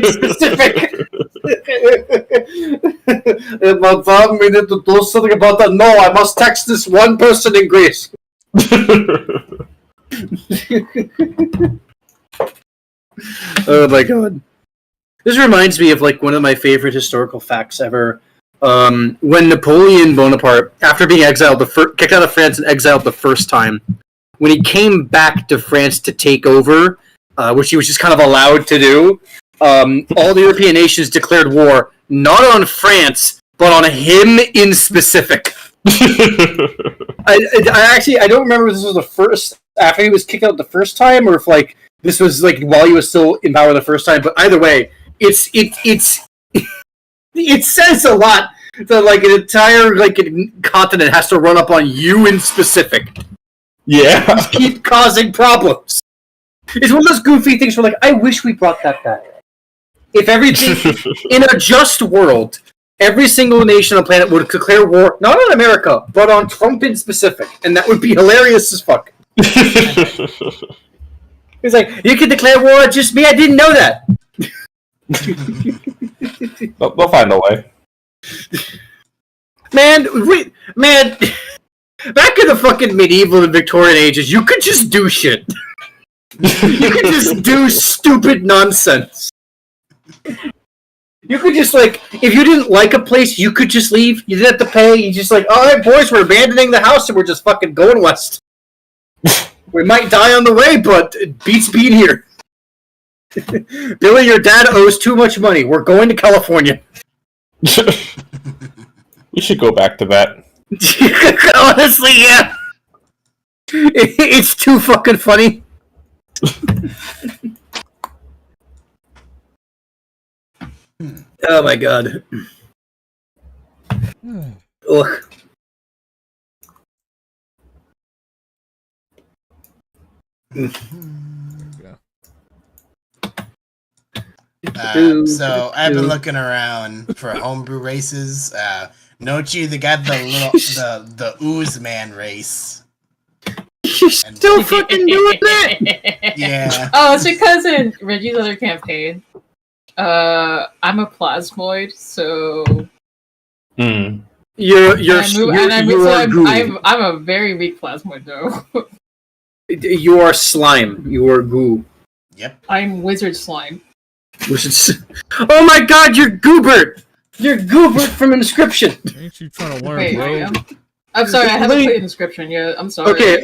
in specific. Madame, we need to do something about that. No, I must text this one person in Greece. Oh my god. This reminds me of like one of my favorite historical facts ever. When Napoleon Bonaparte, after being exiled, kicked out of France and exiled the first time, when he came back to France to take over, which he was just kind of allowed to do, all the European nations declared war, not on France, but on him in specific. I don't remember if this was the first, after he was kicked out the first time, or if like this was like while he was still in power the first time, but either way, it says a lot that like an entire like continent has to run up on you in specific. Yeah. Just keep causing problems. It's one of those goofy things where like, I wish we brought that back. If everything in a just world, every single nation on the planet would declare war, not on America, but on Trump in specific, and that would be hilarious as fuck. It's like, you can declare war on just me, I didn't know that. They'll find a way. Man, back in the fucking medieval and Victorian ages, you could just do shit. You could just do stupid nonsense. You could just, like, if you didn't like a place, you could just leave. You didn't have to pay. You just like, alright, boys, we're abandoning the house and we're just fucking going west. We might die on the way, but it beats being here. Billy, your dad owes too much money. We're going to California. We should go back to that. Honestly, yeah. It's too fucking funny. Oh my god. Ugh. So I've been looking around for homebrew races. Note you, they got the Ooze Man race. You're still fucking doing that? Yeah. Oh, it's because in Reggie's other campaign, I'm a plasmoid, so I'm a very weak plasmoid though. You are slime. You are goo. Yep. I'm wizard slime. Oh my god, you're Goobert! You're Goobert from Inscription! Ain't you trying to learn, Wait, bro? I'm sorry, I haven't played Inscription yet. I'm sorry. Okay.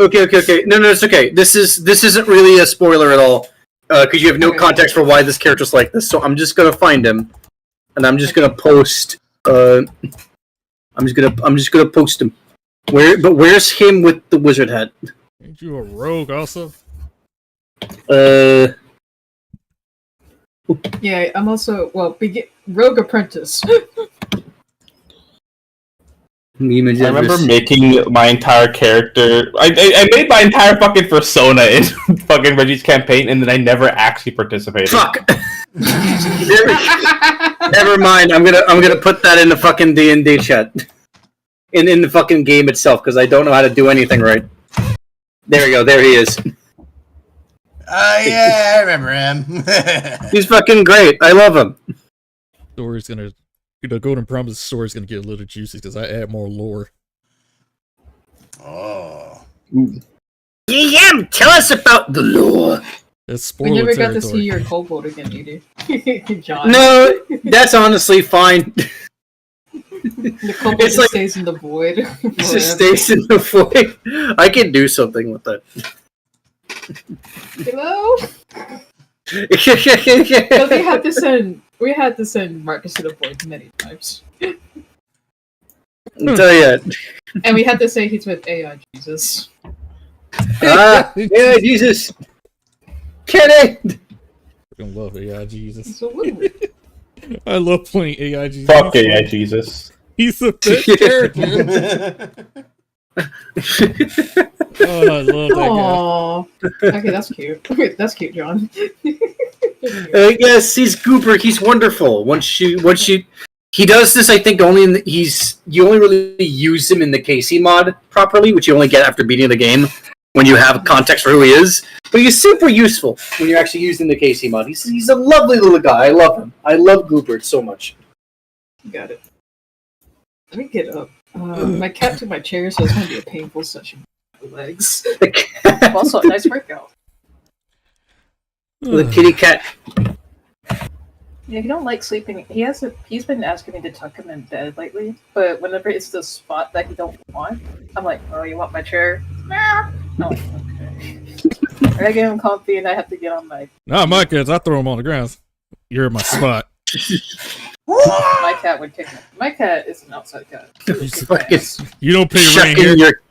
No, it's okay. This isn't really a spoiler at all, because you have no context for why this character's like this. So I'm just gonna find him, and I'm just gonna post. I'm just gonna post him. Where's him with the wizard hat? Ain't you a rogue also? Yeah, I'm also rogue apprentice. I remember making my entire character. I made my entire fucking persona in fucking Reggie's campaign, and then I never actually participated. Fuck. Never mind. I'm gonna put that in the fucking D&D chat, in the fucking game itself, because I don't know how to do anything right. There we go. There he is. Yeah, I remember him. He's fucking great. I love him. Story's gonna, Golden Promise story's gonna get a little juicy because I add more lore. Oh. DM, tell us about the lore. That's spoiler We never territory. got to see your kobold again, either. John. No, that's honestly fine. The kobold just stays in the void. It just stays in the void. I can do something with that. Hello? But we had to send Marcus to the void many times. I'll tell you. And we had to say he's with AI Jesus. Yeah, Jesus. Kidding. I love AI Jesus. So what? I love playing AI Jesus. Fuck AI Jesus. He's the best character. Oh, I love that guy. Okay, that's cute. Okay, that's cute, John. Yes, he's Gooper. He's wonderful. He does this, I think, only you only really use him in the KC mod properly, which you only get after beating the game. when you have context for who he is. But he's super useful when you're actually using the KC mod. He's a lovely little guy. I love him. I love Goobert so much. Got it. Let me get up. My cat took my chair, so it's going to be a painful session. Legs. Also, a nice workout. The kitty cat. Yeah, he don't like sleeping. He's been asking me to tuck him in bed lately, but whenever it's the spot that he don't want, I'm like, oh, you want my chair? Nah. No, okay. I get him comfy, and I have to get on my... Nah, my kids, I throw them on the ground. You're in my spot. My cat would kick me. My cat is an outside cat. You don't pay rent here.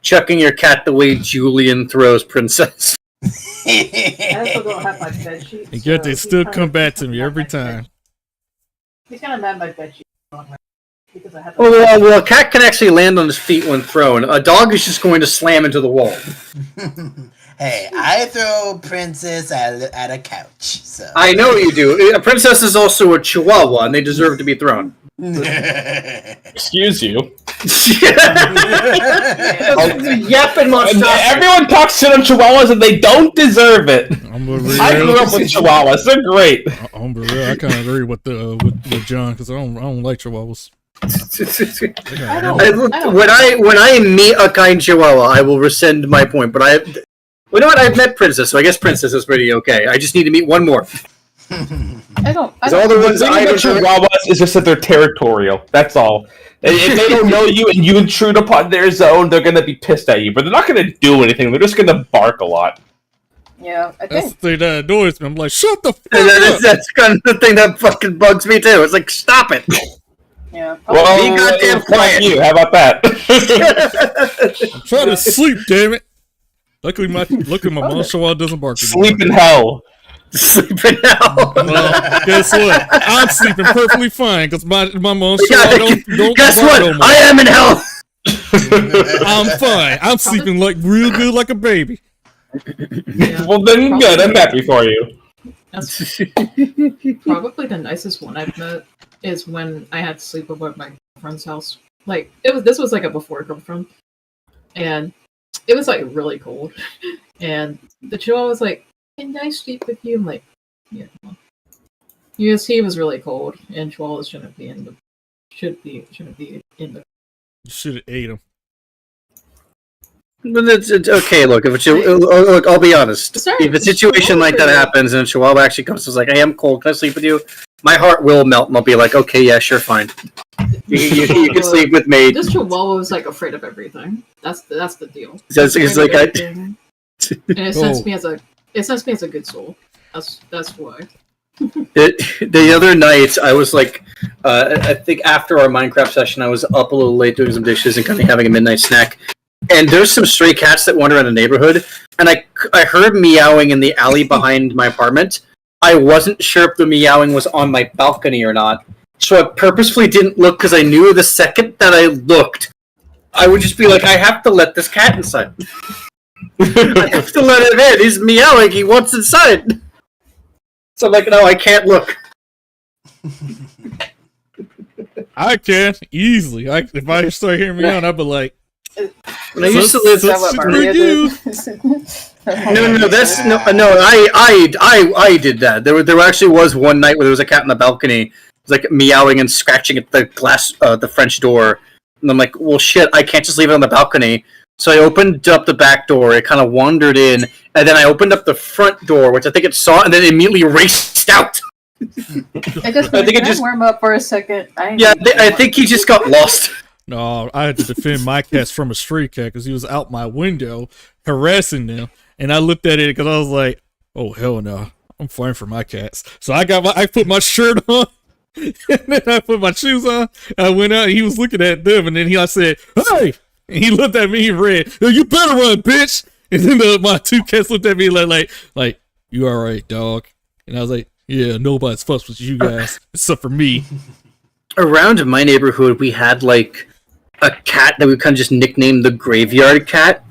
Chucking your cat the way Julian throws Princess. I also don't have my bed sheets. And yet they still come back to me every time. He's kind of mad my bed sheets because I have. Well, a cat can actually land on his feet when thrown. A dog is just going to slam into the wall. Hey, I throw Princess at a couch. So I know you do. A Princess is also a Chihuahua, and they deserve to be thrown. Excuse you. Yapping monstrosity. Everyone talks shit on Chihuahuas and they don't deserve it. I grew up with Chihuahuas. They're great. I kind of agree with John because I don't like Chihuahuas. When I meet a kind Chihuahua, I will rescind my point. But you know what? I've met Princess, so I guess Princess is pretty okay. I just need to meet one more. I don't. All the ones I know Chihuahuas is just that they're territorial. That's all. If they don't know you and you intrude upon their zone, they're gonna be pissed at you. But they're not gonna do anything. They're just gonna bark a lot. Yeah, I think that's the thing that annoys me. I'm like, shut the fuck up. That's kind of the thing that fucking bugs me too. It's like, stop it. Yeah. Well, be goddamn quiet. You. How about that? I'm trying to sleep, damn it. Luckily, my Chihuahua doesn't bark anymore. Sleep in hell. Sleeping now. Well, guess what? I'm sleeping perfectly fine because my Chihuahua don't guess bark what? no more. I am in hell. I'm fine. I'm sleeping like real good like a baby. Yeah. Well, then good. I'm happy for you. That's probably the nicest one I've met is when I had to sleep over at my girlfriend's house. Like this was like a before girlfriend, and it was like really cold, and the Chihuahua was like, "Can I sleep with you?" I'm like, "Yeah." Yes, he was really cold, and Chihuahuas shouldn't be in the. You should have ate him. But it's okay. Look, look, I'll be honest. Sorry, If a situation like that happens and a Chihuahua actually comes and is like, "Hey, I'm cold. Can I sleep with you?" My heart will melt, and I'll be like, "Okay, yeah, sure, fine. You can sleep with me." This Chihuahua was like afraid of everything. That's the deal. It's like and it sends me as a good soul. That's why. The other night, I was like, I think after our Minecraft session, I was up a little late doing some dishes and kind of having a midnight snack. And there's some stray cats that wander around the neighborhood, and I heard meowing in the alley behind my apartment. I wasn't sure if the meowing was on my balcony or not, so I purposefully didn't look because I knew the second that I looked, I would just be like, I have to let this cat inside. I have to let him in. He's meowing. He wants inside. So I'm like, no, I can't look. I can easily. If I start hearing me on, I'd be like, when I used to live I did that. There actually was one night where there was a cat in the balcony. It was like meowing and scratching at the glass, the French door. And I'm like, well, shit, I can't just leave it on the balcony. So I opened up the back door. It kind of wandered in, and then I opened up the front door, which I think it saw, and then it immediately raced out. I think it just warm up for a second. I think he just got lost. No, I had to defend my cats from a stray cat because he was out my window harassing them, and I looked at it because I was like, "Oh hell no, I'm fine for my cats." So I put my shirt on, and then I put my shoes on. I went out, and he was looking at them, and then I said, "Hey!" And he looked at me and ran. "Oh, you better run, bitch!" And then my two cats looked at me like, "You all right, dog?" And I was like, "Yeah, nobody's fussed with you guys except for me." Around my neighborhood, we had like a cat that we kind of just nicknamed the Graveyard Cat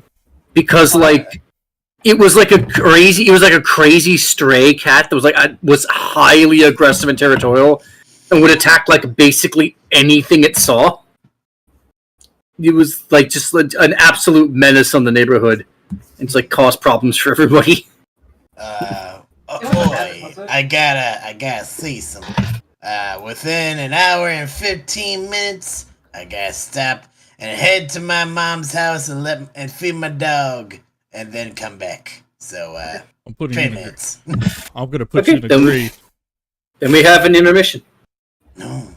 because it was like a crazy stray cat that was highly aggressive and territorial and would attack like basically anything it saw. It was like just an absolute menace on the neighborhood. It's like cause problems for everybody. Boy, I gotta say something. Within an hour and 15 minutes, I gotta stop and head to my mom's house and feed my dog, and then come back. So, I'm putting 10 you in minutes. I'm gonna put you in a grave. Then we have an intermission. No.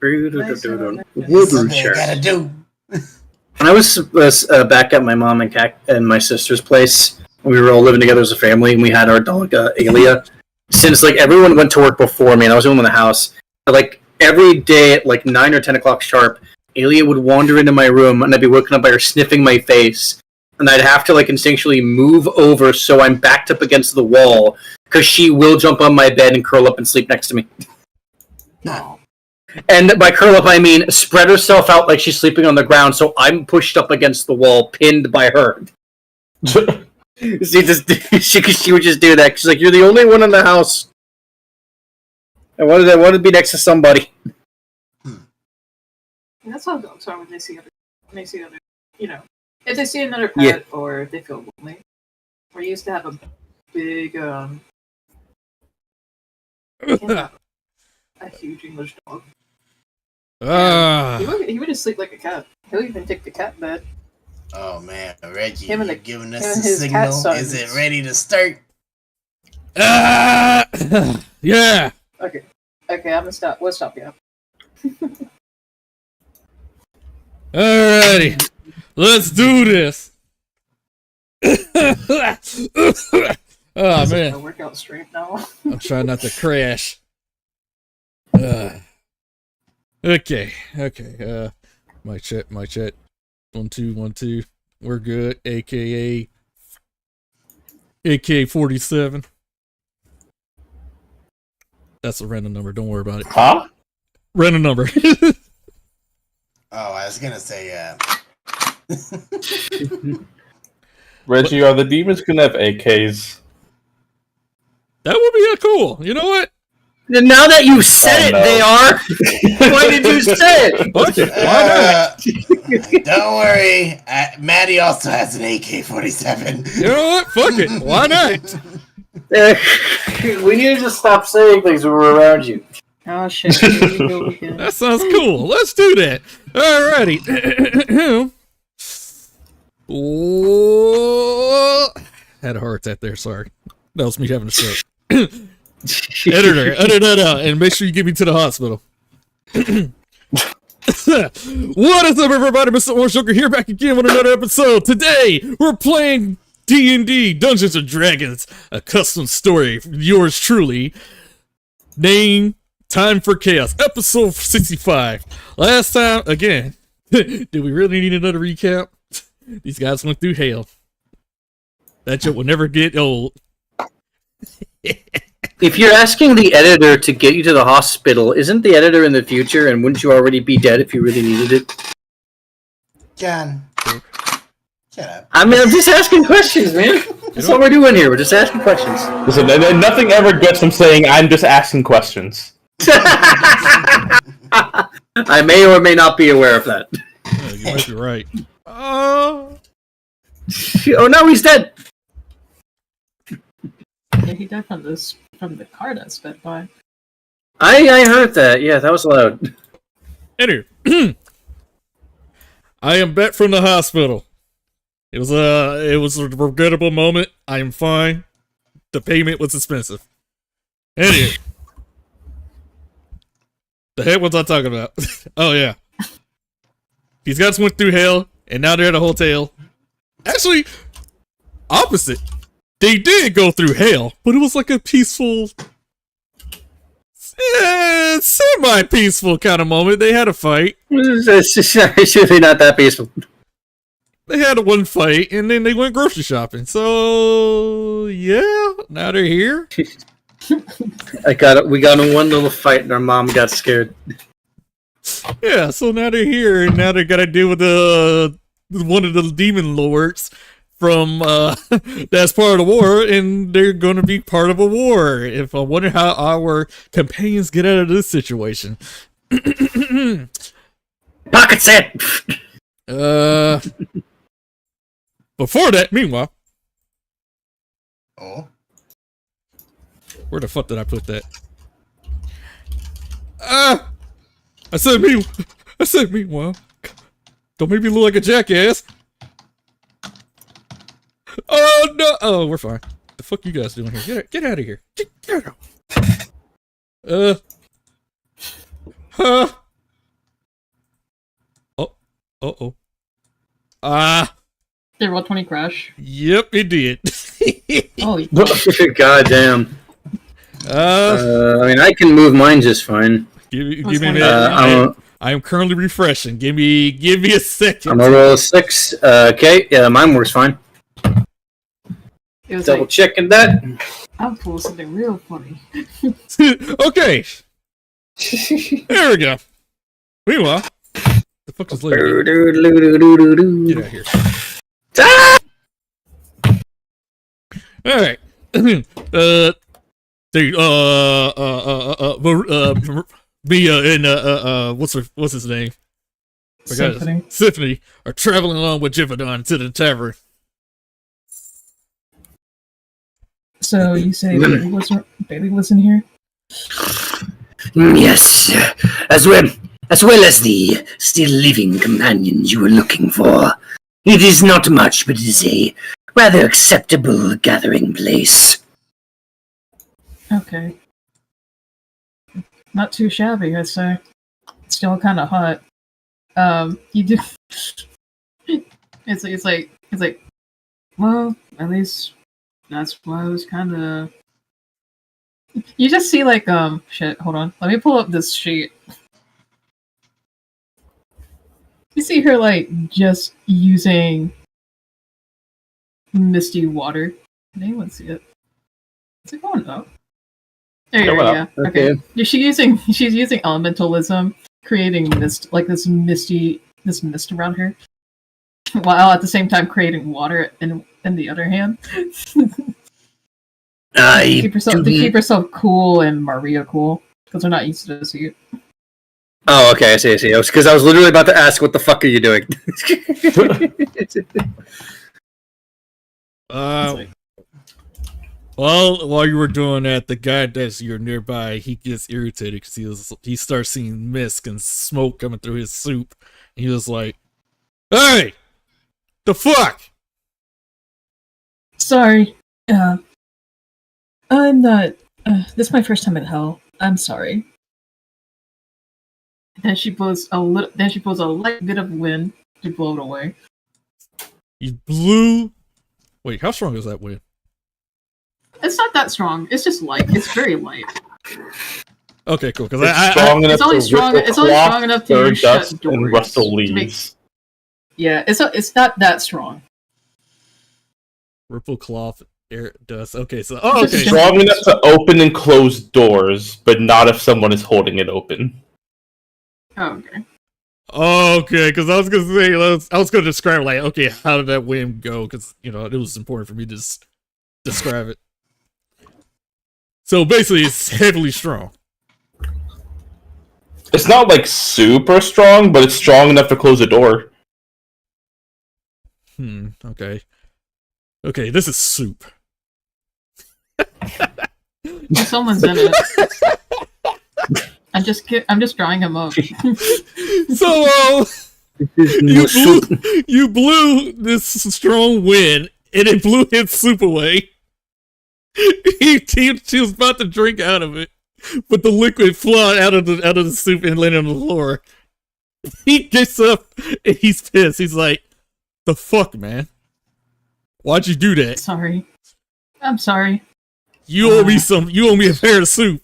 Wooden Something I chair. gotta do. When I was back at my mom and my sister's place, we were all living together as a family, and we had our dog Alia. Since like everyone went to work before me, and I was the only one in the house, like every day at like 9 or 10 o'clock sharp, Alia would wander into my room, and I'd be woken up by her sniffing my face, and I'd have to like instinctually move over so I'm backed up against the wall, because she will jump on my bed and curl up and sleep next to me. No. And by curl up, I mean spread herself out like she's sleeping on the ground, so I'm pushed up against the wall, pinned by her. She would just do that. She's like, "You're the only one in the house. I wanted to be next to somebody." And that's how dogs are when they see other, you know, if they see another pet or if they feel lonely. We used to have a big, a huge English dog. He would just sleep like a cat. He'll even take the cat bed. Oh man, Reggie, Him and you're the- giving him us and the his cat signal. sons. Is it ready to start? Yeah. Okay, I'm gonna stop. We'll stop you. Alrighty. Let's do this. Oh man. A workout stream now. I'm trying not to crash. Okay. Mic check. 1 2 1 2. We're good. AKA AK-47. That's a random number. Don't worry about it. Huh? Random number. Oh, I was gonna say, Reggie, are the demons gonna have AKs? That would be cool. You know what? And now that you said no. it, they are. Why did you say it? Fuck it. Why not? don't worry. Maddie also has an AK-47. You know what? Fuck it. Why not? We need to just stop saying things when we're around you. Oh shit! Here we go again. That sounds cool. Let's do that. Alrighty. Oh, had a heart attack there. Sorry. That was me having a stroke. Editor, edit that out and make sure you get me to the hospital. What is up, everybody? MrOrangeJoker here, back again with another episode. Today, we're playing D&D, Dungeons & Dragons, a custom story from yours truly. Name, Time for Chaos, episode 65. Last time, again, did we really need another recap? These guys went through hell. That joke will never get old. If you're asking the editor to get you to the hospital, isn't the editor in the future, and wouldn't you already be dead if you really needed it? John, shut up. I mean, I'm just asking questions, man. That's all we're doing here. We're just asking questions. Listen, nothing ever gets from saying I'm just asking questions. I may or may not be aware of that. Yeah, you might be right. Oh no, he's dead. Yeah, he died from the car that sped by. I heard that. Yeah, that was loud. Anyway, I am back from the hospital. It was a regrettable moment. I am fine. The payment was expensive. Anyway, the heck was I talking about? Oh yeah, these guys went through hell, and now they're at a hotel. Actually, opposite. They did go through hell, but it was like a peaceful, semi-peaceful kind of moment. They had a fight. It's really not that peaceful. They had one fight, and then they went grocery shopping. So, yeah, now they're here. We got in one little fight, and our mom got scared. Yeah, so now they're here, and now they got to deal with one of the demon lords from that's part of the war, and they're going to be part of a war. If I wonder how our companions get out of this situation. Pocket set. before that, meanwhile, Oh. where the fuck did I put that? I said meanwhile. Don't make me look like a jackass. Oh no! Oh, we're fine. The fuck you guys doing here? Get out of here! Get out! Oh. Did roll 20 crash? Yep, it did. Oh, God damn. I mean, I can move mine just fine. Give me a minute. I am currently refreshing. Give me a second. I'm gonna roll a 6. Okay, yeah, mine works fine. it was Double like, checking that. I'll pull something real funny. Okay. There we go. Meanwhile, the fuck is later? Get out of here. Alright. Mia and what's his name? Symphony are traveling along with Jivedon to the tavern. So you say Bailey was in here? Yes, as well as the still living companions you were looking for. It is not much, but it is a rather acceptable gathering place. Okay. Not too shabby, I'd say. It's still kind of hot. You do. It's like. Well, at least that's why I was kind of. You just see like shit. Hold on, let me pull up this sheet. You see her like just using misty water. Can anyone see it? Is it going up? There you go. Yeah. Okay. She's using elementalism, creating mist, like this mist around her, while at the same time creating water in the other hand. To keep herself cool and Maria cool, because they're not used to this heat. Oh, okay, I see. Because I was literally about to ask, what the fuck are you doing? Well, while you were doing that, the guy that's you're nearby, he gets irritated because he starts seeing mist and smoke coming through his soup. And he was like, "Hey, the fuck!" Sorry, I'm not. This is my first time in hell. I'm sorry. Then she blows a light bit of wind to blow it away. You blew. Wait, how strong is that wind? It's not that strong. It's just light. It's very light. Okay, cool. Because it's only strong enough to shut doors and rustle leaves. Yeah, it's not that strong. Ripple cloth, air dust. Okay, so It's strong enough to open and close doors, but not if someone is holding it open. Oh, okay. Okay, because I was gonna say, I was gonna describe like, okay, how did that wind go? Because it was important for me to just describe it. So basically, it's heavily strong. It's not like super strong, but it's strong enough to close a door. Okay. Okay, this is soup. Someone's in it. I'm just drawing him up. So, you blew this strong wind, and it blew his soup away. She was about to drink out of it, but the liquid flowed out of the soup and landed on the floor. He gets up and he's pissed. He's like, "The fuck, man? Why'd you do that?" Sorry. I'm sorry. You owe me some. You owe me a pair of soup.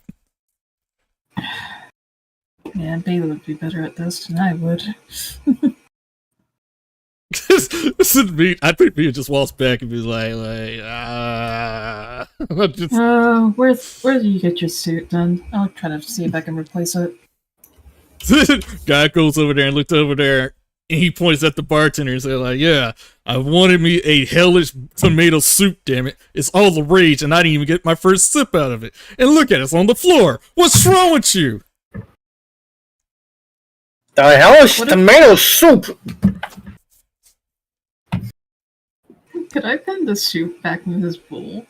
Man, Bailey would be better at this than I would. This is me. I think me just walks back and be like, where do you get your suit done? I'll try to see if I can replace it. Guy goes over there and looks over there, and he points at the bartender and says, like, "Yeah, I wanted me a hellish tomato soup, damn it. It's all the rage, and I didn't even get my first sip out of it. And look at it, it's on the floor. What's wrong with you?" The hellish tomato soup. Could I put the soup back in his bowl?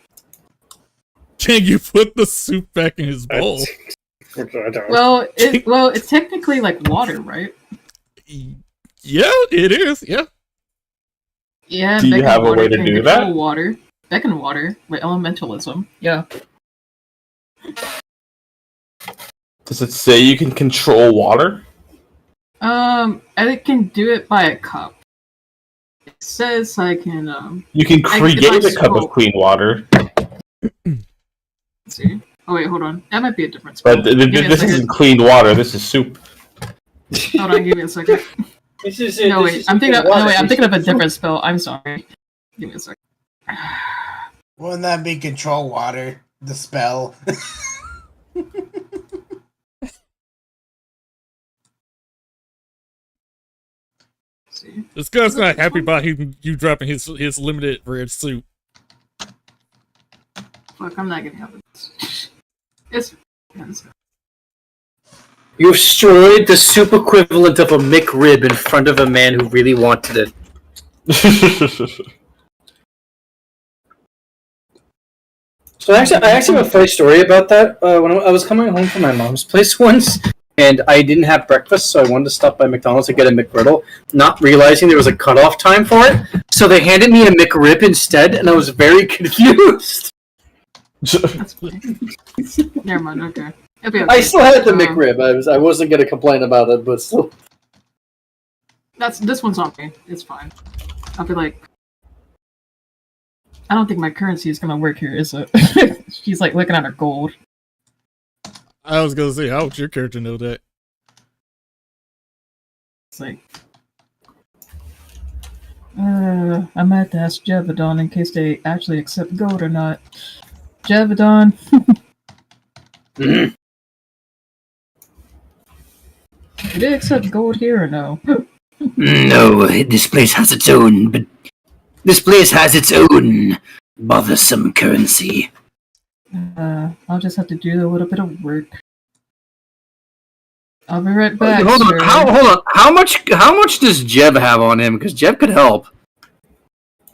Can you put the soup back in his bowl? Well, it's technically like water, right? Yeah, it is. Yeah. Yeah. Do you have a way to can do control that? Water, Beckon water, with elementalism. Yeah. Does it say you can control water? I can do it by a cup. It says I can. You can if create I a cup scroll- of clean water, Let's see. Oh wait, hold on. That might be a different spell. but Give me a this second. isn't clean water. This is soup. Hold on, give me a second. No wait, I'm thinking of a different spell. I'm sorry. Give me a second. Wouldn't that be control water? The spell. See. This guy's not happy about you dropping his limited red soup. Fuck, I'm not gonna have it. It's. You destroyed the soup equivalent of a McRib in front of a man who really wanted it. So I actually have a funny story about that. When I was coming home from my mom's place once, and I didn't have breakfast, so I wanted to stop by McDonald's to get a McGriddle, not realizing there was a cutoff time for it. So they handed me a McRib instead, and I was very confused. That's funny. Never mind. Okay. I still had the McRib. I wasn't gonna complain about it, but still. This one's on me. It's fine. I'll be like, I don't think my currency is gonna work here, is it? She's like looking at her gold. I was gonna say, how would your character know that? It's like, I might have to ask Jevedon in case they actually accept gold or not. Jevedon. Do they accept gold here or no? No, this place has its own, but this place has its own bothersome currency. I'll just have to do a little bit of work. I'll be right back. Hold on. Sir. Hold on. How much does Jeb have on him? Because Jeb could help.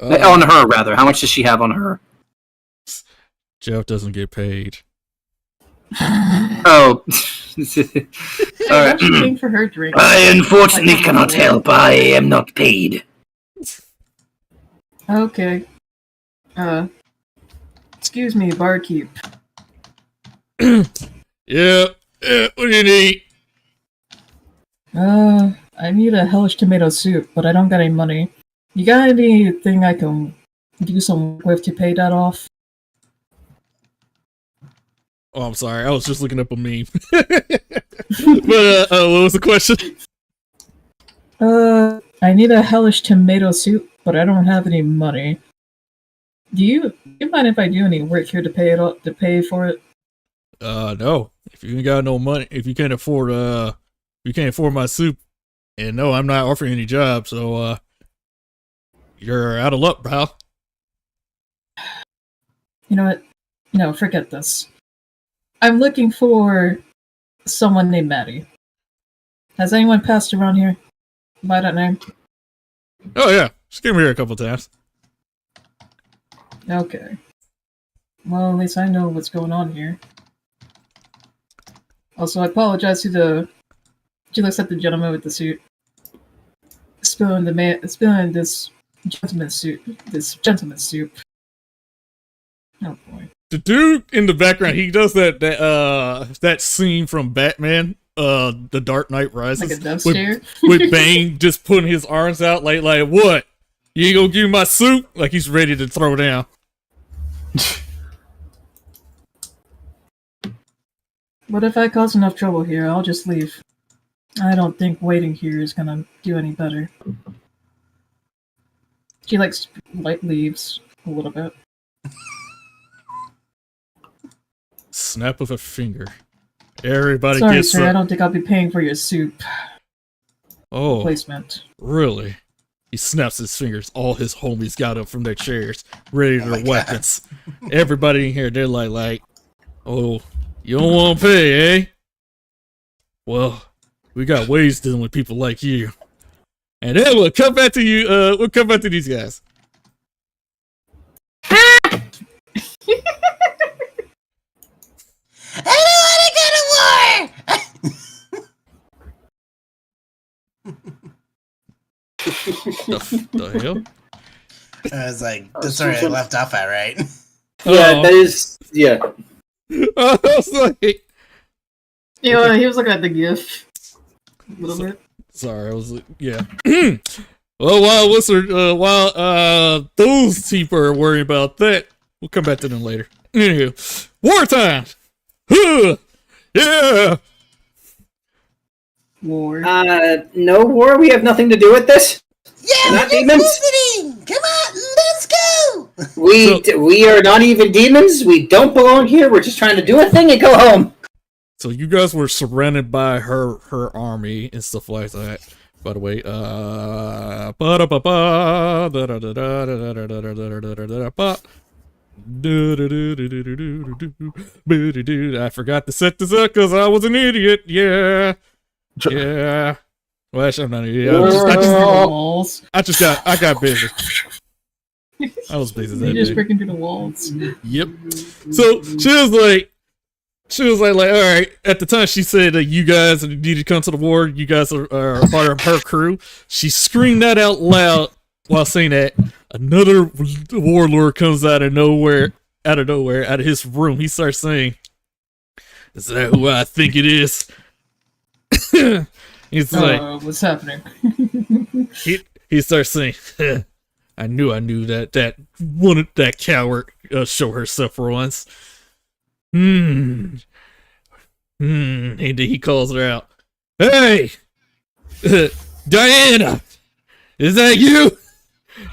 On her, rather. How much does she have on her? Jeff doesn't get paid. Oh. Hey, Alright. what's she paying for her drink? I unfortunately cannot help. I am not paid. Okay. Excuse me, barkeep. Yeah. What do you need? I need a hellish tomato soup, but I don't got any money. You got anything I can do some work with to pay that off? Oh, I'm sorry. I was just looking up a meme. But what was the question? I need a hellish tomato soup, but I don't have any money. Do you mind if I do any work here to pay for it? No. If you ain't got no money, if you can't afford my soup, and no, I'm not offering any jobs, so you're out of luck, pal. You know what? No, forget this. I'm looking for someone named Maddie. Has anyone passed around here by that name? Oh yeah, she came here a couple times. Okay. Well, at least I know what's going on here. Also, I apologize to she looks at the gentleman with the suit. Spilling this gentleman's soup. Oh boy. The dude in the background, he does that scene from Batman, The Dark Knight Rises, Like a death stare? with Bane just putting his arms out like what? You ain't gonna give me my soup? Like he's ready to throw down. But if I cause enough trouble here, I'll just leave. I don't think waiting here is gonna do any better. She leaves a little bit. Snap of a finger. Everybody Sorry, gets sir, I don't think I'll be paying for your soup Oh, replacement. really? He snaps his fingers. All his homies got up from their chairs, ready to their weapons. Everybody in here, they're like, oh, you don't want to pay, eh? Well, we got ways dealing with people like you. And then we'll come back to you. We'll come back to these guys. I don't want to go to war! The hell? I was like, that's where I left off at, right? Yeah, that is. Yeah. I was like, Yeah, he was looking at the GIF. A little bit. sorry, I was like, yeah. Well, while those people are worrying about that, we'll come back to them later. Anywho, wartime. Huh. Yeah. War. No war. We have nothing to do with this. Yeah, Not we're demons? just visiting! Come on, let's go! We are not even demons. We don't belong here. We're just trying to do a thing and go home. So you guys were surrounded by her army and stuff like that. By the way, I forgot to set this up because I was an idiot. Yeah. Yeah. Well, actually, I'm not an idiot. I got busy. I was busy that You just day. breaking through the walls. Yep. So she was like, all right. At the time, she said that you guys need to come to the war. You guys are part of her crew. She screamed that out loud while saying that. Another warlord comes out of nowhere, out of his room. He starts saying, "Is that who I think it is?" He's like, what's happening? he starts saying, I knew that coward show herself for once. And then he calls her out. Hey, Diana, is that you?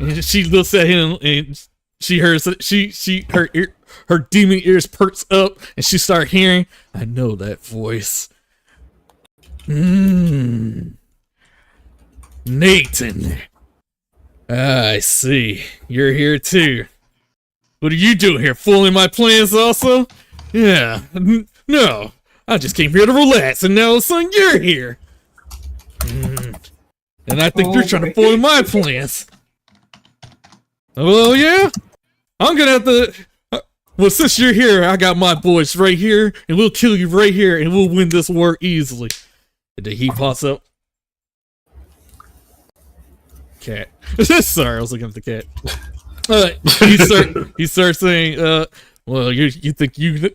And she looks at him and she hears her demon ears perks up and she starts hearing. I know that voice. Nathan. I see. You're here too. What are you doing here? Fooling my plans also? Yeah. No. I just came here to relax and now all of a sudden you're here. And I think you're trying to foil my plans. Oh yeah? I'm gonna have to... well, since you're here, I got my boys right here, and we'll kill you right here, and we'll win this war easily. And then he pops up. Cat. Sorry, I was looking at the cat. He starts saying, well, you think you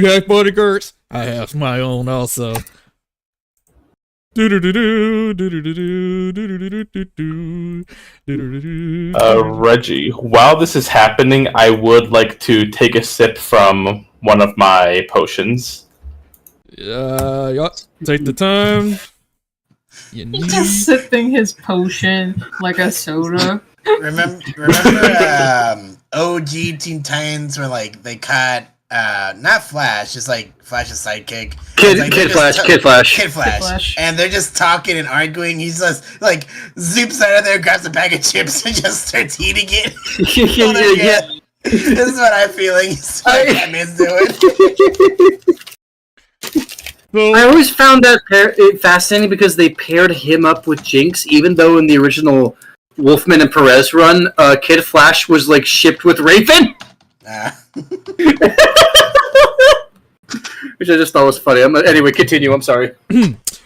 have bodyguards? I have my own also. Reggie, while this is happening, I would like to take a sip from one of my potions. Take the time. He's just sipping his potion like a soda. Remember OG Teen Titans where like they caught not Flash, just like Flash's sidekick. Kid Flash. And they're just talking and arguing. He's just like zips out of there, grabs a bag of chips, and just starts eating it. Yeah. This is what I'm feeling. This is what Batman's doing. I always found that fascinating because they paired him up with Jinx, even though in the original Wolfman and Perez run, Kid Flash was like shipped with Raven. Which I just thought was funny. Anyway, continue. I'm sorry.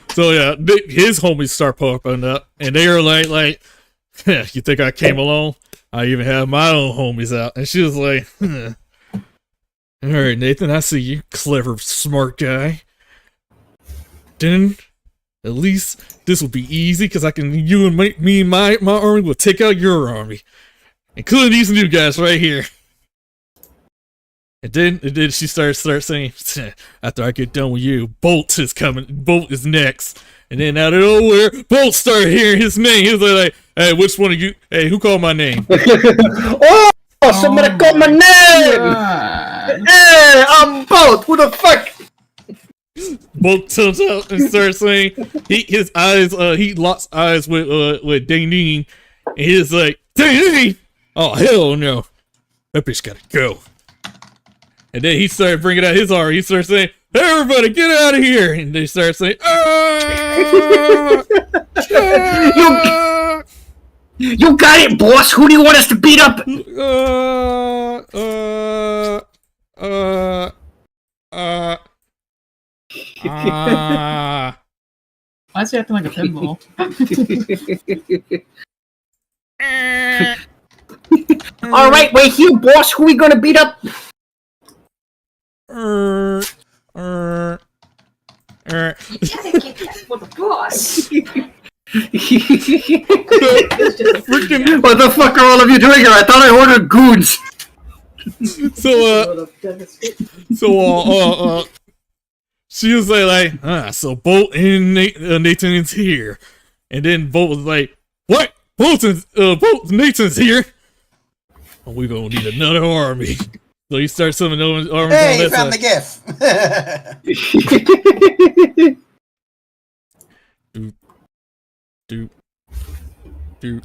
So yeah, his homies start popping up, and they are like, you think I came along? I even have my own homies out. And she was like, all right, Nathan, I see you, clever, smart guy. Then at least this will be easy because you and me and my army will take out your army, including these new guys right here. And then she starts saying, after I get done with you, Bolt is coming. Bolt is next. And then out of nowhere, Bolt started hearing his name. He was like, hey, which one of you? Hey, who called my name? Somebody called my name! Hey, I'm Bolt. Who the fuck? Bolt turns out and starts saying, he locks eyes with Dane, and he's like, Dane! Oh, hell no. That bitch gotta go. And then he started bringing out his arm. He started saying, everybody get out of here. And they start saying, You got it, boss. Who do you want us to beat up? Why is he acting like a pinball? All right, we're here, boss. Who we gonna beat up? For the boss. freaking What the fuck are all of you doing here? I thought I ordered goons. She was like, so Bolt and Nathan is here, and then Bolt was like, what? Nathan's here. Oh, we gonna need another army. So he starts summoning armies on Hey, that you found side. the GIF. Doop.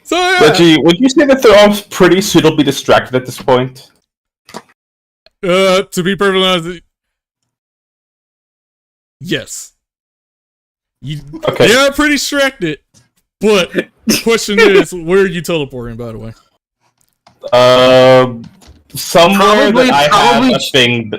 So yeah. Reggie, would you say that they're all pretty suitably distracted at this point? To be perfectly honest, yes. Okay. They are pretty distracted. But the question is, where are you teleporting, by the way? Somewhere Probably- that I probably- have a thing.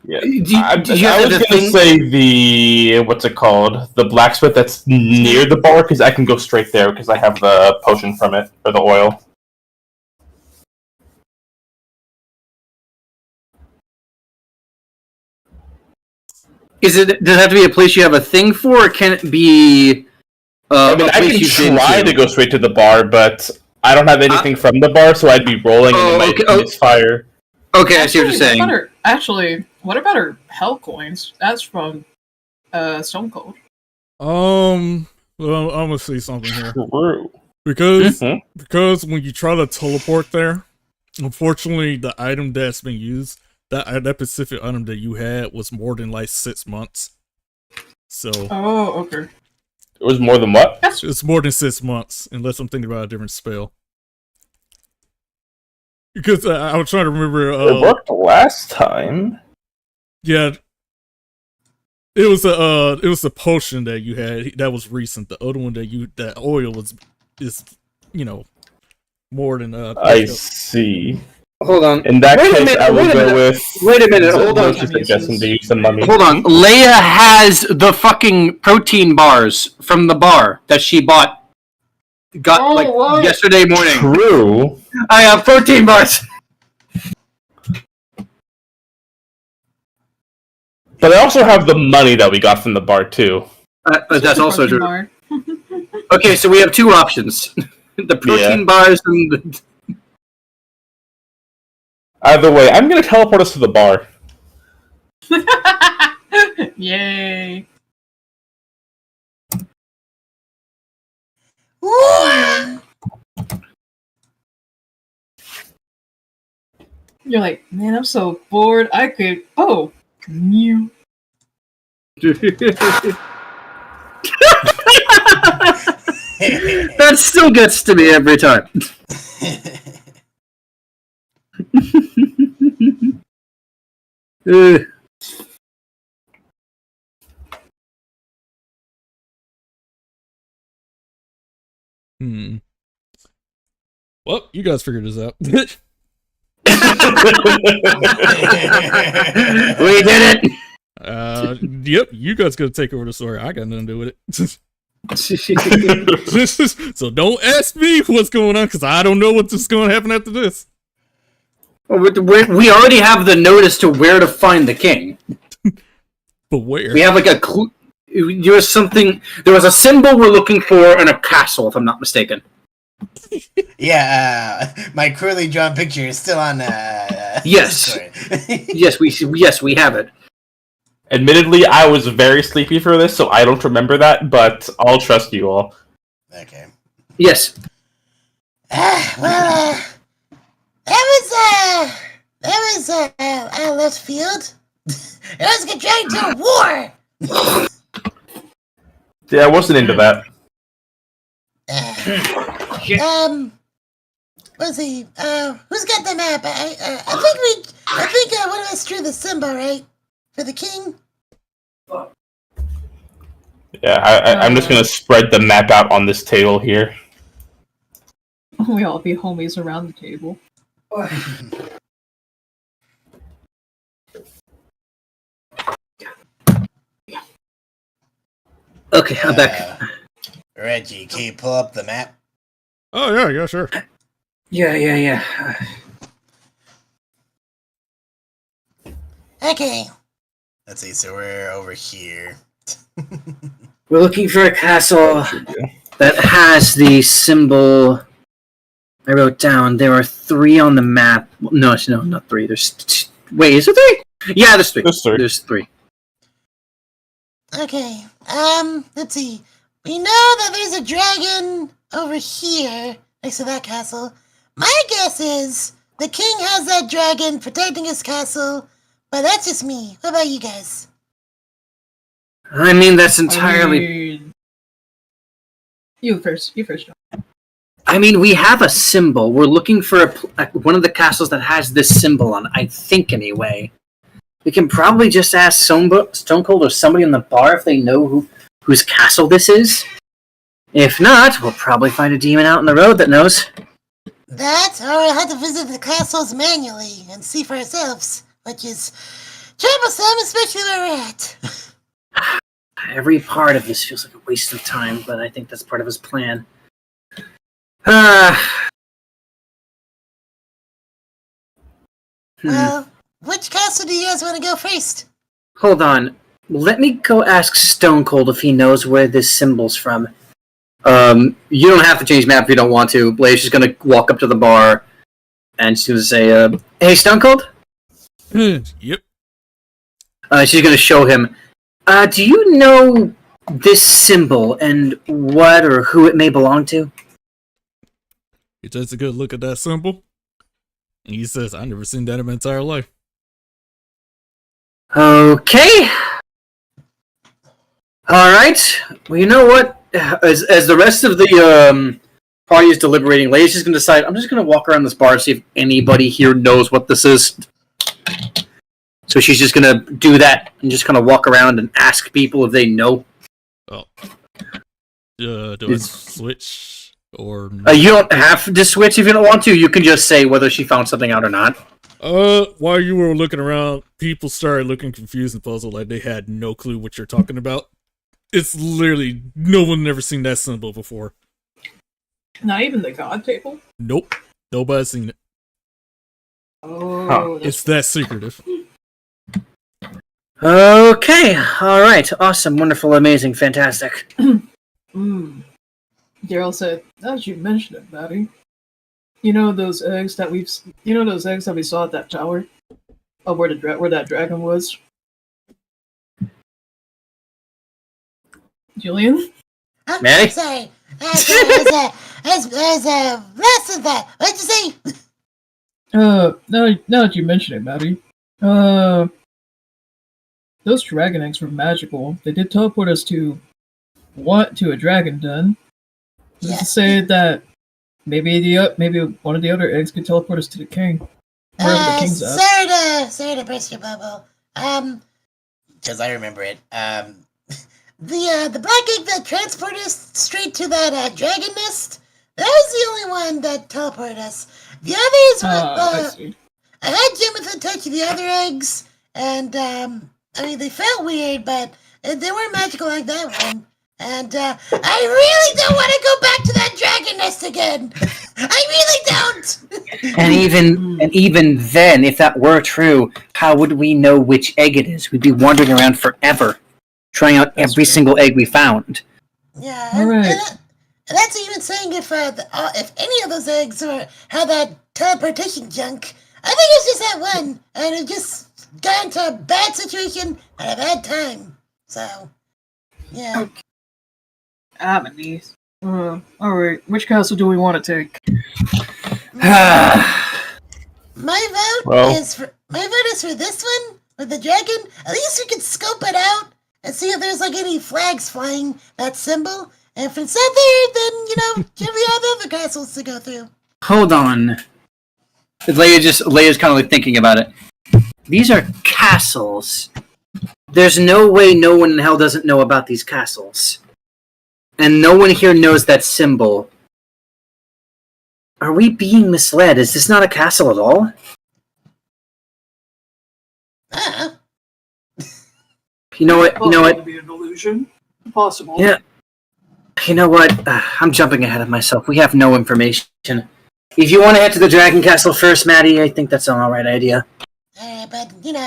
Yeah. I Do was you have gonna the thing? say the what's it called? The blacksmith that's near the bar, because I can go straight there because I have the potion from it or the oil. Does it have to be a place you have a thing for, or can it be? I mean, a I place can you've been try to go straight to the bar, but I don't have anything from the bar, so I'd be rolling Oh, and it might misfire. Okay, I see what you're saying. What about her hell coins? That's from Stone Cold. Well, I'm gonna say something here. True. Because when you try to teleport there, unfortunately, the item that's been used, that specific item that you had was more than like 6 months. So. Oh, okay. It was more than what? It's more than 6 months, unless I'm thinking about a different spell. Because I was trying to remember. It worked last time. Yeah. It was a potion that you had that was recent. The other one that oil is more than I see. Hold on. In that Wait a case, minute, I will wait a go minute. with. Wait a minute, hold on. Just suggesting to use the mummy. Hold on. Leia has the fucking protein bars from the bar that she bought. What? Yesterday morning. True. I have protein bars. But I also have the money that we got from the bar too. That's also true. Bar. Okay, so we have two options: the protein bars and the. Either way, I'm gonna teleport us to the bar. Yay. You're like, man, I'm so bored. I could. Oh, new. That still gets to me every time. Well, you guys figured this out. We did it. Yep, you guys gotta take over the story. I got nothing to do with it. So don't ask me what's going on, because I don't know what's going to happen after this. We already have the notice to where to find the king. But where? We have like a clue. There was something. There was a symbol we're looking for in a castle, if I'm not mistaken. Yeah, my cruelly drawn picture is still on. Yes. yes, we have it. Admittedly, I was very sleepy for this, so I don't remember that, but I'll trust you all. Okay. Yes. Well, that was left field. Let's get dragged to a war. Yeah, I wasn't into that. Let's see. Who's got the map? I think one of us drew the symbol, right? For the king? Yeah, I'm just gonna spread the map out on this table here. We all be homies around the table. Okay, I'm back. Reggie, can you pull up the map? Oh yeah, sure. Yeah. Okay. Let's see, so we're over here. We're looking for a castle that has the symbol. I wrote down there are 3 on the map. No, not 3. There's wait, is there 3? Yeah, there's 3. There's 3. Okay. Let's see. We know that there's a dragon over here next to that castle. My guess is the king has that dragon protecting his castle, but that's just me. What about you guys? I mean, that's entirely. You first, John. I mean, we have a symbol. We're looking for one of the castles that has this symbol on. I think, anyway. We can probably just ask Stone Cold or somebody in the bar if they know whose castle this is. If not, we'll probably find a demon out on the road that knows. That, or we'll have to visit the castles manually and see for ourselves, which is troublesome, especially where we're at. Every part of this feels like a waste of time, but I think that's part of his plan. Well, which castle do you guys want to go first? Hold on. Let me go ask Stone Cold if he knows where this symbol's from. You don't have to change map if you don't want to. Blaze is gonna walk up to the bar and she's gonna say, hey, Stone Cold? Yep. She's gonna show him. Do you know this symbol and what or who it may belong to? He takes a good look at that symbol, and he says, I've never seen that in my entire life. Okay. Alright. Well, you know what? As the rest of the party is deliberating, Leia's just going to decide, I'm just going to walk around this bar and see if anybody here knows what this is. So she's just going to do that and just kind of walk around and ask people if they know. Oh. Do I switch? Or you don't have to switch if you don't want to. You can just say whether she found something out or not. While you were looking around, people started looking confused and puzzled, like they had no clue what you're talking about. It's literally no one never seen that symbol before. Not even the god table? Nope. Nobody's seen it. Oh, it's that secretive. Okay. Alright. Awesome. Wonderful. Amazing. Fantastic. Daryl said, as you mentioned it, Maddie. You know those eggs that we saw at that tower? Oh, where that dragon was? Julian? Maddie? Sorry. As less of that. What'd you say? Now that you mention it, Maddie. Those dragon eggs were magical. They did teleport us to a dragon den. Does it say that maybe one of the other eggs could teleport us to the king? Wherever the king's at. Sorry to burst your bubble. Because I remember it. The black egg that transported us straight to that dragon nest, that was the only one that teleported us. The others were, I had Jonathan touch the other eggs, and, I mean, they felt weird, but they weren't magical like that one. And, I really don't want to go back to that dragon nest again. I really don't. And even then, if that were true, how would we know which egg it is? We'd be wandering around forever, trying out every single egg we found. Yeah, Right. and that's even saying if any of those eggs had that teleportation junk. I think it's just that one, and it just got into a bad situation at a bad time. So, yeah. Okay. Amenities. Alright, which castle do we want to take? My vote is for this one with the dragon. At least we can scope it out and see if there's like any flags flying that symbol. And if it's not there, then give me all the other castles to go through. Hold on. Leia's kind of like thinking about it. These are castles. There's no way no one in hell doesn't know about these castles. And no one here knows that symbol. Are we being misled? Is this not a castle at all? Uh-huh. You know what? Be an illusion. Possible. Yeah. You know what? I'm jumping ahead of myself. We have no information. If you want to head to the Dragon Castle first, Maddie, I think that's an alright idea. But, try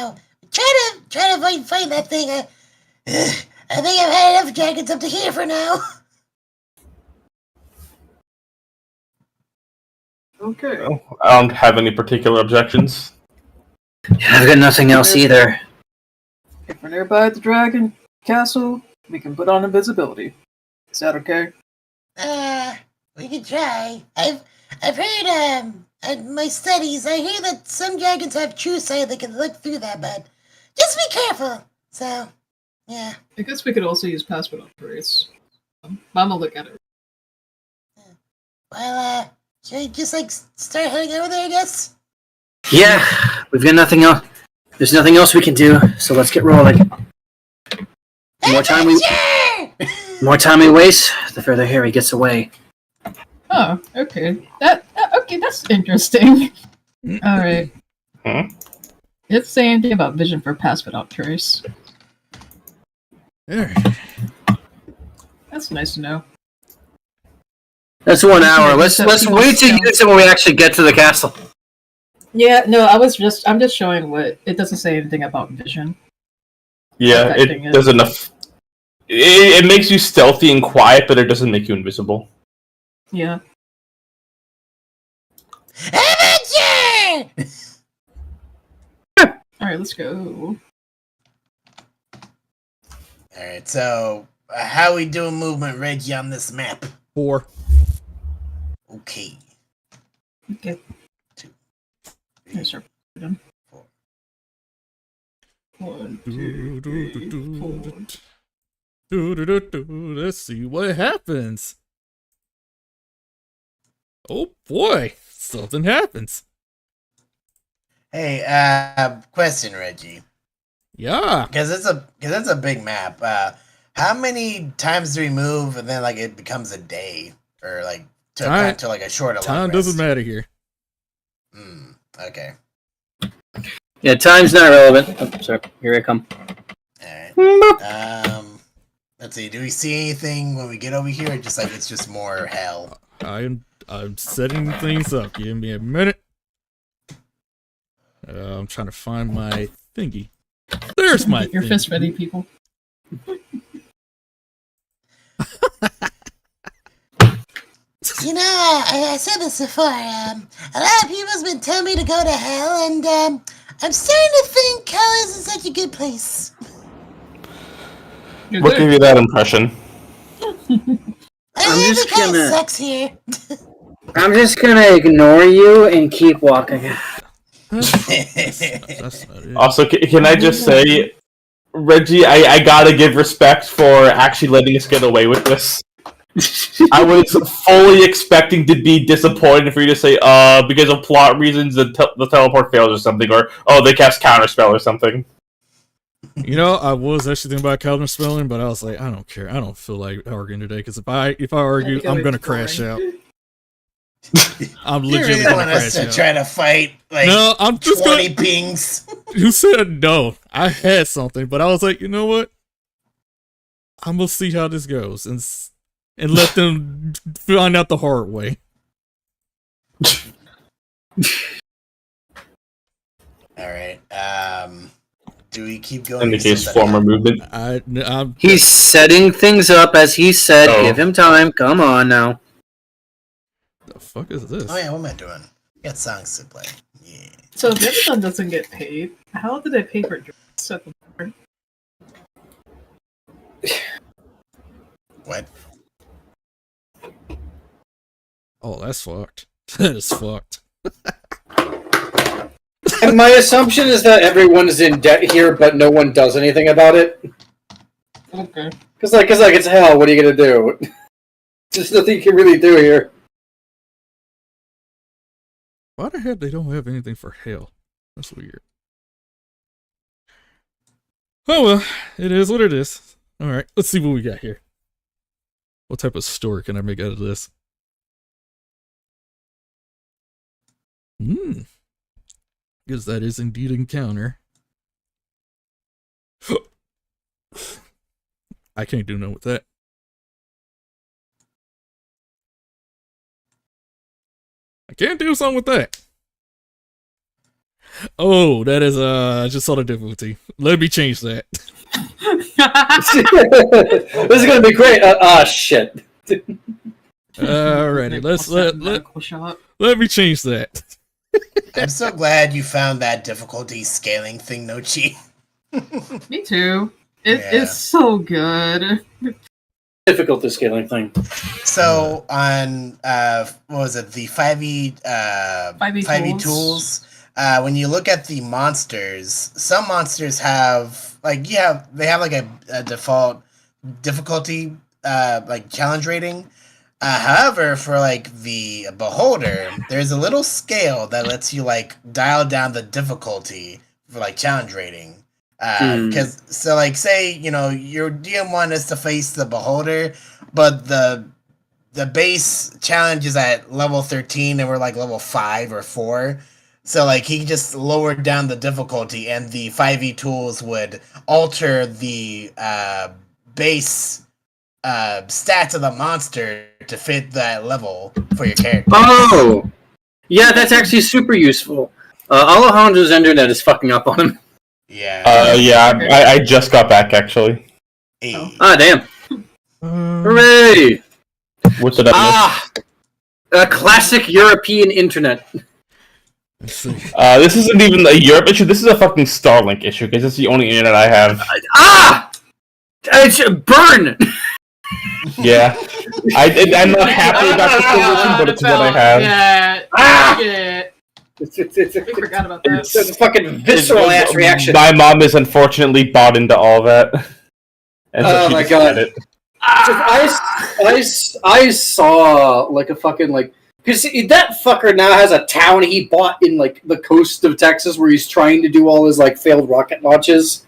to find that thing. I think I've had enough dragons up to here for now. Okay. I don't have any particular objections. I've got nothing else either. If we're nearby the Dragon Castle, we can put on invisibility. Is that okay? We can try. I've heard, at my studies, I hear that some dragons have true sight that can look through that, but just be careful. So, yeah. I guess we could also use password upgrades. Mama, look at it. Well, should we just, start heading over there, I guess? Yeah, we've got nothing else. There's nothing else we can do, so let's get rolling. The more time we waste, the further Harry gets away. Oh, okay. That's interesting. Alright. Huh? It's saying anything about vision for password upgrades. There. That's nice to know. That's 1 hour. Let's wait to use it when we actually get to the castle. Yeah, no, I'm just showing what it doesn't say anything about vision. Yeah, it doesn't. It makes you stealthy and quiet, but it doesn't make you invisible. Yeah. Adventure! Alright, let's go. Alright, so, how we doing movement, Reggie, on this map? 4. Okay. Okay. 2, 3, Let's start putting 4. 1, 2, 3, 4. Let's see what happens. Oh boy, something happens. Hey, question, Reggie. Yeah. Because it's a big map. How many times do we move and then it becomes a day, or to a short? Time doesn't matter here. Okay. Yeah, time's not relevant. Oh, sorry, here I come. All right. Let's see. Do we see anything when we get over here? Or just it's just more hell. I'm setting things up. Give me a minute. I'm trying to find my thingy. There's my Get your fist ready, people. I said this before. A lot of people's been telling me to go to hell, and I'm starting to think hell isn't such a good place. What gave you that impression? just It kind of gonna- sucks here. I'm just gonna ignore you and keep walking. That's not it. Also, can I just say, Reggie, I gotta give respect for actually letting us get away with this. I was fully expecting to be disappointed for you to say, because of plot reasons, the teleport fails or something, or, they cast counterspell or something. You know, I was actually thinking about counter spelling, but I was like, I don't care. I don't feel like arguing today, because if I argue, I'm gonna crash out. I'm You legitimately really gonna want us crash to out. try to fight No, I'm just 20 gonna. pings? You said no. I had something, but I was like, you know what? I'm gonna see how this goes and let them find out the hard way. All right. Do we keep going? Indicates former movement. I'm He's setting things up as he said. Oh. Give him time. Come on now. the fuck is this? Oh yeah, what am I doing? Got songs to play. Yeah. So if everyone doesn't get paid, how do they pay for drinks at the bar? What? Oh, that's fucked. That is fucked. And my assumption is that everyone is in debt here, but no one does anything about it. Okay. Cause it's hell. What are you gonna do? There's nothing you can really do here. Why the hell they don't have anything for hell? That's weird. Oh well, it is what it is. Alright, let's see what we got here. What type of story can I make out of this? Because that is indeed encounter. I can't do nothing with that. I can't do something with that. Oh, that is I just saw the difficulty. Let me change that. This is gonna be great. Shit. Alrighty, let me change that. I'm so glad you found that difficulty scaling thing, Nochi. Me too. It Yeah. is so good. Difficult this scaling thing. So on what was it, the 5e 5e tools, when you look at the monsters, some monsters have like they have like a default difficulty like challenge rating. However, for like the beholder, there's a little scale that lets you like dial down the difficulty for like challenge rating. Because so like say your DM1 is to face the beholder, but the base challenge is at level 13 and we're like level 5 or 4. So like he just lowered down the difficulty and the 5e tools would alter the base stats of the monster to fit that level for your character. Oh! Yeah, that's actually super useful. Alejandro's internet is fucking up on him. Yeah. Yeah, I just got back actually. Hey. Ah, damn. Hooray! What did I miss? A classic European internet. Let's see. This isn't even a Europe issue. This is a fucking Starlink issue because it's the only internet I have. It's burn! Yeah, I'm not happy about this position, but it's what I have. Yeah. Yeah. We forgot about that. It's a fucking visceral ass reaction. My mom is unfortunately bought into all that. And so Oh she my just God. did it. I saw like a fucking like because that fucker now has a town he bought in like the coast of Texas where he's trying to do all his like failed rocket launches.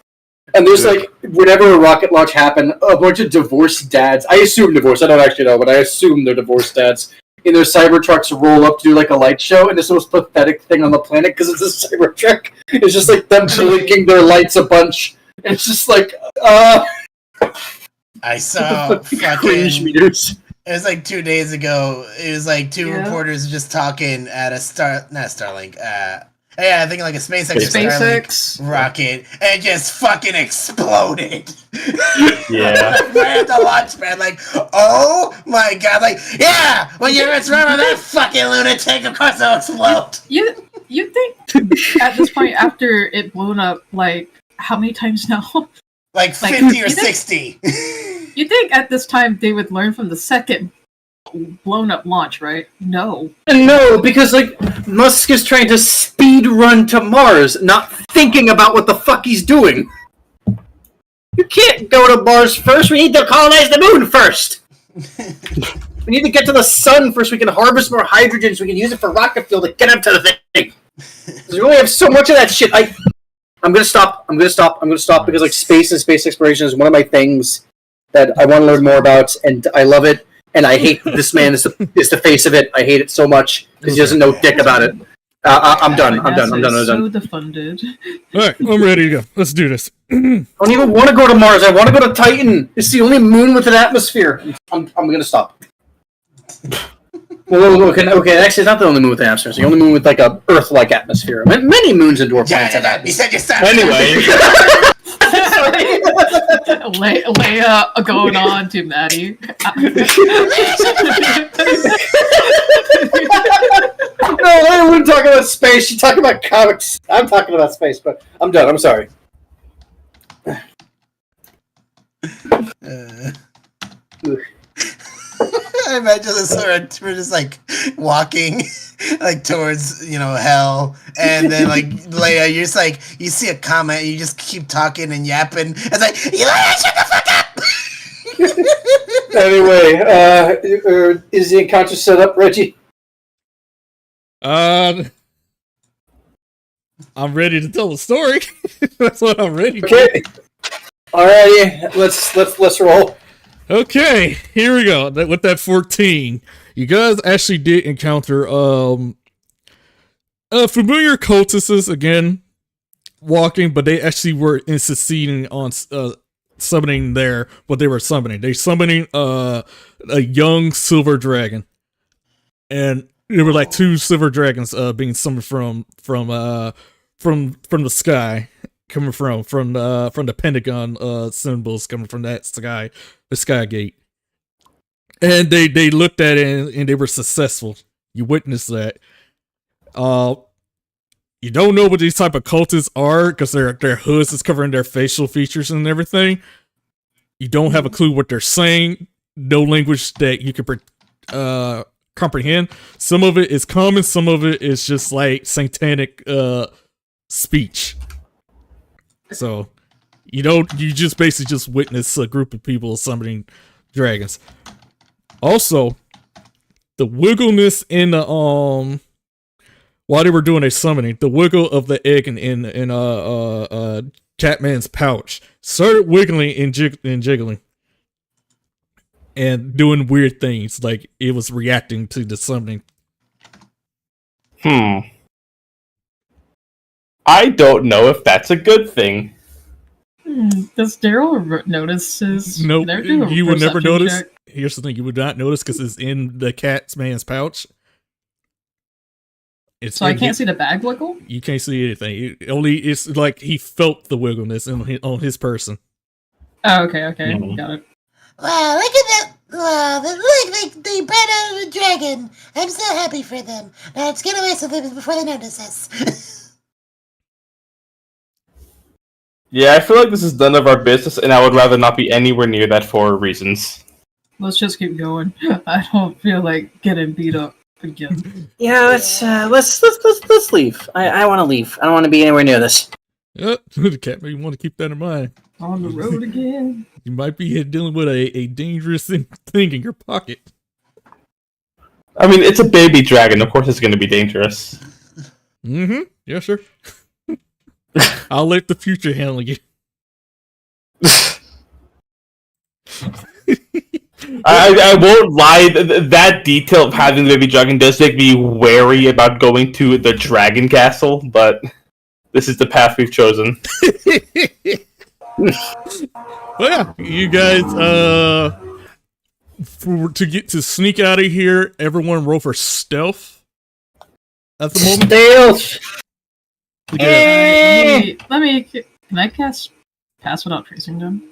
And there's like whenever a rocket launch happened, a bunch of divorced dads. I assume divorced. I don't actually know, but I assume they're divorced dads. In their Cybertrucks roll up to do like a light show, and it's the most pathetic thing on the planet because it's a Cybertruck. It's just like them blinking their lights a bunch. And it's just like, I saw cringe fucking. meters. It was like 2 days ago. It was like two Yeah. reporters just talking at a not Starlink. I think like a SpaceX SpaceX rocket, and it just fucking exploded. Yeah. Right at the launch pad, like, oh my God, like, yeah, when you remember that fucking lunatic, of course it'll explode. You think at this point after it blown up, like how many times now? Like Like, 50 or you think- 60. You think at this time they would learn from the second blown up launch, right? No. No, because like Musk is trying to speed run to Mars, not thinking about what the fuck he's doing. You can't go to Mars first. We need to colonize the moon first. We need to get to the sun first. We can harvest more hydrogen so we can use it for rocket fuel to get up to the thing. We only have so much of that shit. I'm gonna stop because like space and space exploration is one of my things that I want to learn more about, and I love it. And I hate that this man is the face of it. I hate it so much because he doesn't know dick about it. I'm done. I'm done. So defunded. All right, I'm ready to go. Let's do this. I don't even want to go to Mars. I want to go to Titan. It's the only moon with an atmosphere. I'm gonna stop. Well, okay. Actually, it's not the only moon with an atmosphere. It's the only moon with like a Earth-like atmosphere. Many moons and dwarf planets have You atmospheres. said you stopped. Anyway, Leia going on to Maddie. No, I wouldn't talk about space. She's talking about comics. I'm talking about space, but I'm done. I'm sorry. I imagine this sort of, we're just like walking like towards hell, and then like Leia, you're just like you see a comment, you just keep talking and yapping. It's like Leia, shut the fuck up. Anyway, is the encounter set up, Reggie? I'm ready to tell the story. That's what I'm ready for. Okay. Alrighty, let's roll. Okay, here we go. With that 14, you guys actually did encounter familiar cultists again walking, but they actually were succeeding on summoning what they were summoning. They summoning a young silver dragon, and there were like two silver dragons being summoned from the sky, coming from the Pentagon symbols coming from that sky, the sky gate. And they looked at it and they were successful. You witnessed that. You don't know what these type of cultists are because their hoods is covering their facial features and everything. You don't have a clue what they're saying. No language that you can comprehend. Some of it is common. Some of it is just like satanic speech. So you just basically just witness a group of people summoning dragons. Also, the wiggleness in the while they were doing a summoning, the wiggle of the egg in Catman's pouch started wiggling and jiggling and doing weird things, like it was reacting to the summoning. I don't know if that's a good thing. Does Daryl notice his? Nope, you would never perception notice. check? Here's the thing: you would not notice because it's in the Catman's pouch. So I can't see the bag wiggle? You can't see anything. It's like he felt the wiggleness on his person. Oh, okay, got it. Wow, look at that! Wow, look, they brought out a dragon. I'm so happy for them. Now let's get away from them before they notice us. Yeah, I feel like this is none of our business, and I would rather not be anywhere near that for reasons. Let's just keep going. I don't feel like getting beat up again. Yeah, let's leave. I want to leave. I don't want to be anywhere near this. Yep, the Catman, you want to keep that in mind. On the road again. You might be dealing with a dangerous thing in your pocket. I mean, it's a baby dragon. Of course, it's going to be dangerous. Mm-hmm. Yeah, sure. I'll let the future handle you. I won't lie. That detail of having the baby dragon does make me wary about going to the dragon castle, but this is the path we've chosen. Well, yeah, you guys, to sneak out of here, everyone roll for stealth at the moment. Stealth! Let me, can I cast Pass Without Tracing them?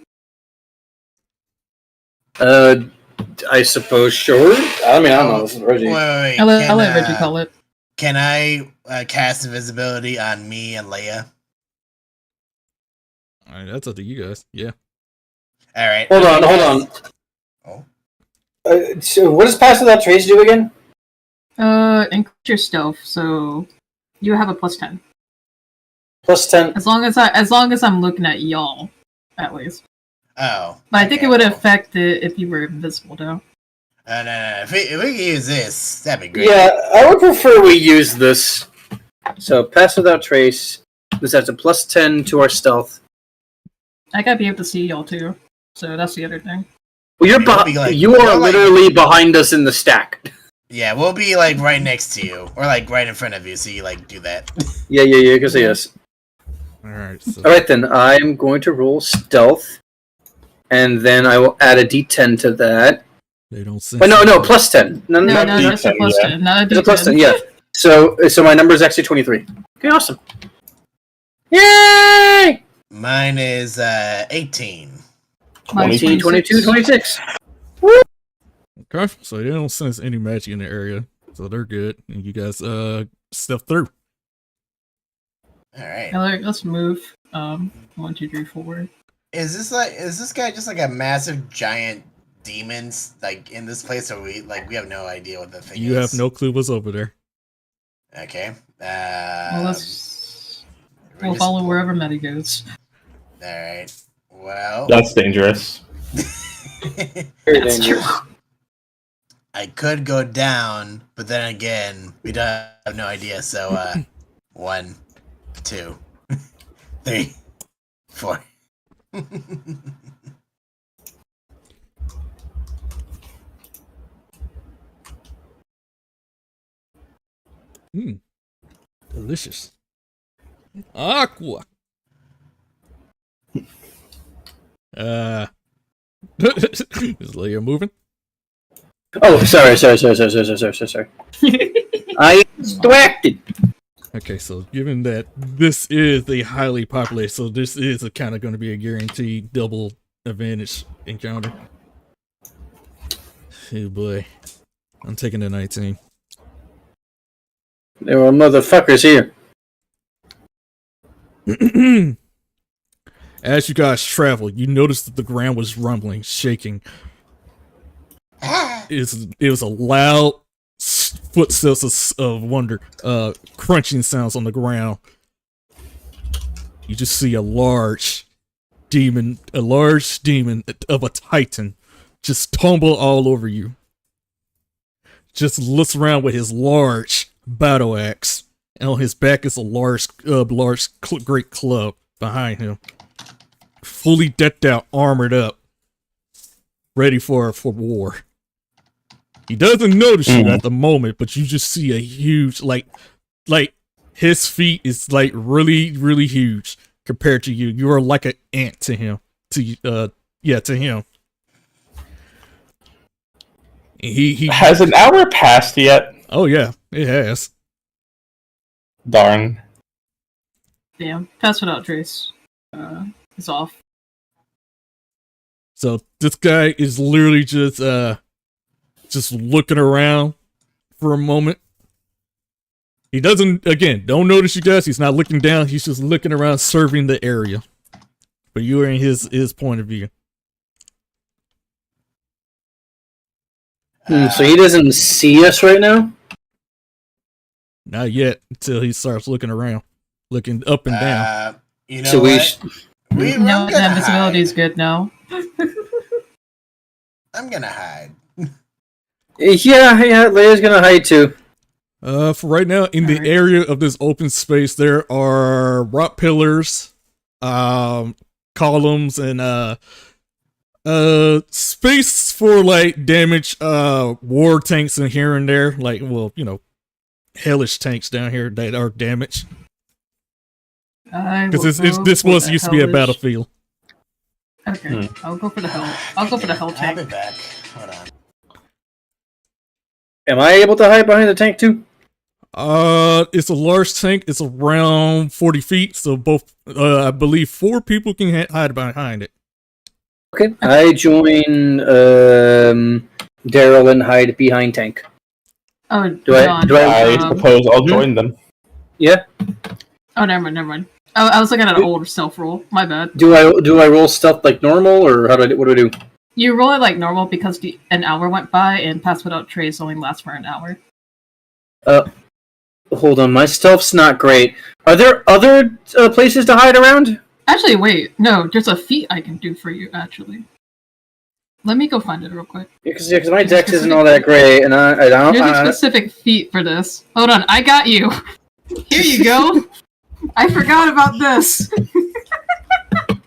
I suppose, sure. I mean, I don't know. This is Reggie. Wait. I'll let Reggie call it. Can I cast invisibility on me and Leia? Alright, that's up to you guys. Yeah. All right. Hold on. Oh. So what does Pass Without Trace do again? Increase your stealth, so you have a +10. +10. As long as I'm looking at y'all, at least. Oh. But I think it would affect it if you were invisible, though. No. If we can use this, that'd be great. Yeah, I would prefer we use this. So Pass Without Trace. This adds a +10 to our stealth. I gotta be able to see y'all too, so that's the other thing. Well, you are literally behind us in the stack. Yeah, we'll be like right next to you, or like right in front of you, so you like do that. Yeah, you can see us. Alright, Alright then, I'm going to roll stealth, and then I will add a d10 to that. They don't sense. But no, +10. No, that's a +10, not a it's D10. a +10, yeah. So my number is actually 23. Okay, awesome. Yay! Mine is 18. 19, 22, 26. Okay, so they don't sense any magic in the area, so they're good. And you guys step through. All right. Let's move 1, 2, 3, 4. Is this guy just like a massive giant demon like in this place, or we have no idea what the thing is? You have no clue what's over there. Okay. Well, we'll follow wherever Medi goes. All right. Well, That's dangerous. Very That's dangerous. true. I could go down, but then again, we don't have no idea. So 1, 2, 3, 4. Delicious. Aqua. Is Leia moving? Oh, sorry. I distracted. Okay, so given that this is a highly populated, so this is a kind of going to be a guaranteed double advantage encounter. Oh boy. I'm taking the 19. There were motherfuckers here. As you guys travel, you notice that the ground was rumbling, shaking. It was a loud footsteps of wonder, crunching sounds on the ground. You just see a large demon of a titan just tumble all over you. Just looks around with his large battle axe, and on his back is a great club behind him. Fully decked out, armored up, ready for war. He doesn't notice you at the moment, but you just see a huge, like his feet is like really, really huge compared to you. You are like an ant to him. To him. He Has an hour passed yet? Oh yeah, it has. Darn. Damn. Pass without trace. It's off. So this guy is literally just looking around for a moment. He don't notice you guys. He's not looking down. He's just looking around, surveying the area. But you are in his point of view. So he doesn't see us right now? Not yet, until he starts looking around, looking up and down. You know So what? No, the invisibility is good now. I'm gonna hide. Yeah, Leia's gonna hide too. For right now, in the area of this open space, there are rock pillars, columns, and space for like damaged war tanks in here and there, like hellish tanks down here that are damaged. Because this used to be a battlefield. Okay, I'll go for the hell. I'll go for the hell I'll be tank. back. Hold on. Am I able to hide behind the tank too? It's a large tank. It's around 40 feet, so both, I believe 4 people can hide behind it. Okay, I join Daryl and hide behind tank. Oh, I suppose I'll join them. Yeah. Oh, never mind. I was looking at an older stealth roll. My bad. Do I roll stealth like normal, or what do I do? You roll it like normal because an hour went by and pass without trace only lasts for an hour. Hold on, my stealth's not great. Are there other places to hide around? Actually, wait. No, there's a feat I can do for you, actually. Let me go find it real quick. Because my dex isn't all that great, and I don't... There's a specific feat for this. Hold on, I got you. Here you go. I forgot about this.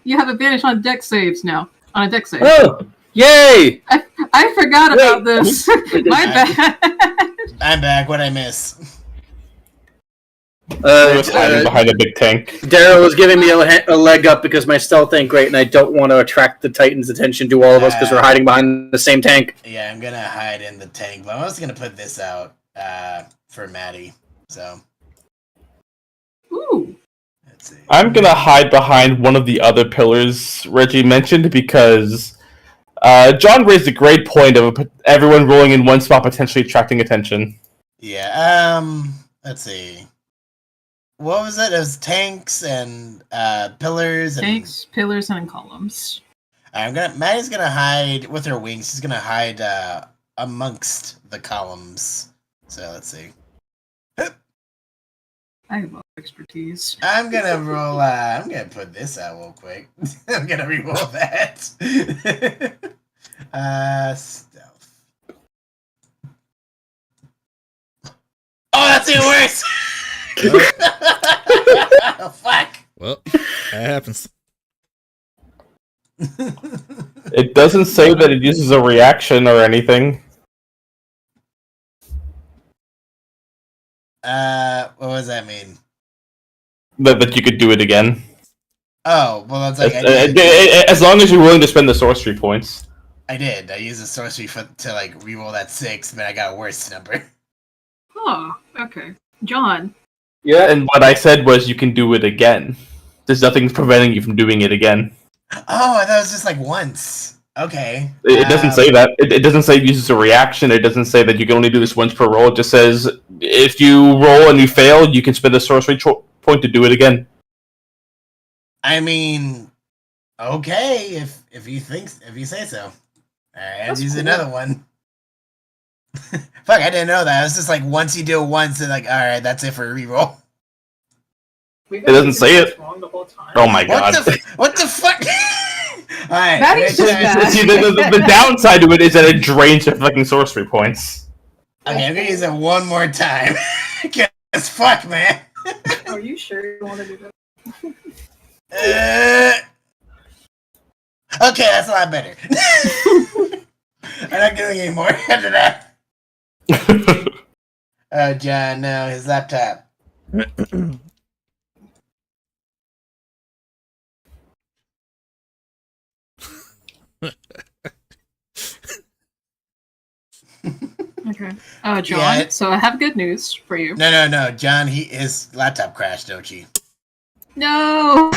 You have advantage on dex saves now. On a dex save. Oh! Yay! I forgot about this. My bad. I'm back. What'd I miss? I was hiding behind a big tank. Daryl was giving me a leg up because my stealth ain't great, and I don't want to attract the Titan's attention to all of us because we're hiding behind the same tank. Yeah, I'm gonna hide in the tank, but I'm also gonna put this out for Maddie. So. Ooh. Let's see. I'm gonna hide behind one of the other pillars Reggie mentioned because John raised a great point of everyone rolling in one spot potentially attracting attention. Yeah. Let's see. What was it? It was tanks and pillars. Tanks, pillars, and columns. Maddie's gonna hide with her wings. She's gonna hide amongst the columns. So let's see. I have expertise. I'm gonna roll. I'm gonna put this out real quick. I'm gonna re-roll that. Stealth. Oh, that's even worse. Oh, fuck. Well, that happens. It doesn't say that it uses a reaction or anything. What does that mean? That you could do it again. Oh, well, that's like as long as you're willing to spend the sorcery points. I did. I used the sorcery to like reroll that 6, but I got a worse number. Oh, okay. John. Yeah. And what I said was you can do it again. There's nothing preventing you from doing it again. Oh, I thought it was just like once. Okay. It doesn't say that. It doesn't say it uses a reaction. It doesn't say that you can only do this once per roll. It just says if you roll and you fail, you can spend a sorcery point to do it again. I mean, okay, if you say so. Alright, I'll use cool. another one. Fuck, I didn't know that. It was just like once you do it once, and like, alright, that's it for a reroll. It doesn't say it. Wrong the whole time. Oh my god. What the fuck? Alright. Maddie's just bad. See, the downside to it is that it drains your fucking sorcery points. Okay, I'm gonna use it one more time. Cause fuck, man. Are you sure you want to do that? Okay, that's a lot better. I'm not doing any more after that. Oh, John, no, his laptop. Okay. John, Yeah. so I have good news for you. No, John, his laptop crashed, don't you? No!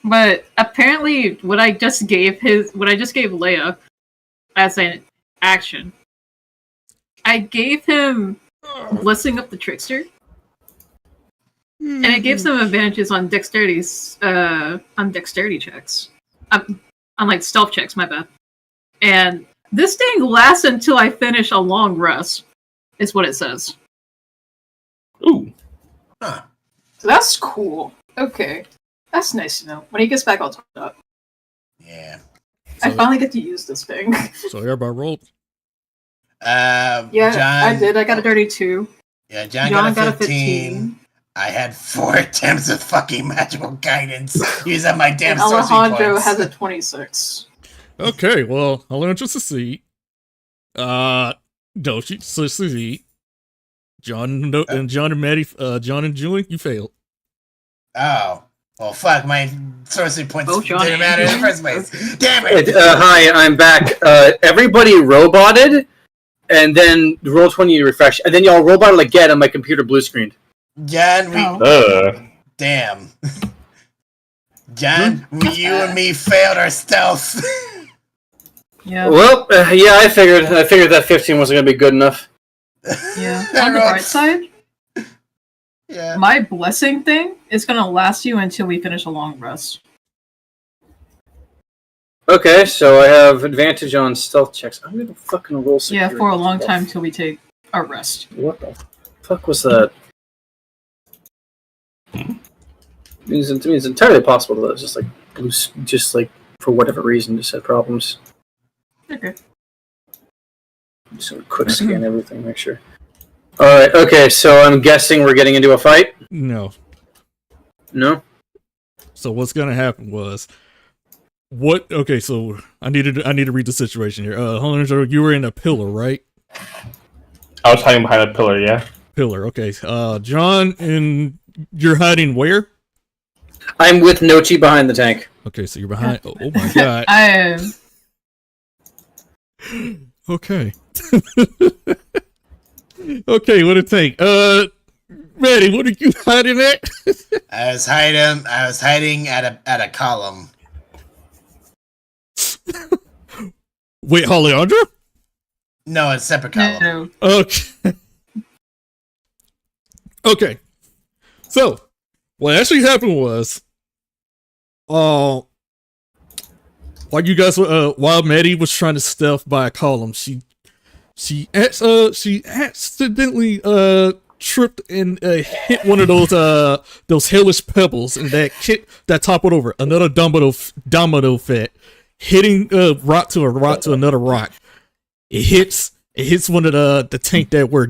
But apparently what I just gave Leia as an action, I gave him Blessing of the Trickster. And it gives him advantages on dexterity checks. On like stealth checks, my bad. And this thing lasts until I finish a long rest, is what it says. Ooh. Huh. So that's cool. Okay. That's nice to know. When he gets back, I'll talk it up. Yeah. I finally get to use this thing. So everybody rolled. Yeah, John, I did. I got a dirty 2. Yeah, John got a 15. I had 4 attempts with fucking magical guidance. Use up my damn And sorcery Alejandro points. has a 26. Okay, well, I'll learn to succeed. Doshi succeed. John and Maddie, John and Julie, you failed. Oh. Well, fuck, my sorcery points Oh, Johnny. didn't matter in the first place. Damn it! Hi, I'm back. Everybody roboted, and then Roll20 to refresh, and then y'all roboted again, and my computer blue screened. John, damn. John, you and me failed our stealth. Yeah. Well, yeah, I figured that 15 wasn't gonna be good enough. Yeah. On the bright side, Yeah. my blessing thing is gonna last you until we finish a long rest. Okay, so I have advantage on stealth checks. I'm gonna fucking roll Yeah, security for a long stuff. time till we take a rest. What the fuck was that? It's entirely possible that it's just like for whatever reason just had problems. Okay. Just gonna quick scan everything, make sure. Alright, okay, so I'm guessing we're getting into a fight? No. No? So what's gonna happen was okay, so I need to read the situation here. Hunter, you were in a pillar, right? I was hiding behind a pillar, yeah. Pillar, okay. John, and you're hiding where? I'm with Nochi behind the tank. Okay, so you're behind. Oh my god. I am. Okay. Okay, what a tank. Maddie, what are you hiding at? I was hiding at a column. Wait, Alejandro? No, it's a separate column. No. Okay. Okay. So, what actually happened was, while Maddie was trying to stealth by a column, she accidentally tripped and hit one of those hellish pebbles, and that toppled over another domino effect, hitting rock to another rock. It hits one of the tank that where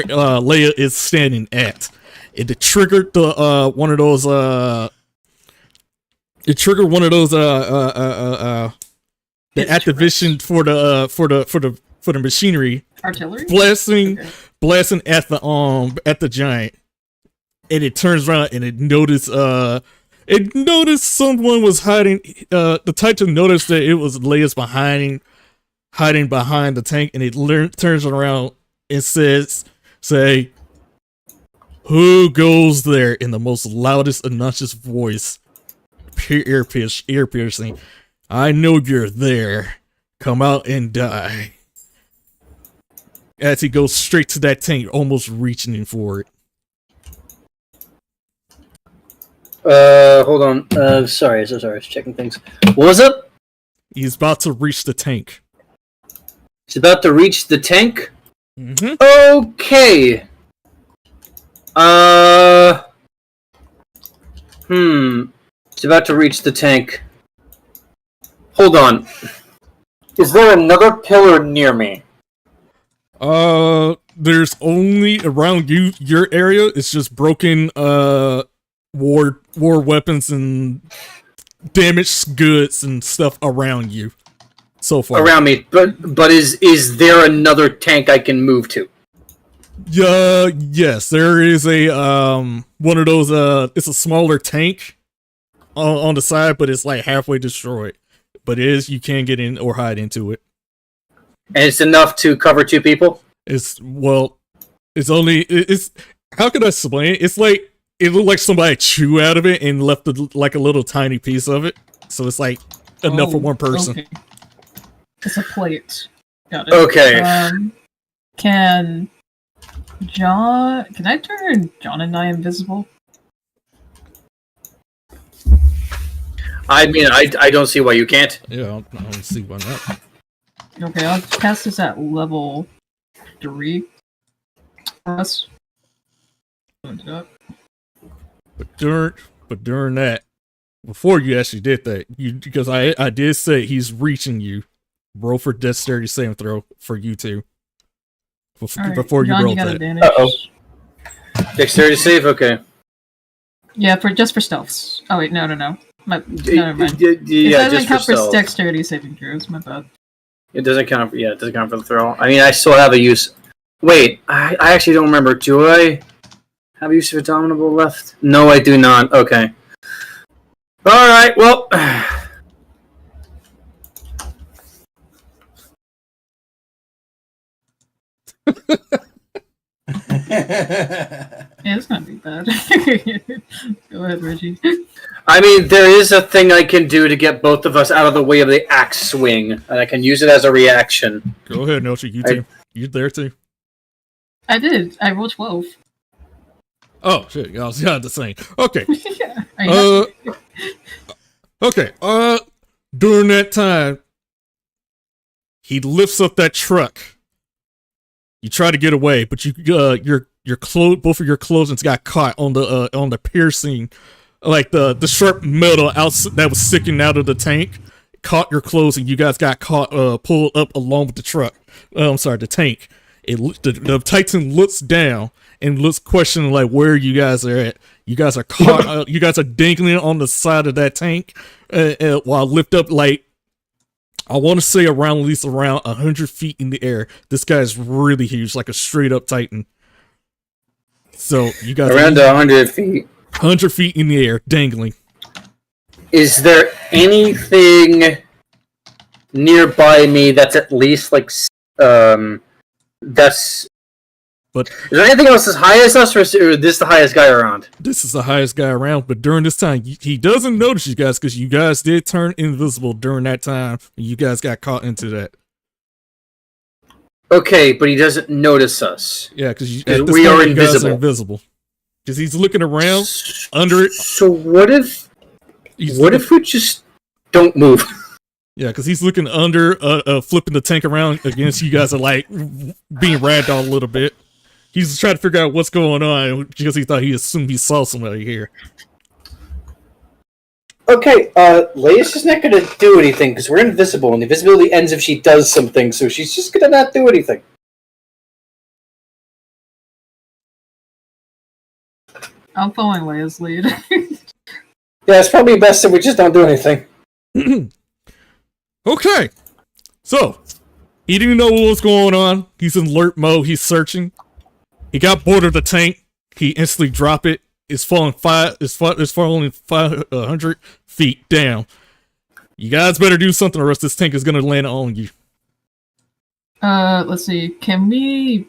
Leia is standing at. It triggered one of those the activation for the machinery Artillery? blasting at the giant, and it turns around and it noticed It noticed someone was hiding. The Titan noticed that it was Leia's hiding behind the tank, and it turns around and say, "Who goes there?" in the most loudest, obnoxious voice, ear piercing. "I know you're there. Come out and die." As he goes straight to that tank, almost reaching for it. Hold on. Sorry, I was checking things. What was it? He's about to reach the tank. He's about to reach the tank? Mm-hmm. Okay. He's about to reach the tank. Hold on. Is there another pillar near me? There's only around your area. It's just broken, war weapons and damaged goods and stuff around you so far. Around me, but is there another tank I can move to? Yes, there is a one of those it's a smaller tank on the side, but it's like halfway destroyed. But you can get in or hide into it. And it's enough to cover 2 people? It's how can I explain it? It's like it looked like somebody chewed out of it and left like a little tiny piece of it. So it's like enough for one person. Okay. It's a plate. Got it. Okay. Can I turn John and I invisible? I mean, I don't see why you can't. Yeah, I don't see why not. Okay, I'll cast this at level 3 for us. But during that, before you actually did that, because I did say he's reaching you. Roll for dexterity saving throw for you two. Before you John, roll you got that. advantage. Dexterity save? Okay. Yeah, just for stealths. Oh wait, no. Never mind. Yeah, It doesn't just count for stealth. dexterity saving throws. My bad. It doesn't count for the throw. I mean, I still have a use. Wait, I actually don't remember. Do I have use of Indomitable left? No, I do not. Okay. Alright, well. Yeah, it's gonna be bad. Go ahead, Reggie. I mean, there is a thing I can do to get both of us out of the way of the axe swing, and I can use it as a reaction. Go ahead, Nochi. You there too? I did. I rolled 12. Oh shit! I was the same. Okay. Yeah. Okay. During that time, he lifts up that truck. You try to get away, but your both of your clothing got caught on the piercing, like the sharp metal that was sticking out of the tank. Caught your clothes, and you guys got caught, pulled up along with the truck. The tank. The Titan looks down and looks questioning, like, where you guys are at. You guys are caught. You guys are dangling on the side of that tank, while lift up, like, I want to say at least around 100 feet in the air. This guy's really huge, like a straight up Titan. So you guys around 100 feet. 100 feet in the air, dangling. Is there anything nearby me that's at least like that's? But is there anything else as high as us, or is this the highest guy around? This is the highest guy around. But during this time, he doesn't notice you guys because you guys did turn invisible during that time. And you guys got caught into that. Okay, but he doesn't notice us. Yeah, because we are invisible. Because he's looking around under it. So what if we just don't move? Yeah, because he's looking under, flipping the tank around against you guys are like being ragdolled a little bit. He's trying to figure out what's going on because he thought he assumed he saw somebody here. Okay, Leia's just not going to do anything because we're invisible, and the invisibility ends if she does something, so she's just going to not do anything. I'm following Leia's lead. Yeah, it's probably best if we just don't do anything. Okay, so he didn't know what was going on. He's in alert mode. He's searching. He got bored of the tank. He instantly dropped it It's falling It's falling 500 feet down. You guys better do something, or else this tank is gonna land on you. Let's see. Can we?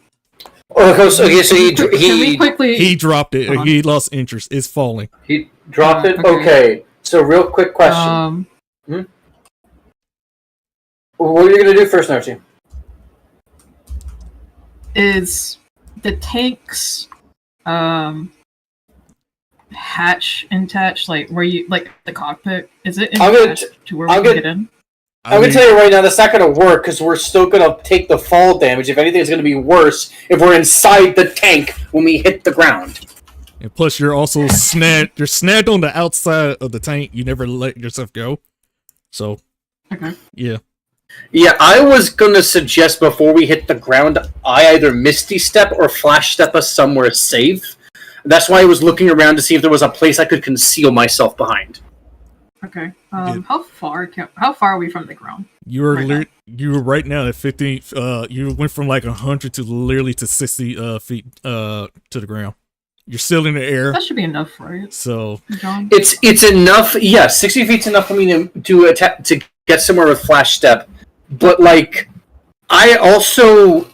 Okay, so Can we quickly? He dropped it. He lost interest. It's falling. He dropped it. Okay. So real quick question. What are you gonna do first, Narcy? Is the tank's hatch attached? Like where you like the cockpit? Is it attached to where we can get in? I'm gonna tell you right now, that's not gonna work because we're still gonna take the fall damage. If anything, it's gonna be worse if we're inside the tank when we hit the ground. And plus, you're also snagged. You're snagged on the outside of the tank. You never let yourself go. So, yeah. Yeah, I was gonna suggest before we hit the ground, I either Misty Step or Flash Step us somewhere safe. That's why I was looking around to see if there was a place I could conceal myself behind. Okay. How far are we from the ground? You're right now at 50. You went from like 100 to literally to 60 feet to the ground. You're still in the air. That should be enough, right? So John? It's enough. Yeah, 60 feet's enough for me to get somewhere with Flash Step. But like, I also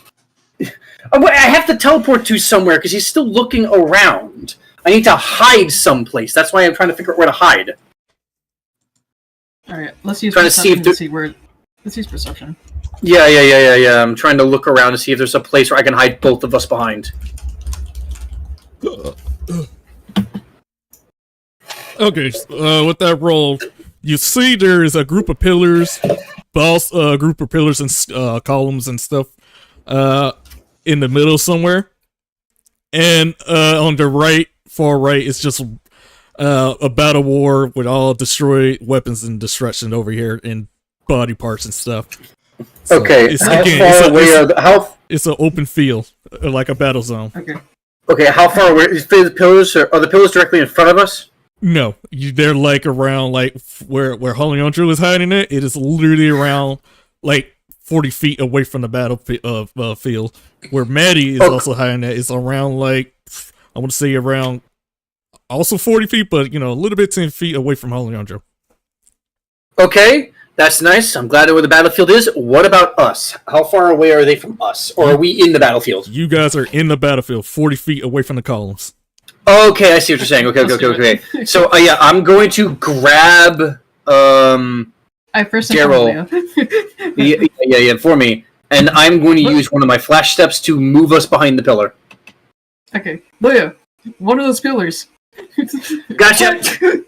I have to teleport to somewhere because he's still looking around. I need to hide someplace. That's why I'm trying to figure out where to hide. All right, let's use perception to see where. Let's use perception. Yeah. I'm trying to look around to see if there's a place where I can hide both of us behind. Okay, with that roll, you see there is a group of pillars, group of pillars and columns and stuff, in the middle somewhere, and on the far right, it's just a battle war with all destroyed weapons and destruction over here and body parts and stuff. So okay, it's an open field, like a battle zone. Okay, how far away is the pillars? Are the pillars directly in front of us? No, they're like around like where Xenogenesis is hiding it. It is literally around like 40 feet away from the battlefield. Field. Where Maddie is also hiding it is around like I want to say around also 40 feet, but a little bit 10 feet away from Xenogenesis. Okay, that's nice. I'm glad where the battlefield is. What about us? How far away are they from us, or are we in the battlefield? You guys are in the battlefield, 40 feet away from the columns. Okay, I see what you're saying. Okay. So, yeah, I'm going to grab Daryl. Yeah, for me. And I'm going to use one of my flash steps to move us behind the pillar. Okay. Leia, one of those pillars. Gotcha!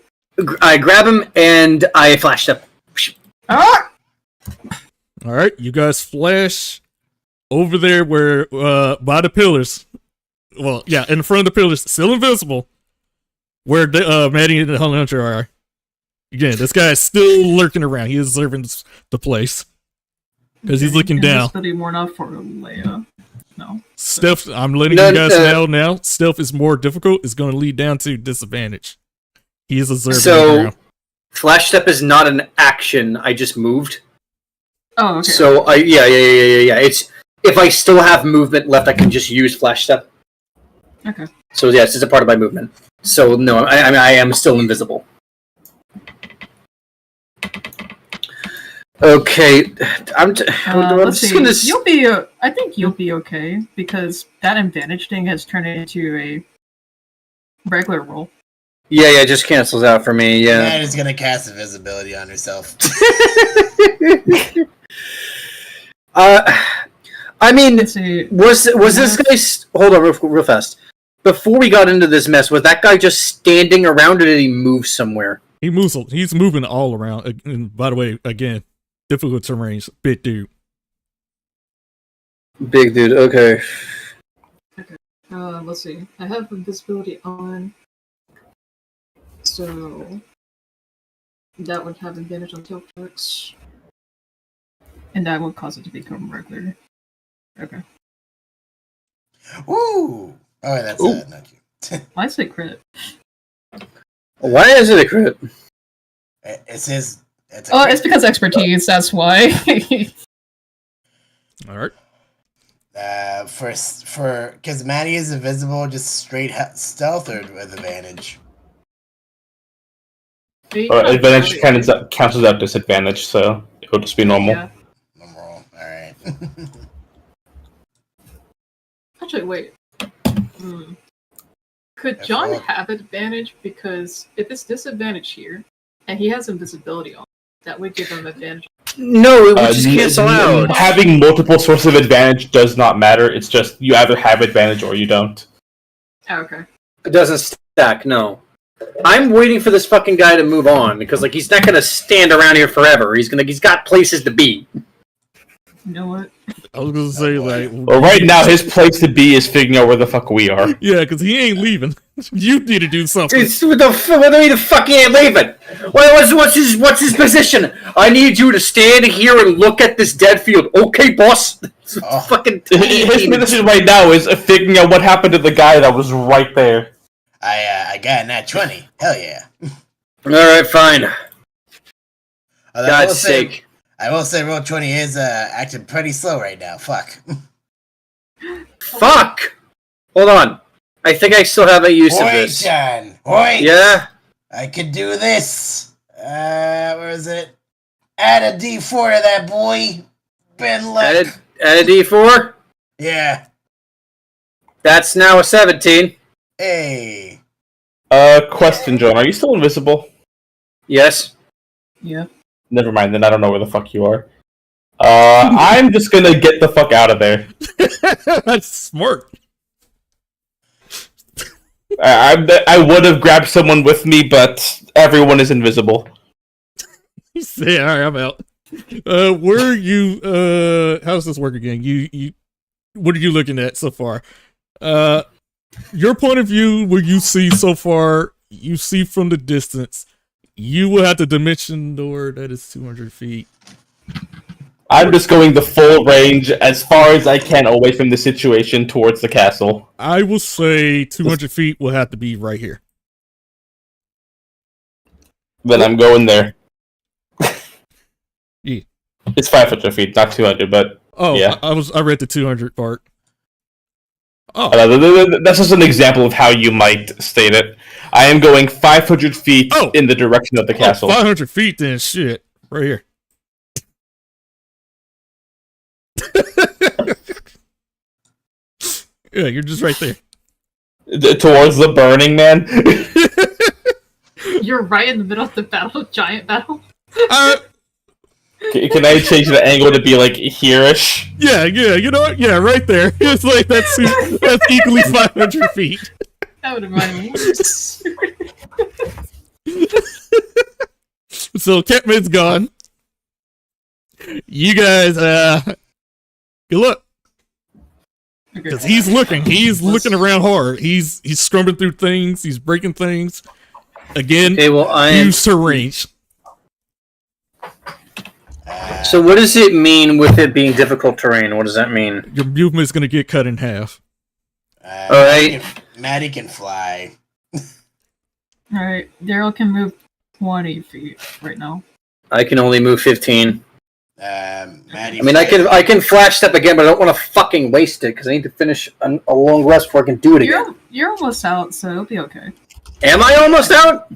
I grab him, and I flash step. Ah! Alright, you guys flash over there where, by the pillars. Well, yeah, in front of the pillars, still invisible. Where Maddie and the Hunter are. Again, this guy is still lurking around. He is observing the place. Because he's looking down. Study more enough for Leia. No. Stealth, I'm letting you guys know now. Stealth is more difficult. It's going to lead down to disadvantage. He is observing the ground. Flash step is not an action. I just moved. Oh, okay. So, yeah. It's if I still have movement left, I can just use flash step. Okay. So yes, it's a part of my movement. So no, I am still invisible. Okay, let's see. You'll be. I think you'll be okay because that advantage thing has turned into a regular roll. Yeah, it just cancels out for me. Yeah. Matt is gonna cast invisibility on herself. I mean, was this guy? Hold on, real fast. Before we got into this mess, was that guy just standing around, or did he move somewhere? He's moving all around. And by the way, again, difficult terrain. Big dude. Big dude. Okay. Okay. Let's see. I have invisibility on, so that would have advantage on tilt checks, and that would cause it to become regular. Okay. Ooh. Oh, that's not you. Why say crit? Why is it a crit? It says. It's because expertise. That's why. All right. Because Maddie is invisible, just straight stealth or with advantage. Advantage counts as disadvantage, so it'll just be normal. Yeah. Normal. All right. Actually, wait. Could John have advantage? Because if it's disadvantage here, and he has invisibility on, that would give him advantage. No, it would just cancel out. Having multiple sources of advantage does not matter. It's just you either have advantage or you don't. Oh, okay. It doesn't stack, no. I'm waiting for this fucking guy to move on, because like he's not gonna stand around here forever. He's got places to be. You know what? I was gonna say like, well, right now his place to be is figuring out where the fuck we are. yeah, because he ain't leaving. You need to do something. What the fuck he ain't leaving? What's his position? I need you to stand here and look at this dead field. Okay, boss. Fucking. His position right now is figuring out what happened to the guy that was right there. I got a nat 20. Hell yeah. All right, fine. God's sake. I will say roll 20 is acting pretty slow right now. Fuck. Fuck! Hold on. I think I still have a use of this. John. Wait. Yeah? I could do this. Where is it? Add a D4 to that boy. Ben luck. Add a D4? Yeah. That's now a 17. Hey. Question, John. Are you still invisible? Yes. Yeah. Never mind, then I don't know where the fuck you are. I'm just gonna get the fuck out of there. That's smart. I would have grabbed someone with me, but everyone is invisible. You say, all right, I'm out. Where are you? How does this work again? You. What are you looking at so far? Your point of view, what you see so far, you see from the distance. You will have to dimension door that is 200 feet. I'm just going the full range as far as I can away from the situation towards the castle. I will say 200 feet will have to be right here. Then I'm going there. Yeah. It's 500 feet, not 200, but yeah. I read the 200 part. Oh, that's just an example of how you might state it. I am going 500 feet in the direction of the castle. 500 feet then, shit. Right here. Yeah, you're just right there. Towards the Burning Man? You're right in the middle of the battle, giant battle. Can I change the angle to be like here-ish? Yeah, you know what? Yeah, right there. It's like that's equally 500 feet. That would have remind me. So Catman's gone. You guys, good luck. Because he's looking around hard. He's scrubbing through things. He's breaking things. Again, use to range. So what does it mean with it being difficult terrain? What does that mean? Your movement is going to get cut in half. Alright. Maddie can fly. Alright, Daryl can move 20 feet right now. I can only move 15. Maddie. I mean, I can flash step again, but I don't want to fucking waste it because I need to finish a long rest before I can do it again. You're almost out, so it'll be okay. Am I almost out?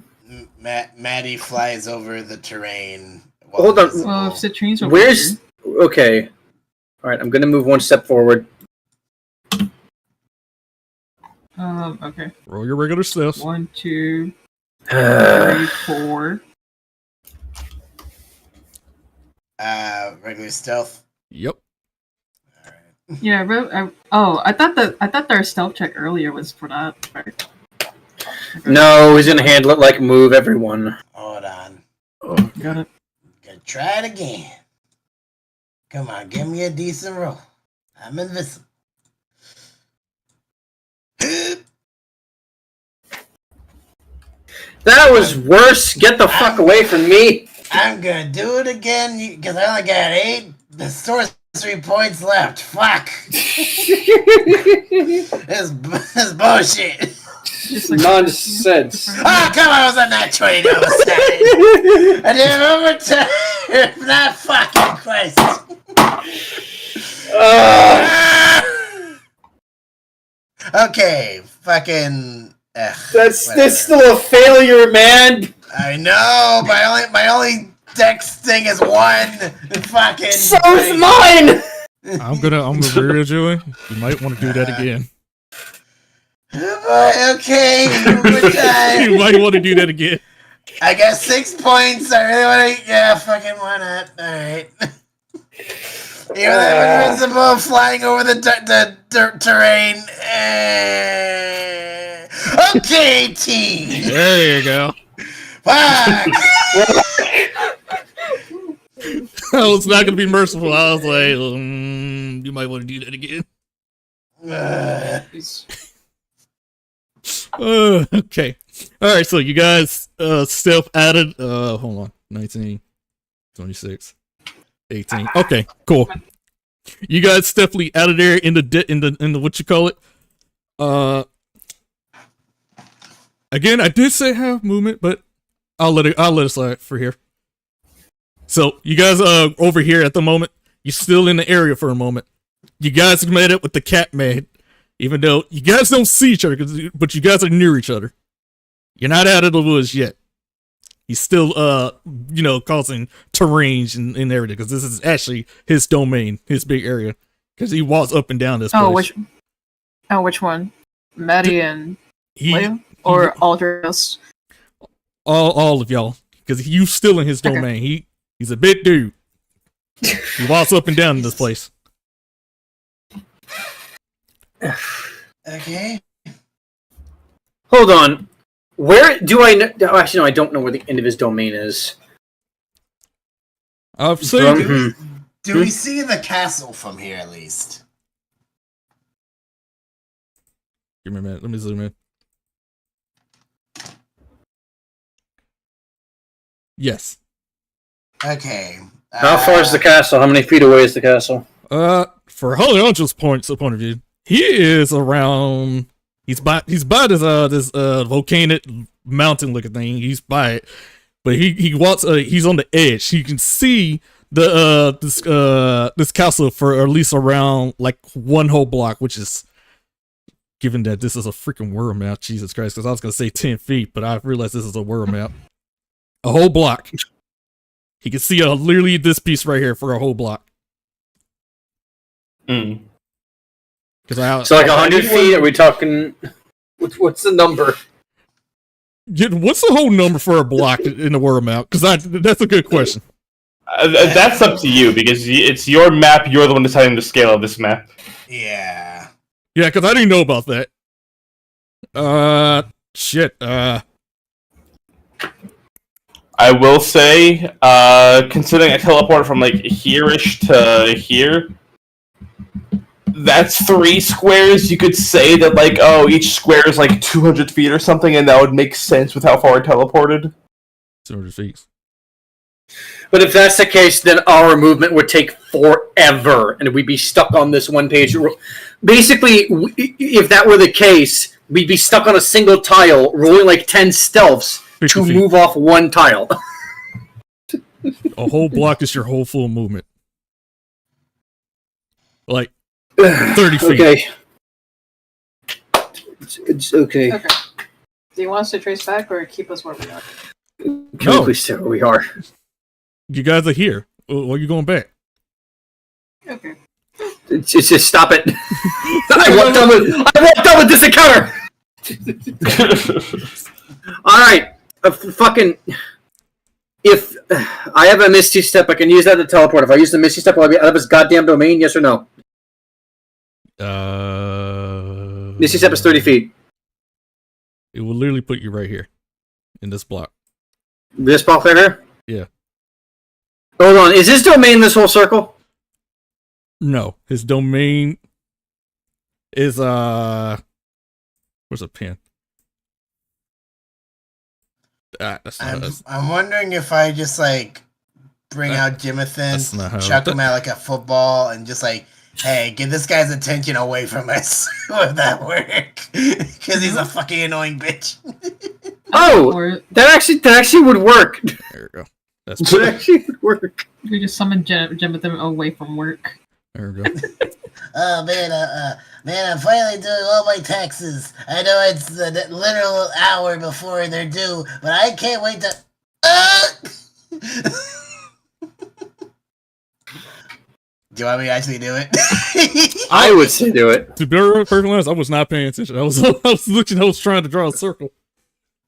Maddie flies over the terrain. Hold on. Well, if Citrine's over Where's... Okay. Alright, I'm going to move one step forward. Okay. Roll your regular steps. 1, 2, 3, 4. Regular stealth. Yep. Alright. Yeah, I thought our stealth check earlier was for that, right? Okay. No, he's going to handle it like move everyone. Hold on. Oh, got it. Gonna try it again. Come on, give me a decent roll. I'm invisible. That was worse. Get the fuck away from me. I'm gonna do it again because I only got 8 the sorcery points left. Fuck. This bullshit. Nonsense. Oh, come on, I was on that 20 I did overtime. Not fucking Christ. Okay, fucking. That's whatever. still a failure, man. I know. My only dex thing is 1. Fucking. So is mine. I'm gonna rear you. You might want to do that again. Okay. You might want to do that again. I got 6 points. I really want to. Yeah, fucking why not? All right. Even though I'm invincible, flying over the dirt terrain. Okay, team. There you go. Fuck. I was not gonna be merciful. I was like, you might want to do that again. Okay. All right. So you guys, stealth added. Hold on. 19, 26, 18. Okay. Cool. You guys definitely out of there in the what you call it. Again, I did say have movement, but I'll let it slide for here. So you guys over here at the moment. You're still in the area for a moment. You guys met up with the cat man, even though you guys don't see each other, but you guys are near each other. You're not out of the woods yet. He's still causing terrain and everything, because this is actually his domain, his big area, because he walks up and down this place. Which one? Maddie and Leo? Or Aldous? All of y'all, because he's still in his domain. Okay. He's a big dude. He walks up and down in this place. Okay. Hold on. Where do I know? Actually, no, I don't know where the end of his domain is. I've seen. Do we see the castle from here at least? Give me a minute. Let me zoom in. Yes. Okay. How far is the castle? How many feet away is the castle? For Holy Angel's point of view, he is around. He's by this volcanic mountain looking thing. He's by it, but he walks. He's on the edge. You can see this castle for at least around like one whole block, which is, given that this is a freaking world map, Jesus Christ, because I was gonna say 10 feet, but I realized this is a world map. A whole block. He can see literally this piece right here for a whole block. So like 100 feet? Are we talking? What's the number? What's the whole number for a block in the world map? Because that's a good question. That's up to you, because it's your map. You're the one deciding the scale of this map. Yeah. Yeah, because I didn't know about that. Shit. I will say, considering I teleport from like here-ish to here, that's 3 squares. You could say that like, oh, each square is like 200 feet or something, and that would make sense with how far I teleported. 200 feet. But if that's the case, then our movement would take forever, and we'd be stuck on this one page. Basically, if that were the case, we'd be stuck on a single tile, rolling like 10 stealths to move off one tile. A whole block is your whole full movement. Like 30 feet. Okay. It's okay. Okay. Do you want us to trace back or keep us where we are? Can we please stay where we are? You guys are here. Or are you going back? Okay. It's just stop it. I walked done with this encounter. All right. If I have a Misty Step, I can use that to teleport. If I use the Misty Step, will I be out of his goddamn domain? Yes or no? Misty Step is 30 feet. It will literally put you right here in this block. This block right here? Yeah. Hold on. Is his domain this whole circle? No. His domain is where's a pen? I'm wondering if I just like bring out Jimothan, chuck him at like a football, and just like, hey, get this guy's attention away from us. Would that work? Because he's a fucking annoying bitch. Oh, that actually would work. There we go. That actually would work. We just summon Jimothan away from work. There we go. Man, I'm finally doing all my taxes. I know it's the literal hour before they're due, but I can't wait to. Do you want me to actually do it? I would say do it. To be perfectly honest, I was not paying attention. I was looking. I was trying to draw a circle.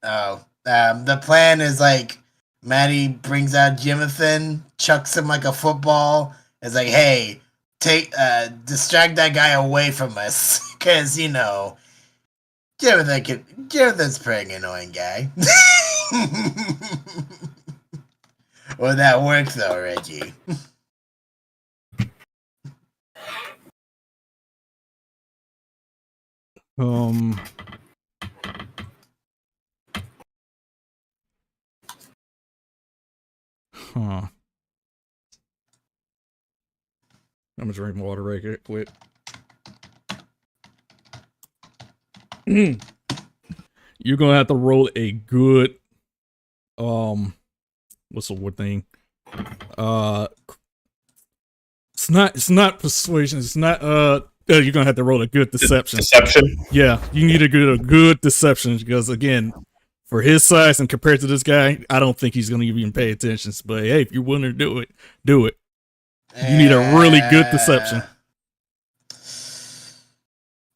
Oh, the plan is like Maddie brings out Jimothan, chucks him like a football. It's like, hey, distract that guy away from us, because you know, Jimothan's a pretty annoying guy. Would that work though, Reggie? Huh. I'm gonna drink water right quick. You're gonna have to roll a good what's the word thing? It's not persuasion, it's not you're gonna have to roll a good deception. Yeah, you need a good deception, because again, for his size and compared to this guy, I don't think he's gonna even pay attention. But hey, if you're willing to do it, do it. You need a really good deception.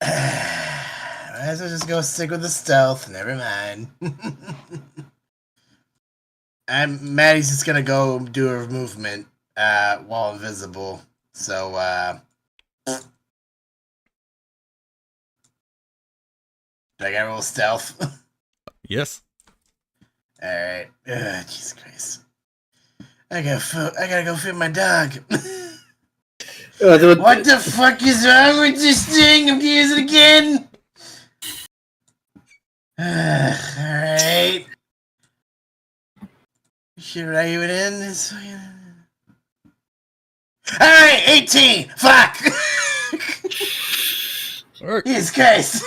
Might as well just go stick with the stealth. Never mind. Maddie's just gonna go do her movement while invisible. So do I gotta roll stealth? Yes. Alright. Jesus Christ. I gotta go feed my dog. What the fuck is wrong with this thing? I'm gonna use it again. Alright. Should I even end this? Alright, 18! Fuck! Alright. Jesus Christ!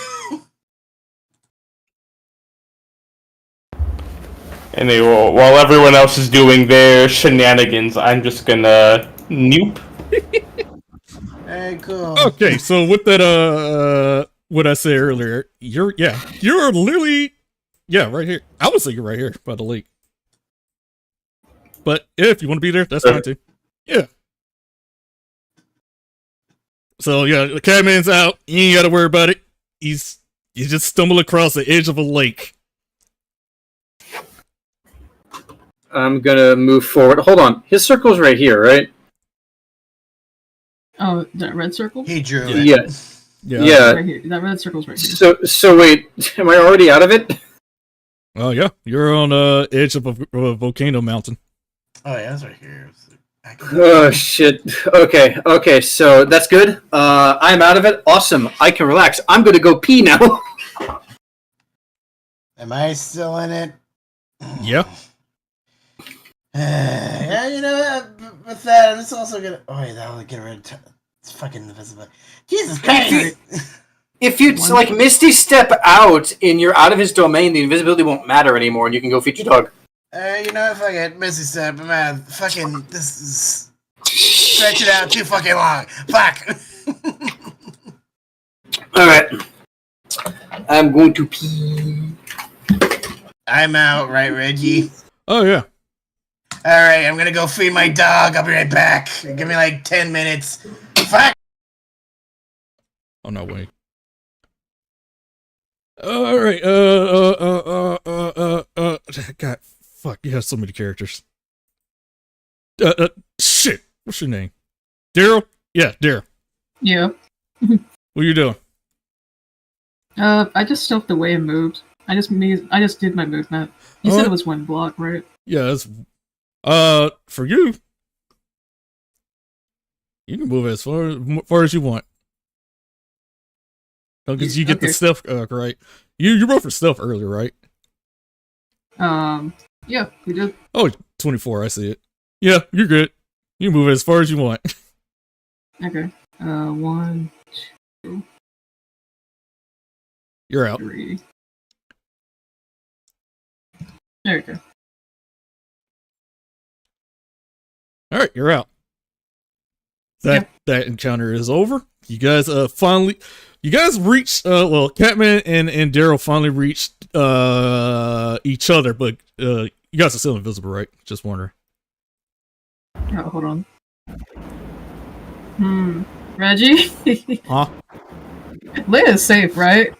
Anyway, while everyone else is doing their shenanigans, I'm just gonna nope. Alright, cool. Okay, so with that what I said earlier, you're literally right here. I would say you're right here by the lake. But if you want to be there, that's fine too. Yeah. So yeah, the catman's out. You ain't gotta worry about it. You just stumble across the edge of a lake. I'm gonna move forward. Hold on. His circle's right here, right? Oh, that red circle? He drew it. Yeah. Right here. That red circle's right here. So wait, am I already out of it? Oh yeah, you're on the edge of a volcano mountain. Oh yeah, that's right here. Oh shit. Okay, so that's good. I'm out of it. Awesome. I can relax. I'm gonna go pee now. Am I still in it? Yeah. Yeah, you know, with that, I'm just also gonna. Oh, wait, that'll get rid of. It's fucking invisible. Jesus Christ! If you like Misty step out and you're out of his domain, the invisibility won't matter anymore, and you can go feed your dog. You know, if I get Misty step, man, fucking this is stretch it out too fucking long. Fuck. All right, I'm going to pee. I'm out, right, Reggie? Oh yeah. Alright, I'm gonna go feed my dog. I'll be right back. Give me like 10 minutes. Fuck! Oh no, wait. Alright, God, fuck, you have so many characters. Shit, what's your name? Daryl? Yeah, Daryl. Yeah. What are you doing? I just stealthed away and moved. I just did my movement. You said it was one block, right? Yeah, it's for you. You can move as far as you want. Because you get the stealth right. You wrote for stealth earlier, right? Yeah, we did. Oh, 24, I see it. Yeah, you're good. You can move as far as you want. Okay. 1, 2. You're out. 3. There we go. Alright, you're out. that encounter is over. You guys reached Catman and Daryl finally reached each other, but you guys are still invisible, right? Just wondering. Oh, hold on. Reggie? Huh? Leia's safe, right?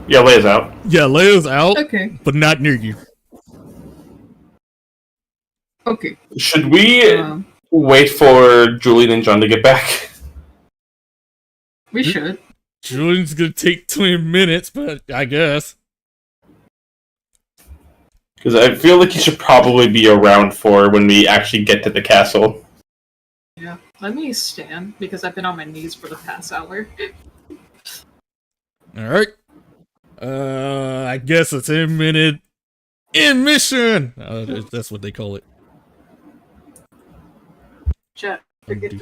Yeah, Leia's out. Yeah, Leia's out, Okay. but not near you. Okay. Should we wait for Julian and John to get back? We should. Julian's gonna take 20 minutes, but I guess. Because I feel like he should probably be around for when we actually get to the castle. Yeah. Let me stand, because I've been on my knees for the past hour. Alright. I guess a 10-minute mission! That's what they call it. Chat. Forget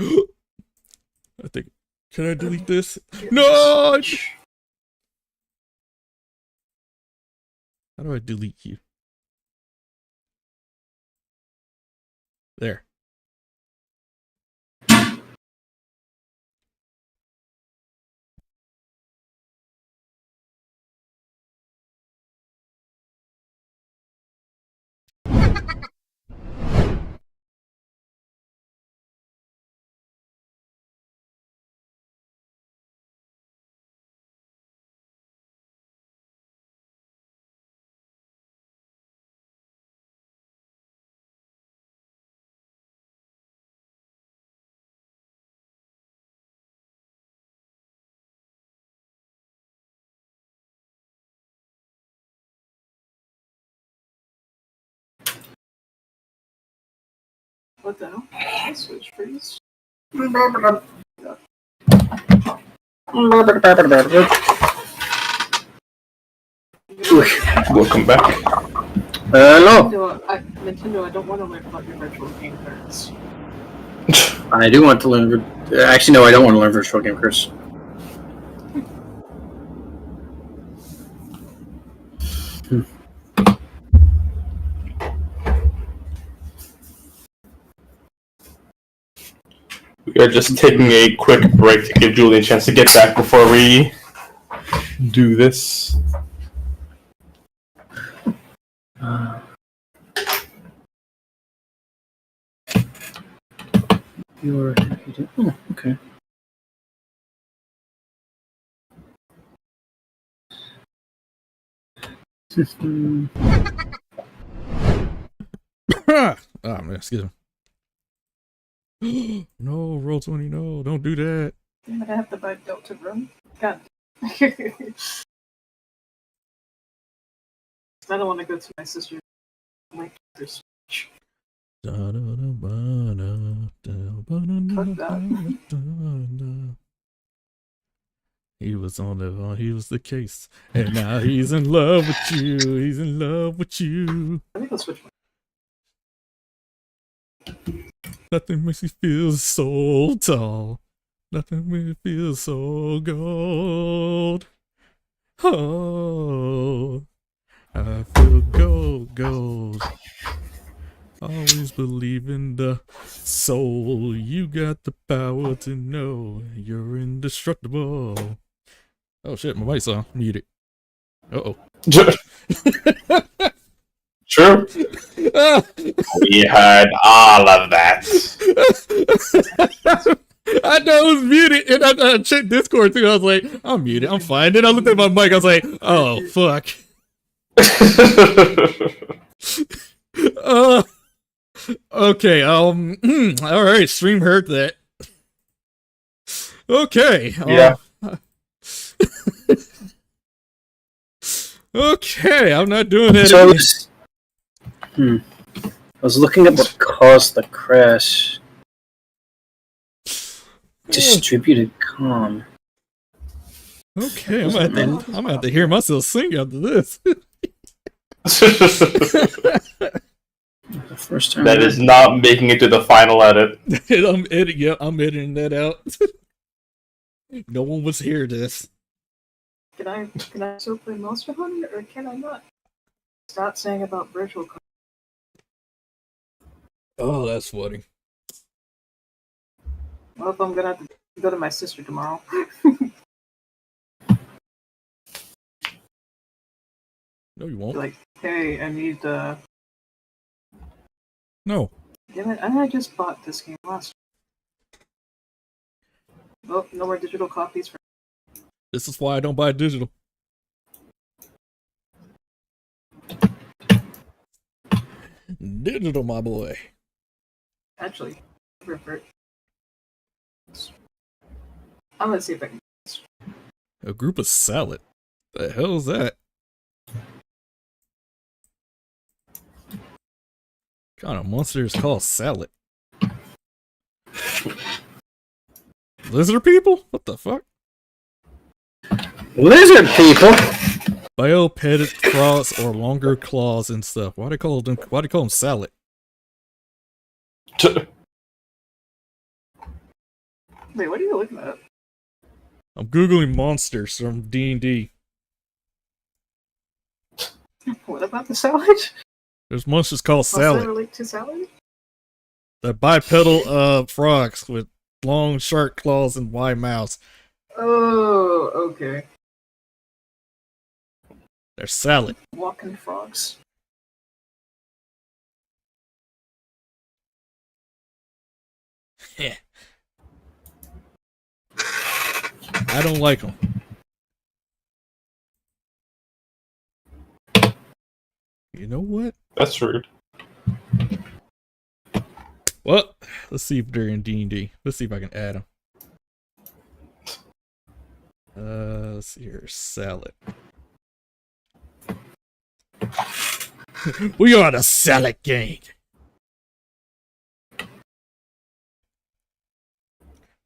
I think. Can I delete this? No! How do I delete you? There. What the hell? I switch freeze. Welcome back. Hello. Nintendo, I don't want to learn about your virtual game cards. I do want to learn. Actually, no, I don't want to learn virtual game curse. We are just taking a quick break to give Julian a chance to get back before we do this. You're happy to. Oh, okay. Oh man, excuse me. No, roll 20, no, don't do that. I'm gonna have to buy Delta Room. God. I don't want to go to my sister's. My sister's. He was he was the case, and now he's in love with you. He's in love with you. Let me go switch one. Nothing makes me feel so tall. Nothing makes me feel so gold. Oh, I feel gold. Always believe in the soul. You got the power to know you're indestructible. Oh shit, my mic's on. Muted. Uh-oh. True. We heard all of that. I know it was muted, and I checked Discord too. I was like, I'm muted, I'm fine. Then I looked at my mic, I was like, oh, fuck. Okay, alright, stream heard that. Okay. Yeah. Okay, I'm not doing that. So I was looking at what caused the crash. Distributed comm. Okay, I'm gonna have to hear myself sing after this. The first time That is not making it to the final edit. I'm editing that out. No one was here this. Can I still play Monster Hunter or can I not? not saying about virtual cards. Oh, that's funny. Well, if I'm gonna have to go to my sister tomorrow. No, you won't. Like, hey, I need No. damn it, I just bought this game last. Oh, no more digital copies for. This is why I don't buy digital. Digital, my boy. Actually, revert. I'm gonna see if I can. A group of salad. The hell is that? What kind of monster is called salad? Lizard people? What the fuck? Lizard people. Biopeded frogs or longer claws and stuff. Why do they call them salad? Wait, what are you looking at? I'm googling monsters from D&D. What about the salad? There's monsters called Does that salad. relate to salad? They're bipedal frogs with long sharp claws and wide mouths. Oh, okay. They're salad. Walking frogs. Yeah. I don't like them. You know what? That's rude. Well, let's see if they're in D&D. Let's see if I can add them. Let's see here. Salad. We are the salad gang.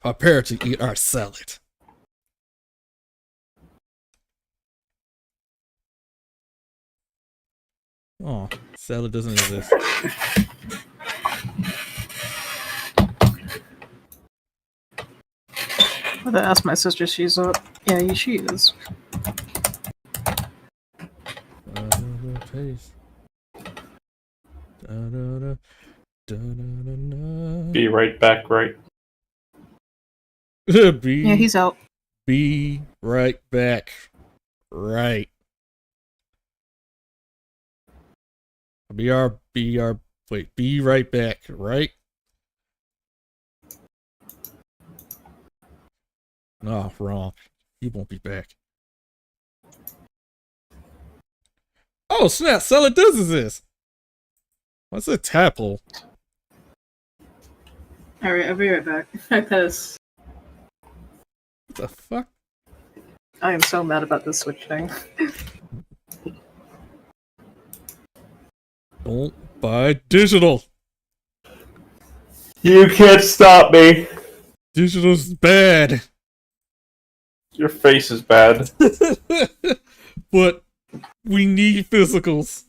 Prepare to eat our salad. Oh, salad doesn't exist. I'm gonna ask my sister. She's up. Yeah, she is. Paste. Be right back, right? Yeah, he's out. Be right back. Right. Be right back, right? No, wrong. He won't be back. Oh, snap. Salad does exist. What's a tap hole? Alright, I'll be right back. Because What the fuck? I am so mad about this Switch thing. Don't buy digital. You can't stop me. Digital's bad. Your face is bad. But we need physicals.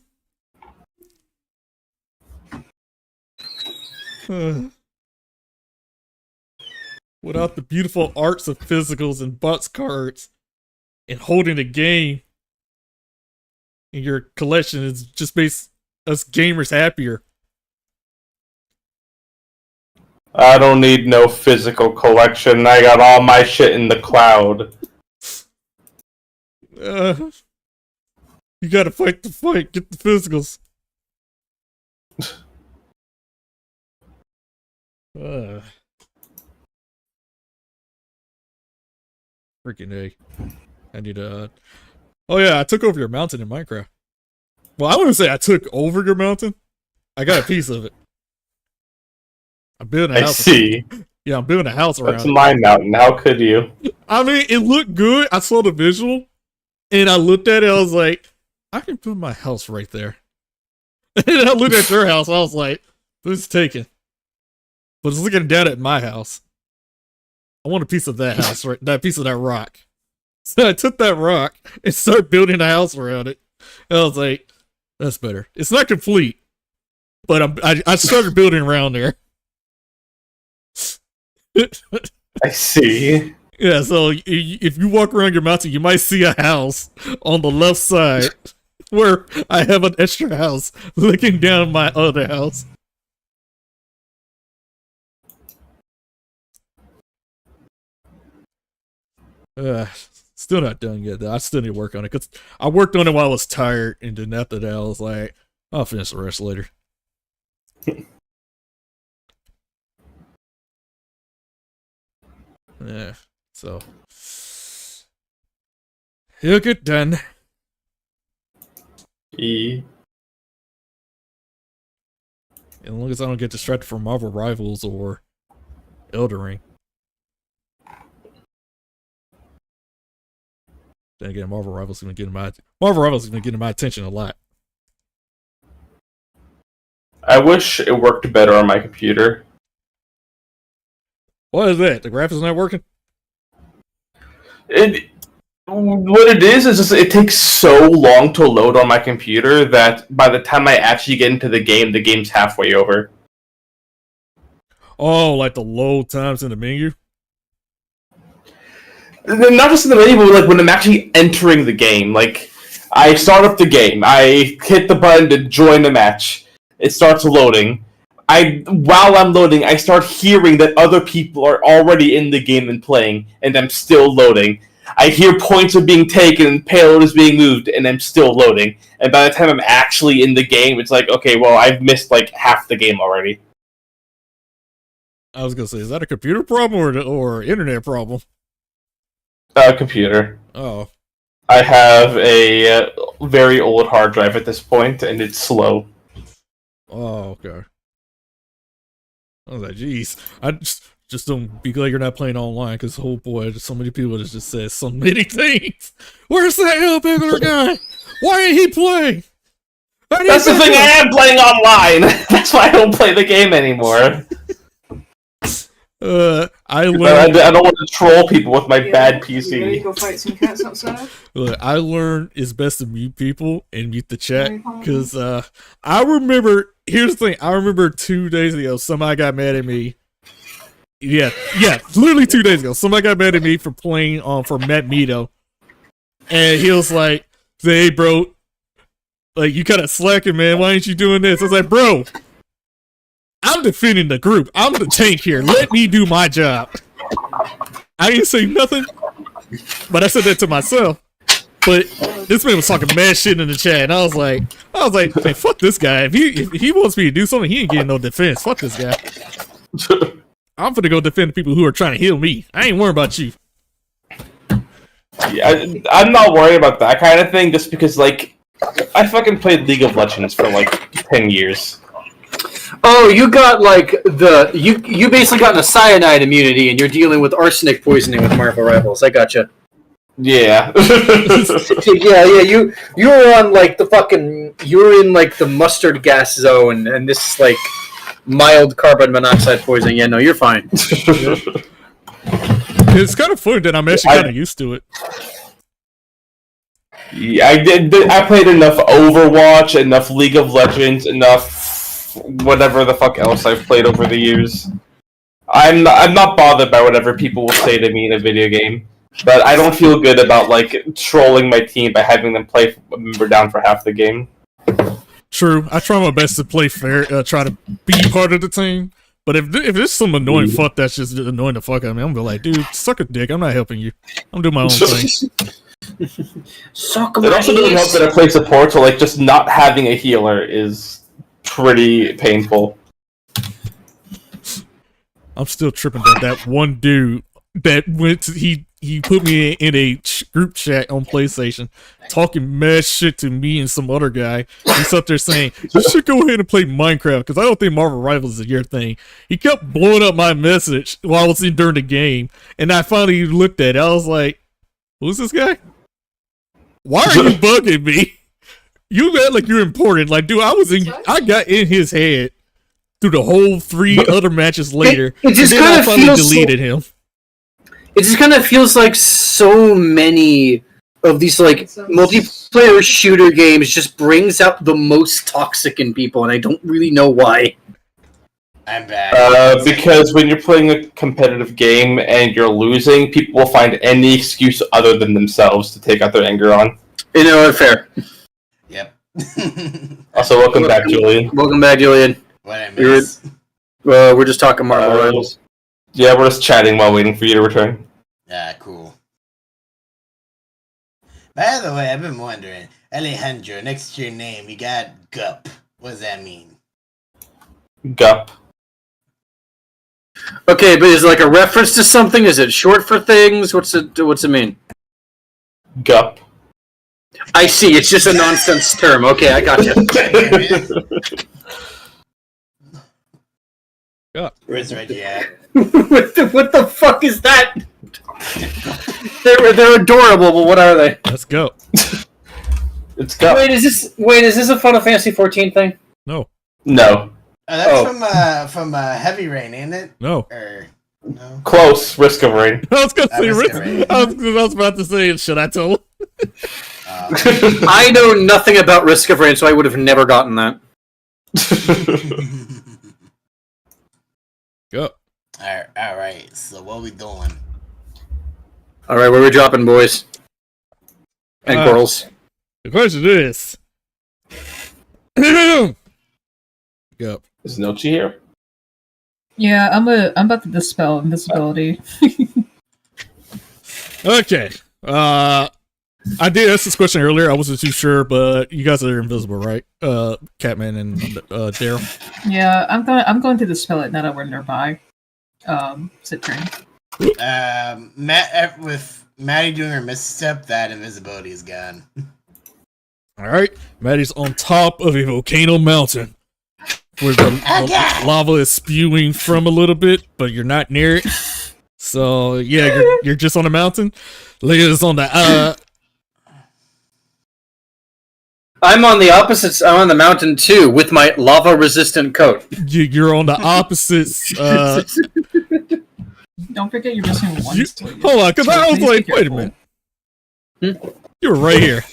Without the beautiful arts of physicals and box cards and holding a game in your collection is just makes us gamers happier. I don't need no physical collection. I got all my shit in the cloud. You gotta fight the fight. Get the physicals. Freaking A. I need a... Oh yeah, I took over your mountain in Minecraft. Well, I wouldn't say I took over your mountain. I got a piece of it. I'm building a I house. see. Yeah, I'm building a house around That's it. my mountain. How could you? I mean, it looked good. I saw the visual, and I looked at it. I was like, I can put my house right there. And then I looked at your house. I was like, this is taken. But it's looking down at my house. I want a piece of that house, right? That piece of that rock. So I took that rock and started building a house around it. And I was like, that's better. It's not complete, but I started building around there. I see. Yeah, so if you walk around your mountain, you might see a house on the left side where I have an extra house looking down my other house. Still not done yet, though. I still need to work on it, because I worked on it while I was tired, and then after that, I was like, I'll finish the rest later. Yeah, so it'll get done. E. As long as I don't get distracted from Marvel Rivals or Elden Ring. Then again, Marvel Rivals is gonna get my attention a lot. I wish it worked better on my computer. What is that? The graphics not working? What it is just it takes so long to load on my computer that by the time I actually get into the game's halfway over. Oh, like the load times in the menu? Not just in the menu, but like when I'm actually entering the game. Like, I start up the game, I hit the button to join the match. It starts loading. While I'm loading, I start hearing that other people are already in the game and playing, and I'm still loading. I hear points are being taken and payload is being moved, and I'm still loading. And by the time I'm actually in the game, it's like, okay, well, I've missed like half the game already. I was gonna say, is that a computer problem or internet problem? Computer. Oh. I have a very old hard drive at this point, and it's slow. Oh, okay. I was like, geez. I just don't be glad you're not playing online, because, oh boy, there's so many people that just said so many things. Where's that other guy? Why ain't he playing? That's the thing, I am playing online! That's why I don't play the game anymore. I learned. I don't want to troll people with my bad PC. You ready to go fight some cats outside? Look, I learned it's best to mute people and mute the chat, because I remember. Here's the thing. I remember 2 days ago, somebody got mad at me. Yeah, literally 2 days ago, somebody got mad at me for playing for Matt Mito, and he was like, "Hey, bro, like you kind of slacking, man. Why ain't you doing this?" I was like, "Bro, I'm defending the group. I'm the tank here. Let me do my job." I didn't say nothing, but I said that to myself. But this man was talking mad shit in the chat, and I was like, "Hey, fuck this guy. If he wants me to do something, he ain't getting no defense. Fuck this guy. I'm finna go defend the people who are trying to heal me. I ain't worried about you." Yeah, I'm not worried about that kind of thing, just because, like, I fucking played League of Legends for, like, 10 years. Oh, you got, like, you basically got a cyanide immunity, and you're dealing with arsenic poisoning with Marvel Rivals. I gotcha. Yeah. yeah, you were on, like, you were in, like, the mustard gas zone, and this is, like, mild carbon monoxide poisoning. Yeah, no, you're fine. It's kind of funny that I'm actually kind of used to it. Yeah, I played enough Overwatch, enough League of Legends, enough whatever the fuck else I've played over the years. I'm not bothered by whatever people will say to me in a video game, but I don't feel good about, like, trolling my team by having them play a member down for half the game. True, I try my best to play fair, try to be part of the team. But if there's some annoying fuck that's just annoying the fuck out of me, I'm gonna be like, dude, suck a dick. I'm not helping you. I'm doing my own thing. Suck It also doesn't help that I play support, so, like, just not having a healer is pretty painful. I'm still tripping that one dude that went to, he put me in a group chat on PlayStation, talking mad shit to me and some other guy. He's up there saying, "You should go ahead and play Minecraft, because I don't think Marvel Rivals is your thing." He kept blowing up my message while I was in during the game, and I finally looked at it. I was like, "Who's this guy? Why are you bugging me? You act like you're important." Like, dude, I got in his head through the whole 3 other matches later, it just and then I kinda finally feels deleted him. It just kind of feels like so many of these, like, multiplayer shooter games just brings out the most toxic in people, and I don't really know why. I'm back. Because when you're playing a competitive game and you're losing, people will find any excuse other than themselves to take out their anger on. You know, fair. Yep. Also, welcome back, Julian. Welcome back, Julian. What I miss? We're just talking Marvel Rivals. Yeah, we're just chatting while waiting for you to return. Yeah, cool. By the way, I've been wondering, Alejandro, next to your name, you got Gup. What does that mean? Gup. Okay, but is it like a reference to something? Is it short for things? What's it mean? Gup. I see. It's just a nonsense term. Okay, I got you. Where's Reggie at? what the fuck is that? They're adorable, but what are they? Let's go. It's Gup. Wait, is this a Final Fantasy 14 thing? No. No. That's from Heavy Rain, ain't it? No. Or no? Close. Risk of Rain. I was gonna say Risk Risk. of Rain. I was about to say, should I tell? I know nothing about Risk of Rain, so I would have never gotten that. Go. All right. So what we doing? All right, where we dropping, boys and girls? The question is, go. Is Nochi here? Yeah, I'm about to dispel invisibility. Okay. I did ask this question earlier. I wasn't too sure, but you guys are invisible, right? Catman and Daryl. Yeah, I'm going to dispel it now that we're nearby. Sit train. With Maddie doing her misstep, that invisibility is gone. All right, Maddie's on top of a volcano mountain, where the lava is spewing from a little bit, but you're not near it. So yeah, you're just on the mountain. Leia's on the I'm on the opposites. I'm on the mountain too, with my lava-resistant coat. You're on the opposites. Don't forget you're missing one. Hold on, because I was like, wait a minute. You were right here.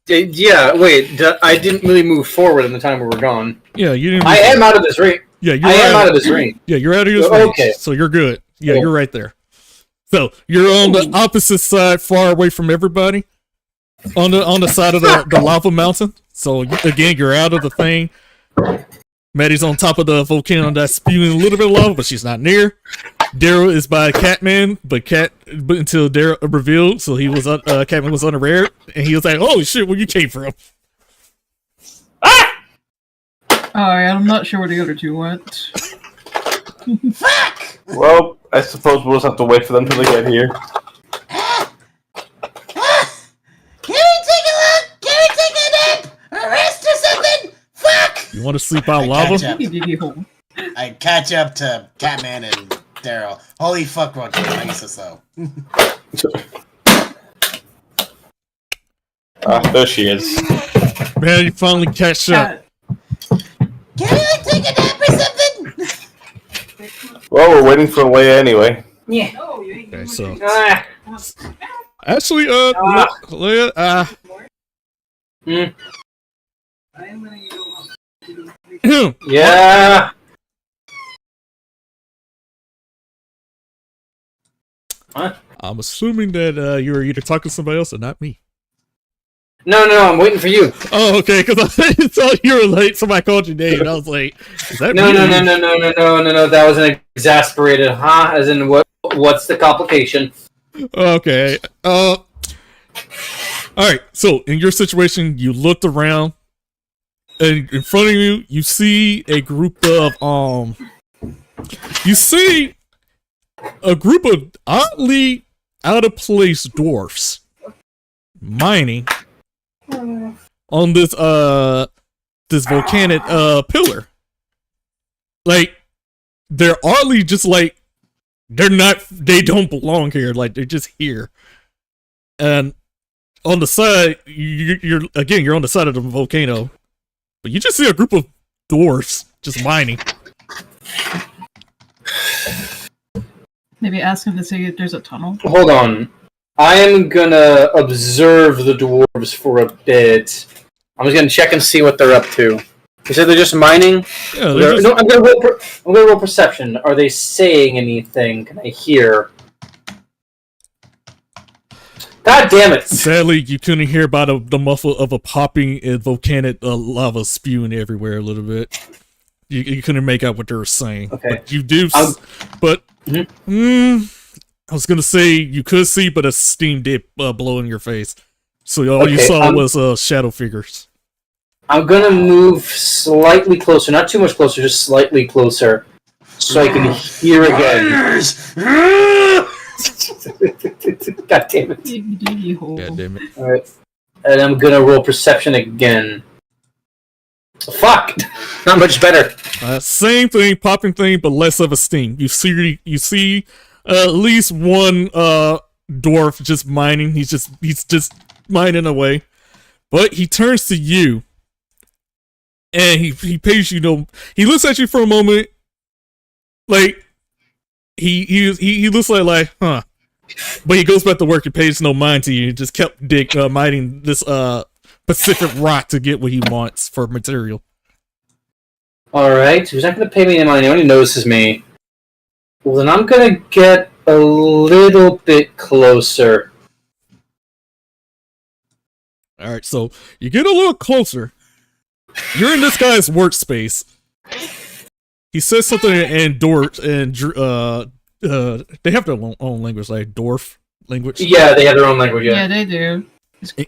Yeah, wait. I didn't really move forward in the time we were gone. Yeah, you didn't. I am out of this ring. Yeah, I am out of this ring. Yeah, you're out of this ring. Okay. So you're good. Yeah, Cool. you're right there. So you're on the opposite side, far away from everybody. On the side of the lava mountain. So again, you're out of the thing. Maddie's on top of the volcano that's spewing a little bit of lava, but she's not near. Daryl is by Catman, but until Daryl revealed, so he was Catman was unaware, and he was like, "Holy shit, where you came from?" Alright, I'm not sure where the other two went. Fuck! Well, I suppose we'll just have to wait for them till they get here. Can we take a look? Can we take a nap? Or rest or something? Fuck! You want to sleep out lava? I catch up to Catman and Daryl. Holy fuck, Roger. I guess so. There she is. Man, you finally catch up. Can we like take a nap or something? Well, we're waiting for Leia anyway. Yeah. Okay, so actually, Leia, Yeah. What? I'm assuming that you were either talking to somebody else or not me. No, I'm waiting for you. Oh, okay, because I thought you were late. Somebody called your name, and I was like, "Is that No. me?" That was an exasperated, huh? As in, what's the complication? Okay. All right. So, in your situation, you looked around, and in front of you, you see a group of You see a group of oddly out of place dwarfs mining on this volcanic pillar. Like, they're oddly just like they don't belong here. Like, they're just here. And on the side, you're on the side of the volcano, but you just see a group of dwarfs just mining. Maybe ask him to see if there's a tunnel. Hold on. I am gonna observe the dwarves for a bit. I'm just gonna check and see what they're up to. You said they're just mining? Yeah, No, I'm gonna roll perception. Are they saying anything? Can I hear? God damn it! Sadly, you couldn't hear about the muffle of a popping and volcanic lava spewing everywhere a little bit. You couldn't make out what they were saying. Okay. But you do. But Mhm. I was gonna say you could see, but a steam did blow in your face. So all you Okay, saw was shadow figures. I'm gonna move slightly closer, not too much closer, just slightly closer, so I can hear again. God damn it! God damn it! All right, and I'm gonna roll perception again. Fuck! Not much better. Same thing, popping thing, but less of a sting. You see, at least one dwarf just mining. He's just mining away, but he turns to you, and he pays you no. He looks at you for a moment, like he looks like huh, but he goes back to work and pays no mind to you. He just kept mining this Pacific rock to get what he wants for material. Alright, he's not going to pay me any money, he only notices me. Well, then I'm going to get a little bit closer. Alright, so you get a little closer. You're in this guy's workspace. He says something in dwarf, and they have their own language, like dwarf language. Yeah, they have their own language, Yeah, they do.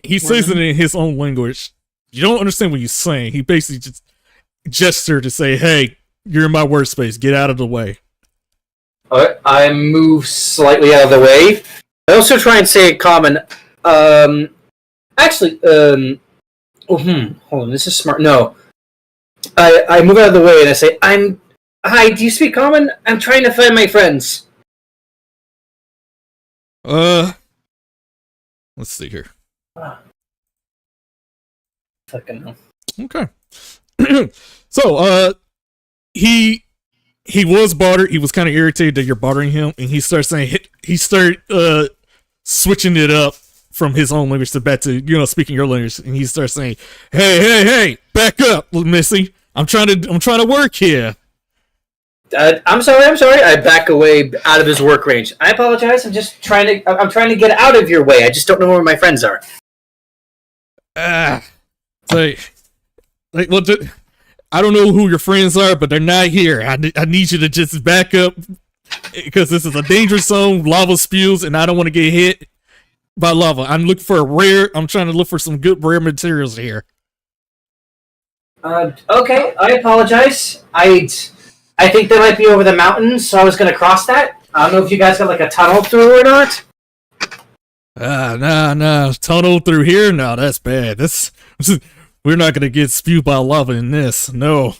He says it in his own language. You don't understand what he's saying. He basically just gesture to say, "Hey, you're in my workspace. Get out of the way." Alright, I move slightly out of the way. I also try and say a common. Actually, hold on, this is smart. No. I move out of the way and I say, Hi, do you speak common? I'm trying to find my friends. Let's see here. Fucking hell. Okay. So, he was bothered. He was kind of irritated that you're bothering him, and he started saying switching it up from his own language to back to speaking your language, and he starts saying, "Hey, back up, Missy. I'm trying to work here." I'm sorry. I back away out of his work range. I apologize. I'm trying to get out of your way. I just don't know where my friends are. Well, I don't know who your friends are, but they're not here. I need you to just back up because this is a dangerous zone. Lava spews, and I don't want to get hit by lava. I'm trying to look for some good rare materials here. Okay. I apologize. I think they might be over the mountains, so I was going to cross that. I don't know if you guys got like a tunnel through or not. Nah. Tunnel through here? No, that's bad. We're not gonna get spewed by lava in this. No.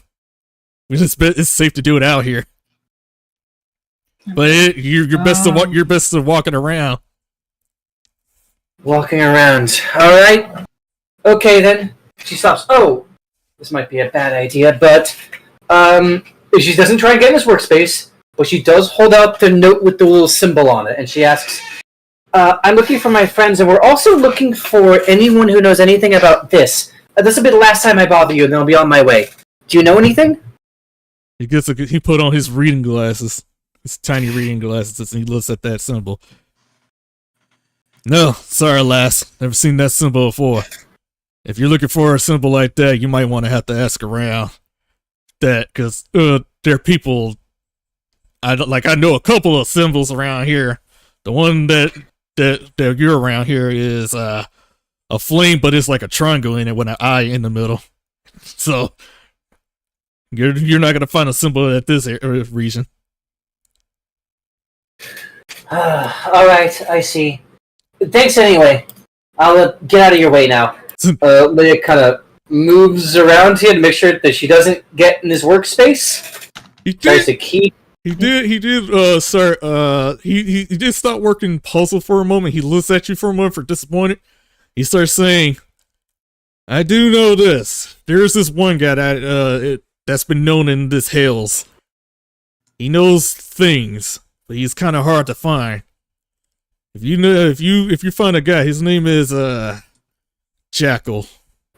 It's safe to do it out here. But you're best to walking around. Walking around. Alright. Okay then. She stops. Oh, this might be a bad idea, but she doesn't try and get in his workspace, but she does hold out the note with the little symbol on it, and she asks, I'm looking for my friends, and we're also looking for anyone who knows anything about this. This will be the last time I bother you, and then I'll be on my way. Do you know anything? He put on his reading glasses, his tiny reading glasses, and he looks at that symbol. No, sorry, lass. Never seen that symbol before. If you're looking for a symbol like that, you might want to have to ask around. Because there are people. I know a couple of symbols around here. The one that you're around here is a flame, but it's like a triangle in it with an eye in the middle. So you're not gonna find a symbol at this region. All right, I see. Thanks anyway. I'll get out of your way now. Leia kind of moves around here to make sure that she doesn't get in his workspace. He tries to keep. He did, sir. He did stop working puzzle for a moment. He looks at you for a moment for disappointed. He starts saying, I do know this. There's this one guy that's been known in this hills. He knows things, but he's kind of hard to find. If you find a guy, his name is Jackal.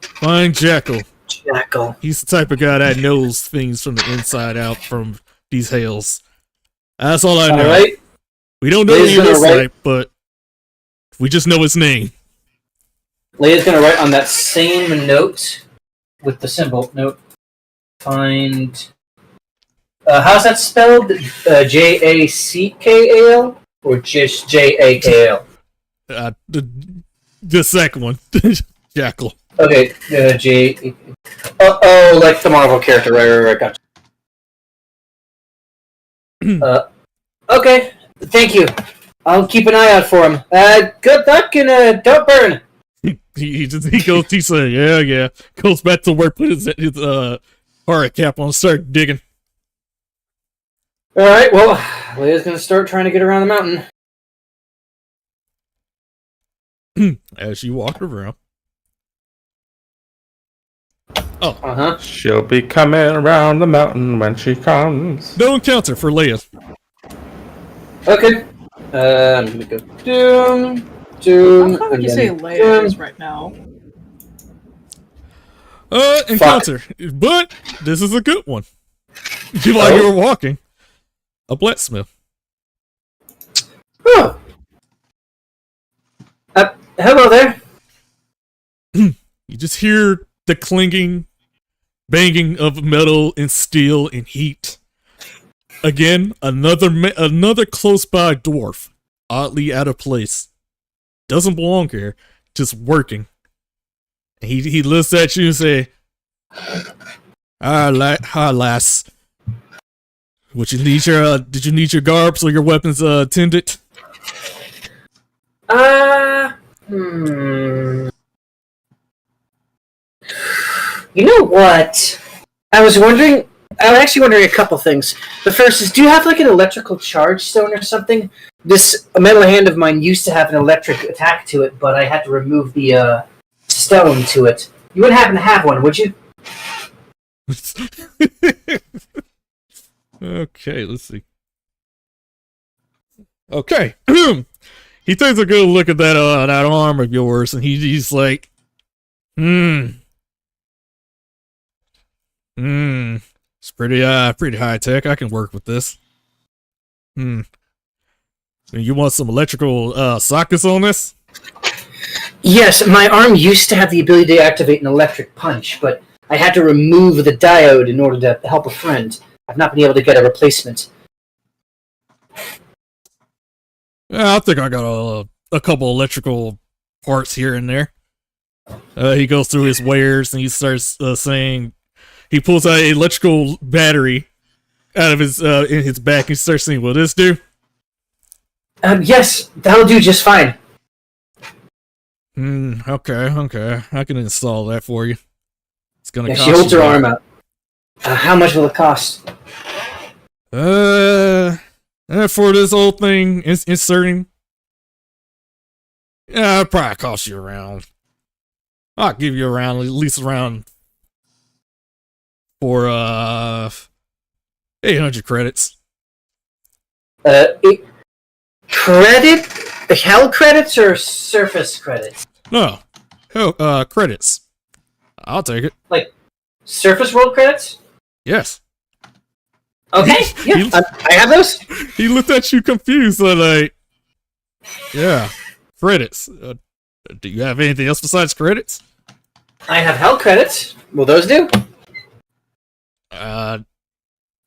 Find Jackal. Jackal. He's the type of guy that knows things from the inside out from these hills. That's all I know. All right. We don't know what he looks like, but We just know his name. Leia's gonna write on that same note with the symbol. Note. Find. How's that spelled? Jackal or just Jakal? The second one, Jackal. Okay, J. Oh, like the Marvel character, right, gotcha. Okay, thank you. I'll keep an eye out for him. Good luck and don't burn. He goes. He said, "Yeah." Goes back to work, put his hard cap on, start digging. All right, well, Leia's gonna start trying to get around the mountain. As you walk around. Oh. Uh-huh. She'll be coming around the mountain when she comes. No encounter for Leia. Okay. I'm gonna go doom. How would you say Leia is right now? Encounter. But this is a good one. While you were walking. A blacksmith. Oh. Hello there. You just hear the clanging, banging of metal and steel and heat. Again, another close-by dwarf, oddly out of place. Doesn't belong here, just working. And he looks at you and say, lass. Did you need your garbs or your weapons tended? You know what? I was actually wondering a couple things. The first is, do you have like an electrical charge stone or something? This metal hand of mine used to have an electric attack to it, but I had to remove the stone to it. You wouldn't happen to have one, would you? Okay, let's see. Okay. He takes a good look at that arm of yours, and he's like, it's pretty high tech. I can work with this. You want some electrical sockets on this? Yes, my arm used to have the ability to activate an electric punch, but I had to remove the diode in order to help a friend. I've not been able to get a replacement. Yeah, I think I got a couple electrical parts here and there. He goes through his wares and he starts saying, he pulls out an electrical battery out of his in his back and he starts saying, "Will this do?" Yes, that'll do just fine. Okay. I can install that for you. It's gonna cost she holds you her arm out. How much will it cost? For this whole thing, inserting, it'll probably cost you around. I'll give you around, at least around for 800 credits. Credit? Hell credits or surface credits? No, hell, credits. I'll take it. Like surface world credits? Yes. Okay, yeah, I have those. He looked at you confused, like, yeah, credits. Do you have anything else besides credits? I have hell credits. Will those do?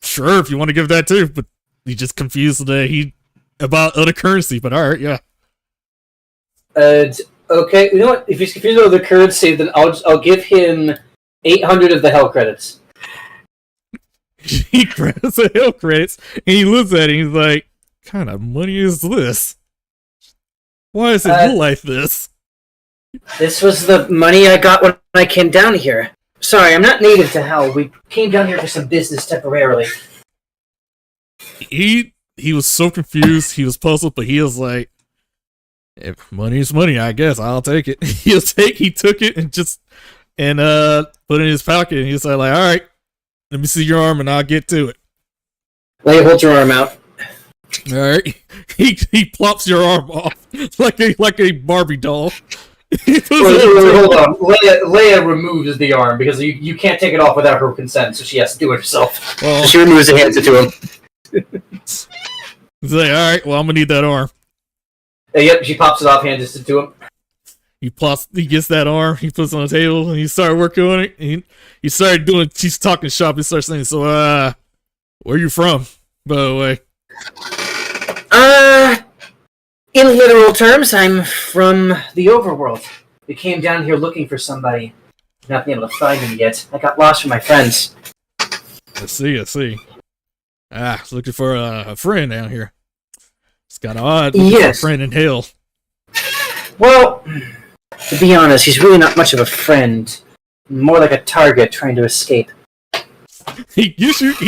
Sure, if you want to give that too, but he just confused about other currency, but alright, yeah. Okay, you know what? If he's confused about the currency, then I'll give him 800 of the hell credits. He grabs the hell credits and he looks at it and he's like, "What kind of money is this? Why is it look like this?" This was the money I got when I came down here. Sorry, I'm not native to hell. We came down here for some business temporarily. He was so confused, he was puzzled, but he was like, "If money is money, I guess I'll take it." He took it and put it in his pocket and he's like, "All right, let me see your arm and I'll get to it." Leia, hold your arm out. All right. He plops your arm off like a Barbie doll. Hold on. Leia removes the arm because you can't take it off without her consent, so she has to do it herself. Oh. So she removes it, hands it to him. He's like, "All right, well, I'm gonna need that arm." Yep, she pops it off, hands it to him. He gets that arm, he puts it on the table, and he started working on it. And he started doing, she's talking shop, he starts saying, so, where you from, by the way? In literal terms, I'm from the overworld. We came down here looking for somebody. Not been able to find him yet. I got lost from my friends. I see. Looking for a friend down here. It's kind of odd looking for a friend in hell. Well, to be honest, he's really not much of a friend. More like a target trying to escape. He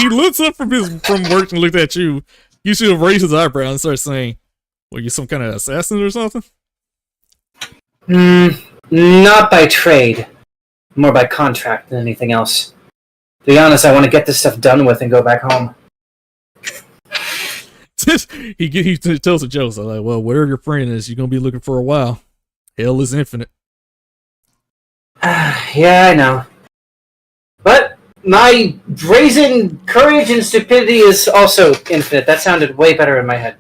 looks up from work and looked at you. You should have raised his eyebrow and started saying, "Well, you some kind of assassin or something?" Not by trade. More by contract than anything else. To be honest, I want to get this stuff done with and go back home. he tells a joke. So like, well, wherever your friend is, you're gonna be looking for a while. Hell is infinite. Yeah, I know. But my brazen courage and stupidity is also infinite. That sounded way better in my head.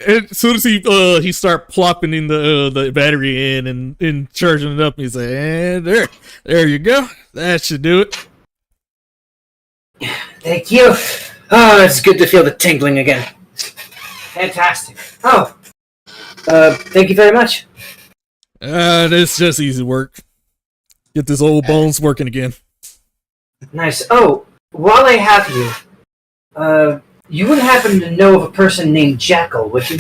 As soon as he start plopping in the battery in and charging it up, he's like, and there you go. That should do it. Thank you. Oh, it's good to feel the tingling again. Fantastic. Oh, thank you very much. It's just easy work. Get this old bones working again. Nice. Oh, while I have you, you wouldn't happen to know of a person named Jackal, would you?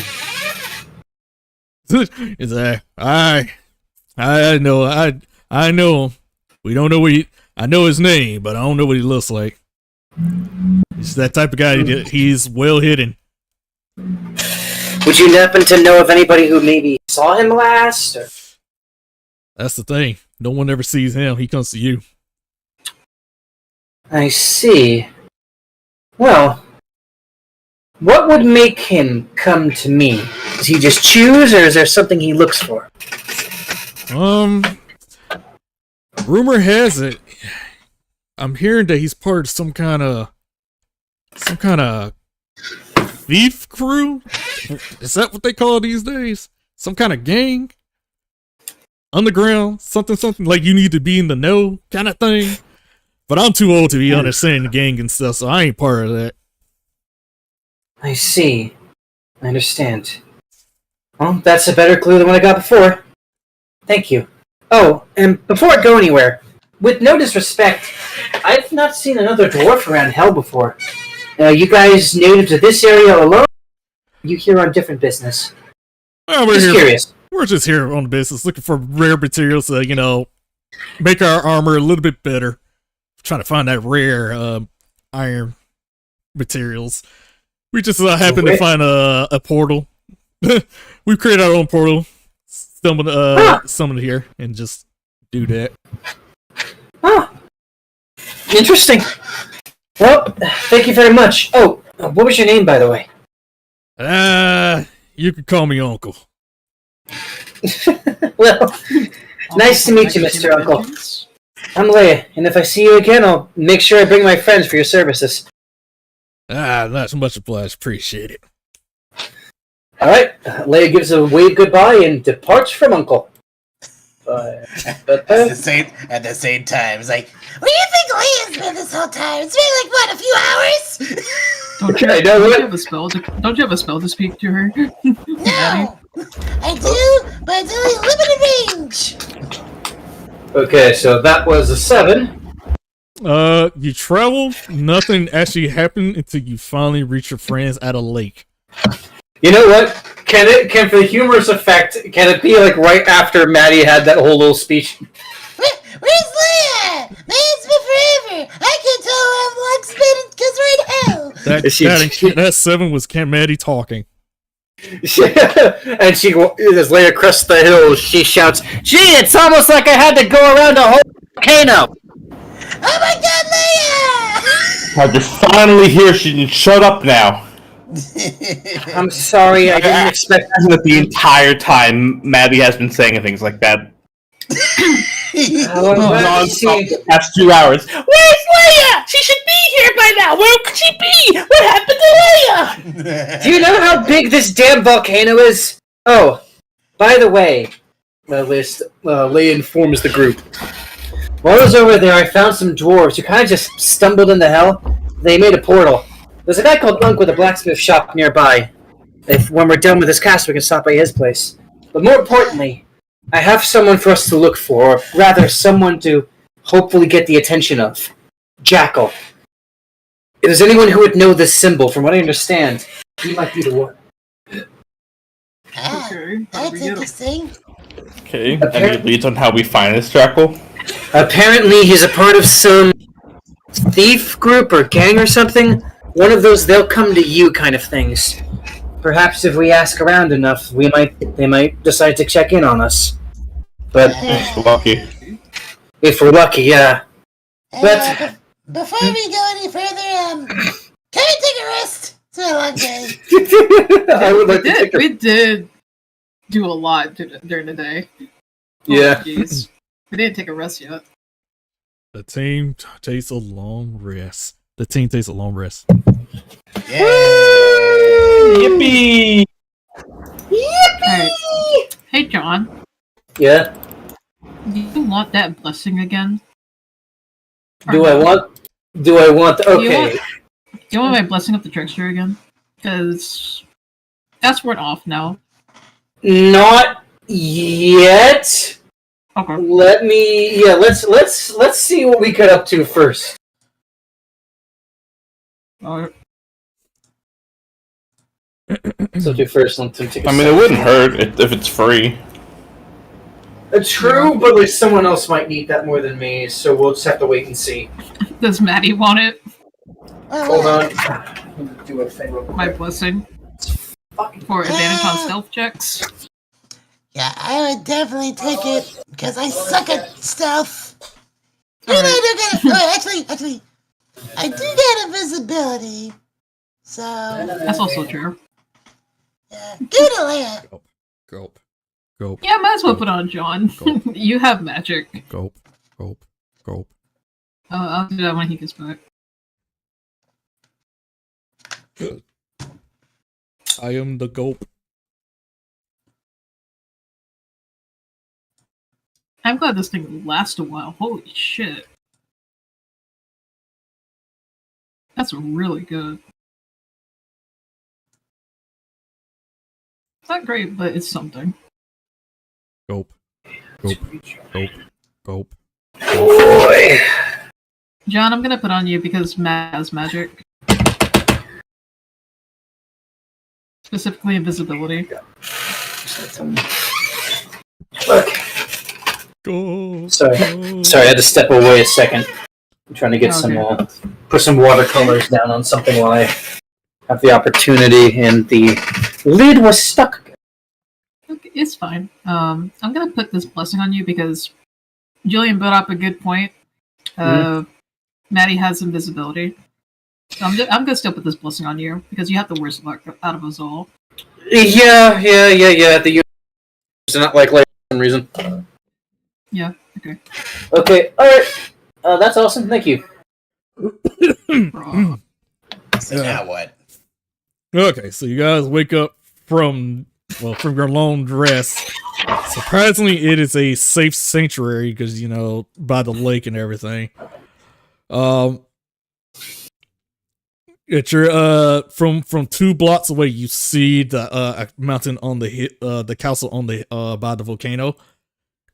Is that I know him. We don't know I know his name, but I don't know what he looks like. He's that type of guy. He's well hidden. Would you happen to know of anybody who maybe saw him last? Or? That's the thing. No one ever sees him. He comes to you. I see. Well, what would make him come to me? Does he just choose, or is there something he looks for? Rumor has it, I'm hearing that he's part of some kind of thief crew. Is that what they call it these days? Some kind of gang, underground, something like you need to be in the know kind of thing. But I'm too old to be understanding the gang and stuff, so I ain't part of that. I see. I understand. Well, that's a better clue than what I got before. Thank you. Oh, and before I go anywhere, with no disrespect, I've not seen another dwarf around hell before. You guys native to this area alone? You here on different business? Well, Curious. We're just here on the business, looking for rare materials to, make our armor a little bit better. Trying to find that rare iron materials. We just happened to find a portal. We've created our own portal. Summon here and just do that. Oh, interesting. Well, thank you very much. Oh, what was your name, by the way? You can call me Uncle. Well, nice to meet you, Mr. Uncle. I'm Leia, and if I see you again, I'll make sure I bring my friends for your services. Not so much obliged. Appreciate it. All right. Leia gives a wave goodbye and departs from Uncle. At the same time, it's like, Where do you think Leia's been this whole time? It's been like, what, a few hours? Don't you have a spell? Don't you have a spell to speak to her? No! I do, but it's only limited range. Okay, so that was a 7. You travel. Nothing actually happened until you finally reach your friends at a lake. You know what? Can for the humorous effect, can it be like right after Maddie had that whole little speech? Where's Leia? Leia's been forever. I can't tell how long's been because we're in hell. That 7 was Maddie talking. And she, as Leia crests the hill, she shouts, "Gee, it's almost like I had to go around a whole volcano!" Oh my god, Leia! How'd you finally hear she can shut up now? I'm sorry, I didn't expect that the entire time Maddie has been saying things like that. Non-stop the past 2 hours. Where's Leia? She should be here by now! Where could she be? What happened to Leia? Do you know how big this damn volcano is? Oh, by the way, Leia informs the group. While I was over there, I found some dwarves who kind of just stumbled into hell. They made a portal. There's a guy called Unk with a blacksmith shop nearby. When we're done with this cast, we can stop by his place. But more importantly, I have someone for us to look for, or rather, someone to hopefully get the attention of. Jackal. If there's anyone who would know this symbol, from what I understand, he might be the one. Okay, That's interesting. Okay, any leads on how we find this Jackal? Apparently, he's a part of some thief group or gang or something. One of those they'll come to you kind of things. Perhaps if we ask around enough, they might decide to check in on us. But Lucky. if we're lucky, yeah. But Before we go any further, can we take a rest? It's been a long day. I would like to take We did do a lot during the day. Yeah. Jeez. We didn't take a rest yet. The team takes a long rest. Yeah. Yippee! Alright. Hey, John. Yeah. Do you want that blessing again? Do I want? Okay. Do you want my blessing of the trickster again? Because that's worn off now. Not yet. Okay. Let's see what we get up to first. Alright. So do first. Let's take a I mean, it wouldn't hurt if it's free. True, but like someone else might need that more than me, so we'll just have to wait and see. Does Maddie want it? Hold on. Do a thing real quick. My blessing. For advantage on stealth checks. Yeah, I would definitely take it because I suck at stealth. Even though I do get actually, I do get invisibility. So That's also true. yeah, give it a Leia. Gulp. Yeah, might as well put on John. Go. You have magic. Gulp. I'll do that when he gets back. I am the gulp. I'm glad this thing lasts a while. Holy shit. That's really good. It's not great, but it's something. Gulp. Boy. John, I'm gonna put on you because Matt has magic. Specifically invisibility. Look. Go. Sorry, I had to step away a second. I'm trying to get put some watercolors down on something while I have the opportunity, and the lid was stuck. Okay, it's fine. I'm gonna put this blessing on you because Jillian brought up a good point. Maddie has invisibility. So I'm gonna still put this blessing on you because you have the worst luck out of us all. Yeah. The universe is not like for some reason. Yeah. Okay. Okay. All right. That's awesome. Thank you. So now what? Okay, so you guys wake up from your long rest. Surprisingly, it is a safe sanctuary because by the lake and everything. It's your from 2 blocks away. You see the mountain on the castle on the by the volcano,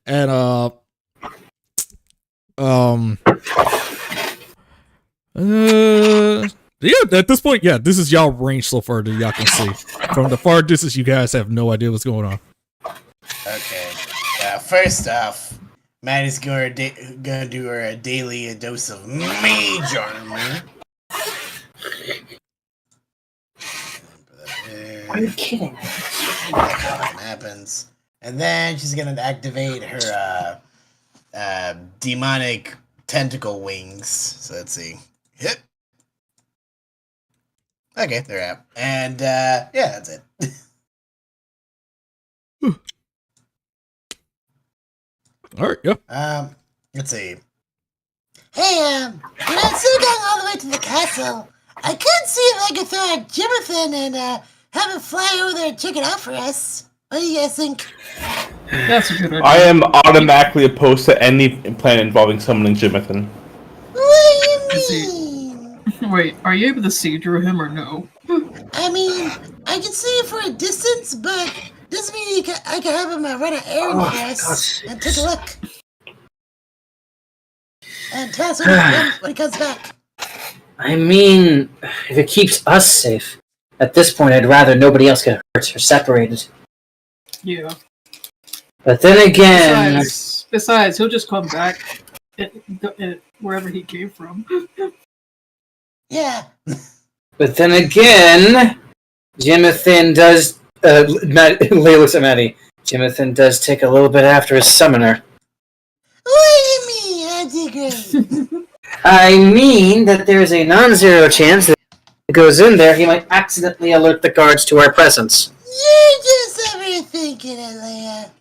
and yeah. At this point, yeah, this is y'all range so far that y'all can see. From the far distance, you guys have no idea what's going on. Okay. First off, Maddie's gonna do her daily dose of mage armor. Are you kidding? Happens, and then she's gonna activate her demonic tentacle wings. So let's see. Hit. Okay, they're out, and yeah, that's it. All right, yeah. Let's see. Hey, instead of going all the way to the castle, I could see if I could throw out Jimathan and have him fly over there and check it out for us. What do you guys think? That's a good idea. I am automatically opposed to any plan involving summoning Jimathan. What do you mean? Wait, are you able to see through him or no? I mean, I can see it for a distance, but doesn't mean I can have him run an errand for us and take a look. And tell us when he comes back. I mean, if it keeps us safe, at this point, I'd rather nobody else get hurt or separated. Yeah. But then again, Besides, he'll just come back wherever he came from. Yeah. But then again, Jimathan does. Leia looks at Maddie. Jimathan does take a little bit after his summoner. What do you mean? I digress. I mean that there's a non-zero chance that if he goes in there, he might accidentally alert the guards to our presence. You're just overthinking it, Leia.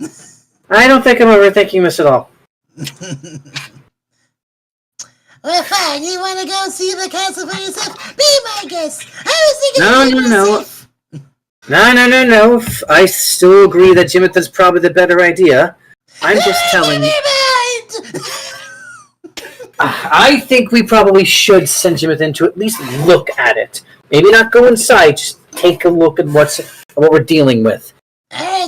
I don't think I'm overthinking this at all. Well, fine. You want to go see the castle for yourself? Be my guest. I was thinking. No. I still agree that Jimathan's probably the better idea. I'm just telling you. I think we probably should send Jimathan to at least look at it. Maybe not go inside, just take a look at what we're dealing with.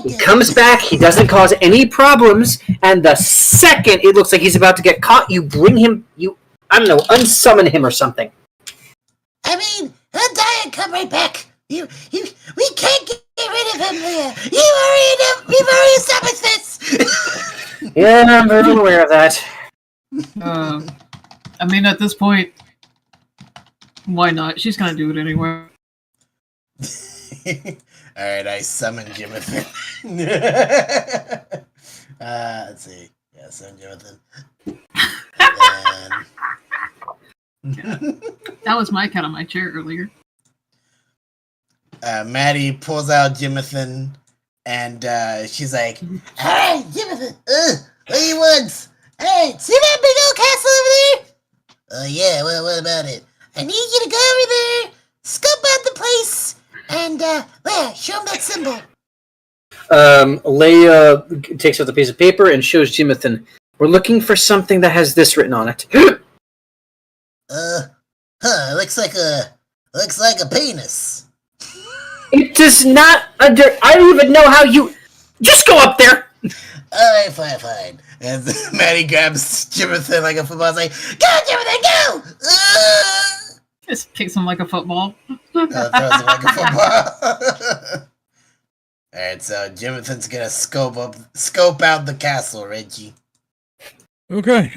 He comes back, he doesn't cause any problems, and the second it looks like he's about to get caught, you bring him, unsummon him or something. I mean, he'll die and come right back. We can't get rid of him, Leia. We've already established this. Yeah, I'm very aware of that. I mean, at this point, why not? She's gonna do it anyway. Alright, I summon Jimathan. Let's see. Yeah, summon Jimathan. That was my cat on my chair earlier. Maddie pulls out Jimathan, and she's like, Alright, Jimathan. What do you want? Hey, see that big old castle over there? Oh, yeah, well, what about it? I need you to go over there, scope out the place, and, show him that symbol. Leia takes out the piece of paper and shows Jimathan. We're looking for something that has this written on it. Looks like a penis. It does not I don't even know how you... Just go up there! Alright, fine. and Maddie grabs Jimathan like a football, like, Go, Jimathan, go! Just kicks him like a football. throws him like a football. Alright, so Jimathan's gonna scope out the castle, Reggie. Okay.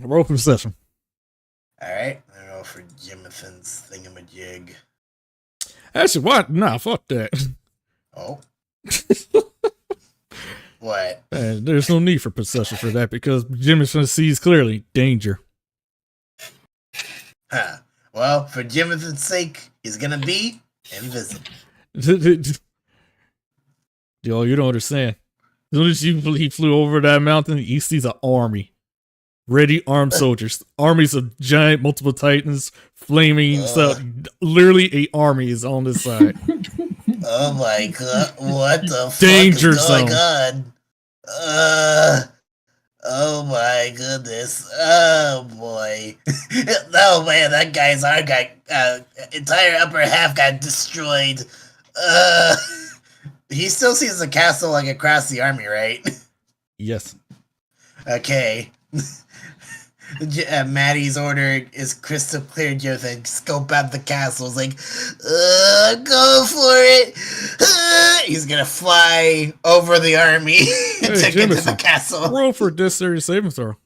Roll perception. Alright, I roll for Jimathan's thingamajig. Actually, what? Nah, fuck that. Oh. What? There's no need for perception for that because Jimathan sees clearly danger. Huh. Well, for Jimathan's sake, he's gonna be invisible. Yo, you don't understand. As soon as he flew over that mountain, he sees an army. Ready armed soldiers. Armies of giant multiple titans, flaming stuff. Literally a army is on this side. Oh my god, what the Danger fuck is going zone. on? Oh my goodness. Oh boy. Oh man, that guy's arm got, entire upper half got destroyed. He still sees the castle like across the army, right? Yes. Okay. Maddie's order is crystal clear, Jonathan. Scope out the castle. It's like, go for it. He's gonna fly over the army to get to the castle. Roll for dexterity saving throw.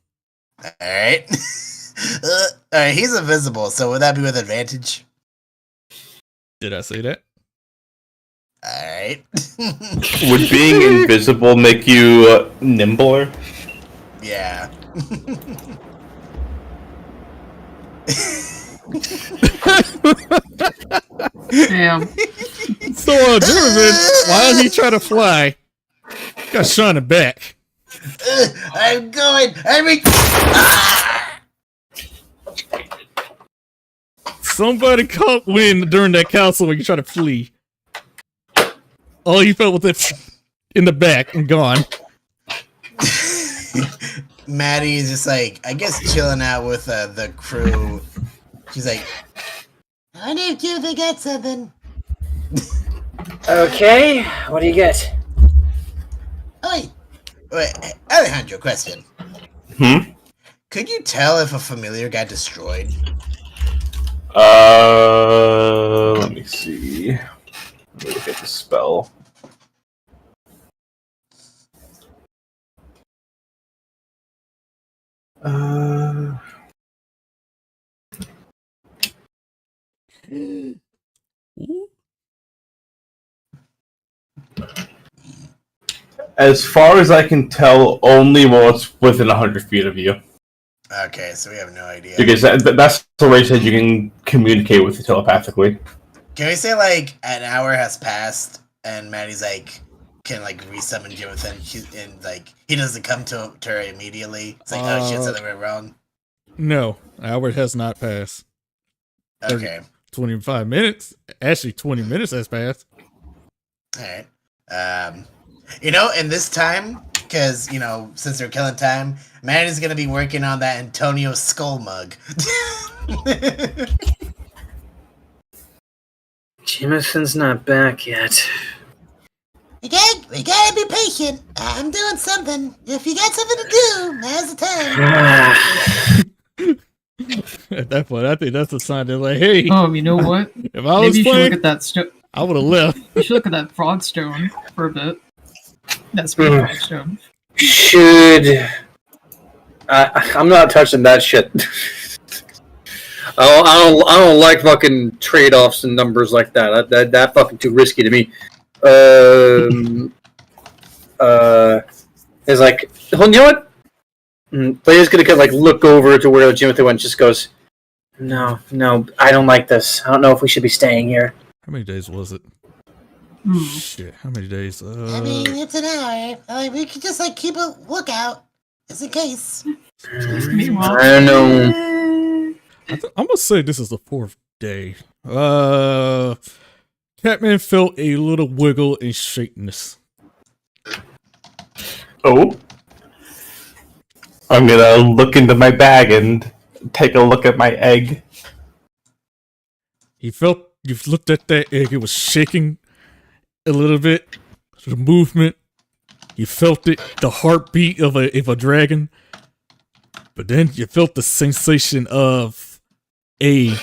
Alright. Alright, he's invisible, so would that be with advantage? Did I say that? Alright. Would being invisible make you nimbler? Yeah. Damn. So, Jonathan, why did he try to fly? Got shot in the back. I'm going. Somebody caught wind during that council when you try to flee. All you felt was it in the back and gone. Maddie is just like, I guess, chilling out with the crew. She's like, I wonder if Jimothy got something. Okay, what do you get? Oh, wait, Alejandro, question. Hmm? Could you tell if a familiar got destroyed? Let me see. Let me look at the spell. As far as I can tell, only what's within 100 feet of you. Okay, so we have no idea. Because that's the way that you can communicate with it telepathically. Can we say, like, an hour has passed, and Maddie's like, can, like, resummon Jimothy, and, like, he doesn't come to her immediately? It's like, oh shit, something went wrong. No, hour has not passed. Okay. 25 minutes. Actually, 20 minutes has passed. Alright. You know, in this time, because, you know, since they're killing time, Maddie's gonna be working on that Antonio skull mug. Jameson's not back yet. we gotta be patient. I'm doing something. If you got something to do, now's the time. At that point, I think that's a sign they're like, hey, You know what? if I Maybe was you should playing, look at that stone. I would have left. You should look at that frog stone for a bit. That speed frog stone. Should I'm not touching that shit. I don't like fucking trade-offs and numbers like that. That fucking too risky to me. It's like, you know what? Player's gonna kind of like look over to where Jimothy went. And just goes, no, I don't like this. I don't know if we should be staying here. How many days was it? Shit, how many days? I mean, it's an hour. Like, we could just like keep a lookout, just in case. I don't know. I'm gonna say this is the 4th day. Catman felt a little wiggle and shakiness. Oh. I'm gonna look into my bag and take a look at my egg. You've looked at that egg, it was shaking a little bit. The movement, you felt it, the heartbeat of a dragon. But then you felt the sensation of a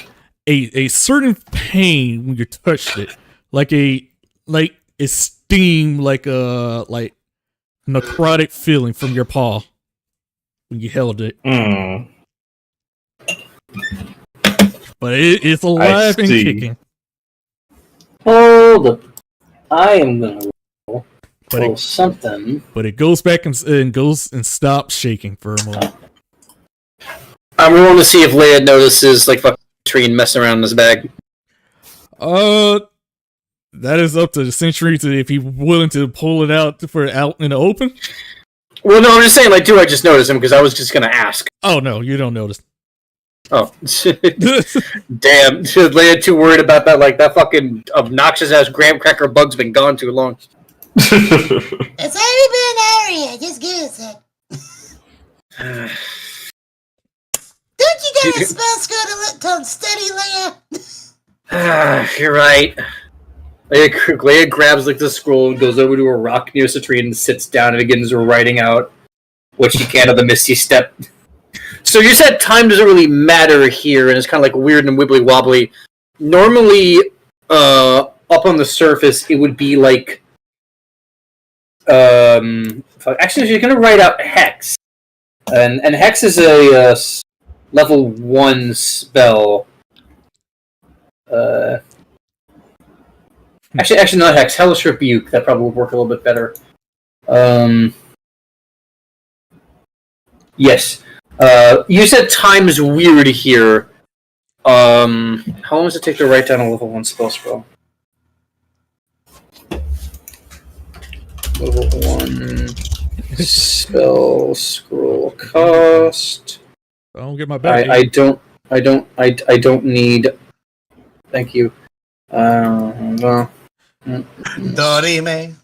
certain pain when you touched it. Like a steam, like a necrotic feeling from your paw when you held it. But it's alive and kicking. Hold up. I am gonna roll something. But it goes back and goes and stops shaking for a moment. I'm rolling to see if Leia notices like fucking Trine messing around in his bag. That is up to the Century to if he's willing to pull it out in the open. Well, no, I'm just saying, like, do I just notice him? Because I was just gonna ask. Oh no, you don't notice. Oh, damn! Leia too worried about that. Like that fucking obnoxious ass graham cracker bug's been gone too long. It's already been an area. Just give us it. Don't you got a spell scroll to study, Leia? You're right. Leia grabs like the scroll and goes over to a rock near Citrine and sits down and begins writing out what she can of the Misty Step. So you said time doesn't really matter here, and it's kind of like weird and wibbly wobbly. Normally, up on the surface, it would be like, actually, she's gonna write out Hex, and Hex is a level 1 spell. Actually, not Hex. Hellish Rebuke. That probably would work a little bit better. Yes. You said time is weird here. How long does it take to write down a level 1 spell scroll? Level 1 spell scroll cost. I don't get my back. I don't. I don't need. Thank you. Well. Dorime.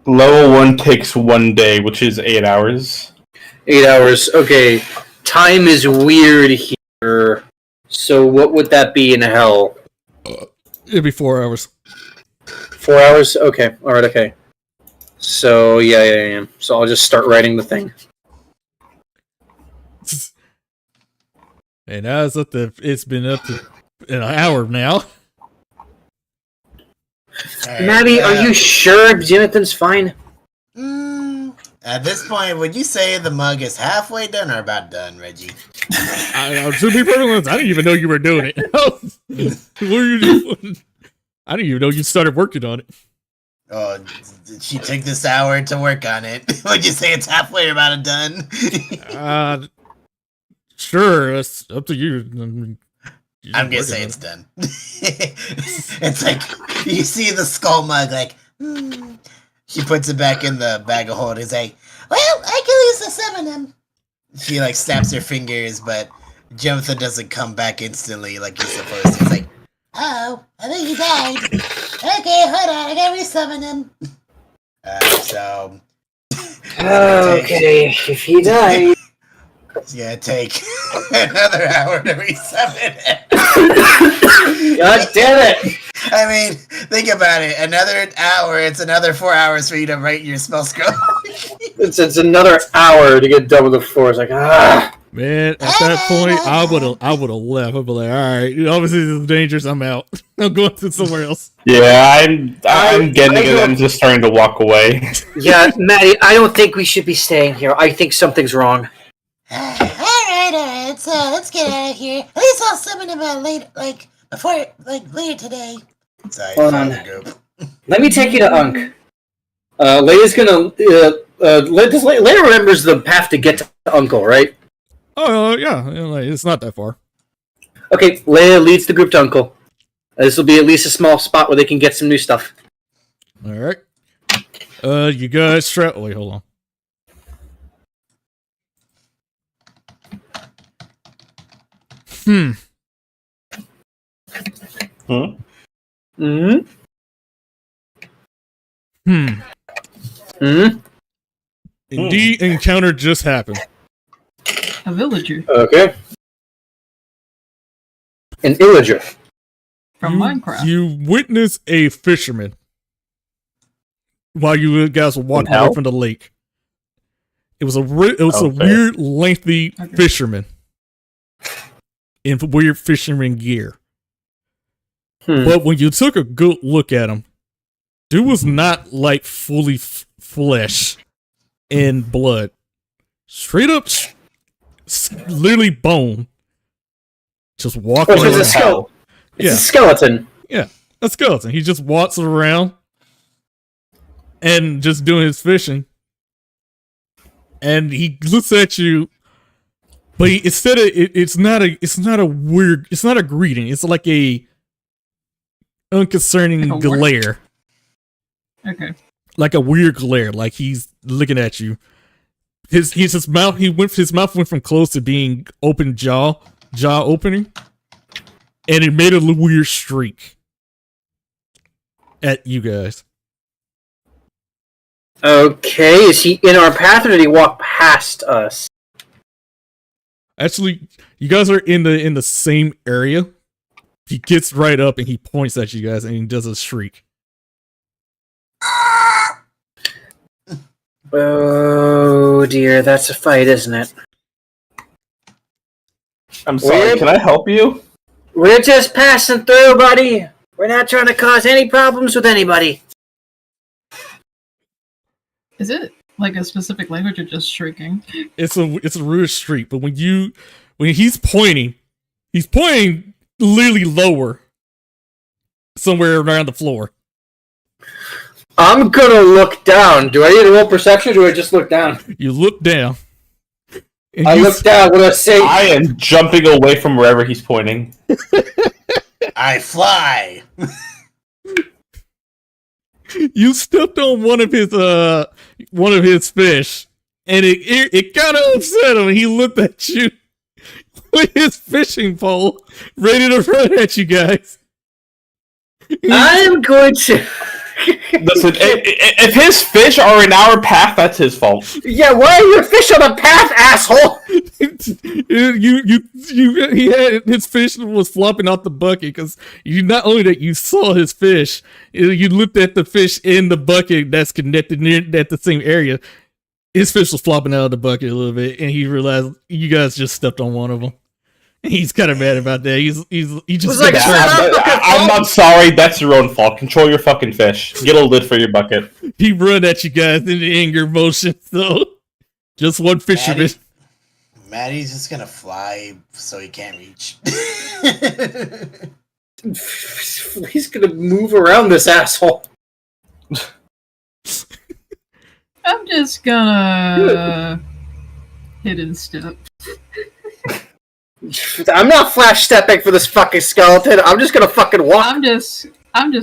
Level 1 takes 1 day, which is 8 hours. 8 hours. Okay. Time is weird here. So what would that be in hell? It'd be 4 hours. 4 hours? Okay. Alright, okay. So, yeah. So I'll just start writing the thing. And now it's been up to an hour now. Maddie, are you sure Jonathan's fine? At this point, would you say the mug is halfway done or about done, Reggie? To be perfectly honest, I didn't even know you were doing it. What were you doing? I didn't even know you started working on it. Oh, she took this hour to work on it. Would you say it's halfway or about done? Sure, that's up to you. I mean, I'm gonna say it's done. It's like you see the skull mug, like she puts it back in the bag of holding. It's like, well, I can use the 7M. She like snaps her fingers, but Jonathan doesn't come back instantly like he's supposed to. It's like, oh, I think he died. Okay, hold on, I gotta resummon him. So. Okay, if he died. It's gonna take another hour to resummon him. God damn it! I mean, think about it. Another hour, it's another 4 hours for you to write your spell scroll. It's another hour to get done with the force. Like, Man, at that point, I would have left. I'd be like, all right, obviously this is dangerous. I'm out. I'm going to somewhere else. Yeah, I'm getting it. I'm just starting to walk away. Yeah, Maddie, I don't think we should be staying here. I think something's wrong. Alright, so let's get out of here. At least I'll summon him later, later today. Sorry, Hold found on. the group. Let me take you to Unk. Leia's gonna. Leia remembers the path to get to Uncle, right? Oh, yeah. It's not that far. Okay, Leia leads the group to Uncle. This will be at least a small spot where they can get some new stuff. All right. You guys try. Wait, hold on. Indeed, encounter just happened. A villager Okay. An illager. from Minecraft. You witness a fisherman while you guys were walking away from the lake. It was a weird, lengthy fisherman in weird fisherman gear. But when you took a good look at him, dude was not like fully flesh and blood. Straight up, literally bone. Just walking around. It's a skeleton. Yeah. It's a skeleton. Yeah, a skeleton. He just walks around and just doing his fishing. And he looks at you, but instead of it's not a greeting. It's like a unconcerning Like a glare. Okay. Like a weird glare, like he's looking at you. His mouth went from closed to being open jaw opening, and it made a little weird streak at you guys. Okay, is he in our path or did he walk past us? Actually, you guys are in the same area. He gets right up and he points at you guys and he does a shriek. Oh dear, that's a fight, isn't it? I'm sorry, can I help you? We're just passing through, buddy. We're not trying to cause any problems with anybody. Is it like a specific language or just shrieking? It's a rude streak, but when he's pointing literally lower, somewhere around the floor. I'm gonna look down. Do I need to roll perception or do I just look down? You look down. I look down. What do I say? I am jumping away from wherever he's pointing. I fly. You stepped on one of his fish, and it kind of upset him. And he looked at you with his fishing pole, ready to run at you guys. I'm going to. Listen, if his fish are in our path, that's his fault. Yeah, why are your fish on the path, asshole? He had his fish was flopping out the bucket because you not only that you saw his fish, you looked at the fish in the bucket that's connected near at the same area. His fish was flopping out of the bucket a little bit, and he realized you guys just stepped on one of them. He's kind of mad about that. He just like, I'm sorry. That's your own fault. Control your fucking fish. Get a lid for your bucket. he run at you guys in the anger motion. So just one fisherman. Maddie's just gonna fly so he can't reach. He's gonna move around this asshole. I'm just gonna hidden step. I'm not flash stepping for this fucking skeleton. I'm just gonna fucking walk. I'm just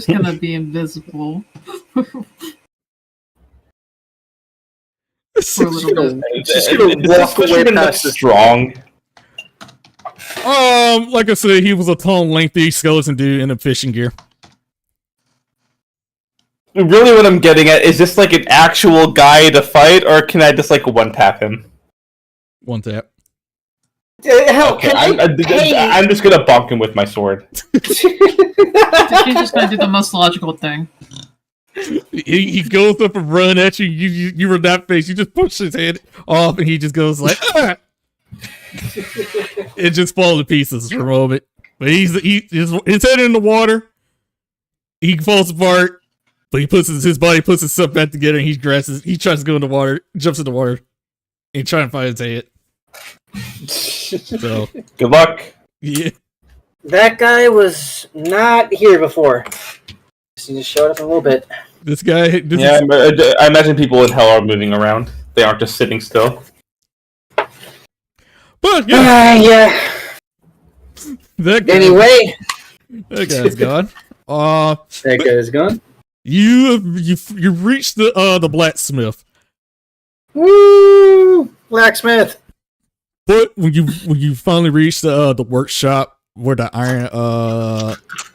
gonna be invisible. For a little bit. Just gonna walk away past this. Strong. Like I said, he was a tall, lengthy skeleton dude in a fishing gear. Really, what I'm getting at is this like an actual guy to fight, or can I just like one tap him? One tap. Hell, Okay, I'm just gonna bonk him with my sword. You're just gonna do the most logical thing. He goes up and run at you. You were that face. You just push his head off, and he just goes like, ah! It just falls to pieces for a moment. But his head in the water. He falls apart, but his body puts itself back together, and he tries to go in the water, jumps in the water, and trying to find his head. So good luck. Yeah. That guy was not here before. He just showed up a little bit. This guy. I imagine people in hell are moving around. They aren't just sitting still. But yeah. Yeah. That guy, Anyway, that guy's gone. that guy's gone. You reached the blacksmith. Woo! Blacksmith. But when you finally reach the workshop where the iron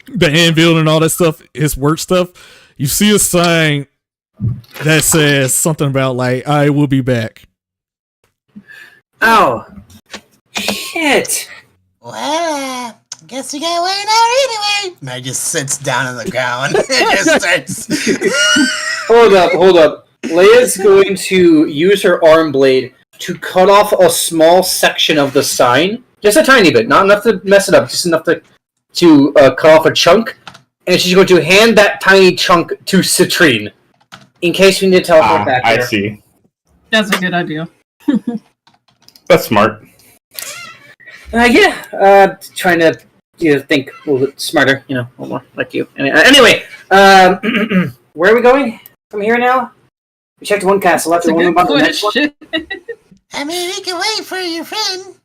the anvil and all that stuff, his work stuff, you see a sign that says something about like I will be back. Oh. Shit. Well, guess we gotta wait an hour anyway. Maddie just sits down on the ground and just starts. Hold up. Leia's going to use her arm blade to cut off a small section of the sign. Just a tiny bit, not enough to mess it up, just enough to cut off a chunk. And she's going to hand that tiny chunk to Citrine, in case we need to teleport back I there. see. That's a good idea. That's smart. Trying to think a little bit smarter, a little more like you. Anyway, where are we going from here now? We checked one castle, after one about the next one. I mean, we can wait for your friend.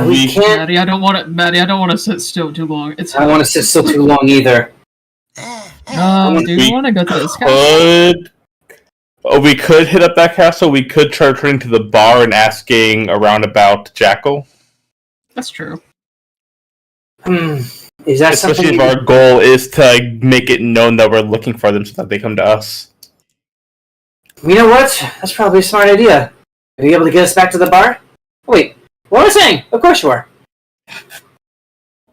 We can't. Maddie, I don't want to sit still too long. I don't want to sit still too long either. Do you want to go to this castle? We could hit up that castle. We could try returning to the bar and asking around about Jackal. That's true. Is that Especially something? if our goal is to make it known that we're looking for them so that they come to us. You know what? That's probably a smart idea. Are you able to get us back to the bar? Oh, wait, what was I saying? Of course you are.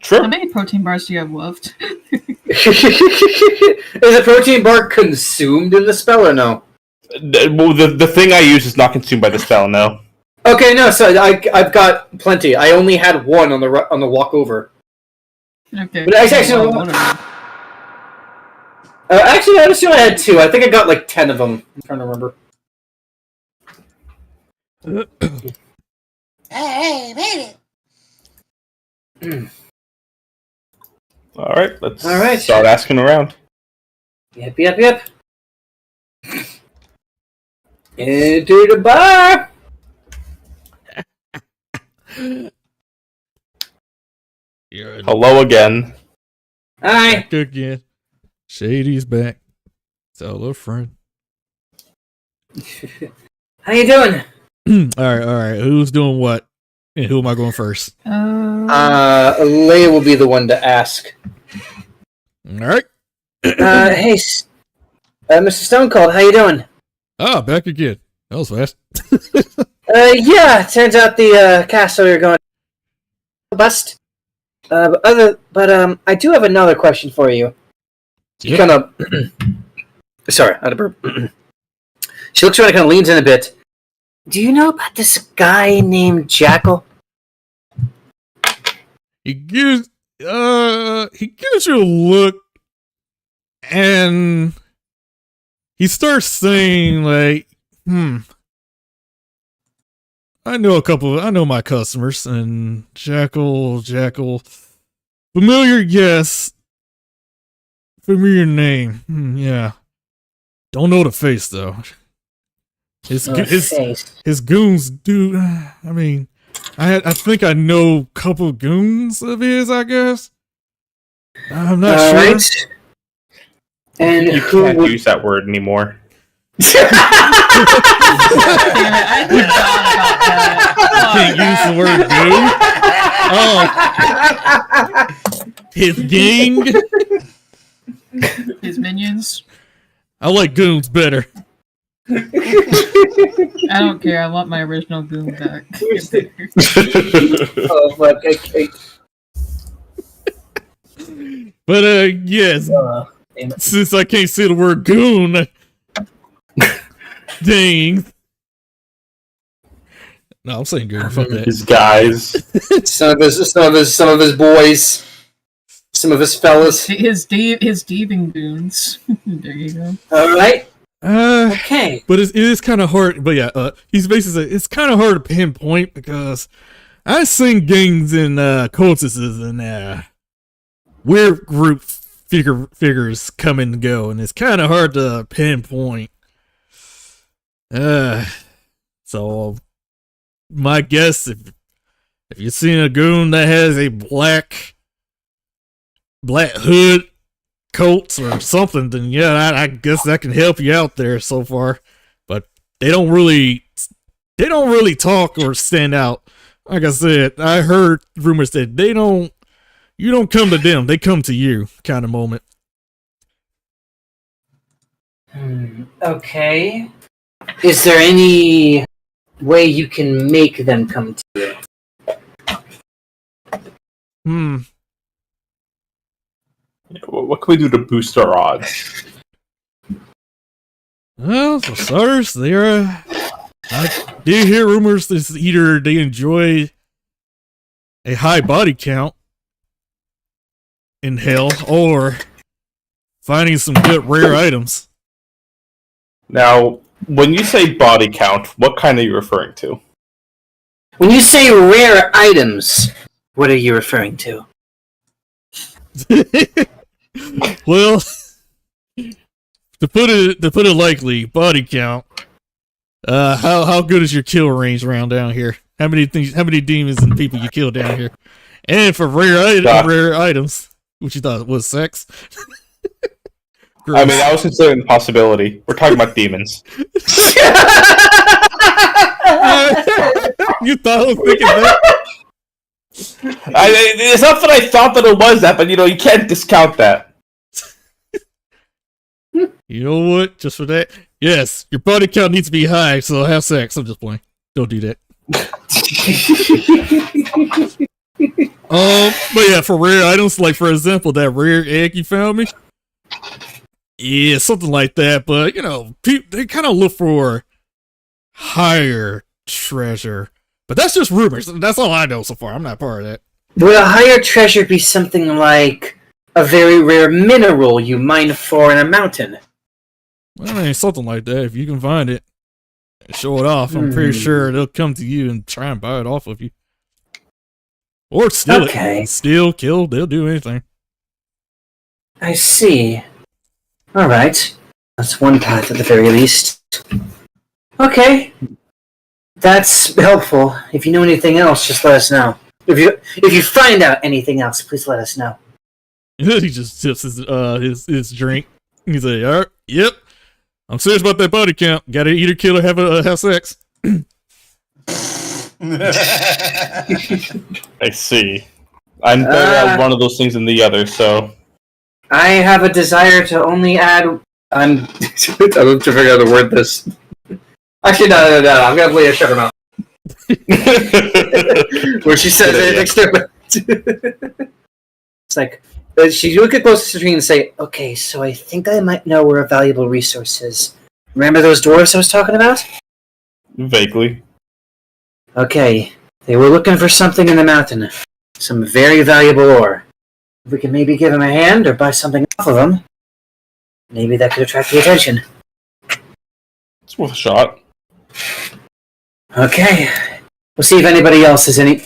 True. How many protein bars do you have left? Is a protein bar consumed in the spell or no? The thing I use is not consumed by the spell, no. Okay, no. So I've got plenty. I only had one on the walk over. Okay. But actually, I assume I had two. I think I got like 10 of them. I'm trying to remember. Hey, made it. Alright, let's Alright. start asking around. Yep. Enter the bar! Hello again. Hi. Back again. Shady's back. Tell a friend. How you doing? All right. Who's doing what? And who am I going first? Leia will be the one to ask. All right. Hey, Mr. Stone Cold, how you doing? Ah, back again. That was fast. Yeah, turns out the castle you're going to bust. I do have another question for you. She Yep. kind of... Sorry, I had a burp. She looks around and kind of leans in a bit. Do you know about this guy named Jackal? He gives you a look, and he starts saying like, I know my customers, and Jackal, familiar, yes, familiar name, yeah. Don't know the face though. His goons do. I mean, I think I know a couple goons of his. I guess I'm not sure. Right. And You can't use that word anymore. Damn it, I forgot about that. Can't use the word goon. Oh, his gang. His minions. I like goons better. I don't care. I want my original goon back. Oh, fuck, okay. But yes, Damn it. since I can't say the word goon, dang. No, I'm saying goon. Fuck that. These guys. Some of his boys, some of his fellas. His thieving goons. There you go. All right. Okay. But it is kind of hard. But yeah, he's basically saying it's kind of hard to pinpoint because I've seen gangs and cultists and weird group figures come and go, and it's kind of hard to pinpoint. So my guess, if you've seen a goon that has a black hood, coats or something, then yeah, I guess that can help you out there so far. But they don't really talk or stand out. Like I said, I heard rumors that you don't come to them, they come to you kind of moment. Okay. Is there any way you can make them come to you? What can we do to boost our odds? Well, for starters, I did hear rumors that either they enjoy a high body count in hell or finding some good rare items. Now, when you say body count, what kind are you referring to? When you say rare items, what are you referring to? Well, to put it lightly, body count. How good is your kill range around down here? How many demons and people you kill down here? And for rare items, which you thought was sex? I mean, I was considering the possibility. We're talking about demons. You thought I was thinking that? It's not that I thought that it was that, but you can't discount that. You know what? Just for that, yes, your body count needs to be high, so have sex. I'm just playing. Don't do that. But yeah, for rare items, like for example, that rare egg you found me. Yeah, something like that. But they kind of look for higher treasure. But that's just rumors. That's all I know so far. I'm not part of that. Would a higher treasure be something like a very rare mineral you mine for in a mountain? Well, I mean, something like that. If you can find it and show it off, I'm pretty sure they'll come to you and try and buy it off of you. Or steal it. Steal, kill, they'll do anything. I see. Alright. That's one path at the very least. Okay. That's helpful. If you know anything else, just let us know. If you find out anything else, please let us know. He just sips his drink. He's like, all right, yep. I'm serious about that body count. Gotta either kill or have sex. I see. I'm better at one of those things than the other, so. I have a desire to only add. I'm trying to figure out how to word this. Actually, no. I'm gonna play a shut her mouth. Where she says anything stupid. It's like she look at close to the screen and say, "Okay, so I think I might know where a valuable resource is. Remember those dwarves I was talking about?" Vaguely. Okay, they were looking for something in the mountain, some very valuable ore. If we could maybe give them a hand or buy something off of them, maybe that could attract the attention. It's worth a shot. Okay, we'll see if anybody else has any.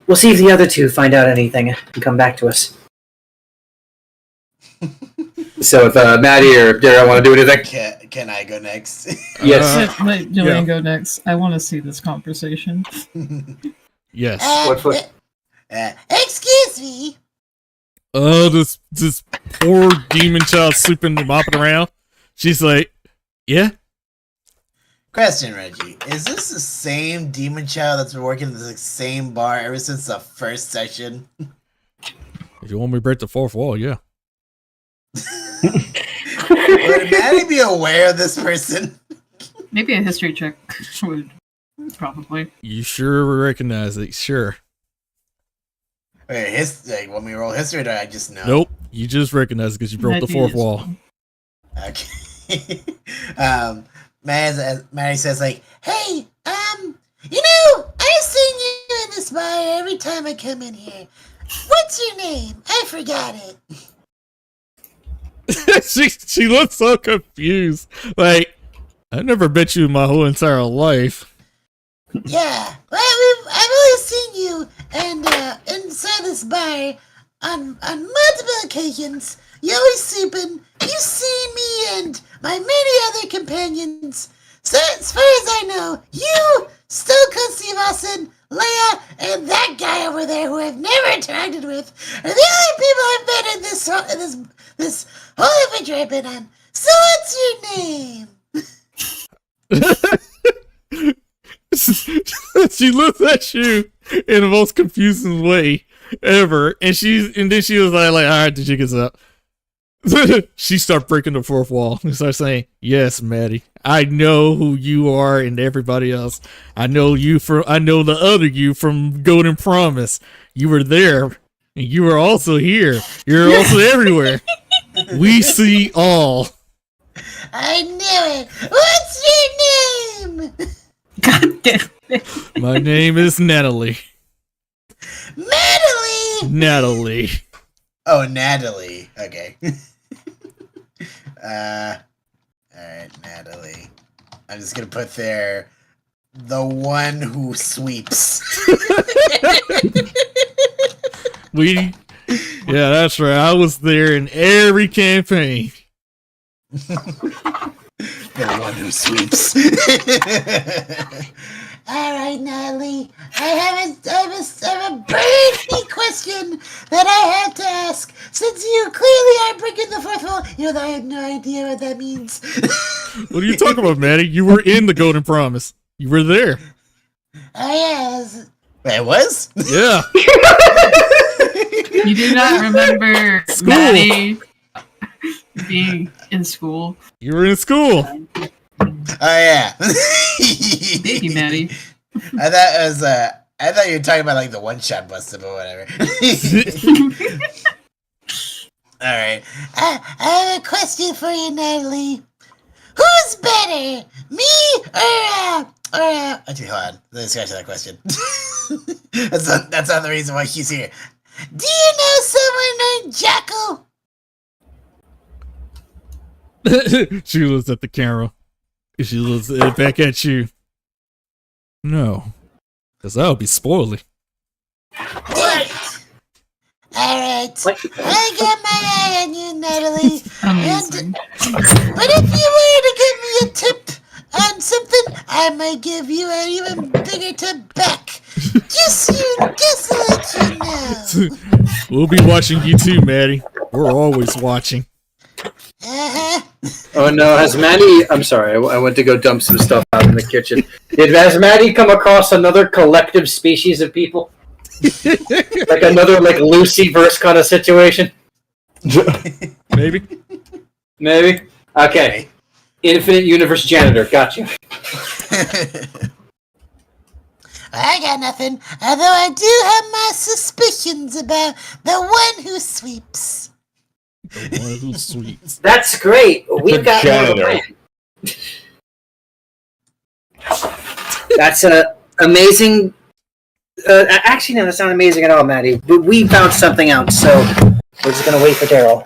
We'll see if the other two find out anything and come back to us. So if Maddie or Dara want to do anything, Can I go next? yes. Let Jillian go next. I want to see this conversation. Yes. Excuse me. This poor demon child swooping and mopping around. She's like, yeah. Question, Reggie. Is this the same demon child that's been working at the same bar ever since the first session? If you want me to break the fourth wall, yeah. Would Maddie be aware of this person? Maybe a history check would probably. You sure recognize it? Sure. Wait, when we roll history, or do I just know? Nope. You just recognize it because you broke the fourth wall. Okay. Maddie says, like, hey, I've seen you in this bar every time I come in here. What's your name? I forgot it. she looks so confused. Like, I've never met you in my whole entire life. Yeah, well, I've only seen you and inside this bar on multiple occasions. You're always sleeping. You've seen me and my many other companions. So as far as I know, you, Stoke Steve Austin, Leia, and that guy over there who I've never interacted with are the only people I've met in this whole adventure I've been on. So what's your name? She looks at you in the most confusing way ever, and then she was like, all right, the jig is up. She started breaking the fourth wall and started saying, yes, Maddie, I know who you are and everybody else. I know the other you from Golden Promise. You were there, and you were also here. You're also everywhere. We see all. I knew it. What's your name? God damn it. My name is Natalie. Natalie. Oh, Natalie. Okay. Alright, Natalie. I'm just gonna put there the one who sweeps. Yeah, that's right. I was there in every campaign. The one who sweeps. All right, Natalie. I have a burning question that I have to ask. Since you clearly are breaking the fourth wall, I have no idea what that means. What are you talking about, Maddie? You were in the Golden Promise. You were there. Oh, yes. I was? Yeah. You do not remember Maddie being in school. You were in school. Oh yeah. Thank you, Maddie. I thought you were talking about like the one shot buster or whatever. Alright. I have a question for you, Natalie. Who's better, me or Actually, hold on. Let me scratch that question. That's not the reason why she's here. do you know someone named Jackal? She looks at the camera. She looks back at you. No. Because that would be spoiling. What? Alright. I got my eye on you, Natalie. Amazing. But if you were to give me a tip on something, I might give you an even bigger tip back. Just to let you know. We'll be watching you too, Maddie. We're always watching. Uh-huh. Oh no, has Maddie... I'm sorry, I went to go dump some stuff out in the kitchen. Has Maddie come across another collective species of people? Like another, like, Lucy-verse kind of situation? Maybe. Maybe? Okay. Infinite Universe Janitor, gotcha. I got nothing, although I do have my suspicions about the one who sweeps. The one who sweets. That's great. We've got more of a janitor. plan. That's amazing. Actually, no, that's not amazing at all, Maddie. But we found something out, so we're just gonna wait for Daryl.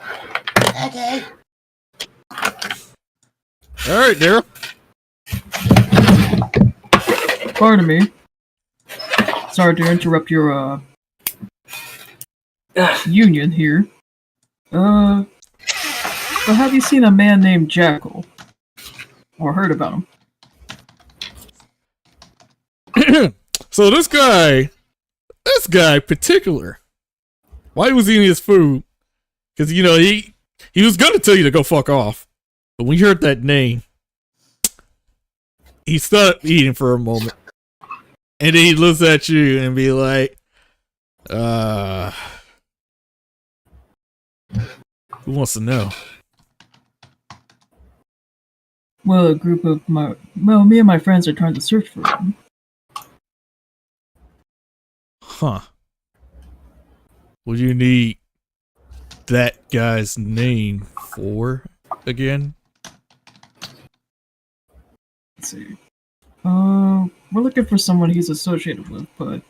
Okay. All right, Daryl. Pardon me. Sorry to interrupt your union here. But have you seen a man named Jackal? Or heard about him? So this guy particular, why he was eating his food? Because he was gonna tell you to go fuck off, but when he heard that name, he stopped eating for a moment, and then he looks at you and be like, who wants to know? Well, me and my friends are trying to search for him. Huh. What do you need that guy's name for again? Let's see. We're looking for someone he's associated with, but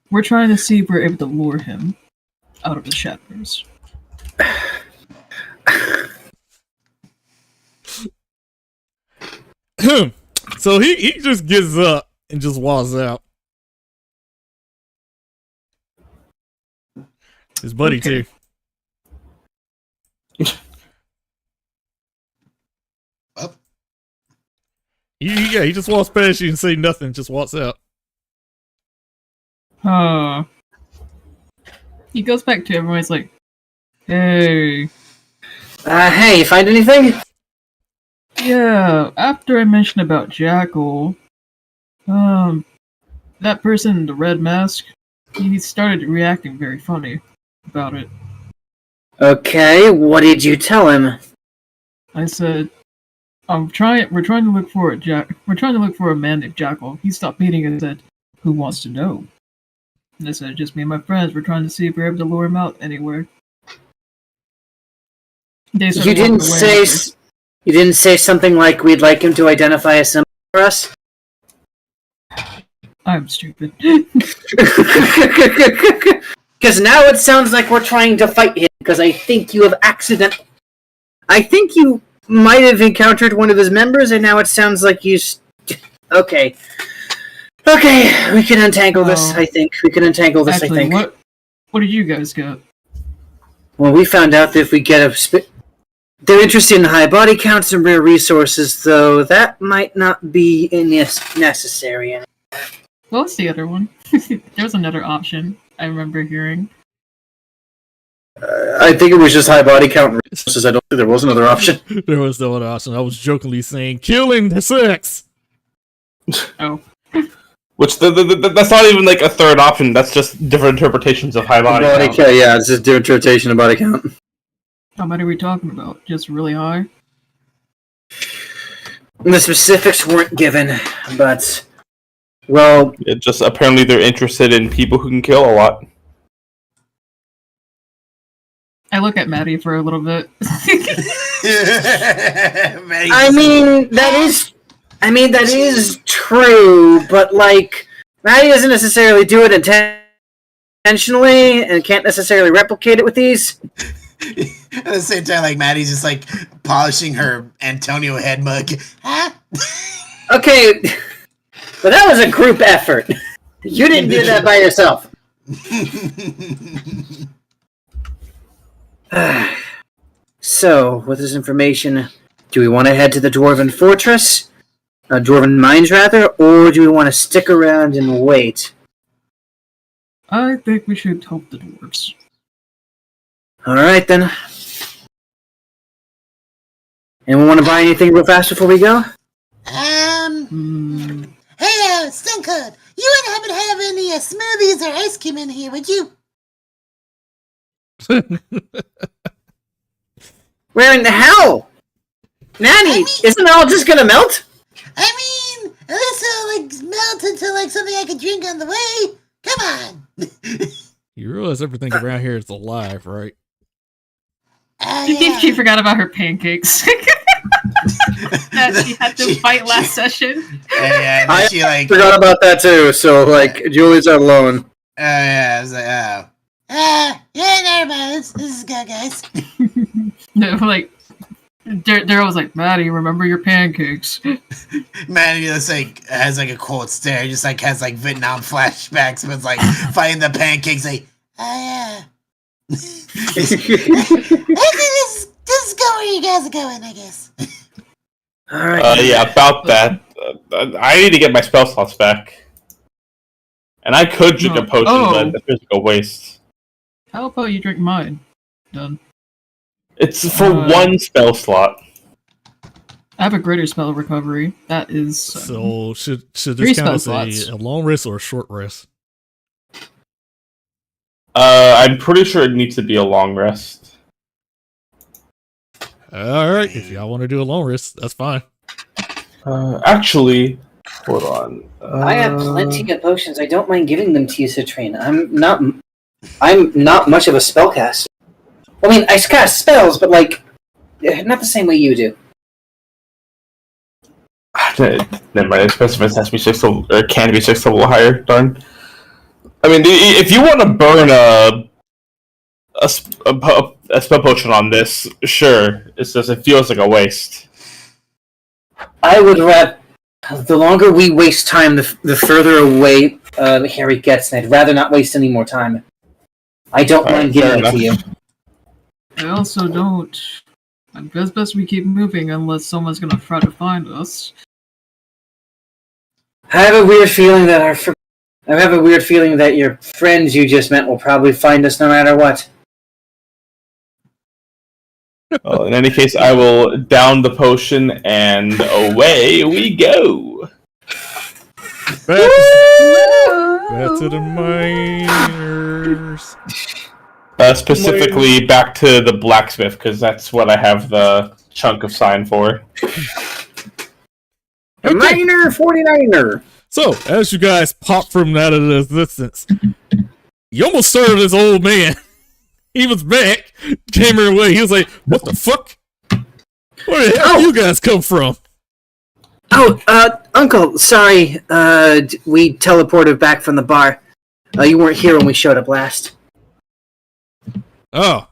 we're trying to see if we're able to lure him out of the shadows. So he just gets up and just walks out. His buddy Okay. too. Well. He just walks past you and say nothing, just walks out. He goes back to everyone. He's like, "Hey, Hey, you find anything? yeah." After I mentioned about Jackal, that person in the red mask, he started reacting very funny about it. Okay, what did you tell him? I said, We're trying to look for We're trying to look for a man named Jackal." He stopped beating and said, "Who wants to know?" And I said, "Just me and my friends. We're trying to see if we're able to lure him out anywhere." They started You didn't walking away after. you didn't say something like we'd like him to identify a symbol for us? I'm stupid. Because now it sounds like we're trying to fight him, because I think you might have encountered one of his members, and now it sounds like Okay. Okay, we can untangle this, I think. Actually, what did you guys get? Well, we found out that if we get they're interested in high body counts and rare resources, though that might not be necessary. What was the other one? There was another option I remember hearing. I think it was just high body count and resources. I don't think there was another option. There was no other option. I was jokingly saying, killing the sex! Oh. Which that's not even like a third option. That's just different interpretations of high body count. count. Yeah, it's just different interpretation of body count. How many are we talking about? Just really high? The specifics weren't given, but well, It just apparently they're interested in people who can kill a lot. I look at Maddie for a little bit. I mean that is true, but like Maddie doesn't necessarily do it intentionally and can't necessarily replicate it with these. At the same time, like Maddie's just like polishing her Antonio head mug. Huh? Okay, but that was a group effort. You didn't do that by yourself. So, with this information, do we want to head to the Dwarven Fortress? Dwarven Mines, rather? Or do we want to stick around and wait? I think we should help the dwarves. Alright then. Anyone want to buy anything real fast before we go? Hey, Stone Cold, you wouldn't happen to have any smoothies or ice cream in here, would you? Where in the hell? Nanny, isn't it all just gonna melt? I mean, this will like melt into like something I could drink on the way. Come on. You realize everything around here is alive, right? I think she forgot about her pancakes. That she had to fight last session. Yeah, and I then she like, forgot about that too. So like, Julie's not alone. yeah, I was like, oh. Yeah, never mind. This is good, guys. No, like, Daryl was like, Maddie, remember your pancakes. Man, he just like has like a cold stare, just like has like Vietnam flashbacks, but it's like fighting the pancakes. Like, I think this is go where you guys are going, I guess. All right. Yeah, about that. I need to get my spell slots back. And I could drink a potion, but it feels like a waste. How about you drink mine? Done. It's for one spell slot. I have a greater spell recovery. That is... So should 3 this count as spell slots. a long rest or a short rest? I'm pretty sure it needs to be a long rest. All right, if y'all want to do a long rest, that's fine. Actually, hold on. I have plenty of potions. I don't mind giving them to you, Citrine. I'm not much of a spellcaster. I mean, I cast spells, but like, not the same way you do. Never mind. Specimens has to be 6 level, or can be 6 level higher. Darn. I mean, if you want to burn a spell potion on this, sure. It's just it feels like a waste. I would rather. The longer we waste time, the further away Harry gets, and I'd rather not waste any more time. I don't mind giving it to you. I also don't. I guess best we keep moving unless someone's gonna try to find us. I have a weird feeling that your friends you just met will probably find us no matter what. Well, in any case, I will down the potion, and away we go. Back to the miners. Specifically, back to the blacksmith, because that's what I have the chunk of sign for. A miner 49er. So, as you guys pop from that of the distance, you almost saw this old man. He was back, came her away. He was like, "What the fuck? Where the hell you guys come from?" Oh, Uncle, sorry. We teleported back from the bar. You weren't here when we showed up last. Oh,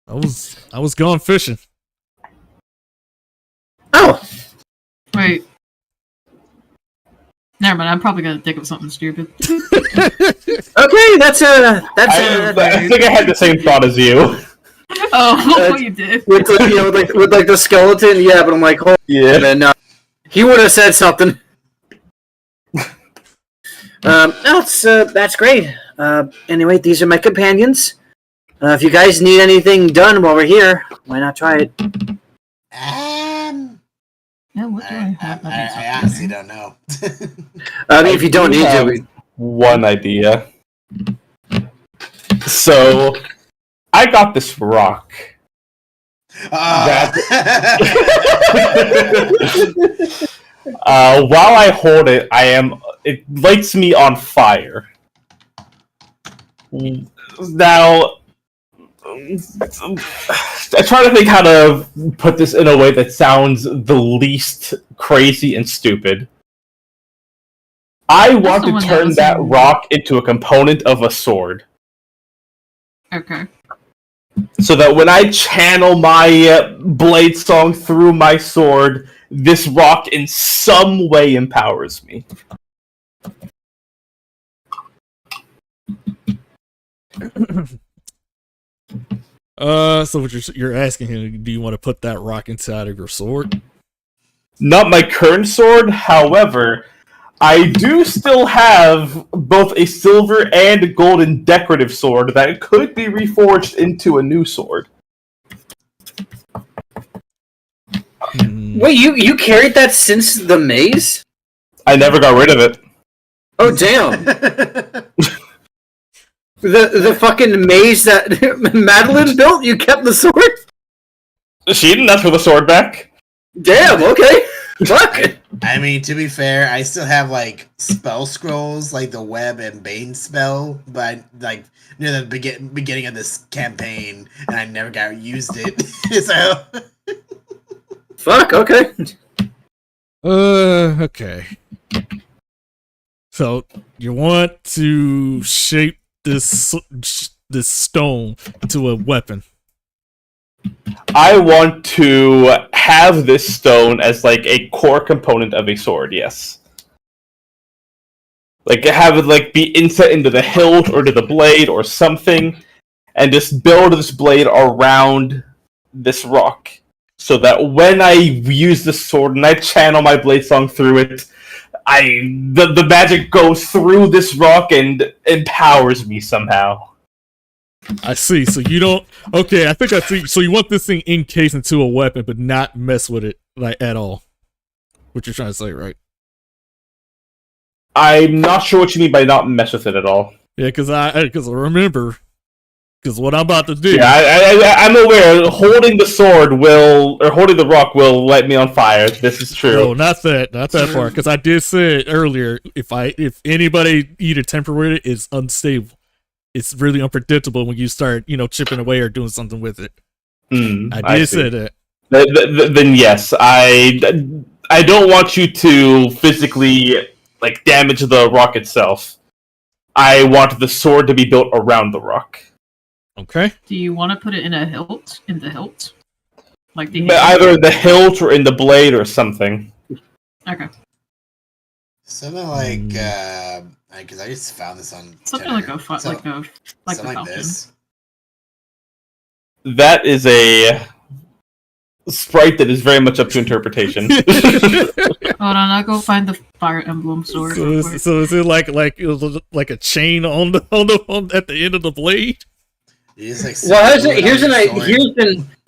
I was gone fishing. Oh, Wait. Never mind, I'm probably gonna think of something stupid. okay. That's I think I had the same thought as you. Oh, you did. with the skeleton. Yeah, but I'm like, hold. Yeah. And then he would have said something. That's great. Anyway, these are my companions. If you guys need anything done while we're here, why not try it? Yeah, what do I have? I honestly don't know. I mean, if you don't need to, one idea. So, I got this rock. While I hold it, it lights me on fire. Now, I try to think how to put this in a way that sounds the least crazy and stupid. I want to turn that rock into a component of a sword. Okay. So that when I channel my blade song through my sword, this rock in some way empowers me. So what you're asking him, do you want to put that rock inside of your sword? Not my current sword, however, I do still have both a silver and a golden decorative sword that could be reforged into a new sword. Wait, you carried that since the maze? I never got rid of it. Oh damn! the fucking maze that Madeline built, you kept the sword? She didn't ask for the sword back. Damn, okay. Fuck. I mean, to be fair, I still have like spell scrolls, like the web and bane spell, but like near the beginning of this campaign, and I never got used it. So Fuck, okay. Okay. So you want to shape this stone into a weapon? I want to have this stone as like a core component of a sword. Yes. Like have it like be inset into the hilt or to the blade or something, and just build this blade around this rock, so that when I use the sword and I channel my blade song through it, the magic goes through this rock and empowers me somehow. I see. So you don't. Okay, I think I see. So you want this thing encased into a weapon, but not mess with it like at all. What you're trying to say, right? I'm not sure what you mean by not mess with it at all. Yeah, because I remember. Because what I'm about to do. Yeah, I'm aware. Holding the sword holding the rock will light me on fire. This is true. No, not that part. Because I did say it earlier. If anybody either tamper with it, it's unstable. It's really unpredictable when you start, chipping away or doing something with it. I did say that. Then yes, I don't want you to physically like damage the rock itself. I want the sword to be built around the rock. Okay. Do you want to put it in a hilt? In the hilt? Like the either in the hilt or in the blade or something. Okay. something like because I just found this on Something Twitter. like a Something a fountain. this. That is a sprite that is very much up to interpretation. Hold on, I'll go find the Fire Emblem sword. So is it like a chain on at the end of the blade?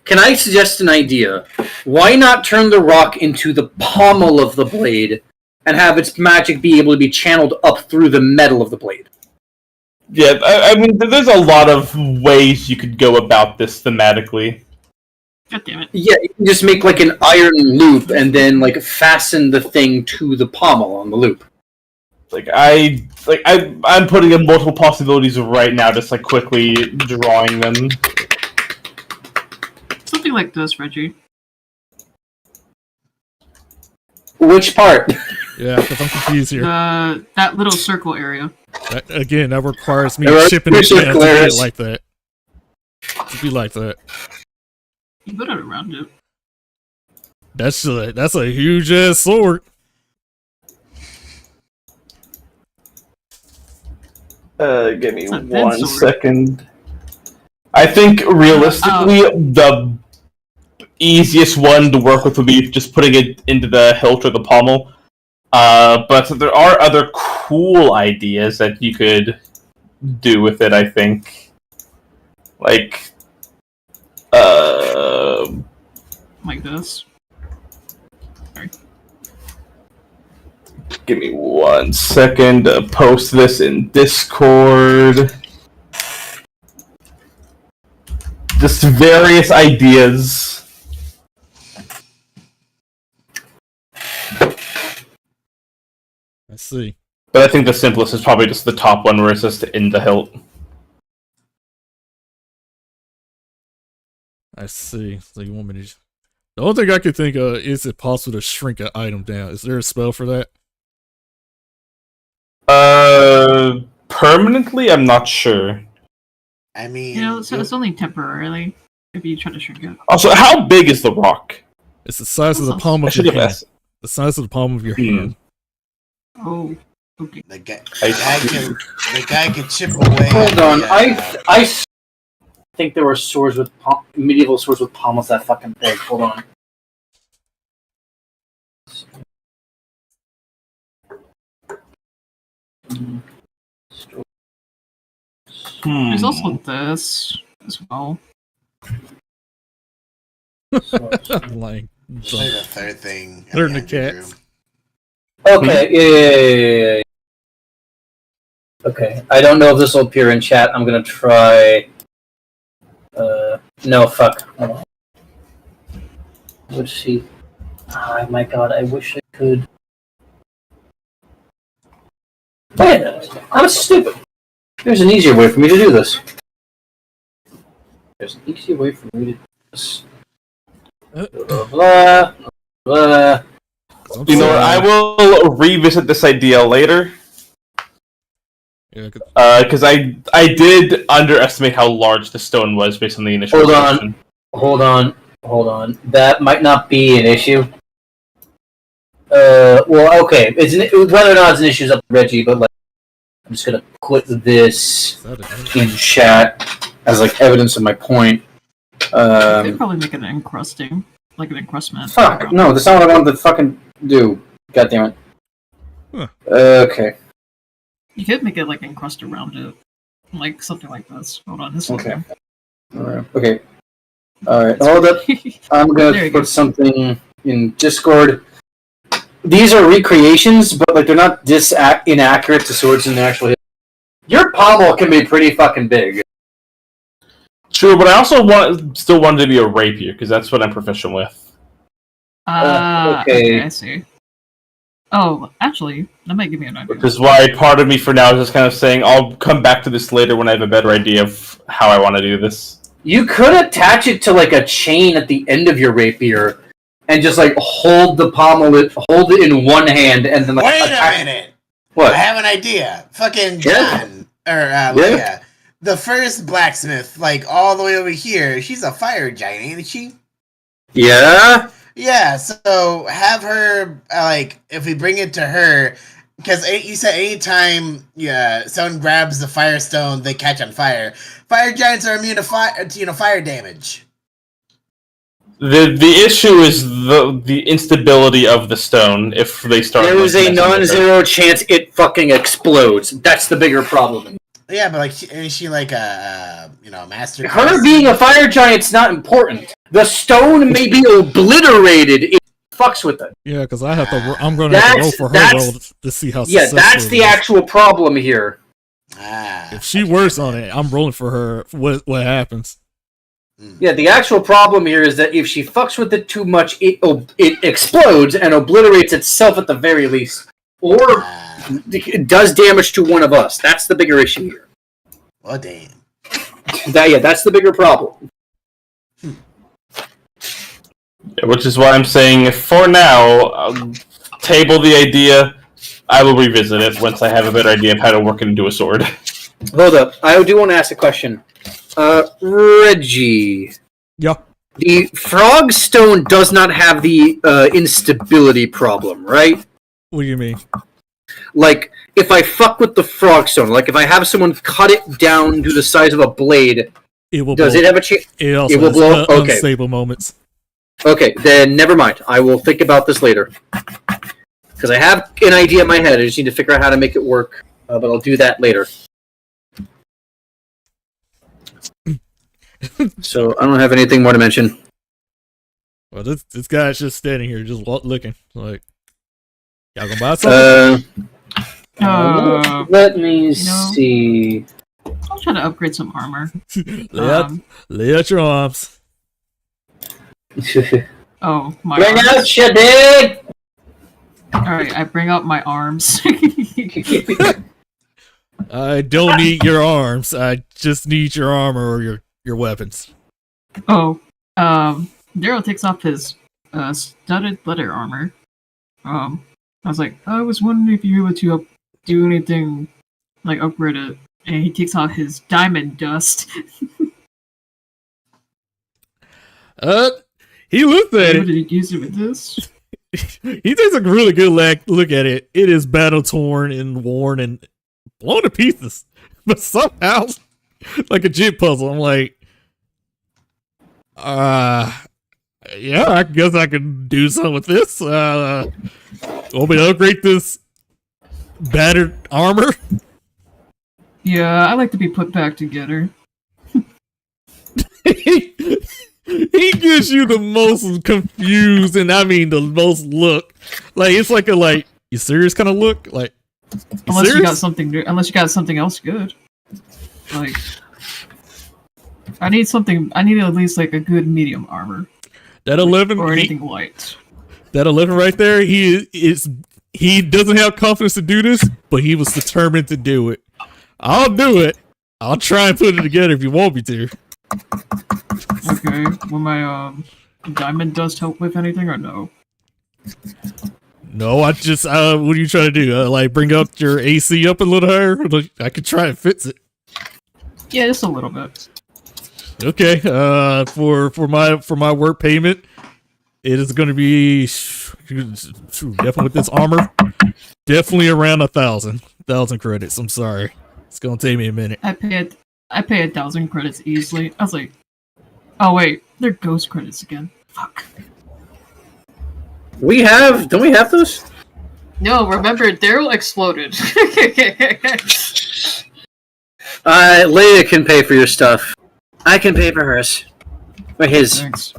Can I suggest an idea? Why not turn the rock into the pommel of the blade and have its magic be able to be channeled up through the metal of the blade? Yeah, I mean, there's a lot of ways you could go about this thematically. God damn it. Yeah, you can just make like an iron loop and then like fasten the thing to the pommel on the loop. I'm putting in multiple possibilities right now, just like quickly drawing them. Something like this, Reggie. Which part? Yeah, because I'm confused here. That little circle area. That requires me There are shipping it two down to be circles. like that. To be like that. You put it around it. That's a huge ass sword. Give me It's a thin 1 sword. second. I think realistically, the easiest one to work with would be just putting it into the hilt or the pommel. But there are other cool ideas that you could do with it, I think. Like this. Sorry. Give me 1 second to post this in Discord. Just various ideas. I see. But I think the simplest is probably just the top one where it's just in the hilt. I see. So you want me to... The only thing I could think of is it possible to shrink an item down. Is there a spell for that? Permanently? I'm not sure. I mean, it's only temporarily if you try to shrink it. Also, how big is the rock? It's the size of the palm I of should your have hand. asked. The size of the palm of your hand. Oh, okay. the guy can chip away. Hold on, at I think there were swords with medieval swords with pommels that fucking big. Hold on. There's also this as well. Like, It's like the third thing. at Third the the end, cats. Okay, yeah. Okay, I don't know if this will appear in chat. I'm gonna try. No, fuck. Hold on. Let's see. Oh my god, I wish I could. Wait a minute. I'm stupid. There's an easier way for me to do this. There's an easier way for me to do this. Blah, blah, blah. You know what? I will revisit this idea later. Yeah, Because I did underestimate how large the stone was based on the initial Hold on. description. Hold on. That might not be an issue. Well, okay. Whether or not it's an issue is up to Reggie, but like, I'm just gonna put this in chat as like evidence of my point. They'd probably make an encrusting, like an encrustment. Fuck, no, that's not what I wanted to fucking do. God damn it. Huh. Okay. You could make it like encrust around it, like something like this. Hold on, this one. Okay. Alright. Okay. Alright, hold up. I'm There gonna you put go. something in Discord. These are recreations, but like they're not inaccurate to swords in the actual hit. Your pommel can be pretty fucking big. True, but I also still wanted to be a rapier, because that's what I'm proficient with. Okay, I see. Oh, actually, that might give me an idea. Which is why part of me for now is just kind of saying, I'll come back to this later when I have a better idea of how I want to do this. You could attach it to like a chain at the end of your rapier and just like hold it in one hand and then like Wait attack. a minute! What? I have an idea. Fucking Yeah. John Leia, the first blacksmith, like all the way over here. She's a fire giant, ain't she? Yeah. Yeah. So have her like if we bring it to her, because you said anytime someone grabs the firestone, they catch on fire. Fire giants are immune to fire damage. The issue is the instability of the stone if they start. There is a messing with it. non-zero chance it fucking explodes. That's the bigger problem. Yeah, but like, is she like a master? Her being a fire giant's not important. The stone may be obliterated if it fucks with it. Yeah, because I have to. I'm going to have to roll for her roll to see how. Yeah, that's the actual problem here. If she works on it, I'm rolling for her. What happens? Yeah, the actual problem here is that if she fucks with it too much, it explodes and obliterates itself at the very least, or it does damage to one of us. That's the bigger issue here. Oh damn. That's the bigger problem. Which is why I'm saying, for now, table the idea. I will revisit it once I have a better idea of how to work it into a sword. Hold up, I do want to ask a question. Reggie. Yeah. The frog stone does not have the instability problem, right? What do you mean? Like, if I fuck with the frog stone, like if I have someone cut it down to the size of a blade, it will. Does blow. it have a chance? It also will has blow? Okay. Unstable moments. Okay, then never mind. I will think about this later. Because I have an idea in my head. I just need to figure out how to make it work. But I'll do that later. So I don't have anything more to mention. Well, this guy's just standing here, just looking. Like, y'all gonna buy something? Let me see. I'll try to upgrade some armor. Lay out your arms. Oh, my Bring arms. out your dick! Alright, I bring out my arms. I don't need your arms. I just need your armor or your weapons. Daryl takes off his studded leather armor. I was like, I was wondering if you were able to do anything, like upgrade it. And he takes off his diamond dust. He looked at it. Did he use it with this? He takes a really good look at it. It is battle torn and worn and blown to pieces. But somehow, like a jig puzzle, I'm like, yeah, I guess I can do something with this. Want me to upgrade this battered armor? Yeah, I like to be put back together. He gives you the most confused, and I mean the most look. Like it's like a you serious kind of look. Like Unless you serious? got something new, unless you got something else good. Like I need at least like a good medium armor. That 11 or anything light. That 11 right there, he doesn't have confidence to do this, but he was determined to do it. I'll do it. I'll try and put it together if you want me to. Okay. Will my diamond dust help with anything or no? No, I just what are you trying to do? Like bring up your AC up a little higher? I could try and fix it. Yeah, just a little bit. Okay. For my work payment, it is going to be definitely with this armor, definitely around 1,000 credits. I'm sorry, it's going to take me a minute. I pay 1,000 credits easily. I was like, oh wait, they're ghost credits again. Fuck. Don't we have those? No, remember Daryl exploded. Leia can pay for your stuff. I can pay for hers. Or his. Thanks.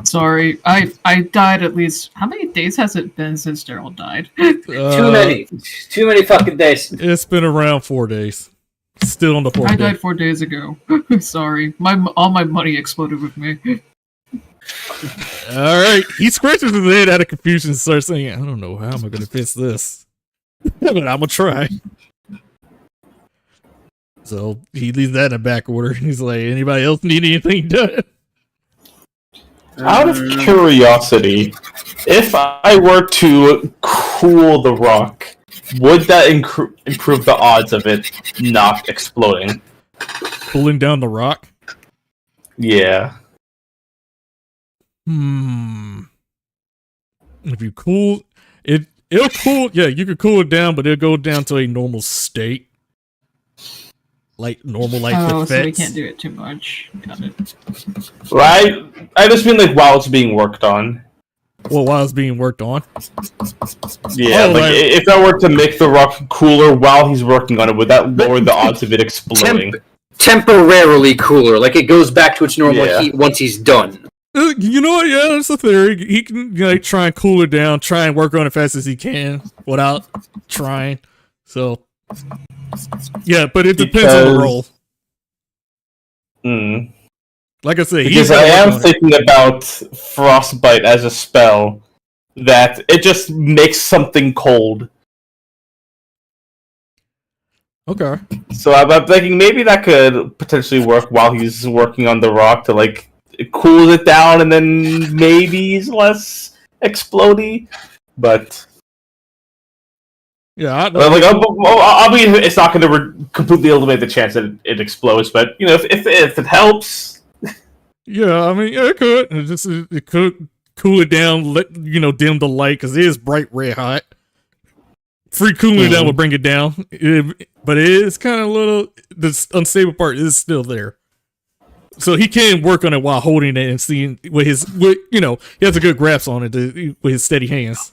Sorry, I died at least. How many days has it been since Daryl died? Too many. Too many fucking days. It's been around 4 days. Still on the 4th I day. died 4 days ago. Sorry, all my money exploded with me. Alright, he scratches his head out of confusion and starts saying, I don't know, how am I going to fix this? But I'm going to try. So he leaves that in a back order. He's like, anybody else need anything done? Out of curiosity, if I were to cool the rock, would that improve the odds of it not exploding? Pulling down the rock? Yeah. If you cool it, it'll cool. Yeah, you could cool it down, but it'll go down to a normal state, like normal, like the so we fets. can't do it too much. Got it. Right. I just mean like while it's being worked on. Well, while it's being worked on. Yeah, Oh, like right. if I were to make the rock cooler while he's working on it, would that lower the odds of it exploding? Temporarily cooler, like it goes back to its normal Yeah. heat once he's done. You know what? Yeah, that's a theory. He can like try and cool it down, try and work on it fast as he can without trying. So, yeah, but it depends on the role. Like I said, Because I am thinking about frostbite as a spell that it just makes something cold. Okay. So I'm thinking maybe that could potentially work while he's working on the rock to like it cools it down and then maybe he's less explodey. But yeah, I'll be. It's not going to completely eliminate the chance that it explodes, but you know, if it helps. Yeah, I mean, yeah, it could. It could cool it down, dim the light because it is bright red hot. Free cooling it down will bring it down, but it is kind of a little. The unstable part is still there, so he can work on it while holding it and seeing he has a good grasp on it with his steady hands.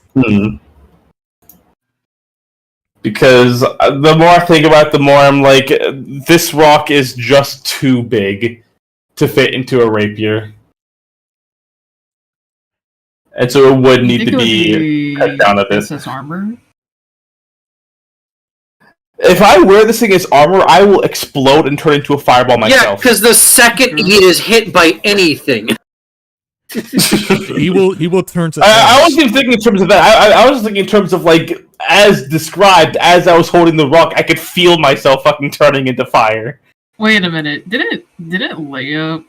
Because the more I think about it, the more I'm like, this rock is just too big to fit into a rapier. And so it would need to be cut down a bit. This is armor? If I wear this thing as armor, I will explode and turn into a fireball myself. Yeah, because the second he is hit by anything... he will turn to... I wasn't even thinking in terms of that. I was thinking in terms of, like, as described, as I was holding the rock, I could feel myself fucking turning into fire. Wait a minute. Didn't Leia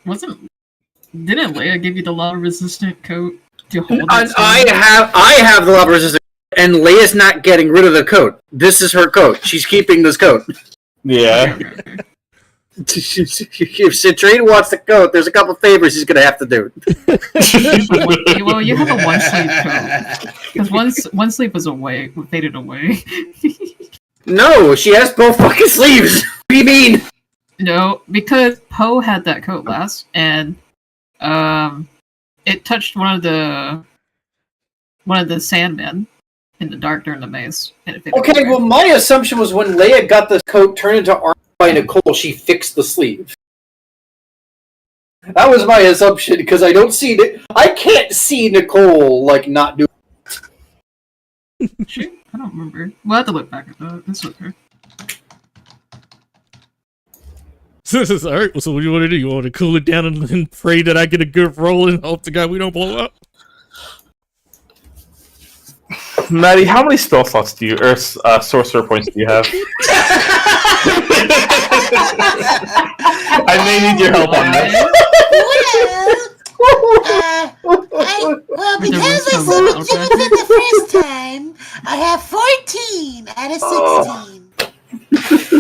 give you the lava resistant coat to hold it? I have the lava resistant, and Leia's not getting rid of the coat. This is her coat. She's keeping this coat. Yeah. Okay. If Citrine wants the coat, there's a couple favors he's gonna have to do. Well, you have a one sleeve coat because one sleeve was faded away. No, she has both fucking sleeves. What do you mean? No, because Poe had that coat last, and it touched one of the Sandmen in the dark during the maze. And it faded Okay, away. well, my assumption was when Leia got the coat turned into armor by Nicole, she fixed the sleeve. That was my assumption because I don't see it. I can't see Nicole like not doing. Shoot, I don't remember. We'll have to look back at that. It's okay. Alright, so what do you want to do? You want to cool it down and pray that I get a good roll and hope to God we don't blow up? Maddie, how many spell slots do you, or sorcerer points do you have? I may need your help on this. Well, because I summoned Jonathan the first time, I have 14 out of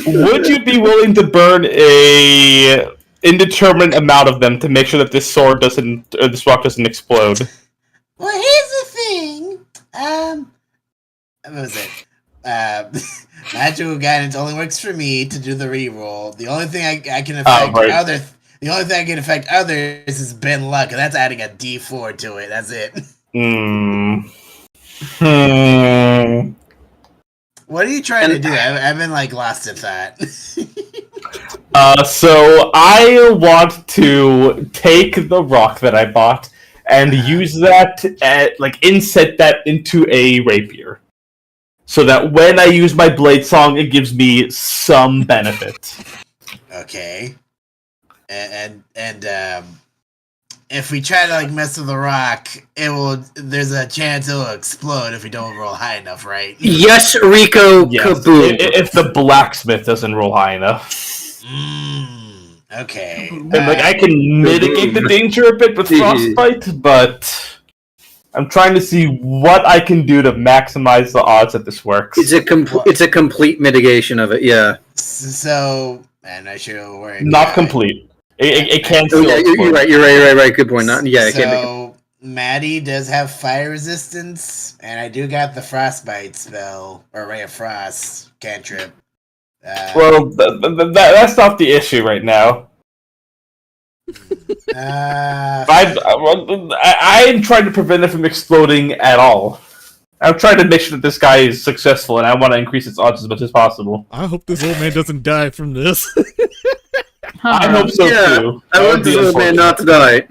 16. Would you be willing to burn a indeterminate amount of them to make sure that this sword doesn't, or this rock doesn't explode? Well, here's the thing. What was it? Magical guidance only works for me to do the reroll. The only thing I can affect the only thing I can affect others is Ben luck, and that's adding a D4 to it. That's it. What are you trying to do? I've been like lost in thought. So I want to take the rock that I bought and use that inset that into a rapier. So that when I use my blade song, it gives me some benefit. Okay. And if we try to mess with the rock, there's a chance it will explode if we don't roll high enough, right? Yes, Rico. Yes. Kaboom. If the blacksmith doesn't roll high enough. Okay. And, I can mitigate the danger a bit with frostbite, but I'm trying to see what I can do to maximize the odds that this works. It's a complete mitigation of it, yeah. So, I'm not sure where. Not complete. It can't. Oh, yeah, you're right. Good point. It can't So, Maddie does have fire resistance, and I do got the frostbite spell or ray of frost cantrip. Well, that's not the issue right now. I am trying to prevent it from exploding at all. I'm trying to make sure that this guy is successful, and I want to increase its odds as much as possible. I hope this old man doesn't die from this. I hope so too. I want this old man not to die.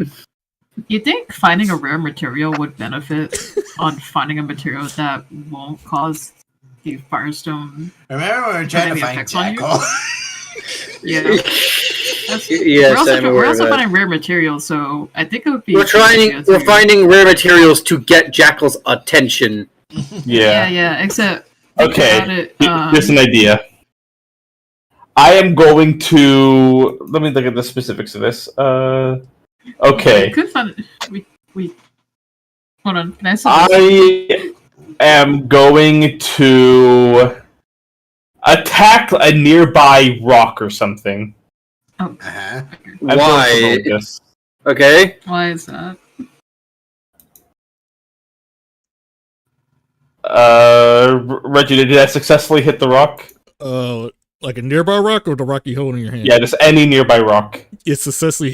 You think finding a rare material would benefit on finding a material that won't cause the firestone? Remember when we were trying to find Jackal? Yeah. We're also finding rare materials, so I think it would be. We're finding rare materials to get Jackal's attention. Yeah. Except. Okay. Here's an idea. I am going to. Let me look at the specifics of this. Okay. We could find. We. Hold on. Can I am going to attack a nearby rock or something. Oh. Why? Okay. Why is that? Reggie, did I successfully hit the rock? Like a nearby rock or the rock you hold in your hand? Yeah, just any nearby rock. It successfully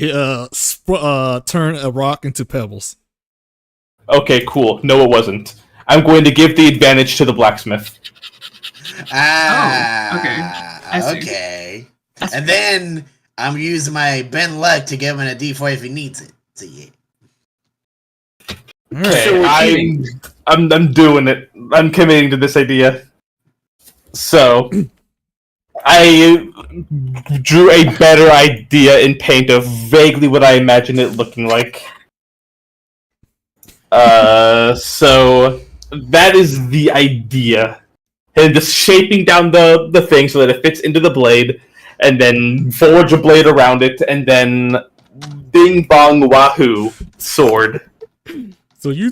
turn a rock into pebbles. Okay, cool. No, it wasn't. I'm going to give the advantage to the blacksmith. Okay. And then I'm using my Ben luck to give him a D4 if he needs it. So yeah. Okay, I'm doing it. I'm committing to this idea. So I drew a better idea in paint of vaguely what I imagine it looking like. So that is the idea. And just shaping down the thing so that it fits into the blade, and then forge a blade around it, and then bing bong wahoo sword. So you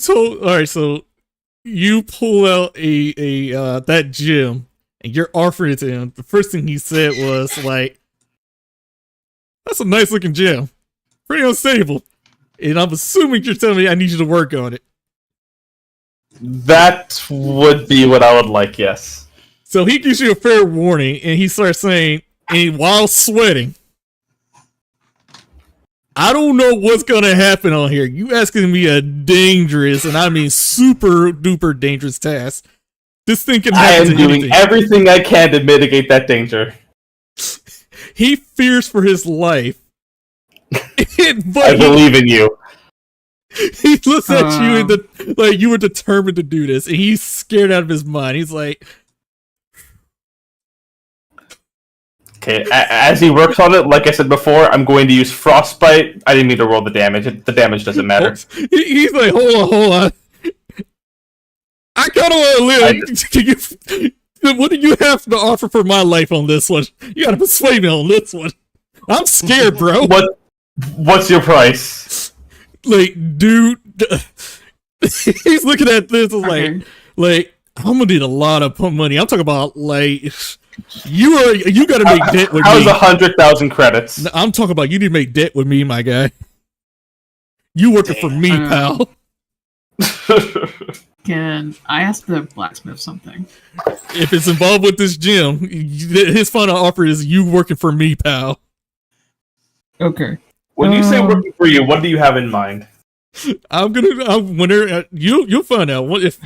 pull out a that gem and you're offering it to him. The first thing he said was like, "That's a nice looking gem, pretty unstable." And I'm assuming you're telling me I need you to work on it. That would be what I would like, yes. So he gives you a fair warning, and he starts saying, and while sweating, "I don't know what's gonna happen on here. You asking me a dangerous, and I mean super duper dangerous task. This thing can happen to anything." I am doing everything I can to mitigate that danger. He fears for his life. But I believe in you. he looks at you and like you were determined to do this, and he's scared out of his mind. He's like, Okay, as he works on it, like I said before, I'm going to use Frostbite. I didn't mean to roll the damage. The damage doesn't matter. He's like, hold on. I kind of want to live. What do you have to offer for my life on this one? You gotta persuade me on this one. I'm scared, bro. What's your price? Like, dude, he's looking at this like I'm gonna need a lot of money. I'm talking about like you gotta make debt with me. How's 100,000 credits? I'm talking about you need to make debt with me, my guy. You working for me, pal. Can I ask the blacksmith something? If it's involved with this gym, his final offer is you working for me, pal. Okay. When you say working for you, what do you have in mind? You'll find out. What if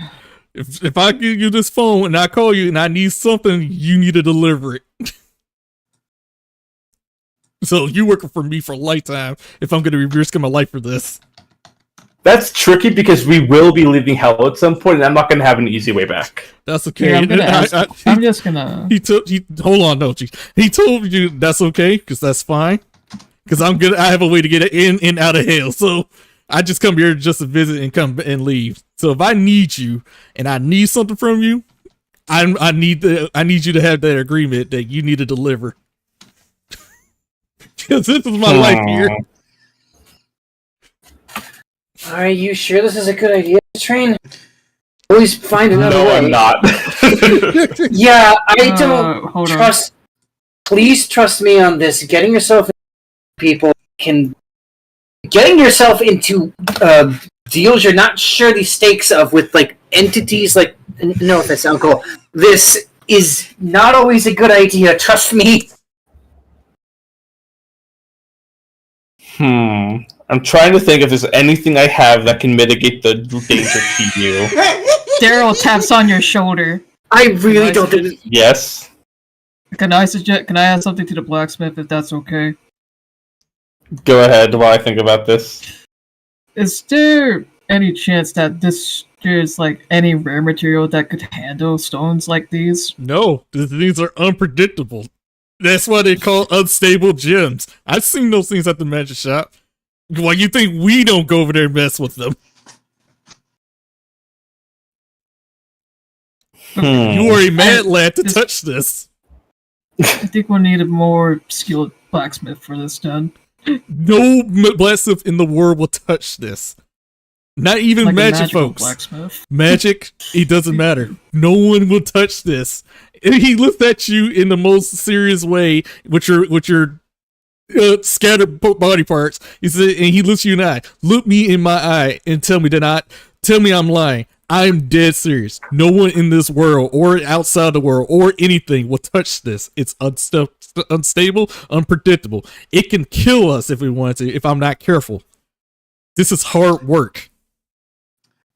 I give you this phone and I call you and I need something, you need to deliver it. So you working for me for a lifetime if I'm going to be risking my life for this. That's tricky because we will be leaving hell at some point, and I'm not going to have an easy way back. That's okay. Yeah, I'm gonna ask. I'm just gonna. Hold on, no, he told you that's okay because that's fine. Because I have a way to get in and out of hell. So I just come here just to visit and come and leave. So if I need you and I need something from you, I need you to have that agreement that you need to deliver. Because this is my life here. Are you sure this is a good idea, Train? Always find another way. No, I'm not. Yeah, I don't trust. Please trust me on this. Getting yourself into deals you're not sure the stakes of with like entities like no, if that sounds cool. This is not always a good idea. Trust me. I'm trying to think if there's anything I have that can mitigate the danger to you. Daryl taps on your shoulder. I really don't think. Yes. Can I add something to the blacksmith if that's okay? Go ahead while I think about this. Is there any chance that there's like any rare material that could handle stones like these? No, these are unpredictable. That's why they call unstable gems. I've seen those things at the magic shop. Why you think we don't go over there and mess with them? You are a mad lad to touch this. I think we'll need a more skilled blacksmith for this done. No blacksmith in the world will touch this. Not even like magic folks. Blacksmith. Magic, it doesn't matter. No one will touch this. And he looked at you in the most serious way with your scattered body parts. He said, and he looks you in the eye. Look me in my eye and tell me I'm lying. I'm dead serious. No one in this world or outside the world or anything will touch this. It's unstable, unpredictable. It can kill us if we want to, if I'm not careful. This is hard work.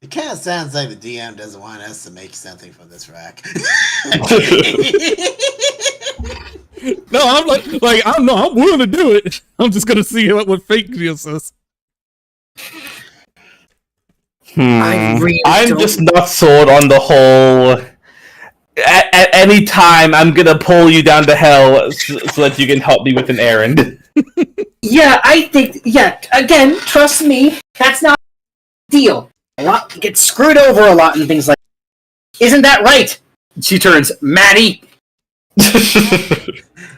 It kind of sounds like the DM doesn't want us to make something from this rack. No, I'm I'm willing to do it. I'm just gonna see what fake deal says. I'm just not sold on the whole. At any time, I'm gonna pull you down to hell so that you can help me with an errand. Yeah, I think. Yeah, again, trust me. That's not a deal. A lot gets screwed over a lot and things like. Isn't that right? She turns, Maddie.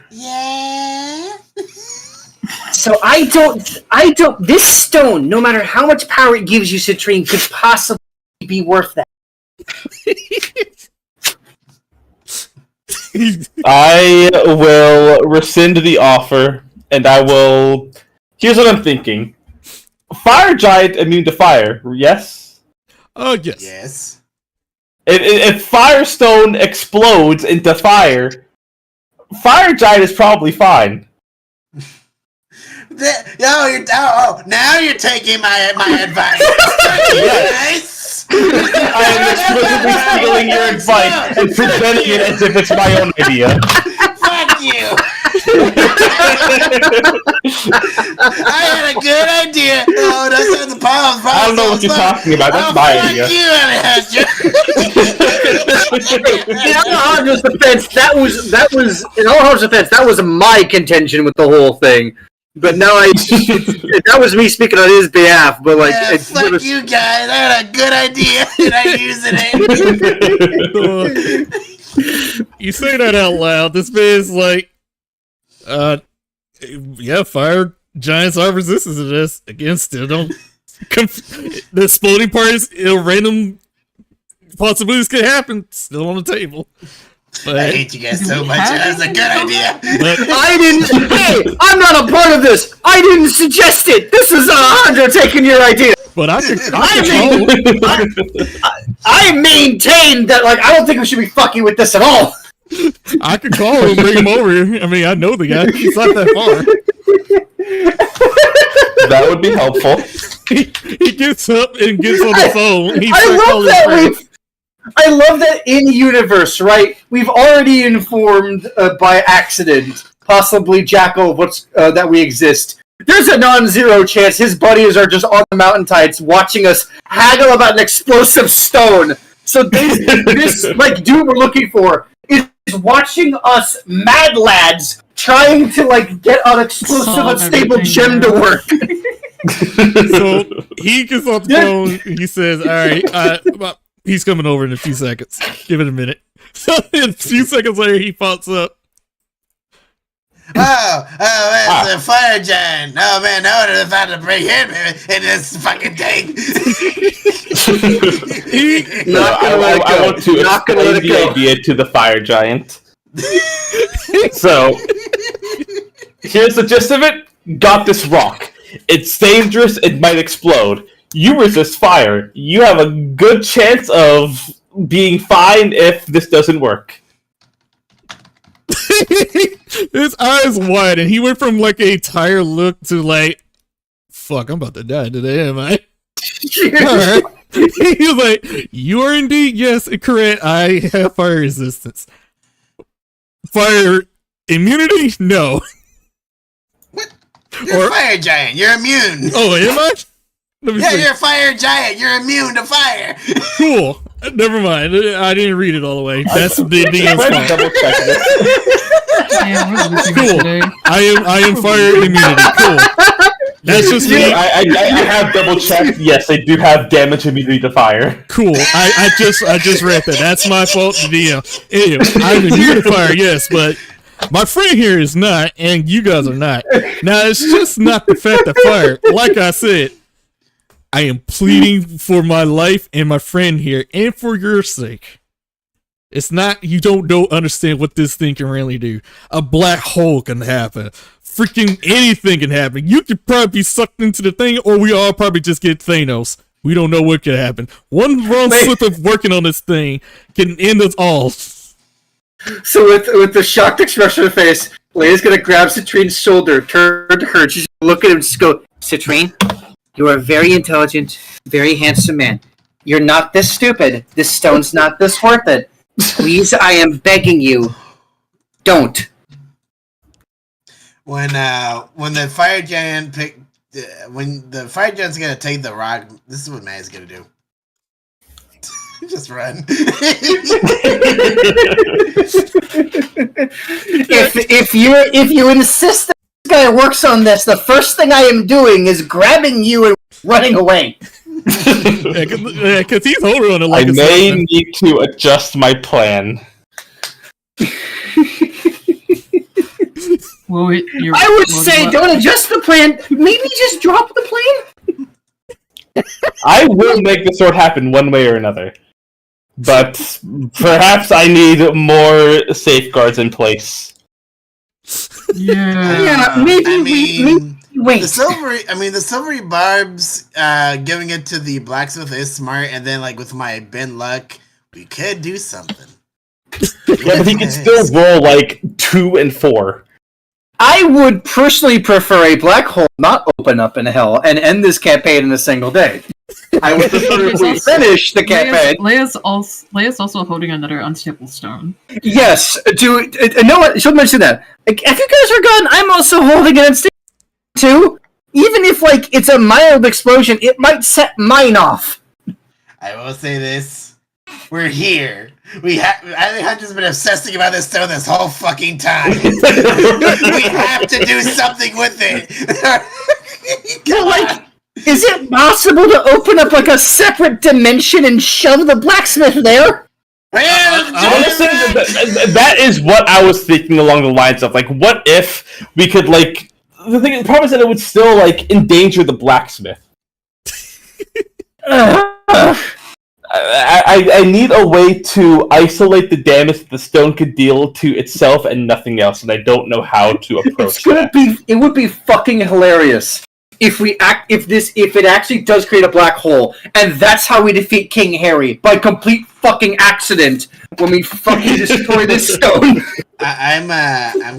Yeah. So I don't. This stone, no matter how much power it gives you, Citrine, could possibly be worth that. I will rescind the offer, and I will. Here's what I'm thinking: Fire Giant immune to fire, yes? Yes. Yes. If Firestone explodes into fire, Fire Giant is probably fine. Now you're taking my advice. Yes. I am explicitly stealing your advice and presenting it as if it's my own idea. Fuck you. I had a good idea. Oh, that's not the problem. I don't know what you're talking about. That's my idea. You, In Alejandro's defense, that was my contention with the whole thing. But now that was me speaking on his behalf. But like, yeah, fuck you guys. I had a good idea, and I used it. You say that out loud. This man's like, yeah, fire giants are resistant to this. Again, still don't. The exploding part is random possibilities could happen. Still on the table. But, I hate you guys so much. That was a good idea. but I didn't. Hey, I'm not a part of this. I didn't suggest it. This was Alejandro taking your idea. But I maintain that like I don't think we should be fucking with this at all. I could call him and bring him over here. I mean, I know the guy. He's not that far. That would be helpful. He gets up and gets on the phone. I love that in universe, right? We've already informed by accident, possibly Jacko, of what's that we exist. There's a non-zero chance his buddies are just on the mountain tides watching us haggle about an explosive stone. So this like dude we're looking for is watching us mad lads trying to like get an explosive unstable gem to work. So he gets off the phone. He says, "All right, he's coming over in a few seconds. Give it a minute." So a few seconds later, he pops up. It's a fire giant. Oh man, I would have thought to bring him in this fucking tank. I want to explain the idea to the fire giant. So, here's the gist of it. Got this rock. It's dangerous. It might explode. You resist fire. You have a good chance of being fine if this doesn't work. His eyes wide, and he went from like a tired look to like, "Fuck, I'm about to die today, am I?" Alright. He was like, "You are indeed, yes, correct. I have fire resistance. Fire immunity? No." You're a fire giant. You're immune. Oh, am I? Let me see. You're a fire giant. You're immune to fire. Cool. Never mind. I didn't read it all the way. That's the DM's fault. Double check this. Cool. I am fire immunity. Cool. That's just me. I have double checked. Yes, they do have damage immunity to fire. Cool. I just read that. That's my fault. The DM. Anyway, I'm immune to fire. Yes, but my friend here is not, and you guys are not. Now it's just not the fact that fire. Like I said, I am pleading for my life and my friend here, and for your sake. It's not, you don't understand what this thing can really do. A black hole can happen. Freaking anything can happen. You could probably be sucked into the thing, or we all probably just get Thanos. We don't know what could happen. One wrong slip of working on this thing can end us all. So with the shocked expression on her face, Leia's gonna grab Citrine's shoulder, turn to her, and she's gonna look at him and just go, "Citrine, you are a very intelligent, very handsome man. You're not this stupid. This stone's not this worth it. Please, I am begging you, don't." When the fire giant when the fire giant's gonna take the rock, this is what Matt's gonna do. Just run. If you insist that this guy works on this, the first thing I am doing is grabbing you and running away. Because he's holding on it like I may need to adjust my plan. Well, I would say don't adjust the plan. Maybe just drop the plan. I will make the sword happen one way or another. But perhaps I need more safeguards in place. Yeah, maybe wait. The silvery barbs giving it to the blacksmith is smart, and then like with my bin luck, we could do something. Yeah, but he can still roll like 2 and 4. I would personally prefer a black hole not open up in hell and end this campaign in a single day. I would prefer if we finish the campaign. Leia's also holding another unstable stone. Yes, know what? She'll mention that. Like, if you guys forgotten, I'm also holding an unstable too. Even if, like, it's a mild explosion, it might set mine off. I will say this. We're here. Hunter's been obsessing about this stone this whole fucking time. We have to do something with it. Come on. Is it possible to open up, like, a separate dimension and shove the blacksmith there? Honestly, that is what I was thinking along the lines of, like, what if we could, like, the problem is that it would still, like, endanger the blacksmith. I need a way to isolate the damage that the stone could deal to itself and nothing else, and I don't know how to approach that. It would be fucking hilarious if it actually does create a black hole, and that's how we defeat King Harry, by complete fucking accident when we fucking destroy this stone. I'm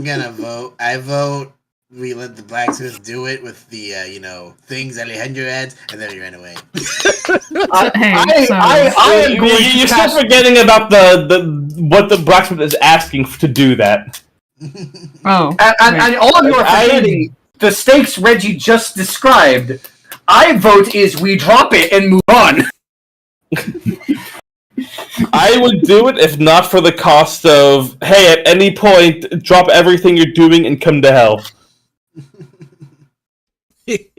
gonna vote. I vote we let the blacksmith do it with the things Alejandro adds, and then we ran away. You're still forgetting about what the blacksmith is asking to do that. Oh, and all of you are forgetting the stakes Reggie just described. I vote is we drop it and move on. I would do it if not for the cost of, hey, at any point, drop everything you're doing and come to hell. If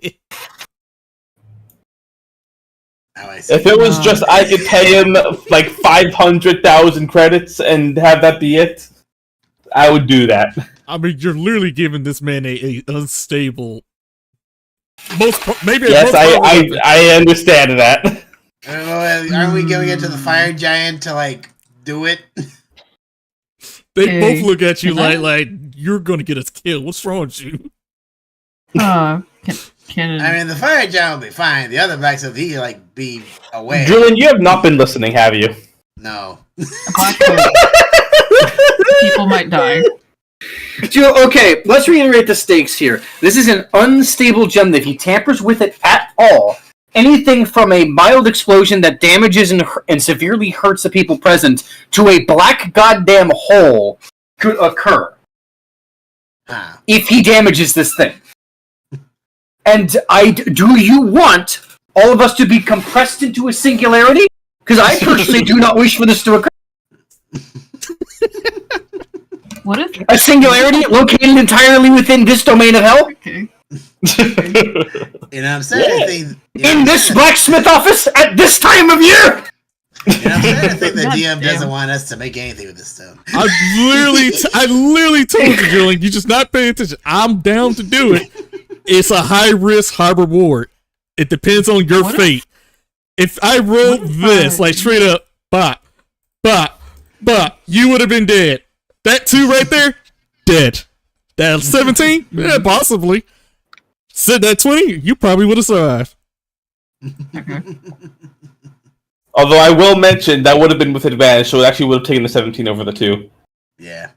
it was just I could pay him like 500,000 credits and have that be it, I would do that. I mean, you're literally giving this man a unstable. Maybe. Yes, I understand that. Aren't we going into the fire giant to like do it? They both look at you like you're going to get us killed. What's wrong with you? I mean, the fire giant will be fine. The other blacksmith, he like be away. Julian, you have not been listening, have you? No. People might die. Okay, let's reiterate the stakes here. This is an unstable gem that if he tampers with it at all, anything from a mild explosion that damages and severely hurts the people present to a black goddamn hole could occur. If he damages this thing. And do you want all of us to be compressed into a singularity? Because I personally do not wish for this to occur. What if a singularity located entirely within this domain of hell? Okay. You know what I'm saying? Yeah. In this blacksmith office at this time of year. You know what I'm saying? I think the DM doesn't want us to make anything with this stone. I literally told you, Julian, you just not paying attention. I'm down to do it. It's a high risk, high reward. It depends on your fate. If I rolled this, like straight up, bop, you would have been dead. That 2 right there, dead. That 17, yeah, possibly. Said that 20, you probably would have survived. Okay. Although I will mention that would have been with advantage, so it actually would have taken the 17 over the 2. Yeah.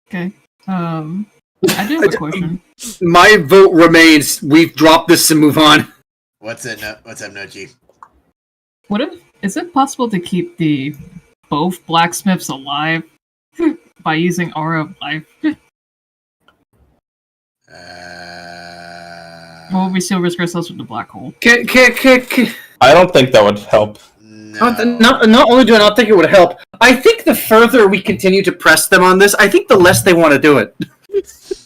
Okay. I do have a question. My vote remains. We've dropped this and move on. What's up, Nochi? Is it possible to keep both blacksmiths alive by using Aura of Life? Or will we still risk ourselves with the black hole? I don't think that would help. No. Not only do I not think it would help, I think the further we continue to press them on this, I think the less they want to do it.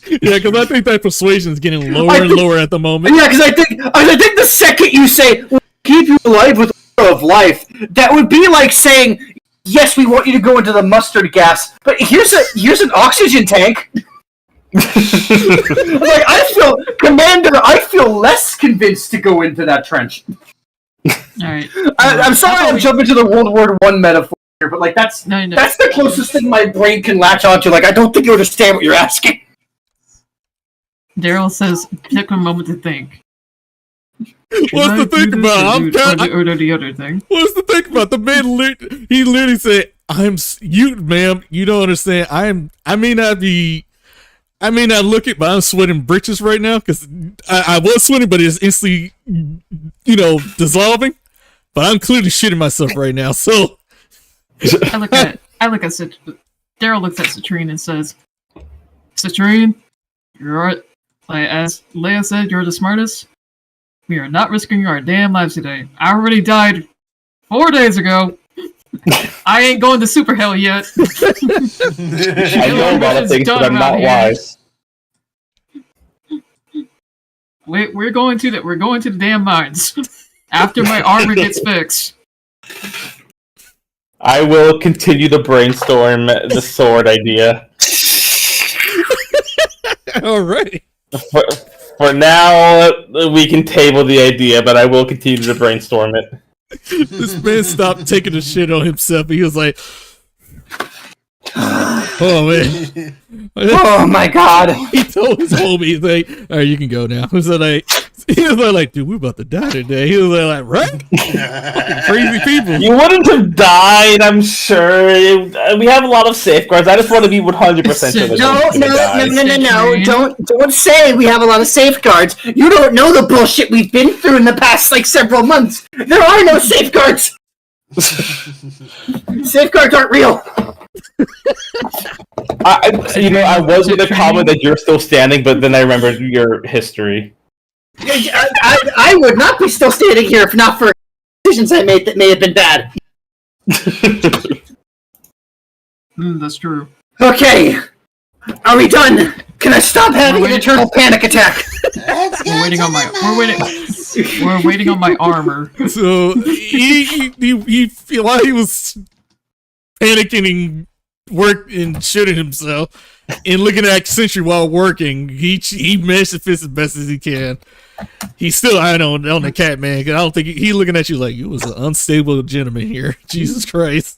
Yeah, because I think that persuasion is getting lower and lower at the moment. Yeah, because I think the second you say, we'll keep you alive with Aura of Life, that would be like saying, yes, we want you to go into the mustard gas, but here's an oxygen tank. Like, Commander, I feel less convinced to go into that trench. Alright. I'm sorry I'm jumping to the World War I metaphor here, but like that's the closest thing my brain can latch onto. Like, I don't think you understand what you're asking. Daryl says, take a moment to think. What's the thing about? Or the other thing. What's the thing about? The man, he literally said, you, ma'am, you don't understand. I may not be I may not look it, but I'm sweating britches right now because I was sweating, but it's instantly, dissolving. But I'm clearly shitting myself right now. So I look at Daryl looks at Citrine and says, "Citrine, as Leia said, you're the smartest. We are not risking our damn lives today. I already died 4 days ago. I ain't going to super hell yet. I know a lot of things, but I'm not wise. We're going to the damn mines after my armor gets fixed." I will continue to brainstorm the sword idea. alrighty. For now, we can table the idea, but I will continue to brainstorm it. This man stopped taking a shit on himself. He was like, "Oh man, Oh my god. He told his homie, he's like, "All right, you can go now." He was like, "Dude, we're about to die today." He was like, "Right? Fucking crazy people." You wouldn't have died, I'm sure. We have a lot of safeguards. I just want to be 100% sure that No. Don't say we have a lot of safeguards. You don't know the bullshit we've been through in the past, several months. There are no safeguards. Safeguards aren't real. I was going to comment that you're still standing, but then I remembered your history. I would not be still standing here if not for decisions I made that may have been bad. That's true. Okay. Are we done? Can I stop having an eternal panic attack? Let's go We're waiting to on the mines. We're waiting on my armor. So he while he was panicking and shitting himself and looking at Accenture while working, he managed to fix as best as he can. He's still on the cat man, because I don't think he looking at you like you was an unstable gentleman here. Jesus Christ.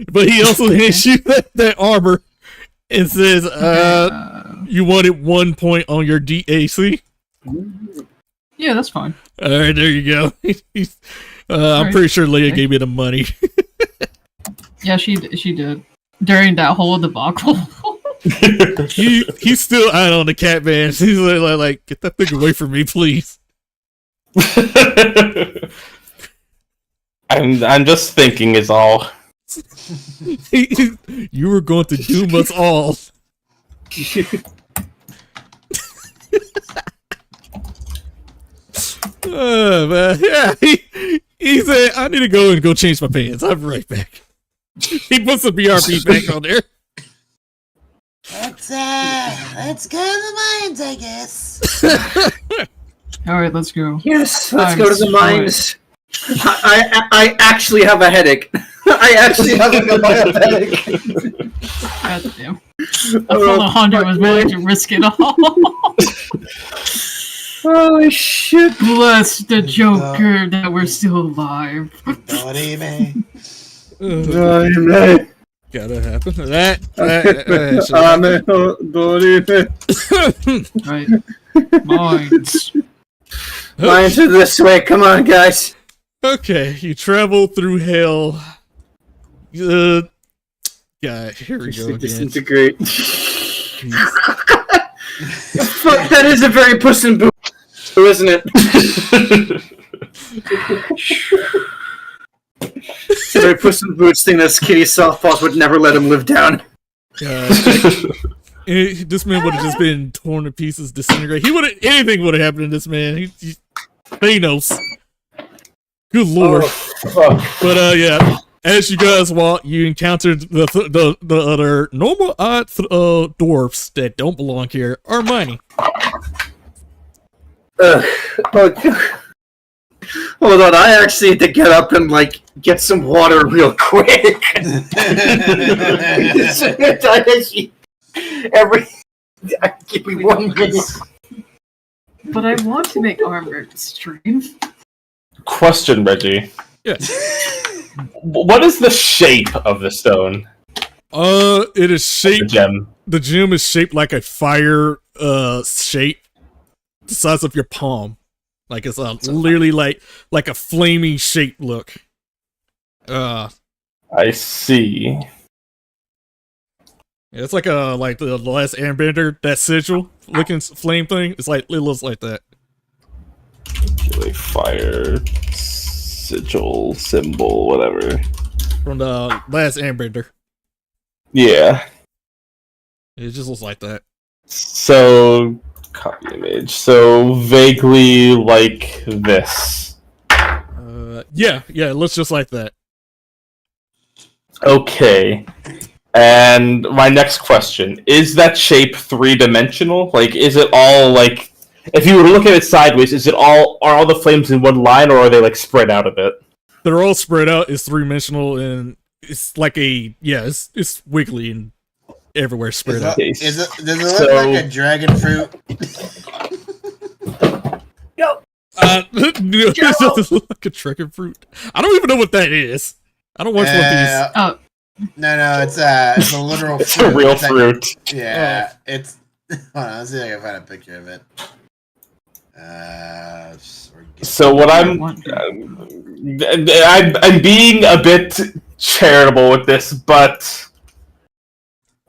But he also hands you that armor and says, you wanted 1 point on your DAC? Yeah, that's fine. Alright, there you go. I'm pretty sure Leia gave me the money. Yeah, she did. During that whole debacle. He's still eyeing on the cat man. He's like, get that thing away from me, please. I'm just thinking is all. You were going to doom us all. Man. Yeah, he said, I need to go change my pants. I'll be right back. He puts the BRB back on there. Let's go to the mines, I guess. Alright, let's go. Yes, let's go to the mines. I actually have a headache. I actually have a headache. God damn. I thought 100 was willing to risk it all. Holy shit. Bless the Joker that we're still alive. Dorime. Gotta happen. That Right. Mines. Mines are this way. Come on, guys. Okay, you travel through hell. Yeah, here we go again. Disintegrate. Fuck, that is a very Puss in Boots, isn't it? It's a very Puss in Boots thing that Kitty's softballs would never let him live down. This man would have just been torn to pieces, disintegrated. Anything would have happened to this man. Thanos. Good lord. But yeah, as you guys walk, you encountered the other normal odd dwarfs that don't belong here are mining. Hold on, I actually had to get up and get some water real quick. Give me 1 minute. But I want to make armor stream. Question, Reggie. Yeah. What is the shape of the stone? It is shaped. The gem. The gem is shaped like a fire shape, the size of your palm. Like it's literally like a flaming shape look. I see. Yeah, it's like the last airbender, that sigil looking flame thing. It's like, it looks like that. Like fire, sigil, symbol, whatever. From the last airbender. Yeah. It just looks like that. So, copy image. So, vaguely like this. Yeah, it looks just like that. Okay. And my next question, is that shape 3-dimensional? Like, is it all, like... If you were to look at it sideways, are all the flames in one line, or are they, like, spread out a bit? They're all spread out. It's 3-dimensional, and it's like it's wiggly and everywhere spread out. Does it look like a dragon fruit? It doesn't look like a dragon fruit. I don't even know what that is. I don't watch One Piece. Oh, No, it's a literal fruit. It's a real fruit. Yeah, it's... Hold on, let's see if I can find a picture of it. So what I'm being a bit charitable with this, but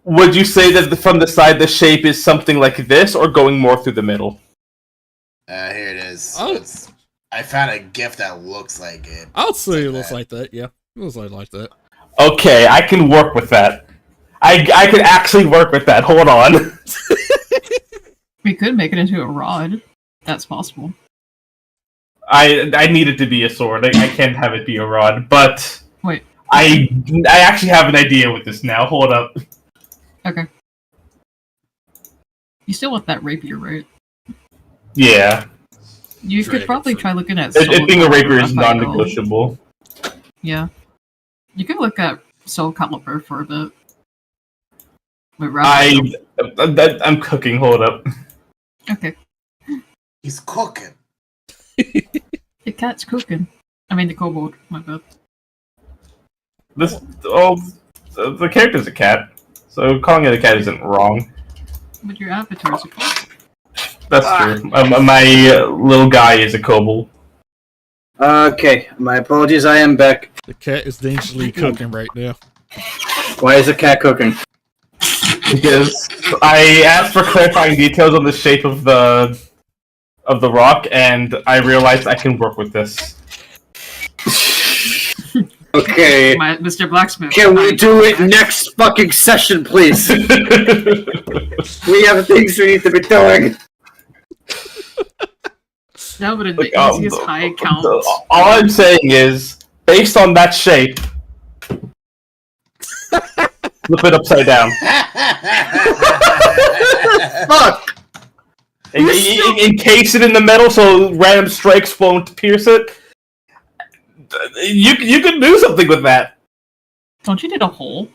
would you say that from the side the shape is something like this, or going more through the middle? Here it is. Oh. I found a GIF that looks like it. I'll say it looks like that. Yeah, it looks like that. Okay, I can work with that. I can actually work with that. Hold on. we could make it into a rod. That's possible. I need it to be a sword. I can't have it be a rod. But wait, I actually have an idea with this now. Hold up. Okay. You still want that rapier, right? Yeah. You could probably try looking at. It being a rapier is non-negotiable. Yeah. You could look at Soul Calibur for a bit. I'm cooking. Hold up. Okay. He's cooking. The cat's cooking. I mean, the kobold. My bad. The character's a cat, so calling it a cat isn't wrong. But your avatar's a kobold. That's true. My little guy is a kobold. Okay, my apologies. I am back. The cat is dangerously cooking right now. Why is the cat cooking? Because I asked for clarifying details on the shape of the rock, and I realized I can work with this. Okay. Mr. Blacksmith. Can we do it next fucking session, please? We have things we need to be doing. That would have been the easiest high count. All I'm saying is, based on that shape, flip it upside down. Fuck! Encase it in the metal so random strikes won't pierce it. You can do something with that. Don't you need a hole?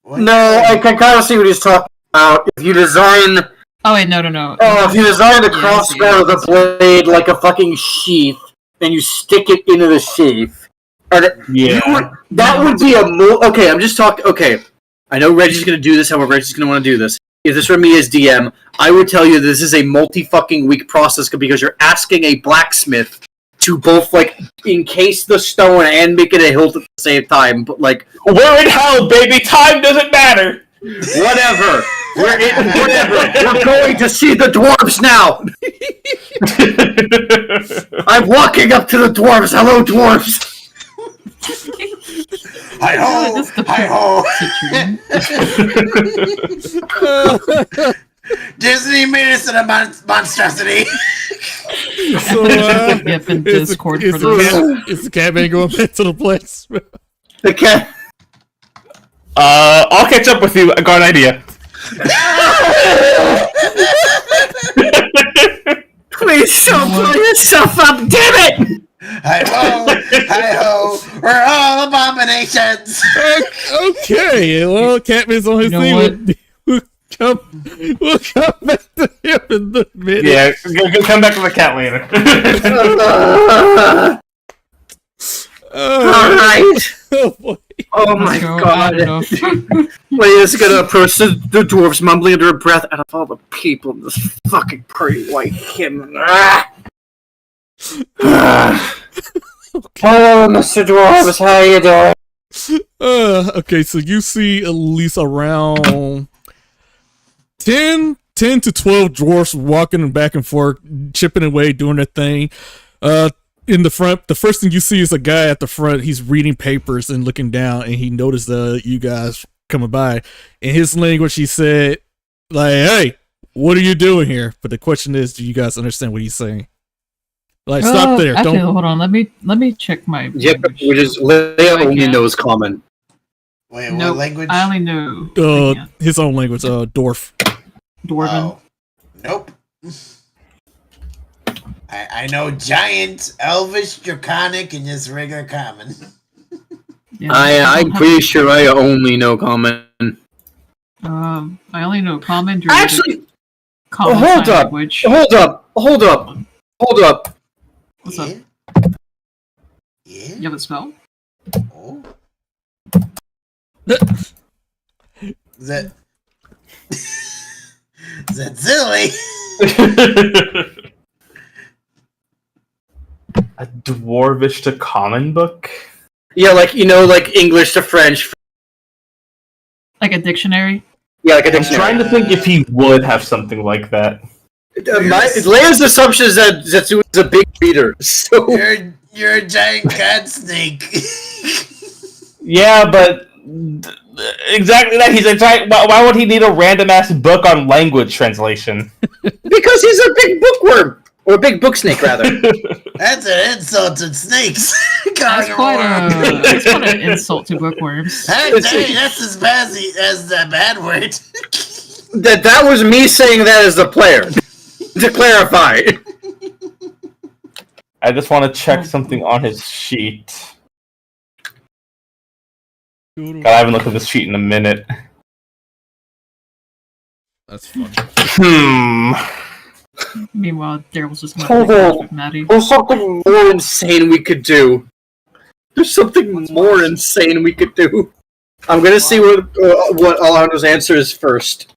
No, I can kind of see what he's talking about. If you design... Oh wait, no. If you design the crossbar of the blade like a fucking sheath, and you stick it into the sheath, that would be a okay, I'm just talking... Okay, I know Reggie's gonna do this, however Reggie's gonna want to do this. If this were me as DM, I would tell you this is a multi-fucking-week process because you're asking a blacksmith to both, like, encase the stone and make it a hilt at the same time, but, like... We're in hell, baby! Time doesn't matter! Whatever! Whatever! We're going to see the dwarves now! I'm walking up to the dwarves! Hello, dwarves! Hi-ho! Hi-ho! Disney made us a monstrosity! So, is the cat man going back to the place? The cat... I'll catch up with you. I got an idea. Please don't blow yourself up, damn it! Hi-ho! Hi-ho! We're all abominations! Okay, well, Catman's on his thing. We'll come back to him in a minute. Yeah, come back to the cat later. Alright! Oh, boy. Oh my god. Leia's gonna approach the dwarves, mumbling under her breath, out of all the people in this fucking pretty white kitten. Okay. Hello, Mr. Dwarves, how you doing? Okay, so you see at least around 10 to 12 dwarfs walking back and forth, chipping away, doing their thing. In the front, the first thing you see is a guy at the front. He's reading papers and looking down, and he noticed you guys coming by. In his language, he said, like, "Hey, what are you doing here?" But the question is, do you guys understand what he's saying? Like, stop there. Actually, Don't. hold on. Let me check my. Yep, language. which is Leia only can't. knows common. Wait, No, what language? I only know. I can't. His own language, dwarf. Dwarven. Oh. Nope. I know giant, elvish, draconic, and just regular common. Yeah, I'm pretty sure I only know common. I only know common. Druidic, Actually, common hold sign up. language. Hold up. What's up? Yeah? You have a spell? Oh. Is that... Is that silly? A dwarvish to common book? Yeah, like English to French. Like a dictionary? Yeah, like a I'm dictionary. trying to think if he would have something like that. Leia's assumption is that Zetsu is a big reader, so You're a giant god snake. Yeah, but exactly that. He's a giant. Why would he need a random ass book on language translation? because he's a big bookworm or a big book snake, rather. That's an insult to snakes. That's quite an insult to bookworms. Hey, dang, that's as bad as the bad word. that was me saying that as the player. To clarify. I just want to check something on his sheet. God, I haven't looked at this sheet in a minute. That's funny. Meanwhile, Daryl's just Hold going on. with Maddie. There's something more insane we could do. There's something more insane we could do. I'm gonna see what Alejandro's answer is first.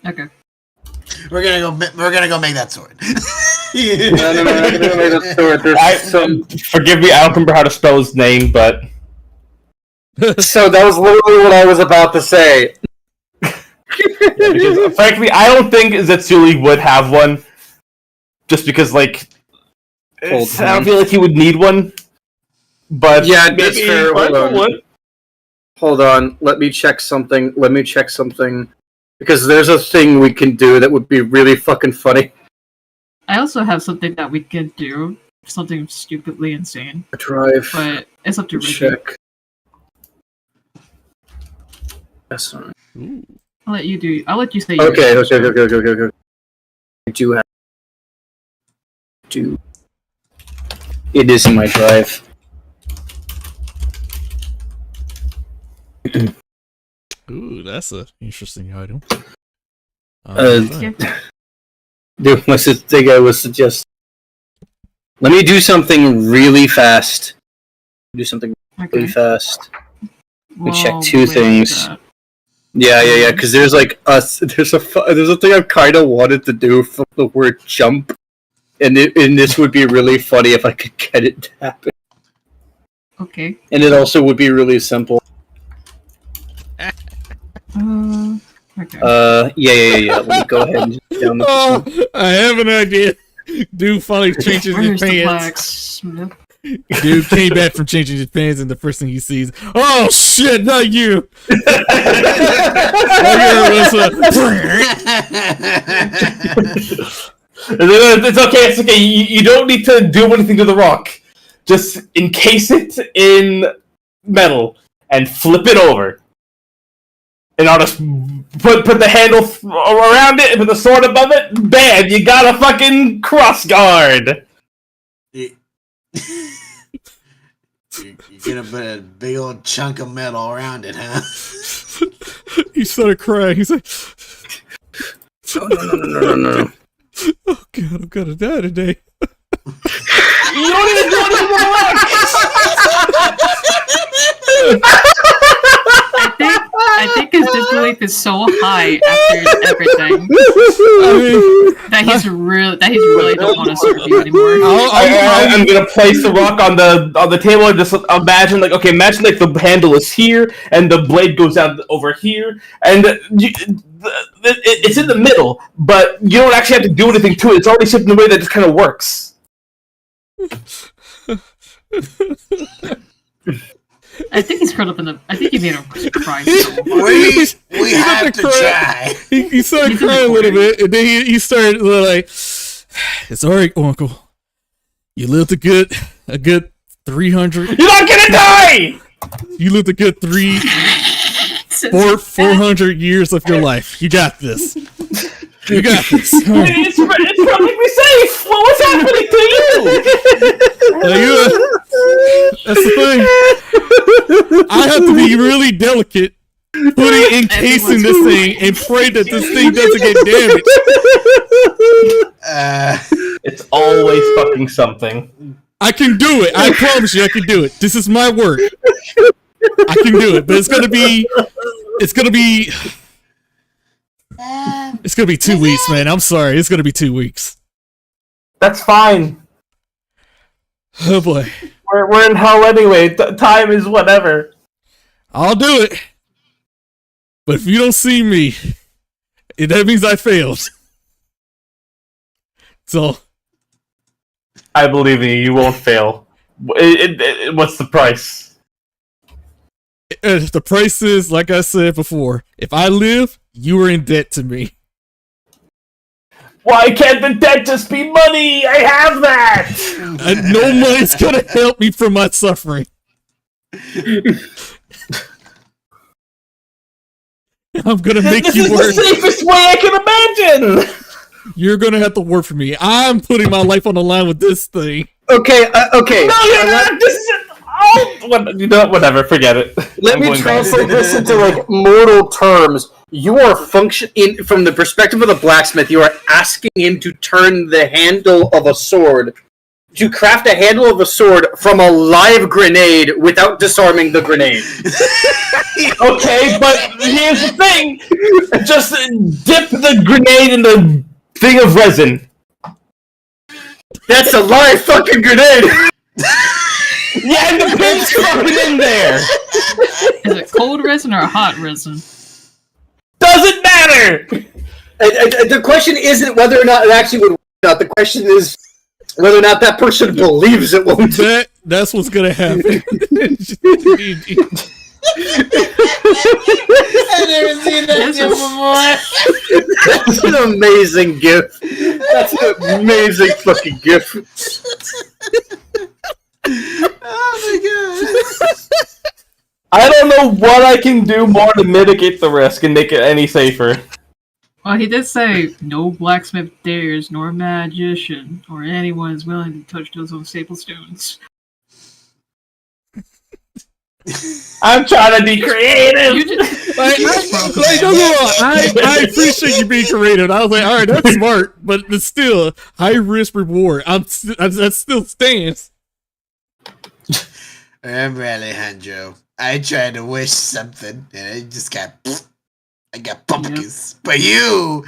Okay. We're gonna go make that sword. No, we're not gonna make that sword. There's Forgive me, I don't remember how to spell his name, but So that was literally what I was about to say. because, frankly, I don't think Zetsuli would have one. Just because, like, I don't feel like he would need one. But Yeah, maybe that's fair. Hold on. would. Hold on. Let me check something. Because there's a thing we can do that would be really fucking funny. I also have something that we could do. Something stupidly insane. Drive. But it's up to Ricky. Check. That's all right. I'll let you say Okay. yours. I do have to. It is in my drive. Ooh, that's an interesting item. Dude, my thing I would suggest. Let me do something really fast. Really Okay. fast. Well, check two wait, things. Yeah. Because there's like there's a thing I kind of wanted to do from the word jump, and this would be really funny if I could get it to happen. Okay. And it also would be really simple. Okay. Yeah. Let me go ahead and just download this one. I have an idea. Dude finally changes his Where's the pants. blacksmith? Dude came back from changing his pants, and the first thing he sees, oh shit, not you! It's okay. You don't need to do anything to the rock. Just encase it in metal and flip it over. And I'll just put the handle around it and put the sword above it. Bam! You got a fucking cross guard. You're gonna put a big old chunk of metal around it, huh? He started crying. He's like, No. oh god, I'm gonna die today. You don't even do anything to the rock. I think his disbelief is so high after everything that he's really don't want to serve you anymore. I'm gonna place the rock on the table and just imagine imagine like the handle is here and the blade goes out over here and it's in the middle, but you don't actually have to do anything to it. It's already shaped in a way that just kind of works. I think he's curled up in the. I think he made him cry so hard. We have to try. He started crying a little bit, and then he started like, "It's all right, Uncle. You lived a good 300. You're not gonna die. You lived a good 400 years of your life. You got this. You got this. It's perfectly safe. Well, what's happening to you? That's the thing. I have to be really delicate, encasing this thing, and pray that this thing doesn't get damaged. It's always fucking something. I can do it. I promise you, I can do it. This is my work. I can do it, but it's gonna be 2 weeks, man. I'm sorry. It's gonna be 2 weeks. That's fine. Oh boy. We're in hell anyway. Time is whatever. I'll do it. But if you don't see me, that means I failed. So I believe in you. You won't fail. What's the price? The price is, like I said before, if I live, you are in debt to me. Why can't the debt just be money? I have that! No money's gonna help me from my suffering. I'm gonna make you work. This is the safest way I can imagine! You're gonna have to work for me. I'm putting my life on the line with this thing. Okay. No, you're not! This is... whatever, forget it. Let me translate this into mortal terms. You are from the perspective of the blacksmith. You are asking him to turn the handle of a sword, to craft a handle of a sword from a live grenade without disarming the grenade. Okay, but here's the thing: just dip the grenade in the thing of resin. That's a live fucking grenade. Yeah, and the pin's fucking in there. Is it cold resin or hot resin? Doesn't matter! The question isn't whether or not it actually would work or not. The question is whether or not that person believes it won't. That's what's gonna happen. I've never seen that gif before. That's an amazing gif. That's an amazing fucking gif. Oh my god. I don't know what I can do more to mitigate the risk and make it any safer. Well, he did say, no blacksmith dares, nor magician, or anyone is willing to touch those unstable stones. I'm trying to be creative! I appreciate you being creative. I was like, alright, that's smart, but it's still high risk reward. That still stands. I'm Alejandro. I tried to wish something, and I just got pumpkins. Yep. But you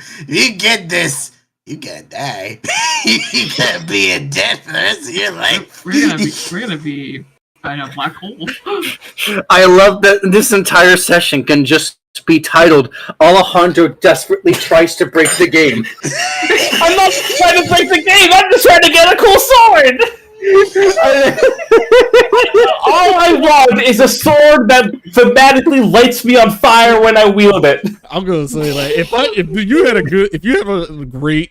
get this, you gotta die. You gotta be in debt for the rest of your life. We're gonna be in a black hole. I love that this entire session can just be titled Alejandro desperately tries to break the game. I'm not trying to break the game, I'm just trying to get a cool sword! All I want is a sword that thematically lights me on fire when I wield it. I'm gonna say, if you have a great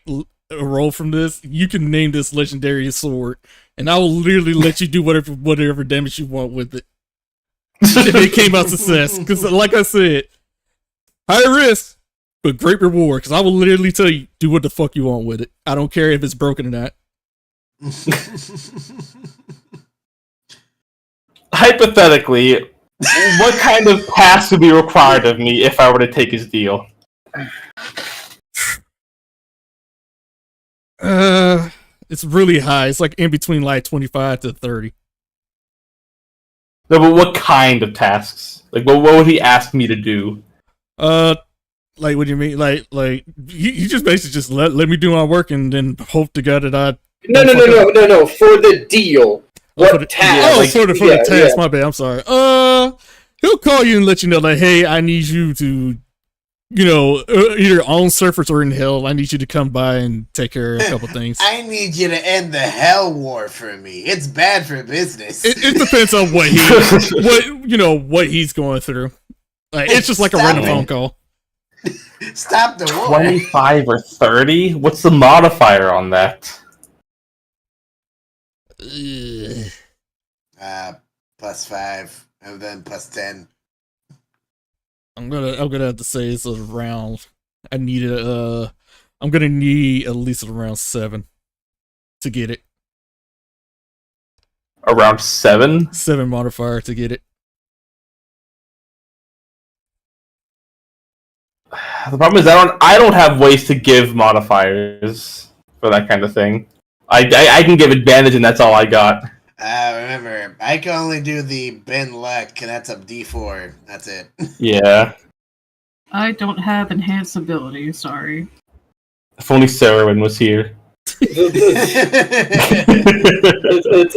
roll from this, you can name this legendary sword, and I will literally let you do whatever damage you want with it. If it came out success, because like I said, high risk but great reward. Because I will literally tell you, do what the fuck you want with it. I don't care if it's broken or not. Hypothetically, what kind of task would be required of me if I were to take his deal? It's really high. It's in between 25 to 30. No, but what kind of tasks? What would he ask me to do? Like, what do you mean? Like you just basically just let me do my work and then hope to God that I. No. For the deal. For the task. My bad. I'm sorry. He'll call you and let you know that, hey, I need you to, either on surface or in hell. I need you to come by and take care of a couple things. I need you to end the hell war for me. It's bad for business. It depends on what he's going through. Like, it's just like a random phone call. Stop the war. 25 or 30? What's the modifier on that? +5 and then +10. I'm gonna have to say it's around. I'm gonna need at least around 7 to get it. Around 7? 7 modifier to get it. The problem is I don't have ways to give modifiers for that kind of thing. I can give advantage and that's all I got. Remember, I can only do the Ben Luck, and that's a D4. That's it. Yeah. I don't have enhanced ability, sorry. If only Sarahwin was here.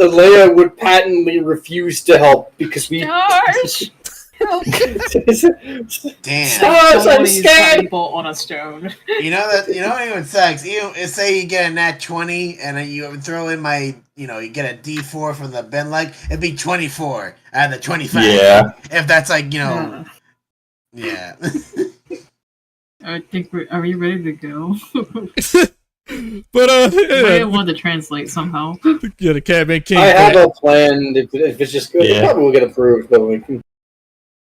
Alea would patently refuse to help because we. Gosh! Help. Damn. I'm scared. On a stone. You know what even sucks? Say you get a nat 20 and you throw in my, you get a D4 from the Ben Luck, it'd be 24 out of the 25. Yeah. If that's like, yeah. I think are we ready to go? But I wanted to translate somehow. Yeah, the Catman King. I have a plan. If it's just good, it probably will get approved. But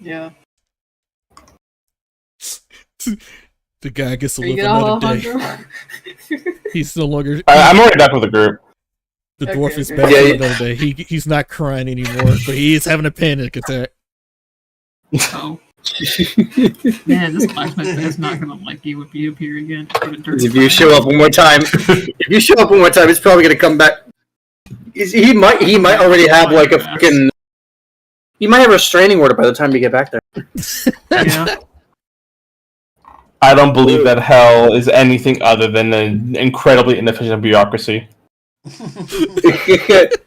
yeah. The guy gets to live another day. He's no longer. I'm already back with the group. The dwarf is back for another day. He's not crying anymore, but he is having a panic attack. Oh. Man, this blacksmith is not gonna like you if you appear again. If you show up one more time, it's probably gonna come back. He might already have like a fucking. He might have a restraining order by the time you get back there. Yeah. I don't believe that hell is anything other than an incredibly inefficient bureaucracy.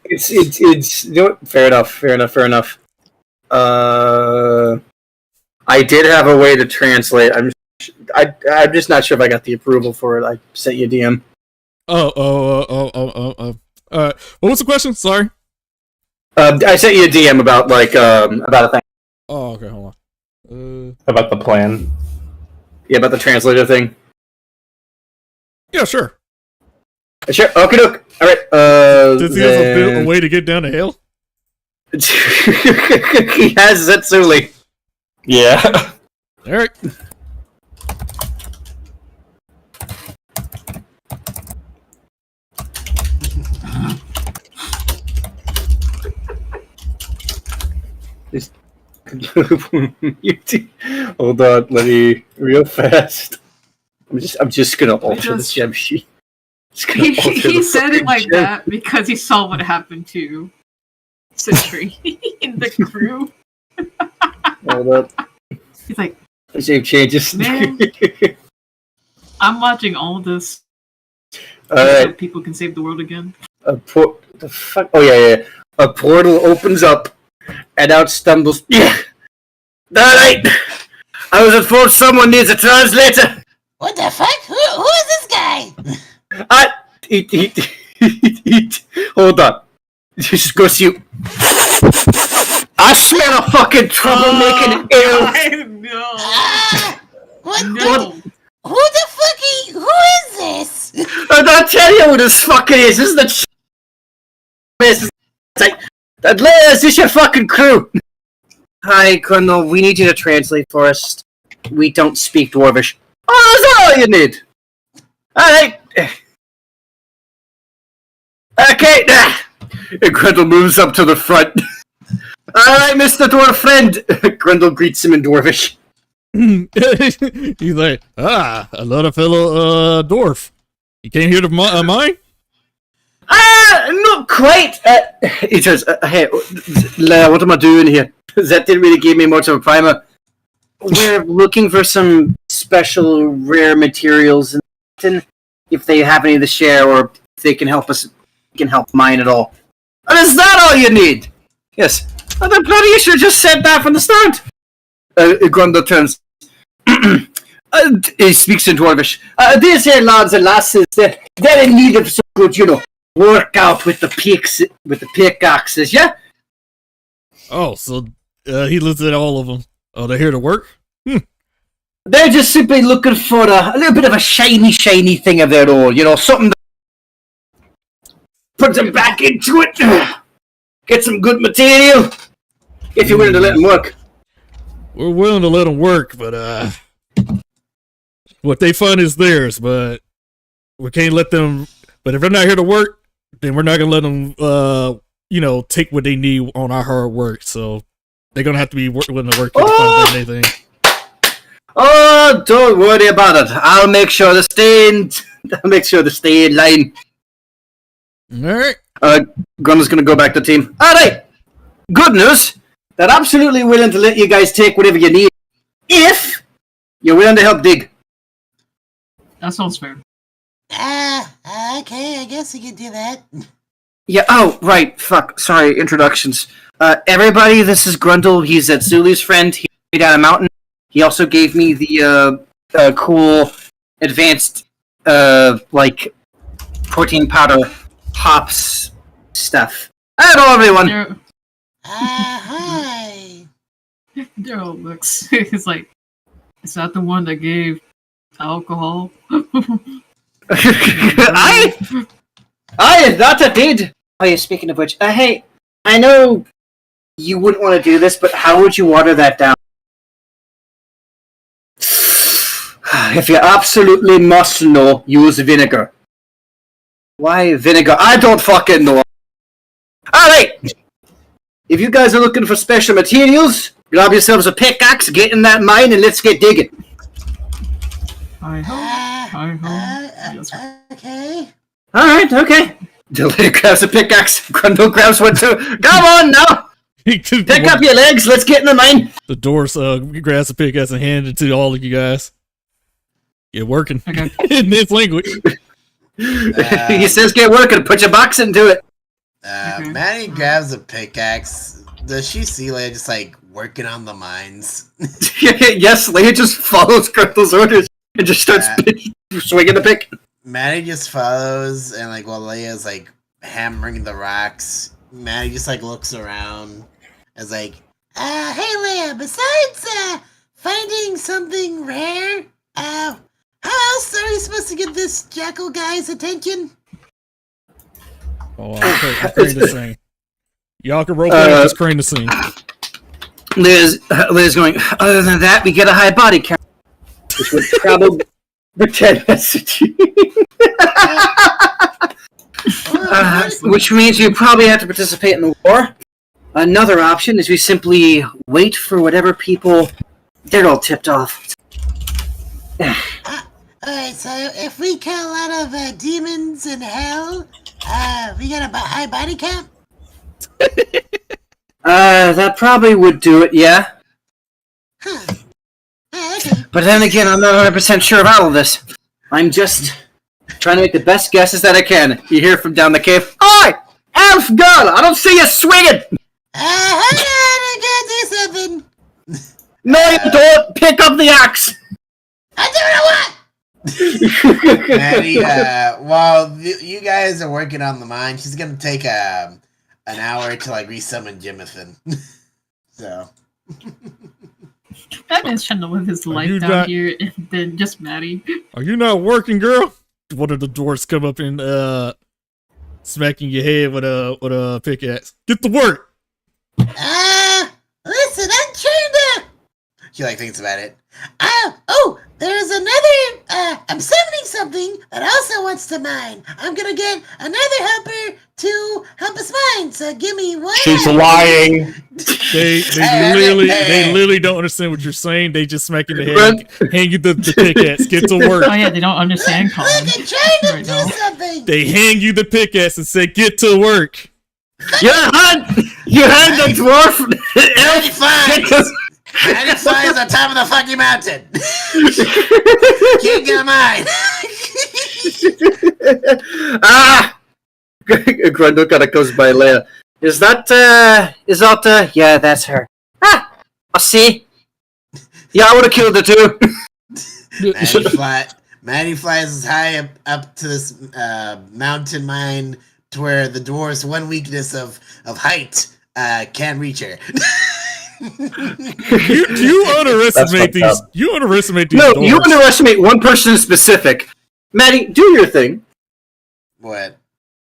It's fair enough. I did have a way to translate. I'm just not sure if I got the approval for it. I sent you a DM. What was the question? Sorry. I sent you a DM about a thing. Oh, okay, hold on. About the plan. Yeah, about the translator thing. Yeah, sure. Sure. Okay, doke. All right. Does he have a way to get down the hill? He has Zetsuli. Yeah. All right. Hold on, let me real fast. I'm just gonna alter the gem sheet. He said it like that because he saw what happened to Sentry in the crew. Hold up. He's like, save changes. Man, I'm watching all this. Alright. So people can save the world again. The fuck? Oh yeah. A portal opens up, and out stumbles. Yeah. Alright. I was informed someone needs a translator. What the fuck? Who is this guy? Hold on. Just go see you. I smell a fucking troublemaking air. No. What? No. Who the fuck who is this? I'll tell you who this fucking is. This is the it's like, is this your fucking crew? Hi, Colonel. We need you to translate for us. We don't speak Dwarvish. Oh, that's all you need. Alright. Okay. And Grendel moves up to the front. Alright, Mr. Dwarf friend. Grendel greets him in Dwarvish. He's like, another fellow dwarf. You came here to mine? Not quite. He says, hey, what am I doing here? That didn't really give me much of a primer. we're looking for some special rare materials, and if they have any to share, or if they can help us, can help mine at all. And is that all you need? Yes. The bloody should just said that from the start. Grundle turns. He speaks in Dwarvish. These here lads and lasses, they're in need of some good, work out with the pickaxes, yeah? Oh, so he listed all of them. Oh, they're here to work? They're just simply looking for a little bit of a shiny thing of their own, something that puts them back into it. Get some good material, if you're willing to let them work. We're willing to let them work, but what they find is theirs, but we can't let them. But if they're not here to work, then we're not gonna let them, take what they need on our hard work. So they're gonna have to be willing to work to find anything. Oh, don't worry about it. I'll make sure to stay in line. All right. Grundle's gonna go back to the team. All right. Good news. They're absolutely willing to let you guys take whatever you need, if you're willing to help dig. That sounds fair. Okay, I guess we can do that. Yeah, oh, right, fuck, sorry, introductions. Everybody, this is Grundle, he's Zuli's friend, he's down a mountain. He also gave me the, cool, advanced, protein powder, hops stuff. Hello, everyone! Hi! Daryl looks, he's like, is that the one that gave alcohol? Aye, that I did. Oh yeah, speaking of which, hey, I know you wouldn't want to do this, but how would you water that down? If you absolutely must know, use vinegar. Why vinegar? I don't fucking know. Alright! If you guys are looking for special materials, grab yourselves a pickaxe, get in that mine, and let's get digging. Okay. Alright, okay. Delay grabs a pickaxe, Grundle grabs one too. Come on now! Pick up your legs, let's get in the mine! The doors grabs a pickaxe and hands it to all of you guys. You're working. Okay. In this language. He says get working, put your box into it. Maddie grabs a pickaxe. Does she see Leia just working on the mines? Yes, Leia just follows Grundle's orders and just starts swinging the pick. Maddie just follows, and while Leia's hammering the rocks, Maddie just looks around as hey Leia, besides finding something rare, how else are we supposed to get this jackal guy's attention? Oh, I crane the scene. Y'all can roll just crane the scene. Liz going, other than that, we get a high body count. Which would probably pretend messaging. Which means you probably have to participate in the war. Another option is we simply wait for whatever people... They're all tipped off. Alright, so if we kill a lot of demons in hell, we got a high body count? That probably would do it, yeah. Huh. Okay. But then again, I'm not 100% sure of all of this. I'm just trying to make the best guesses that I can. You hear from down the cave, "Oi! Elf girl! I don't see you swinging!" Hold on, I gotta do something. No, you don't! Pick up the axe! I do what I want! Maddie, while you guys are working on the mine, she's gonna take an hour to resummon Jimothan. So Batman's trying to live his life down here, and then just Maddie. Are you not working, girl? One of the dwarves come up and smacking your head with a pickaxe. Get to work. Listen, I'm trying to. she thinks about it. There's another. I'm summoning something that also wants to mine. I'm gonna get another helper to help us mine. So give me one. She's lying. They literally don't understand what you're saying. They just smack you in the head, hand you the pickaxe, get to work. Oh yeah, they don't understand Colin. Look, I'm trying to Right do now. something. They hand you the pickaxe and say, get to work. You hand the dwarf elf. Maddie flies on top of the fucking mountain. Can't get mine. Ah! Grundle kind of goes by Leia. Is that, yeah, that's her. Ah! I see. Yeah, I would have killed her too. Maddie flies as high up to this mountain mine to where the dwarf's one weakness of height can't reach her. You underestimate these. You underestimate these. No, doors. you underestimate one person in specific. Maddie, do your thing. What?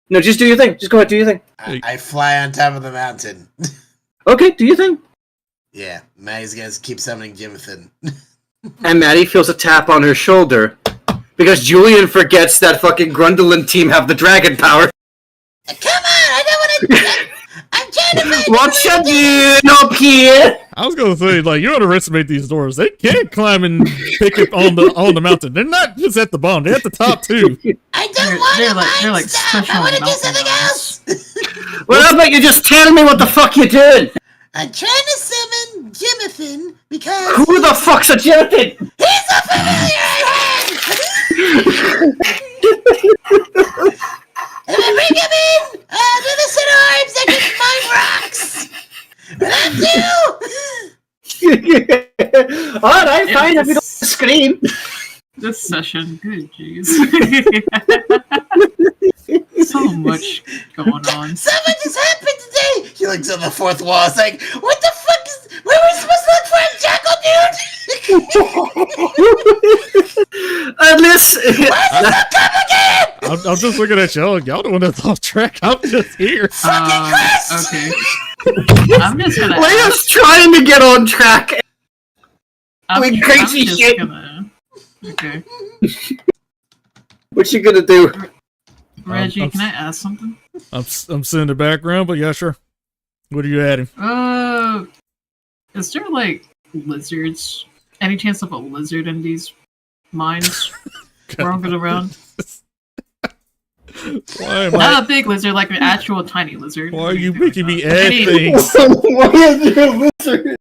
No, just do your thing. Just go ahead, do your thing. I fly on top of the mountain. Okay, do your thing. Yeah, Maddie's gonna keep summoning Jimothan. And Maddie feels a tap on her shoulder because Julian forgets that fucking Grundle and team have the dragon power. Come on, I don't want to. I'm trying to find. What's you doing up here? I was gonna say, like, you underestimate these doors. They can't climb and pick it on the mountain. They're not just at the bottom; they're at the top too. I don't want to they're like stuff. special I want to do mountain something mountains. else. Well, how about you just tell me what the fuck you're doing? I'm trying to summon Jimothan because Who the fuck's a Jonathan? he's a familiar I had. And I bring him in to the center arms that can find rocks. And I'm Alright, fine, if you don't scream. This session, good jeez. So much going on. Something just happened today. He looks on the fourth wall. It's like, what the fuck is? Where are we supposed to look for a jackal, dude? Unless... I'm just looking at y'all. Y'all the one that's off track. I'm just here. Okay. I'm just gonna. Leia's trying to get on track. Doing crazy just shit. Okay. What you gonna do? Reggie, can I ask something? I'm sitting in the background, but yeah, sure. What are you adding? Is there like lizards? Any chance of a lizard in these mines roaming around? Why am Not a big lizard, like an actual tiny lizard. Why are you making me add Any- things? Why is there a lizard?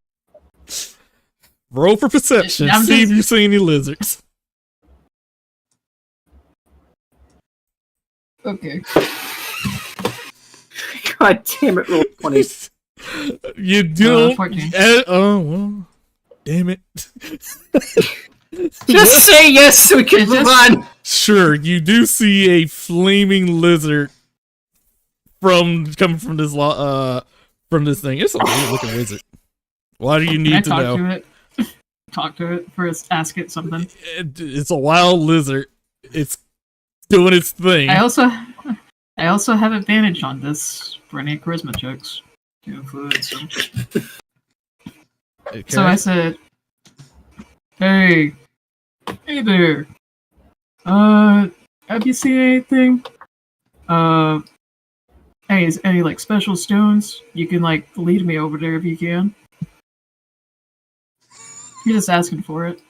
Roll for perception. I'm See if just- you see any lizards. Okay. God damn it, roll 20. You don't. 14. Oh well. Damn it. Just say yes so we can It's move just- on. Sure, you do see a flaming lizard coming from this from this thing. It's a weird looking lizard. Why do you Can I need to talk know? to it? Talk to it first. Ask it something. It's a wild lizard. It's doing its thing. I also have advantage on this for any charisma checks. To influence them. Okay. So I said, "Hey there. Have you seen anything? Any like special stones? You can like lead me over there if you can." You're just asking for it.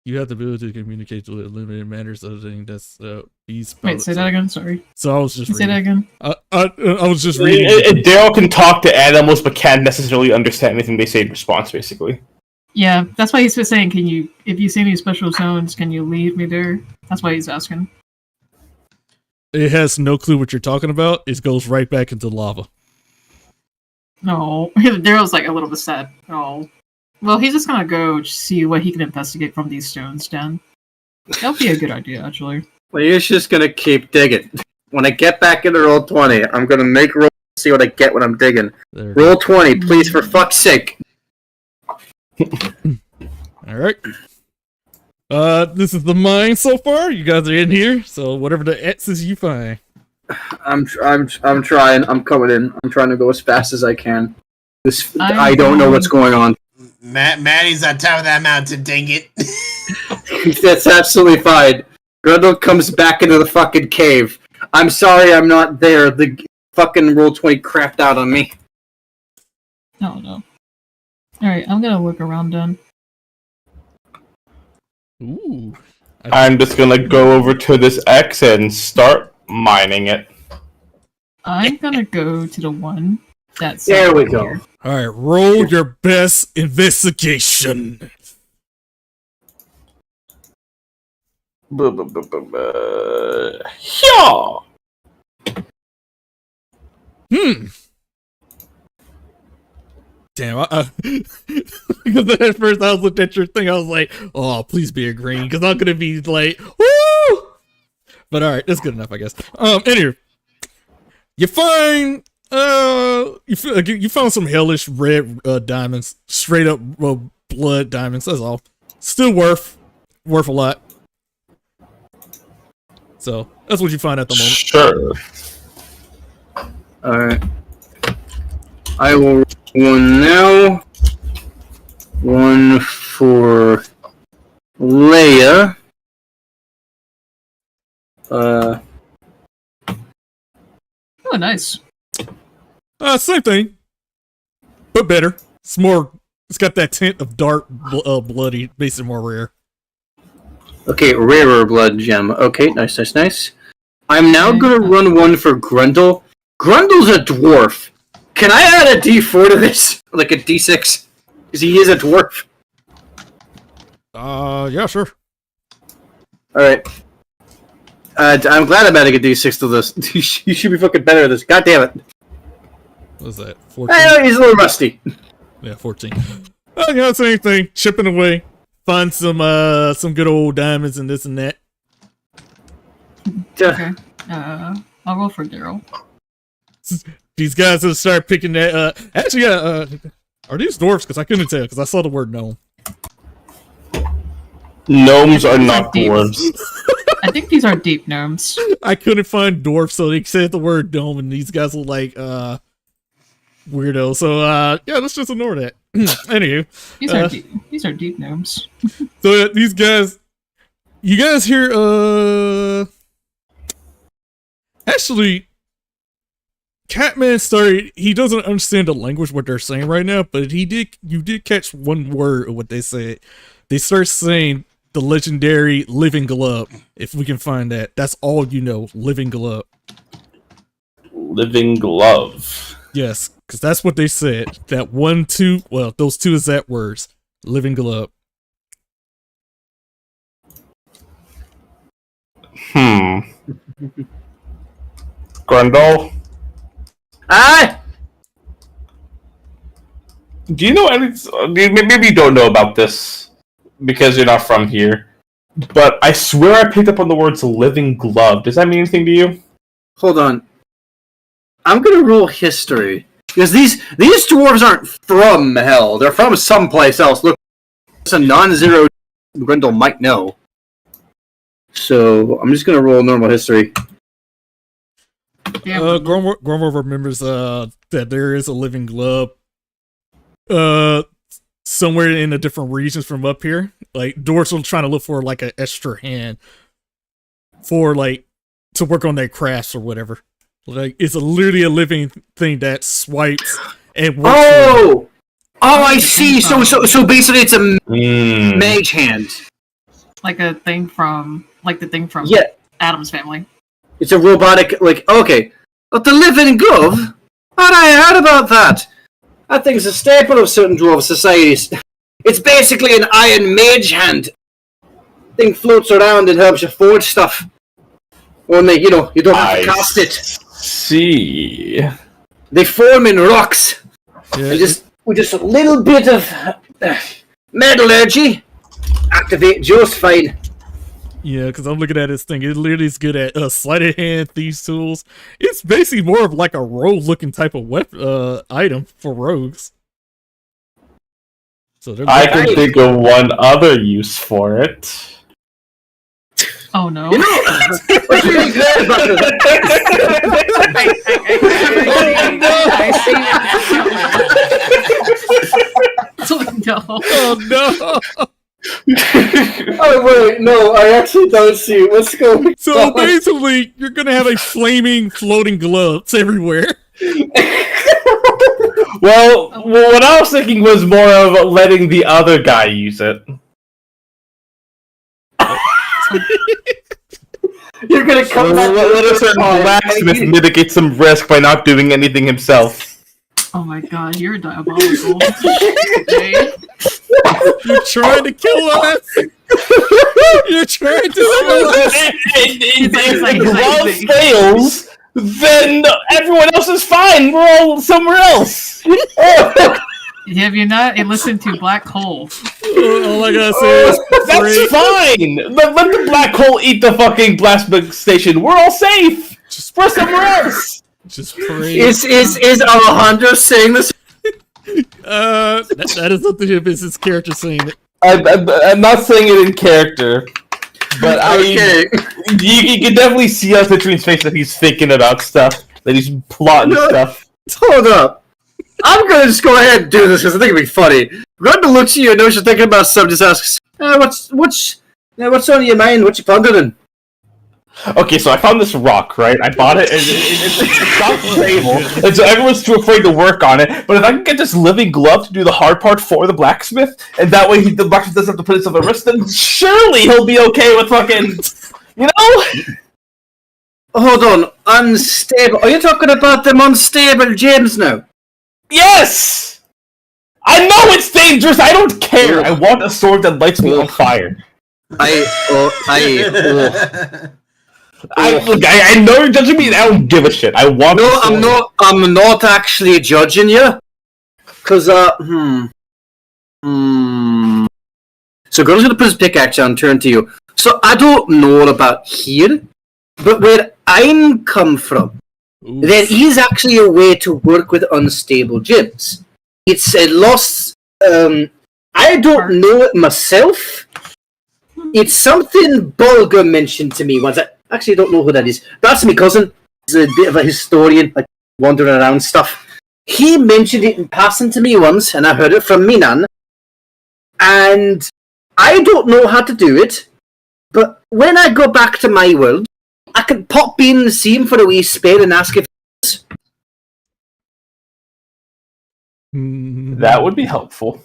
You have the ability to communicate to limited matters other than that's these. Wait, say that again. Sorry. So I was just Say that reading. again. I was just reading. Daryl can talk to animals, but can't necessarily understand anything they say in response. Basically, Yeah, that's why he's been saying, "Can you, if you see any special zones, can you lead me there?" That's why he's asking. It has no clue what you're talking about. It goes right back into lava. No, Daryl's like a little bit sad. Oh, well, he's just gonna go see what he can investigate from these stones. Then that'll be a good idea, actually. Leia's just gonna keep digging. When I get back into roll 20, I'm gonna make roll see what I get when I'm digging. There. Roll 20, please, for fuck's sake. All right. This is the mine so far. You guys are in here, so whatever the X's you find. I'm trying. I'm coming in. I'm trying to go as fast as I can. I I'm don't know going- what's going on. Maddie's on top of that mountain, dang it. That's absolutely fine. Grundle comes back into the fucking cave. I'm sorry I'm not there. The fucking roll 20 crapped out on me. Oh no. All right, I'm gonna look around then. Ooh. I'm just gonna go over to this X and start mining it. I'm gonna go to the one that's There we go. All right, roll your best investigation. Yeah. Damn, because at first I was looking at your thing, I was like, oh, please be a green, because I'm gonna be like, woo! But alright, that's good enough, I guess. Anyway, you find, you found some hellish red diamonds, straight up blood diamonds, that's all. Still worth a lot. So, that's what you find at the moment. Sure. Alright. I will roll one now. One for Leia. Oh, nice. Same thing, but better. It's more. It's got that tint of dark, bloody, basically more rare. Okay, rarer blood gem. Okay, nice. I'm now gonna run one for Grundle. Grundle's a dwarf. Can I add a D4 to this? Like a D6? Because he is a dwarf. Yeah, sure. Alright. I'm glad I'm adding a D6 to this. You should be fucking better at this. God damn it. What was that? 14? I know, he's a little rusty. Yeah, 14. Oh, yeah, same thing. Chipping away. Find some good old diamonds and this and that. Okay. I'll roll for Daryl. These guys will start picking that. Actually, are these dwarves? Because I couldn't tell, because I saw the word gnome. Gnomes are not Deep. dwarves. I think these are deep gnomes. I couldn't find dwarf, so they said the word gnome, and these guys were like, weirdo. So, yeah, let's just ignore that. Anywho. These are deep gnomes. So, these guys, you guys hear, actually, Catman started, he doesn't understand the language, what they're saying right now, but you did catch one word of what they said. They start saying the legendary living glove, if we can find that. That's all you know, living glove. Living glove. Yes, because that's what they said. That 1, 2, well, those two exact words. Living glove. Grundle? Ah! Do you know any... Maybe you don't know about this, because you're not from here. But I swear I picked up on the words living glove. Does that mean anything to you? Hold on. I'm gonna roll history. Because these dwarves aren't from hell. They're from someplace else. Look, it's a non-zero Grendel might know. So, I'm just gonna roll normal history. Grumble remembers that there is a living glove somewhere in the different regions from up here. Like, dwarves are trying to look for like an extra hand for like to work on their crafts or whatever. Like, it's literally a living thing that swipes and works. Oh, I see. So basically, it's a mage hand. Like the thing from Adam's Family. It's a robotic, like, okay. But the living glove? Had I heard about that? That thing's a staple of certain dwarf societies. It's basically an iron mage hand. Thing floats around and helps you forge stuff. Only, you don't have to cast it. See. They form in rocks. Yeah, And with just a little bit of metallurgy, activate just fine. yeah, because I'm looking at this thing. It literally is good at sleight of hand, thieves' tools. It's basically more of like a rogue-looking type of item for rogues. So I can think of one other use for it. Oh no. You know, what's really good about this? Oh no! Oh wait, no, I actually don't see it. What's going on? So basically, you're gonna have a flaming, floating gloves everywhere. Well, what I was thinking was more of letting the other guy use it. You're gonna come back. Let us blacksmith mitigate some risk by not doing anything himself. Oh my god, you're diabolical. Jay. You're trying to kill us. You're trying to kill us. If glove fails, then everyone else is fine. We're all somewhere else. Have you not listened to Black Hole? All I gotta say is That's fine. Let the black hole eat the fucking blacksmith station. We're all safe. We're somewhere else. just pray. Is Alejandro saying this? That is not the business character saying it. I'm not saying it in character, but Okay. you can definitely see on Citrine's face that he's thinking about stuff, that he's plotting stuff. Hold up. I'm gonna just go ahead and do this because I think it'd be funny. Rhonda looks at you and knows you're thinking about something. Just asks, "What's on your mind? What you pondering?" Okay, so I found this rock, right? I bought it, and it's not stable, and so everyone's too afraid to work on it. But if I can get this living glove to do the hard part for the blacksmith, and that way the blacksmith doesn't have to put himself at risk, then surely he'll be okay with fucking, you know? Hold on, unstable. Are you talking about them unstable gems now? Yes! I know it's dangerous, I don't care! I want a sword that lights me on fire. I know you're judging me, and I don't give a shit. I want. No, I'm not actually judging you. Cause So Girl's gonna put his pickaxe on and turn to you. So I don't know about here, but where I'm come from, there is actually a way to work with unstable gems. It's a lost. I don't know it myself. It's something Bulger mentioned to me once. I actually don't know who that is. That's my cousin. He's a bit of a historian, like wandering around stuff. He mentioned it in passing to me once, and I heard it from me nan. And I don't know how to do it, but when I go back to my world, I can pop in and see him for a wee spell and ask if That would be helpful.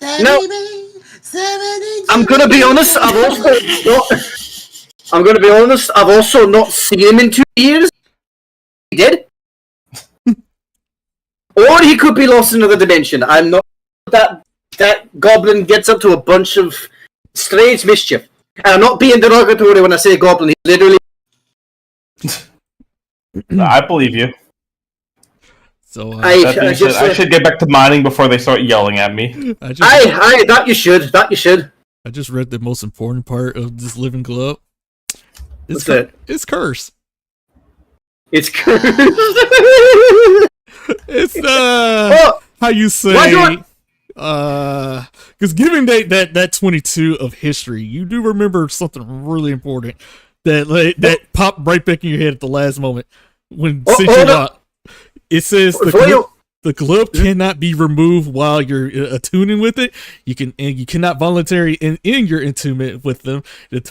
No. I'm gonna be honest. I've also not seen him in 2 years. He did, or he could be lost in another dimension. I'm not. That goblin gets up to a bunch of strange mischief, and I'm not being derogatory when I say goblin. He literally. I believe you. So I should get back to mining before they start yelling at me. That you should. I just read the most important part of this living glove. What's that? It's cursed. It's cursed. It's how you say because given that 22 of history, you do remember something really important that popped right back in your head at the last moment when it says the glove cannot be removed while you're attuning with it. You cannot voluntarily end your attunement with them. If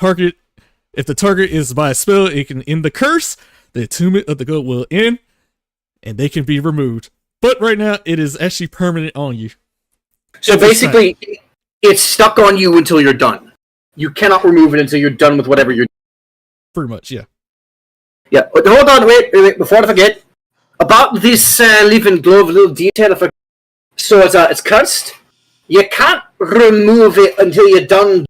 the target is by a spell, it can end the curse. The attunement of the glove will end, and they can be removed. But right now, it is actually permanent on you. So basically, it's stuck on you until you're done. You cannot remove it until you're done with whatever you're doing. Pretty much, yeah. Yeah, but hold on, wait, before I forget. About this living glove, a little detail. So it's cursed. You can't remove it until you're done.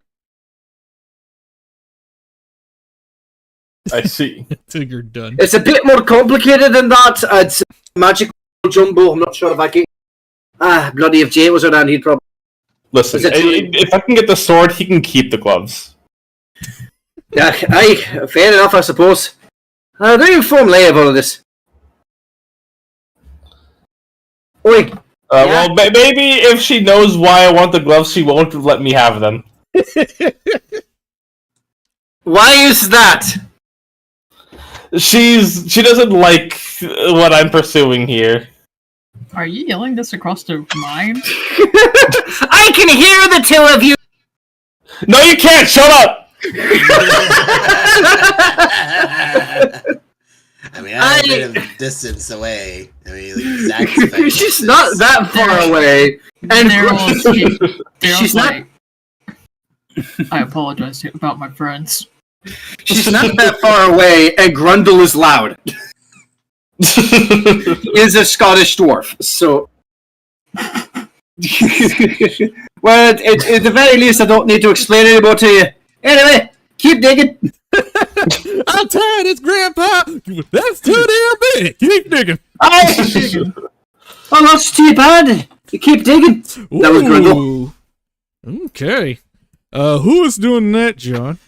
I see. Until you're done. It's a bit more complicated than that. It's magical jumbo. I'm not sure if I can. Bloody if Jay was around, he'd probably. Listen, if I can get the sword, he can keep the gloves. Yeah, fair enough, I suppose. I don't even form lay of all of this. Oi. Well, maybe if she knows why I want the gloves, she won't let me have them. Why is that? She doesn't like what I'm pursuing here. Are you yelling this across the mine? I can hear the two of you. No, you can't. Shut up. I mean, I'm a bit of a distance away. I mean, the exact same She's not that far away. And Daryl's she's not. like, I apologize about my friends. She's not that far away, and Grundle is loud. He is a Scottish dwarf, so... Well, at the very least, I don't need to explain any more to you. Anyway, keep digging. I'm tired, it's Grandpa. That's too damn big. Keep digging. Oh, that's too bad. You keep digging. That was Grundle. Okay. Who is doing that, John?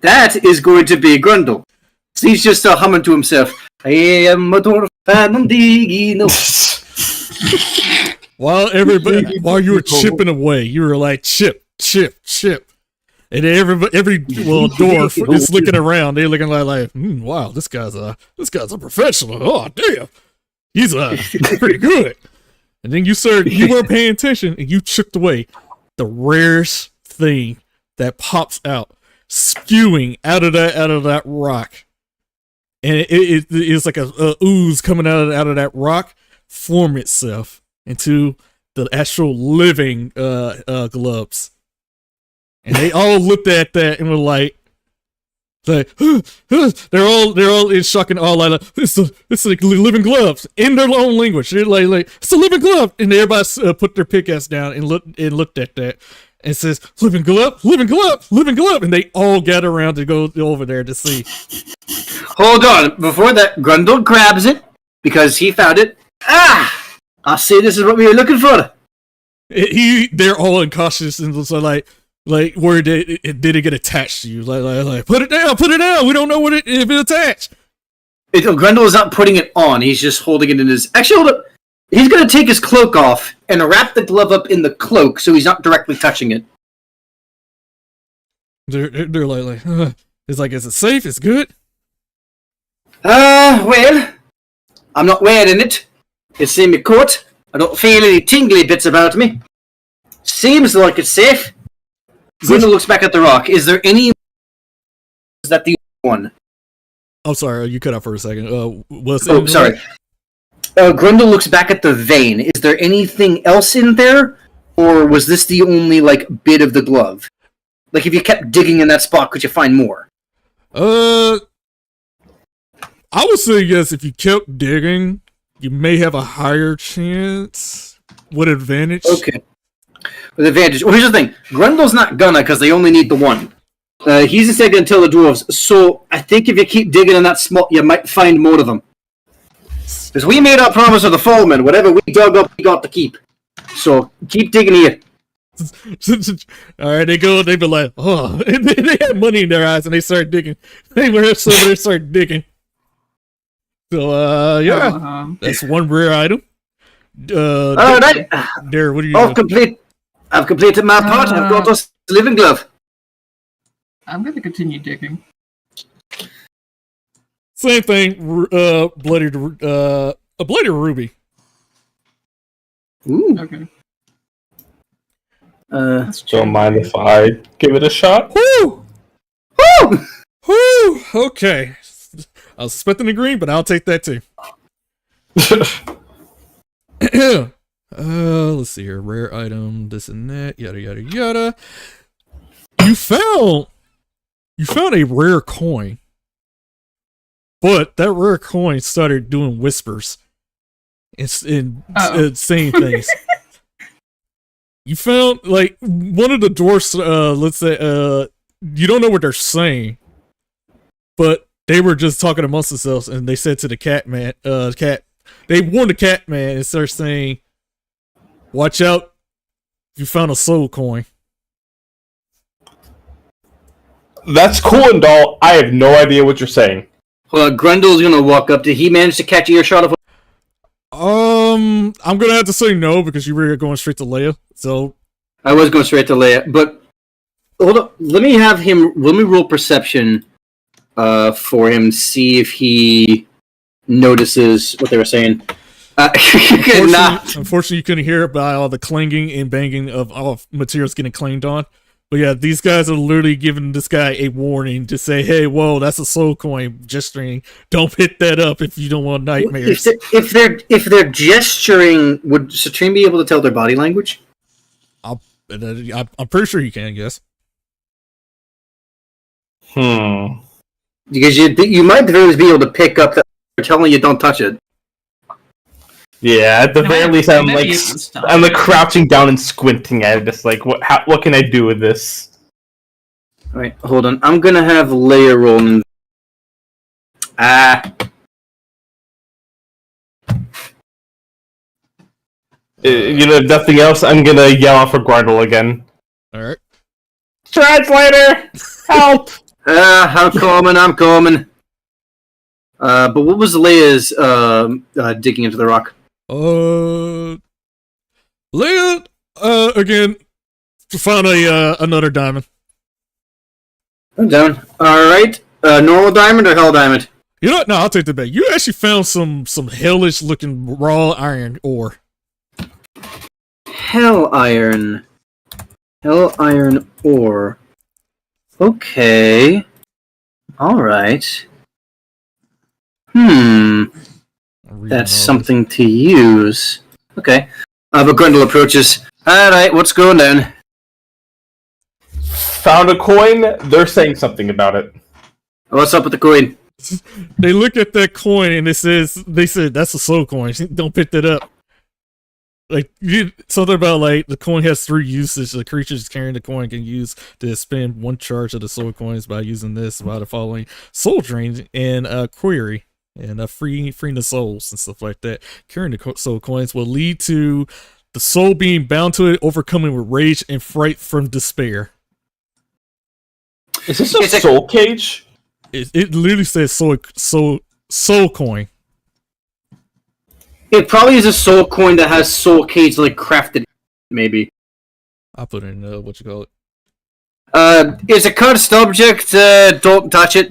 That is going to be Grundle. He's just humming to himself. I am a dwarf and I'm digging. While you were chipping away, you were like chip. And every dwarf is looking around. They're looking like wow, this guy's a professional. Oh damn, he's pretty good. And then you weren't paying attention, and you chipped away the rarest thing that pops out, spewing out of that rock, and it's like a ooze coming out of that rock, form itself into the actual living gloves. And they all looked at that and were like they're all in shock and all like it's like living gloves in their own language. They're like it's a living glove, and everybody put their pickaxe down and looked at that and says living glove, and they all gather around to go over there to see. Hold on, before that, Grundle grabs it because he found it. I see. This is what we were looking for. They're all incautious and so like where did it get attached to you? Like put it down. We don't know if it attached. Grundle is not putting it on. He's just holding it in his. Actually, hold up. He's gonna take his cloak off and wrap the glove up in the cloak so he's not directly touching it. They're like it's like, is it safe? It's good. Well, I'm not wearing it. It's in my coat. I don't feel any tingly bits about me. Seems like it's safe. Grundle looks back at the rock. Is there any... Is that the one? I'm sorry, you cut out for a second. Sorry. Grundle looks back at the vein. Is there anything else in there? Or was this the only, bit of the glove? Like, if you kept digging in that spot, could you find more? I would say yes, if you kept digging, you may have a higher chance. With advantage? Okay. With advantage. Well, here's the thing. Grundle's not gonna, because they only need the one. He's instead going to tell the dwarves, so I think if you keep digging in that spot, you might find more of them. Because we made our promise to the Fallmen. Whatever we dug up, we got to keep. So, keep digging here. Alright, they be like, oh, and they have money in their eyes, and they start digging. They start digging. So, yeah, that's one rare item. Alright. There, what are you doing? Complete. I've completed my part. I've got us living glove. I'm going to continue digging. Same thing, a bloody ruby. Ooh. Okay. Don't mind if I give it a shot. Woo! Woo! Okay. I was expecting the green, but I'll take that too. Let's see here. Rare item, this and that, yada yada yada. You found a rare coin, but that rare coin started doing whispers and saying things. You found one of the dwarfs. Let's say you don't know what they're saying, but they were just talking amongst themselves, and they said to the cat man, they warned the cat man and started saying, "Watch out! You found a soul coin." That's cool and all. I have no idea what you're saying. Well, Grundle's gonna walk up. Did he manage to catch earshot of? I'm gonna have to say no because you were going straight to Leia. So I was going straight to Leia, but hold up. Let me roll perception for him. See if he notices what they were saying. Unfortunately, you couldn't hear it by all the clanging and banging of all materials getting clanged on. But yeah, these guys are literally giving this guy a warning to say, "Hey, whoa, that's a soul coin gesturing. Don't hit that up if you don't want nightmares." If they're gesturing, would Citrine be able to tell their body language? I'm pretty sure you can. Yes. Because you might at the very least be able to pick up that they're telling you don't touch it. Yeah, at the No, very least, I I'm never like, used this stuff. I'm like crouching down and squinting at it, just like, what can I do with this? Alright, hold on. I'm gonna have Leia roll. If nothing else, I'm gonna yell out for Grundle again. Alright. Translator! Help! I'm coming. But what was Leia's digging into the rock? Leia, again, found another diamond. I'm down. Alright. Normal diamond or hell diamond? You know what? No, I'll take that back. You actually found some hellish looking raw iron ore. Hell iron ore. Okay. Alright. That's something to use. Okay. But Grundle approaches. Alright, what's going down? Found a coin, they're saying something about it. What's up with the coin? They look at that coin and they said that's a soul coin. Don't pick that up. Like something about like the coin has 3 uses. The creatures carrying the coin can use to spend 1 charge of the soul coins by using this by the following soul drain and query and freeing the souls and stuff like that. Carrying the soul coins will lead to the soul being bound to it, overcoming with rage and fright from despair. Is this a soul cage? It literally says soul coin. It probably is a soul coin that has soul cage like crafted, maybe. I'll put it in what you call it. It's a cursed object. Don't touch it.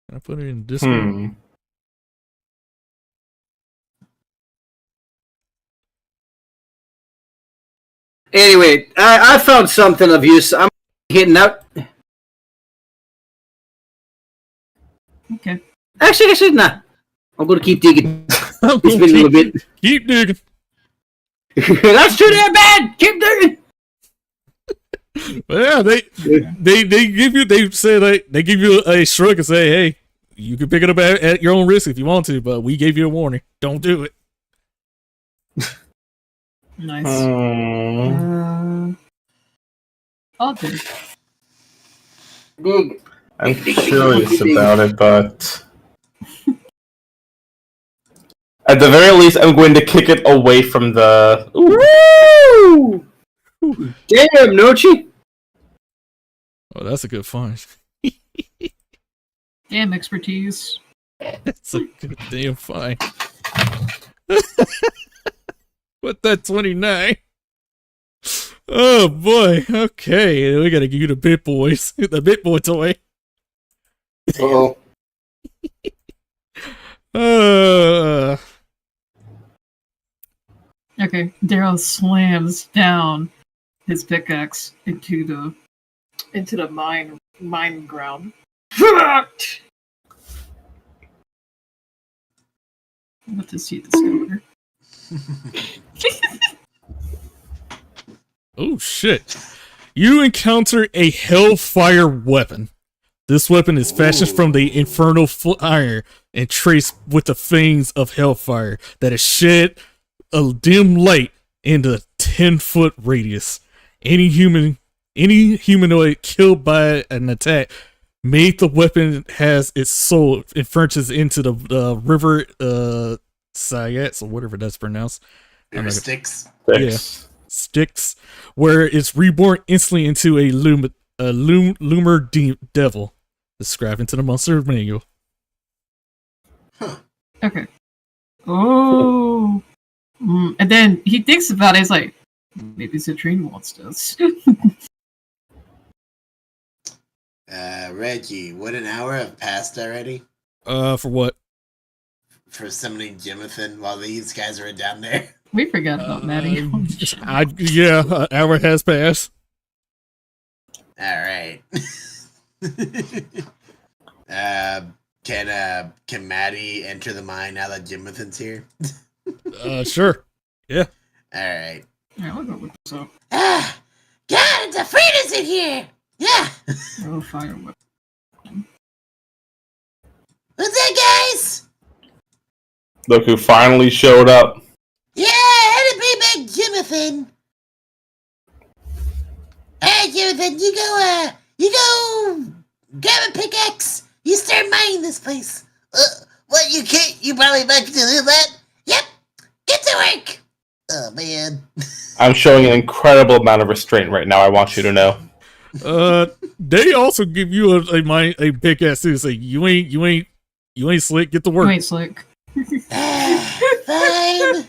Can I put it in Discord? Anyway, I found something of use. I'm hitting out. Okay. Actually, nah. I'm gonna keep digging. It's been a little bit. Keep digging. That's too damn bad. Keep digging. Yeah, they give you. They say they give you a shrug and say, "Hey, you can pick it up at your own risk if you want to, but we gave you a warning. Don't do it." Nice. I'll do. Dig. I'm curious about it, but at the very least, I'm going to kick it away from the. Woo! Damn, Nochi. Oh, that's a good find. Damn expertise. That's a good damn find. What that 29? Oh boy. Okay, we gotta give you the Bit Boys, the Bit Boy toy. Uh-oh. Okay, Daryl slams down his pickaxe into the mine ground. What does he discover? Oh shit. You encounter a hellfire weapon. This weapon is fashioned from the infernal fire and traced with the fangs of hellfire that is shed a dim light in the 10-foot radius. Any humanoid killed by an attack made the weapon has its soul infernches into the river Sayats or whatever that's pronounced. Sticks. Yeah, Styx, where it's reborn instantly into a Loomer devil, described into the monster manual. Okay. Oh. And then he thinks about it. He's like, maybe Citrine wants this. Reggie, would an hour have passed already? For what? For summoning Jimothan while these guys were down there? We forgot about Maddie. Yeah, an hour has passed. Alright. Can Maddie enter the mine now that Jimothan's here? Sure. Yeah. Alright. Yeah, I'll go with this up. God, it's a freedom in here! Yeah. Oh, fire weapon. What's that, guys? Look who finally showed up. Yeah, I had to bring back Jonathan. Alright, Jonathan, you go grab a pickaxe. You start mining this place. What, you can't, you probably not to do that? Yep, get to work. Oh, man. I'm showing an incredible amount of restraint right now, I want you to know. They also give you a pickaxe too. Say you ain't slick. Get to work. You ain't slick. Fine.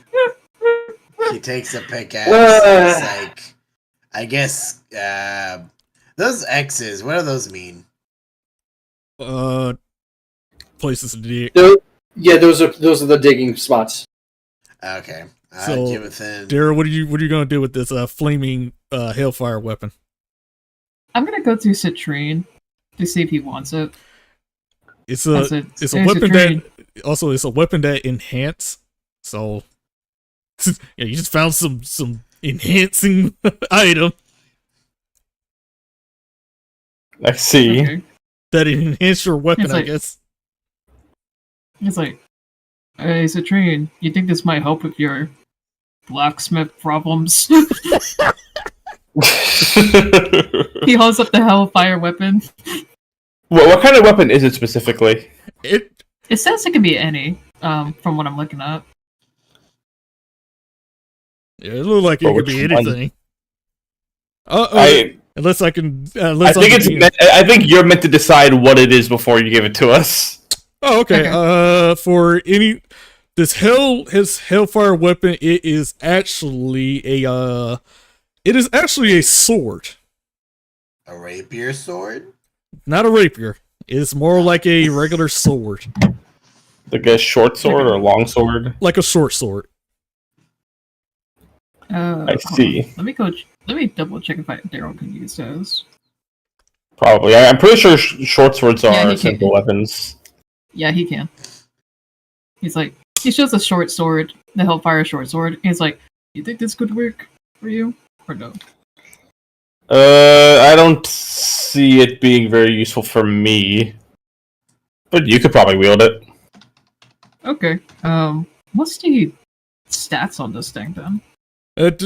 He takes a pickaxe. It's like, I guess, those X's, what do those mean? Places to dig. Yeah, those are the digging spots. Okay. So, Jonathan. Dara, what are you gonna do with this flaming hellfire weapon? I'm gonna go to Citrine to see if he wants it. It's a weapon that also it's a weapon that enhance. So yeah, you just found some enhancing item I see. Okay. that enhance your weapon. It's I like- guess. It's like, hey, Citrine, you think this might help with your blacksmith problems? He holds up the hellfire weapon. What kind of weapon is it specifically? It It says it could be any, from what I'm looking at. Yeah, it looked like it But could be which one? anything. I Unless I can. think I think you're meant to decide what it is before you give it to us. Oh, okay. For this hellfire weapon, it is actually a sword, A rapier sword? not a rapier. It's more like a regular sword, Like a short sword or a long sword? like a short sword. I see. Let me double check if Daryl can use those. Probably. I'm pretty sure short swords Yeah, are he can. simple weapons. Yeah, he can. He's like, he shows a short sword, the Hellfire short sword. He's like, you think this could work for you or no? I don't see it being very useful for me. But you could probably wield it. Okay. What's the stats on this thing then? It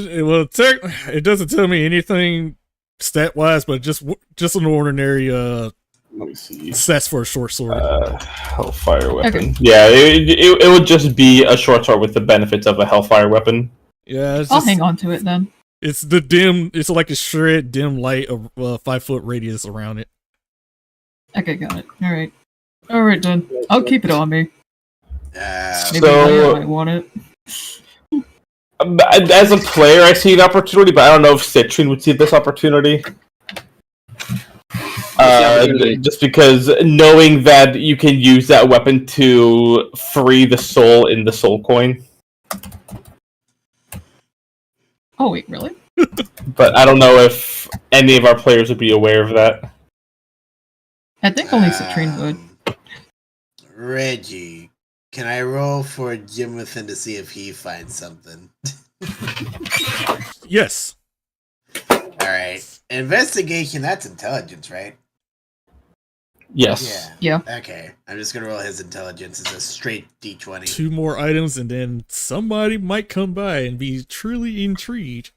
doesn't tell me anything stat wise, but just an ordinary Let me see. stats for a short sword. Hellfire weapon. Okay. Yeah, it would just be a short sword with the benefits of a hellfire weapon. Yeah, I'll hang on to it then. It's the dim. It's like a shred dim light of 5-foot radius around it. Okay, got it. All right then. I'll keep it on me. Maybe So- I might want it. As a player, I see an opportunity, but I don't know if Citrine would see this opportunity. Just because knowing that you can use that weapon to free the soul in the soul coin. Oh wait, really? But I don't know if any of our players would be aware of that. I think only Citrine would. Reggie, can I roll for Jonathan to see if he finds something? Yes. Alright. Investigation, that's intelligence, right? Yes. Yeah. Okay. I'm just gonna roll his intelligence as a straight D20. 2 more items, and then somebody might come by and be truly intrigued.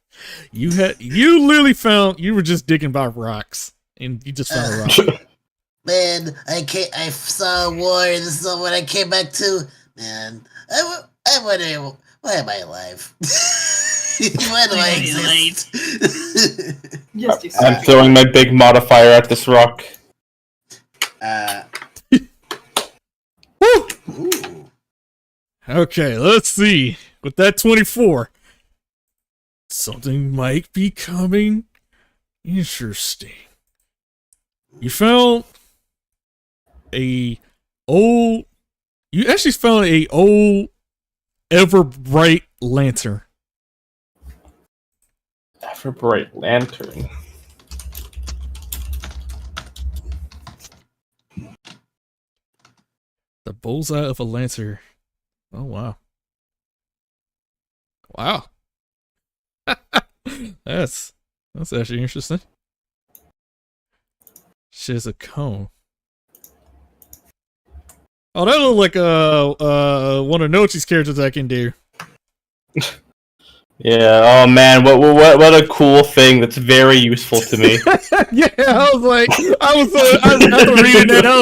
You literally found, you were just digging by rocks, and you just found a rock. Man, I saw a war, and this is what I came back to. Man, I wonder, why am I alive? Why do I exist? Yes, you I'm throwing my big modifier at this rock. Ooh. Okay, let's see. With that 24, something might be coming interesting. You found you actually found a old ever bright lantern. Ever bright lantern. The bullseye of a lantern. Oh wow. Wow. That's actually interesting. Shit's a cone. Oh, that looked like one of Nochi's characters I can do. Yeah. Oh man, what a cool thing. That's very useful to me. Yeah, I was after reading that, I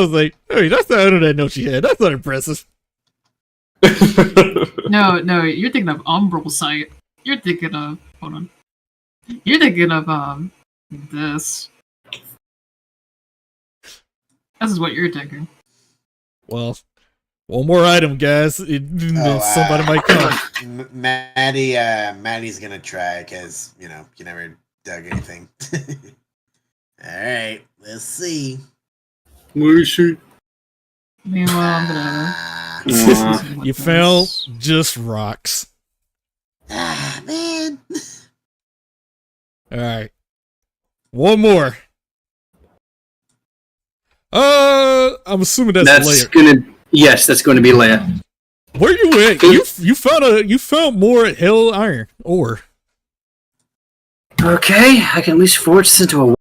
was like, hey, that's the internet Nochi had. That's not impressive. No, you're thinking of Umbral site. You're thinking of hold on. You're thinking of this. This is what you're thinking. Well, one more item, guys. Somebody might come. Maddie's gonna try because you never dug anything. All right, let's see. Where is she? Meanwhile, I'm gonna. You found just rocks. Ah, man. All right, one more. I'm assuming that's Leia. That's going to be Leia. Where you at? You found more hell iron ore. Okay, I can at least forge this into a.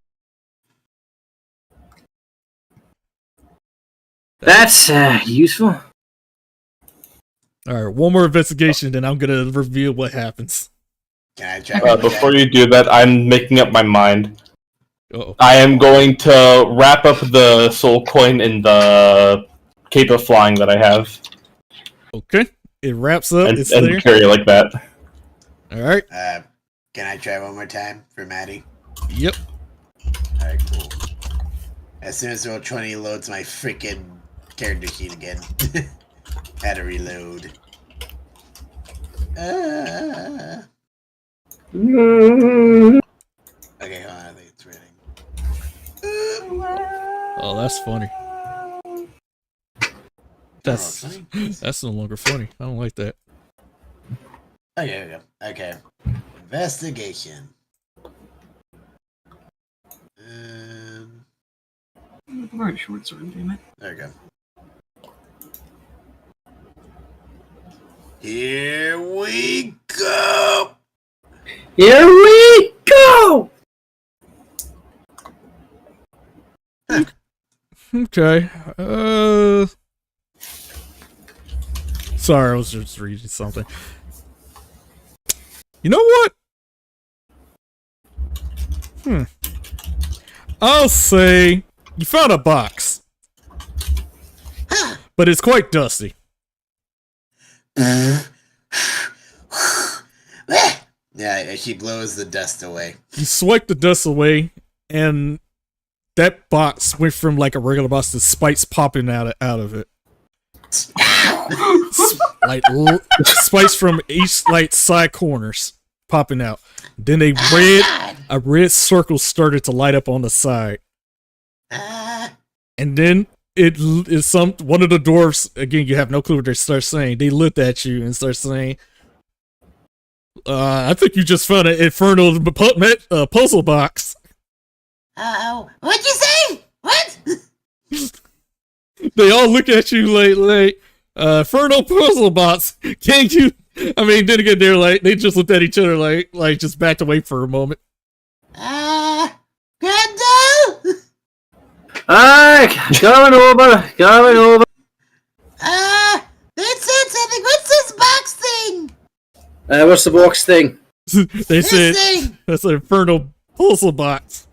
That's useful. All right, one more investigation, then I'm gonna reveal what happens. Can I check? Before you do that, I'm making up my mind. Uh-oh. I am going to wrap up the soul coin in the cape of flying that I have. Okay, it wraps up. And It's there. carry it like that. All right. Can I try one more time for Maddie? Yep. All right, cool. As soon as roll 20 loads my freaking character sheet again. Had to reload. Okay, hold on. I think it's ready. Oh, that's funny. That's no longer funny. I don't like that. Okay, there we go. Okay. Investigation. I've already short sword, damn it. There we go. Here we go! Here we go! Okay. Sorry, I was just reading something. You know what? I'll say you found a box, but it's quite dusty. Yeah, she blows the dust away. You swipe the dust away, and that box went from like a regular box to spikes popping out of it. Like spikes from each like side corners popping out. Then a red circle started to light up on the side, and then it is one of the dwarfs. Again, you have no clue what they start saying. They looked at you and start saying, "I think you just found an infernal puzzle box." Oh, what'd you say? What? They all look at you like infernal puzzle box. Can't you? I mean, then again, they just looked at each other like just backed away for a moment. Grandal? Going over. They said something. What's this box thing? What's the box thing? They said thing. that's an infernal puzzle box.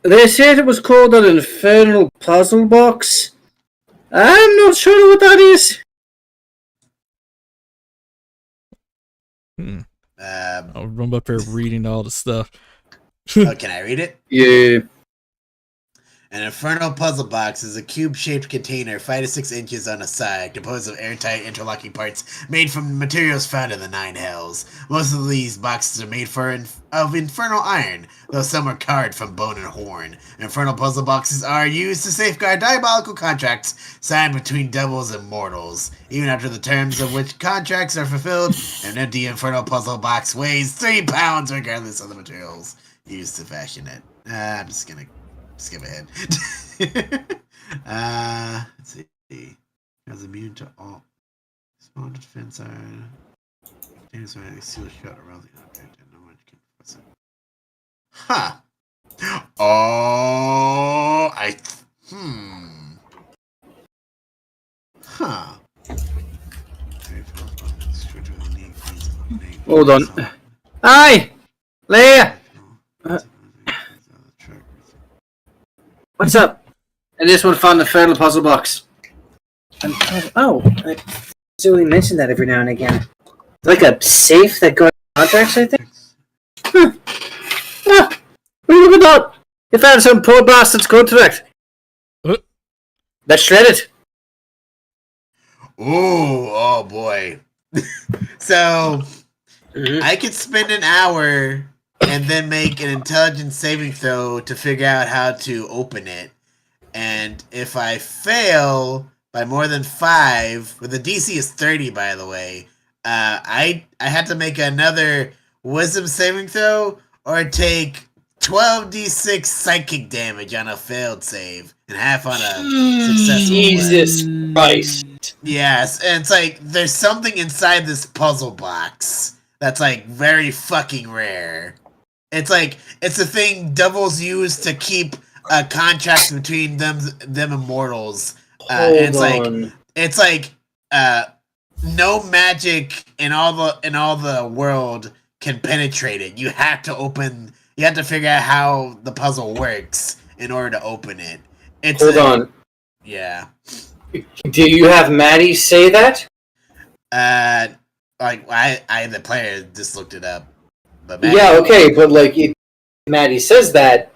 They said it was called an infernal puzzle box. I'm not sure what that is. I'll run up here reading all the stuff. Oh, can I read it? Yeah. An infernal puzzle box is a cube-shaped container 5 to 6 inches on a side, composed of airtight interlocking parts made from materials found in the Nine Hells. Most of these boxes are made of infernal iron, though some are carved from bone and horn. Infernal puzzle boxes are used to safeguard diabolical contracts signed between devils and mortals. Even after the terms of which contracts are fulfilled, an empty infernal puzzle box weighs 3 pounds regardless of the materials used to fashion it. I'm just gonna skip ahead. Let's see. Is immune to all small defense iron. Contains a seal shut around the object and no one can press it. Huh. Oh, Huh. Hold on. Hi! Leia! What's up? I just want to find the final puzzle box. I really mention that every now and again. Like a safe that goes contracts, I think? Huh. Ah, what are you looking at? You found some poor bastard's contract. What? That's shredded. Ooh, oh boy. So, I could spend an hour and then make an intelligence saving throw to figure out how to open it. And if I fail by more than 5, where the DC is 30, by the way, I have to make another wisdom saving throw or take 12d6 psychic damage on a failed save and half on a successful one. Jesus Christ. Yes, and it's like there's something inside this puzzle box that's like very fucking rare. It's like it's a thing devils use to keep a contract between them and mortals. It's like no magic in all the world can penetrate it. You have to figure out how the puzzle works in order to open it. Hold on. Yeah. Do you have Maddie say that? Like I the player just looked it up. But Yeah, okay, but like if Maddie says that,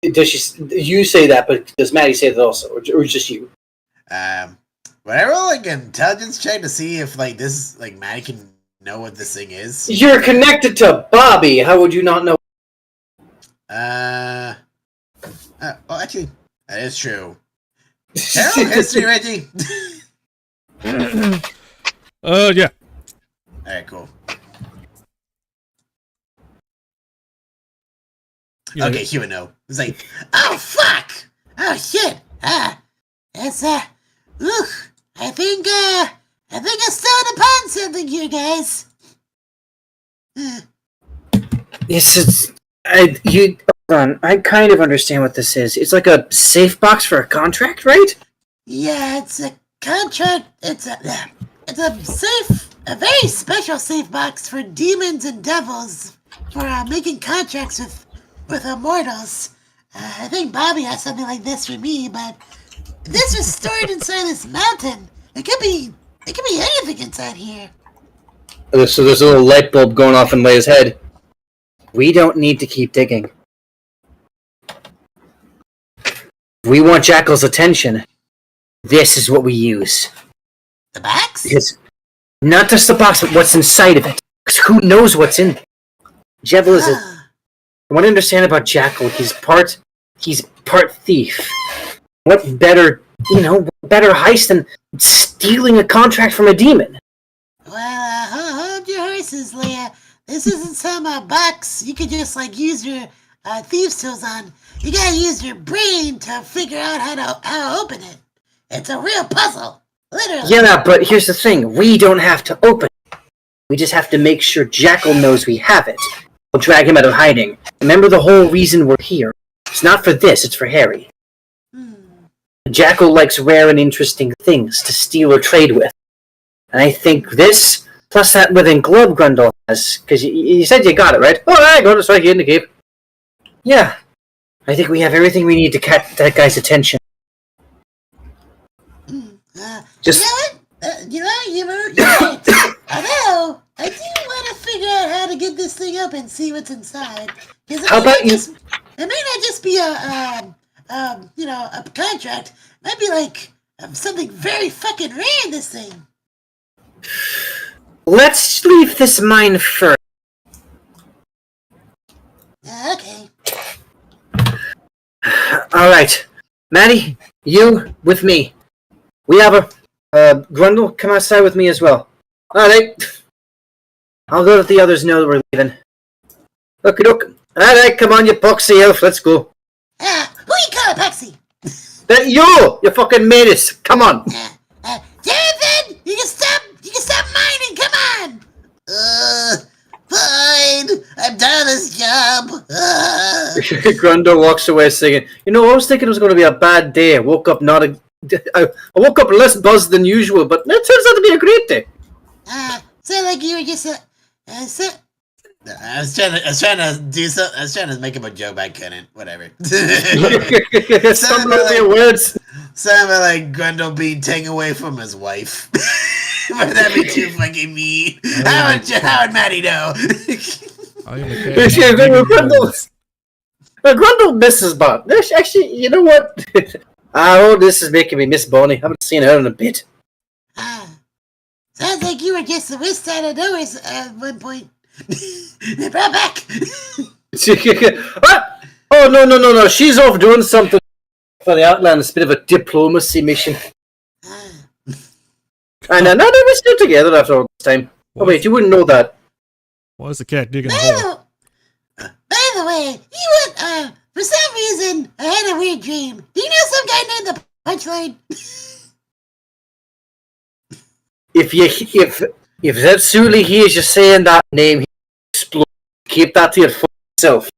you say that, but does Maddie say that also, or just you? But I roll like an intelligence check to see if like this like Maddie can know what this thing is. You're connected to Bobby. How would you not know? Well, actually, that is true. Carol, history, Reggie. Yeah. Alright, cool. Yeah. Okay, human no. It's like, oh fuck! Oh shit! It's I think I stumbled upon something here, guys. Yes, hold on. I kind of understand what this is. It's like a safe box for a contract, right? Yeah, it's a contract. It's a very special safe box for demons and devils for making contracts with immortals. I think Bobby has something like this for me, but this was stored inside this mountain. It could be anything inside here. So there's a little light bulb going off in Leia's head. We don't need to keep digging. If we want Jackal's attention, this is what we use. The box? Because not just the box, but what's inside of it. Because who knows what's in there? Javel is what I understand about Jackal, he's part thief. What better heist than stealing a contract from a demon? Well, hold your horses, Leia. This isn't some box you could just use your thieves' tools on. You gotta use your brain to figure out how to open it. It's a real puzzle, literally. Yeah, but here's the thing: we don't have to open it. We just have to make sure Jackal knows we have it. We'll drag him out of hiding. Remember the whole reason we're here. It's not for this; it's for Harry. Jackal likes rare and interesting things to steal or trade with. And I think this, plus that within glove Grundle has, because you said you got it, right? Oh, I got it, so I get in the cave. Yeah. I think we have everything we need to catch that guy's attention. Just... You're right. Although, I do want to figure out how to get this thing up and see what's inside. How about you... It may not just be a contract. It might be something very fucking rare in this thing. Let's leave this mine first. Okay. Alright. Maddie, you with me. We have a... Grundle, come outside with me as well. Alright. I'll go let the others know that we're leaving. Okie doke. Alright, come on, you poxy elf, let's go. Who you call a Pexy? That you fucking made it. Come on. Jonathan, you can stop mining. Come on. Fine. I'm done with this job. Grundle walks away singing, I was thinking it was going to be a bad day. I woke up I woke up less buzzed than usual, but it turns out to be a great day. Sound like you were just I was trying to do something. I was trying to make up a joke, but I couldn't. Whatever. Stumbling over your words. Sounded like Grundle being taken away from his wife. But that'd be too fucking mean. How would Maddie know? Grundle misses Bot. Actually, you know what? This is making me miss Bonnie. I haven't seen her in a bit. Sounds like you were just the west side of nowhere at one point. They brought back. Oh, no. She's off doing something for the Outland. It's a bit of a diplomacy mission. And now they were still together after all this time. Oh, wait, you wouldn't know that. Why is the cat digging a hole? By the way, you went, for some reason, I had a weird dream. Do you know some guy named the Punchline? If Zetsuli hears you saying that name, he explode. Keep that to yourself.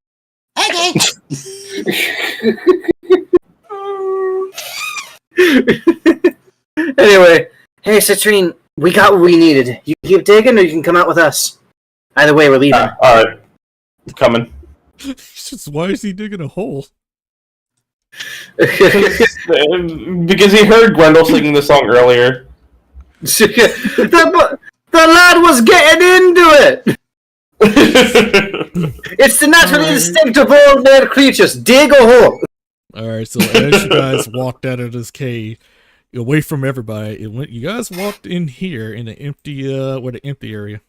Okay. Anyway, hey Citrine, we got what we needed. You can keep digging, or you can come out with us. Either way, we're leaving. Alright. I'm coming. Why is he digging a hole? Because he heard Grendel singing the song earlier. The lad was getting into it! It's the natural instinct of all male creatures. Dig a hole! Alright, so as you guys walked out of this cave, away from everybody, you guys walked in here in the empty, the empty area.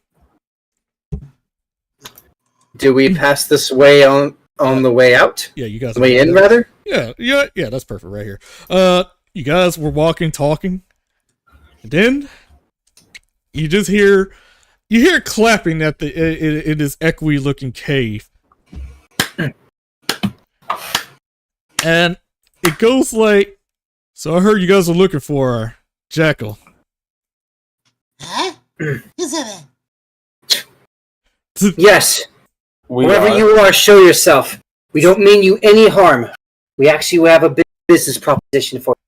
Do we pass this way on the way out? Yeah, you guys. The way in, rather? Yeah, that's perfect right here. You guys were walking, talking, and then you just hear clapping at in this echoey looking cave, and it goes like, so I heard you guys are looking for Jackal. Huh? Who's that? Yes. Wherever are. you are, show yourself. We don't mean you any harm. We actually have a business proposition for you.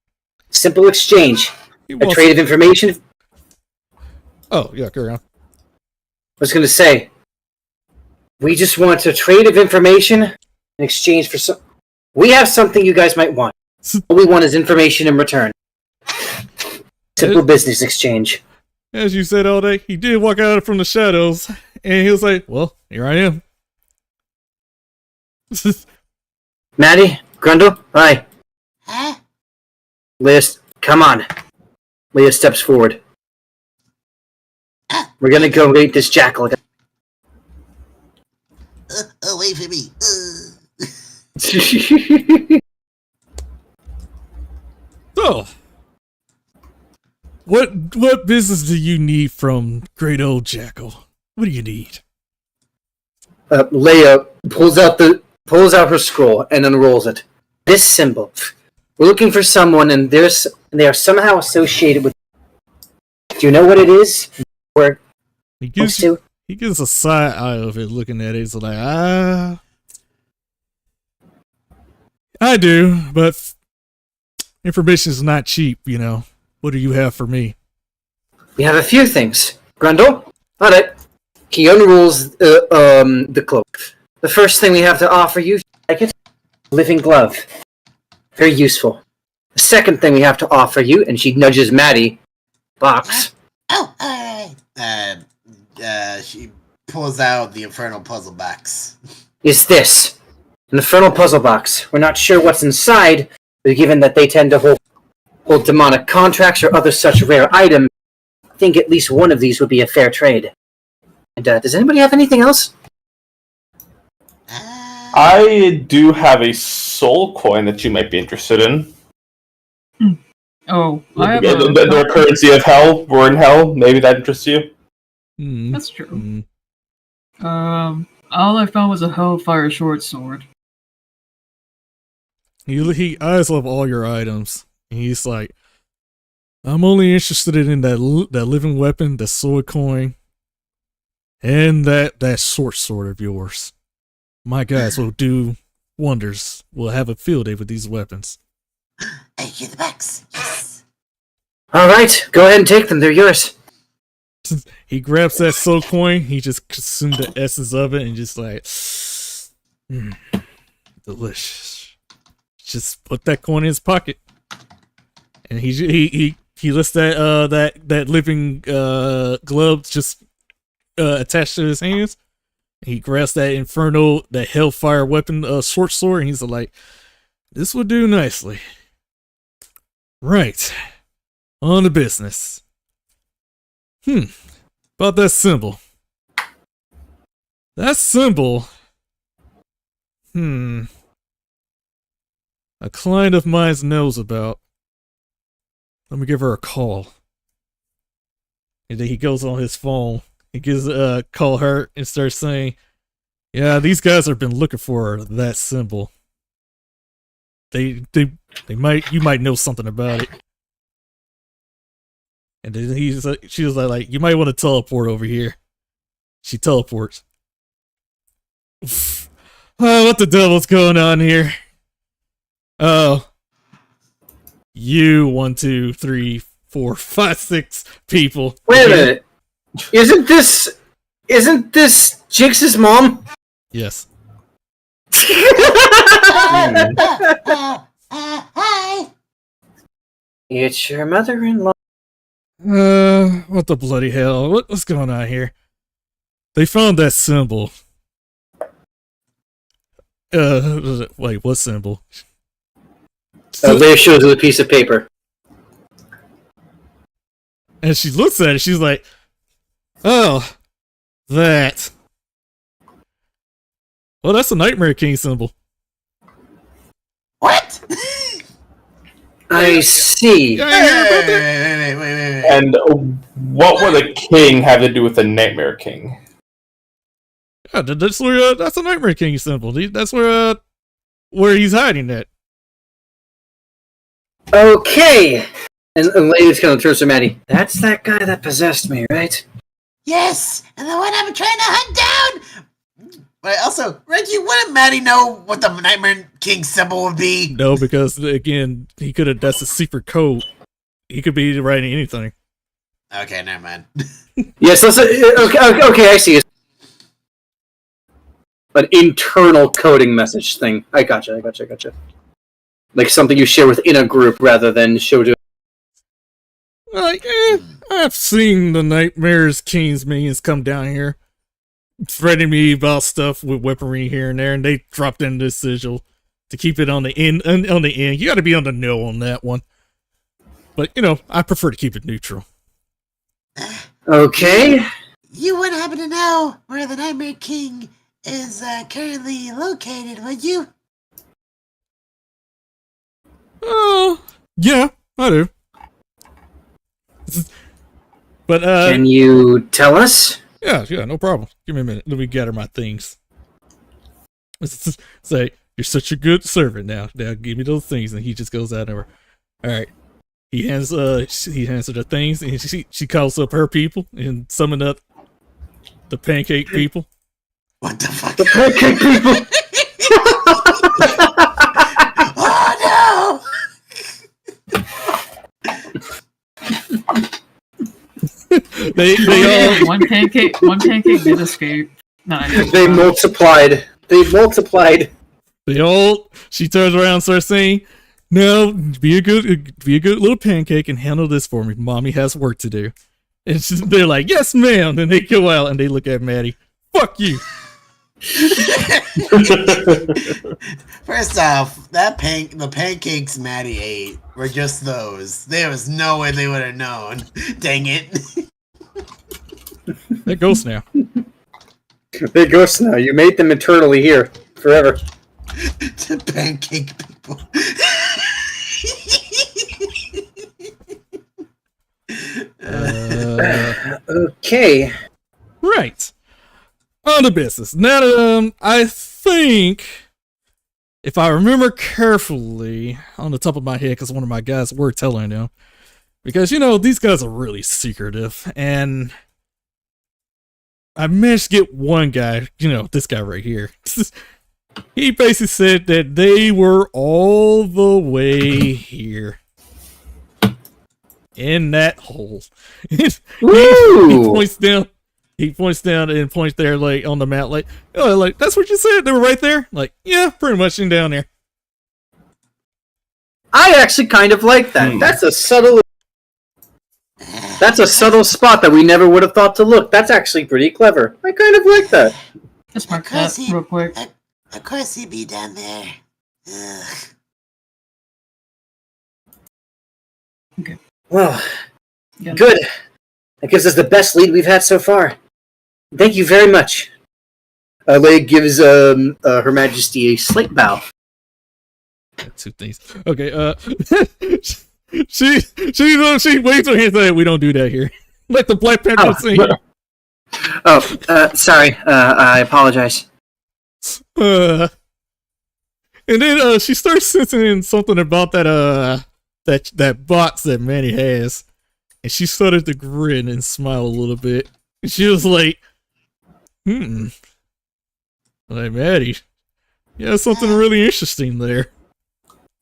Simple exchange. A trade of information. Oh, yeah, carry on. I was going to say, we just want a trade of information in exchange for some... We have something you guys might want. All we want is information in return. Simple business exchange. As you said all day, he did walk out from the shadows, and he was like, well, here I am. Maddie, Grundle, hi. Huh? Leia, come on. Leia steps forward. We're gonna go raid this Jackal. Wait for me. So, what business do you need from great old Jackal? What do you need? Leia pulls out her scroll and unrolls it. This symbol. We're looking for someone, and they are somehow associated with. Do you know what it is? He gives a side eye of it, looking at it. He's like, I do, but information is not cheap. You know. What do you have for me? We have a few things. Grundle, all right. He unrolls the cloak. The first thing we have to offer you, like it, living glove. Very useful. The second thing we have to offer you, and she nudges Maddie, box. Oh, alright. She pulls out the infernal puzzle box. Is this an infernal puzzle box? We're not sure what's inside, but given that they tend to hold demonic contracts or other such rare items, I think at least one of these would be a fair trade. And does anybody have anything else? I do have a soul coin that you might be interested in. Oh, I have The currency of hell. We're in hell. Maybe that interests you. That's true. All I found was a Hellfire short sword. He eyes up all your items. And he's like, I'm only interested in that living weapon, the sword coin, and that short sword of yours. My guys will do wonders will have a field day with these weapons. I hear the box. Yes. All right, go ahead and take them. They're yours. He grabs that soul coin, he just consumed the essence of it, and just like, delicious. Just put that coin in his pocket, and he lets that living glove just attached to his hands. He grabs that hellfire weapon, short sword, and he's like, "This will do nicely." Right, on to business. About that symbol. That symbol. A client of mine knows about. Let me give her a call. And then he goes on his phone. He gives call her and starts saying, "Yeah, these guys have been looking for that symbol. You might know something about it." And then she was like, "You might want to teleport over here." She teleports. Oh, what the devil's going on here? Oh. You 1, 2, 3, 4, 5, 6 people. Wait a minute. Isn't this Jinx's mom? Yes. Hi. It's your mother-in-law. What the bloody hell? What's going on here? They found that symbol. Wait, what symbol? There shows with a piece of paper. And she looks at it, she's like, "Oh, that. Well, that's a Nightmare King symbol." What? I see. Yeah, you hear about that? Wait. And what would a king have to do with a Nightmare King? Yeah, that's a Nightmare King symbol. That's where he's hiding it. Okay. And Lady's kind of turns to Maddie. That's that guy that possessed me, right? Yes, and the one I'm trying to hunt down. Wait, also, Reggie, wouldn't Maddie know what the Nightmare King symbol would be? No, because again, that's a secret code. He could be writing anything. Okay, never mind. Yes, okay, I see. An internal coding message thing. I gotcha. Like something you share within a group rather than show to. Like, I've seen the Nightmares King's minions come down here, threatening me about stuff with weaponry here and there, and they dropped in this sigil to keep it on the end. On the end, you got to be on the know on that one. But I prefer to keep it neutral. Okay. You wouldn't happen to know where the Nightmare King is currently located, would you? Oh, yeah, I do. But can you tell us? Yeah, no problem. Give me a minute. Let me gather my things. Say, "You're such a good servant now. Now give me those things." And he just goes out over. All right. He hands her the things, and she calls up her people and summon up the pancake people. What the fuck? The pancake people. Oh they all one pancake did escape. Nice. They multiplied. She turns around and starts saying, "No, be a good little pancake and handle this for me. Mommy has work to do." And they're like, "Yes, ma'am." Then they go out and they look at Maddie. "Fuck you." First off, the pancakes Maddie ate were just those. There was no way they would have known. Dang it. They're ghosts now. They're ghosts now. You made them eternally here. Forever. The pancake people. Okay. Right. On to business. Now, I think, if I remember carefully, on the top of my head, because one of my guys were telling them, because, these guys are really secretive, and I managed to get one guy, this guy right here. He basically said that they were all the way here. In that hole. he points down. He points down and points there, like, on the map, like, oh, like, that's what you said? They were right there? Like, yeah, pretty much in down there. I actually kind of like that. That's a subtle spot that we never would have thought to look. That's actually pretty clever. I kind of like that. Let's mark that real quick. Of course he'd be down there. Ugh. Okay. Well, Yeah. good. That gives us the best lead we've had so far. Thank you very much. Leia gives Her Majesty a slight bow. Two things. Okay, she waves her hands like, we don't do that here. Like the Black Panther scene. Sorry. I apologize. And then she starts sensing something about that box that Manny has, and she started to grin and smile a little bit. And she was like, like, Maddie, yeah, something really interesting there.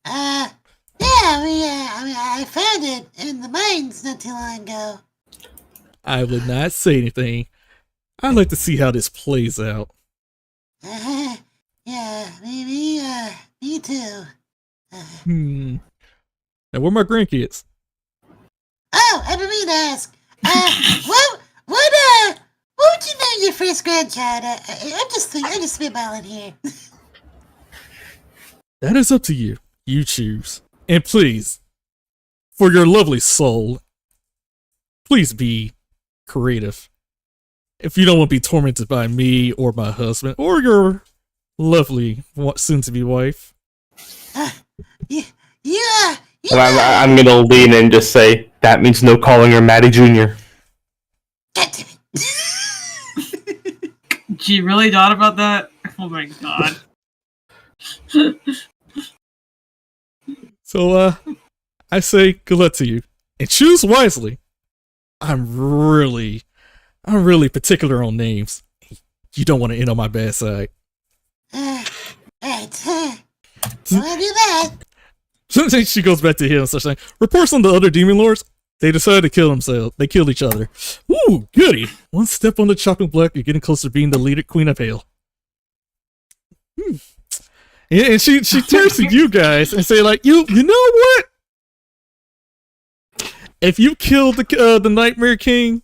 I found it in the mines not too long ago. I would not say anything. I'd like to see how this plays out. Yeah, maybe, me too. Now, where are my grandkids? Oh, I didn't mean to ask. What would you name your first grandchild? I'm just spitballing here. That is up to you. You choose. And please, for your lovely soul, please be creative. If you don't want to be tormented by me or my husband or your lovely soon-to-be wife. I'm gonna lean in and just say, that means no calling her Maddie Jr. She really thought about that? Oh my god. So, I say good luck to you. And choose wisely. I'm really particular on names. You don't want to end on my bad side. Right. I wanna do that. Sometimes she goes back to him and starts saying, reports on the other demon lords, they decided to kill themselves. They killed each other. Ooh, goody. One step on the chopping block, you're getting closer to being the leader queen of hell. And she turns to you guys and say, like, you know what? If you killed the Nightmare King,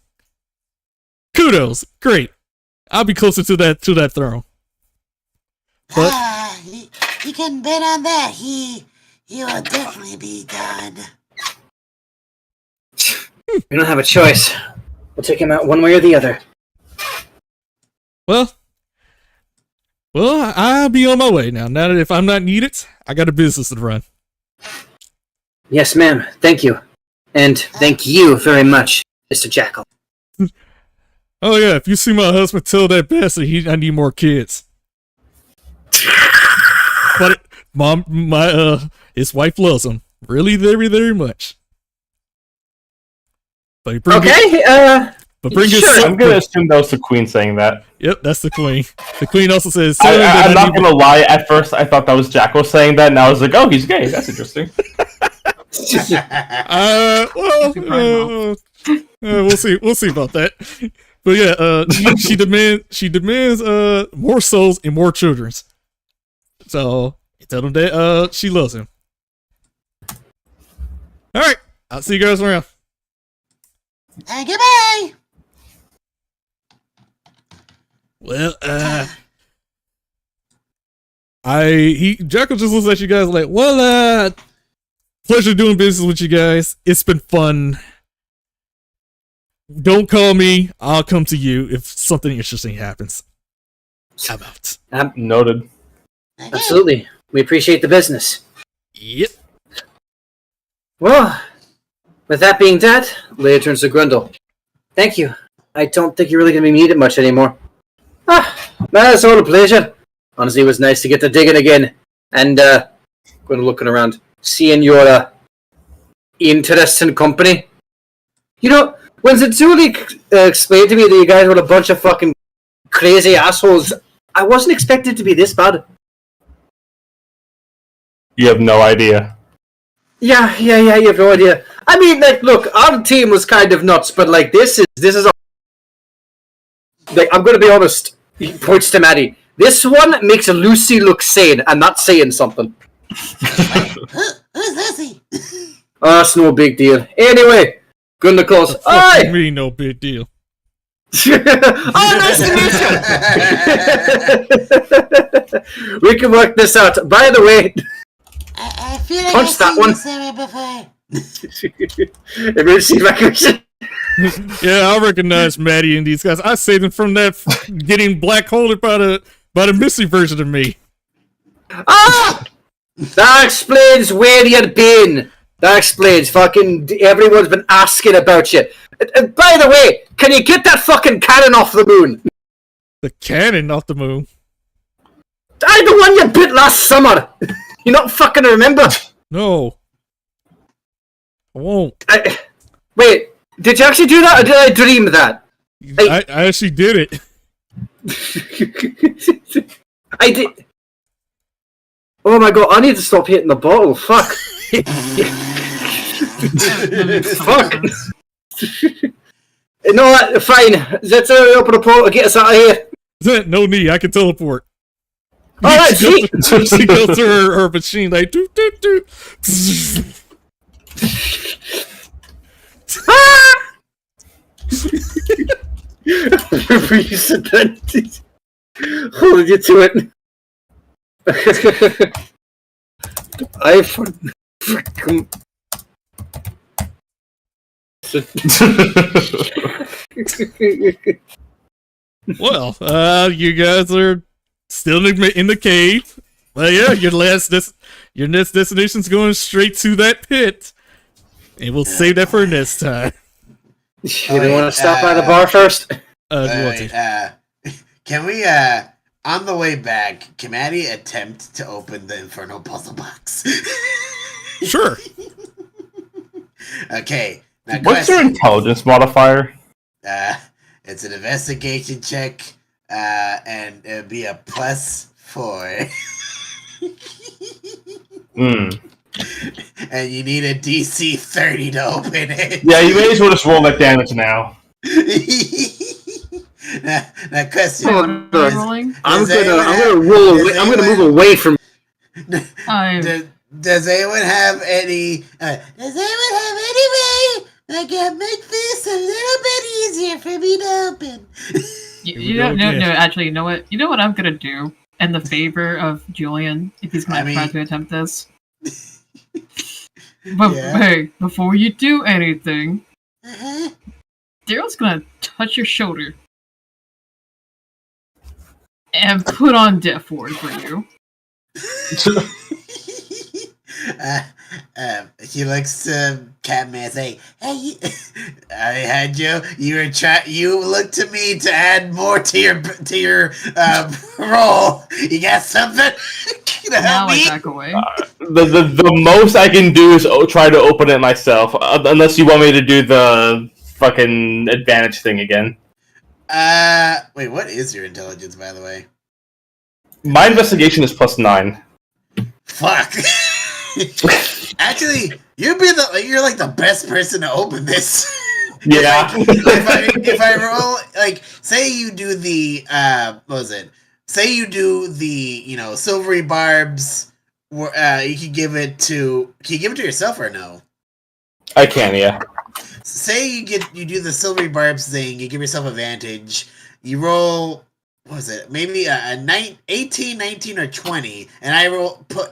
kudos, great. I'll be closer to that throne. But you can bet on that. He will definitely be done. We don't have a choice. We'll take him out one way or the other. Well, I'll be on my way now. Now that if I'm not needed, I got a business to run. Yes, ma'am. Thank you. And thank you very much, Mr. Jackal. Oh yeah, if you see my husband, tell that bastard I need more kids. But his wife loves him really very, very much. But bring sure. I'm gonna assume that was the queen saying that. Yep, that's the queen. The queen also says, I'm not gonna lie, at first I thought that was Jackal saying that, and I was like, oh, he's gay, that's interesting. We'll see about that. But yeah, she demands more souls and more children's. So tell him that she loves him. All right, I'll see you guys around. Goodbye. Well, Jackal just looks at you guys like, well, pleasure doing business with you guys. It's been fun. Don't call me. I'll come to you if something interesting happens. How about? Noted. Absolutely. We appreciate the business. Yep. Well, with that being said, Leia turns to Grundle. Thank you. I don't think you're really going to be needed much anymore. That's all a pleasure. Honestly, it was nice to get to digging again. And, going looking around, seeing your, interesting company. You know, when Zetsuli explained to me that you guys were a bunch of fucking crazy assholes, I wasn't expecting it to be this bad. You have no idea. Yeah, you have no idea. I mean, like, look, our team was kind of nuts, but like, this is like, I'm gonna be honest. He points to Maddie. This one makes Lucy look sane, and that's saying something. Who's Lucy? It's no big deal. Anyway, good to close. Fuck Aye! me, no big deal. Nice to meet you! We can work this out. By the way, I feel like punch I've that seen one. you somewhere before. Emergency evacuation. Yeah, I recognize Maddie and these guys. I saved them from that getting black holed by the Missy version of me. Ah! That explains where you've been. That explains. Fucking everyone's been asking about you. And by the way, can you get that fucking cannon off the moon? The cannon off the moon. The one you bit last summer. You not fucking remember? No. I won't. Wait, did you actually do that, or did I dream that? I actually did it. I did. Oh my god, I need to stop hitting the bottle. Fuck. Fuck. No, fine. Let's open a portal to get us out of here. No need, I can teleport. Alright, she goes to her machine like doot doot doot. Holding you to it. I fucking. Well, you guys are still in the cave. Well, yeah, your next destination's going straight to that pit, and we'll save that for next time. You didn't want to stop by the bar first? Can we, on the way back, can Maddie attempt to open the Inferno puzzle box? Sure. Okay. Now What's your intelligence modifier? It's an investigation check, and it'll be a +4. And you need a DC 30 to open it. Yeah, you may as well just roll that damage now. Now question. I'm rolling. I'm gonna roll away. I'm gonna move away from. Does anyone have any? Does anyone have any way I can make this a little bit easier for me to open? No. Actually, you know what? You know what I'm gonna do in the favor of Julian if he's gonna try to attempt this. But hey, before you do anything, Daryl's gonna touch your shoulder and put on Death Ward for you. He looks to Catman say, "Hey, I had you. You look to me to add more to your roll. You got something to help Now me?" I back away. The most I can do is try to open it myself, unless you want me to do the fucking advantage thing again. Wait, what is your intelligence, by the way? My investigation is +9. Fuck. Actually, you're like the best person to open this. Yeah. if I roll, like, say you do the what was it? Say you do the silvery barbs. You can give it to. Can you give it to yourself or no? I can, yeah. Say you do the silvery barbs thing. You give yourself advantage. You roll. What was it? Maybe a 18, 19, or 20, and I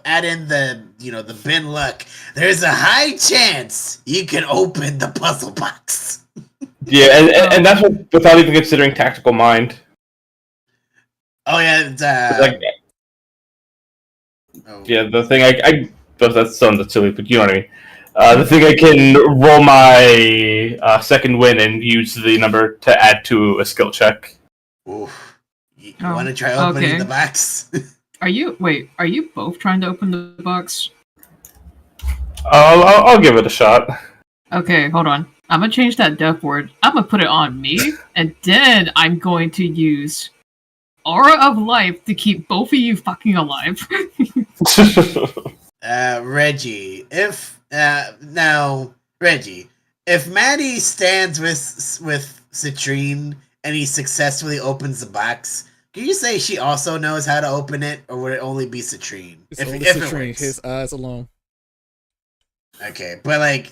add in the the bin luck. There's a high chance you can open the puzzle box. Yeah, and that's without even considering tactical mind. Oh yeah, it's, yeah. The thing that sounds silly, but you know what I mean. The thing I can roll my second win and use the number to add to a skill check. Oof. You want to try opening the box? Are you both trying to open the box? I'll give it a shot. Okay, hold on. I'm gonna change that death word. I'm gonna put it on me, and then I'm going to use Aura of Life to keep both of you fucking alive. Reggie, if Reggie, if Maddie stands with Citrine and he successfully opens the box, can you say she also knows how to open it, or would it only be Citrine? It's only Citrine, his eyes alone. Okay, but like,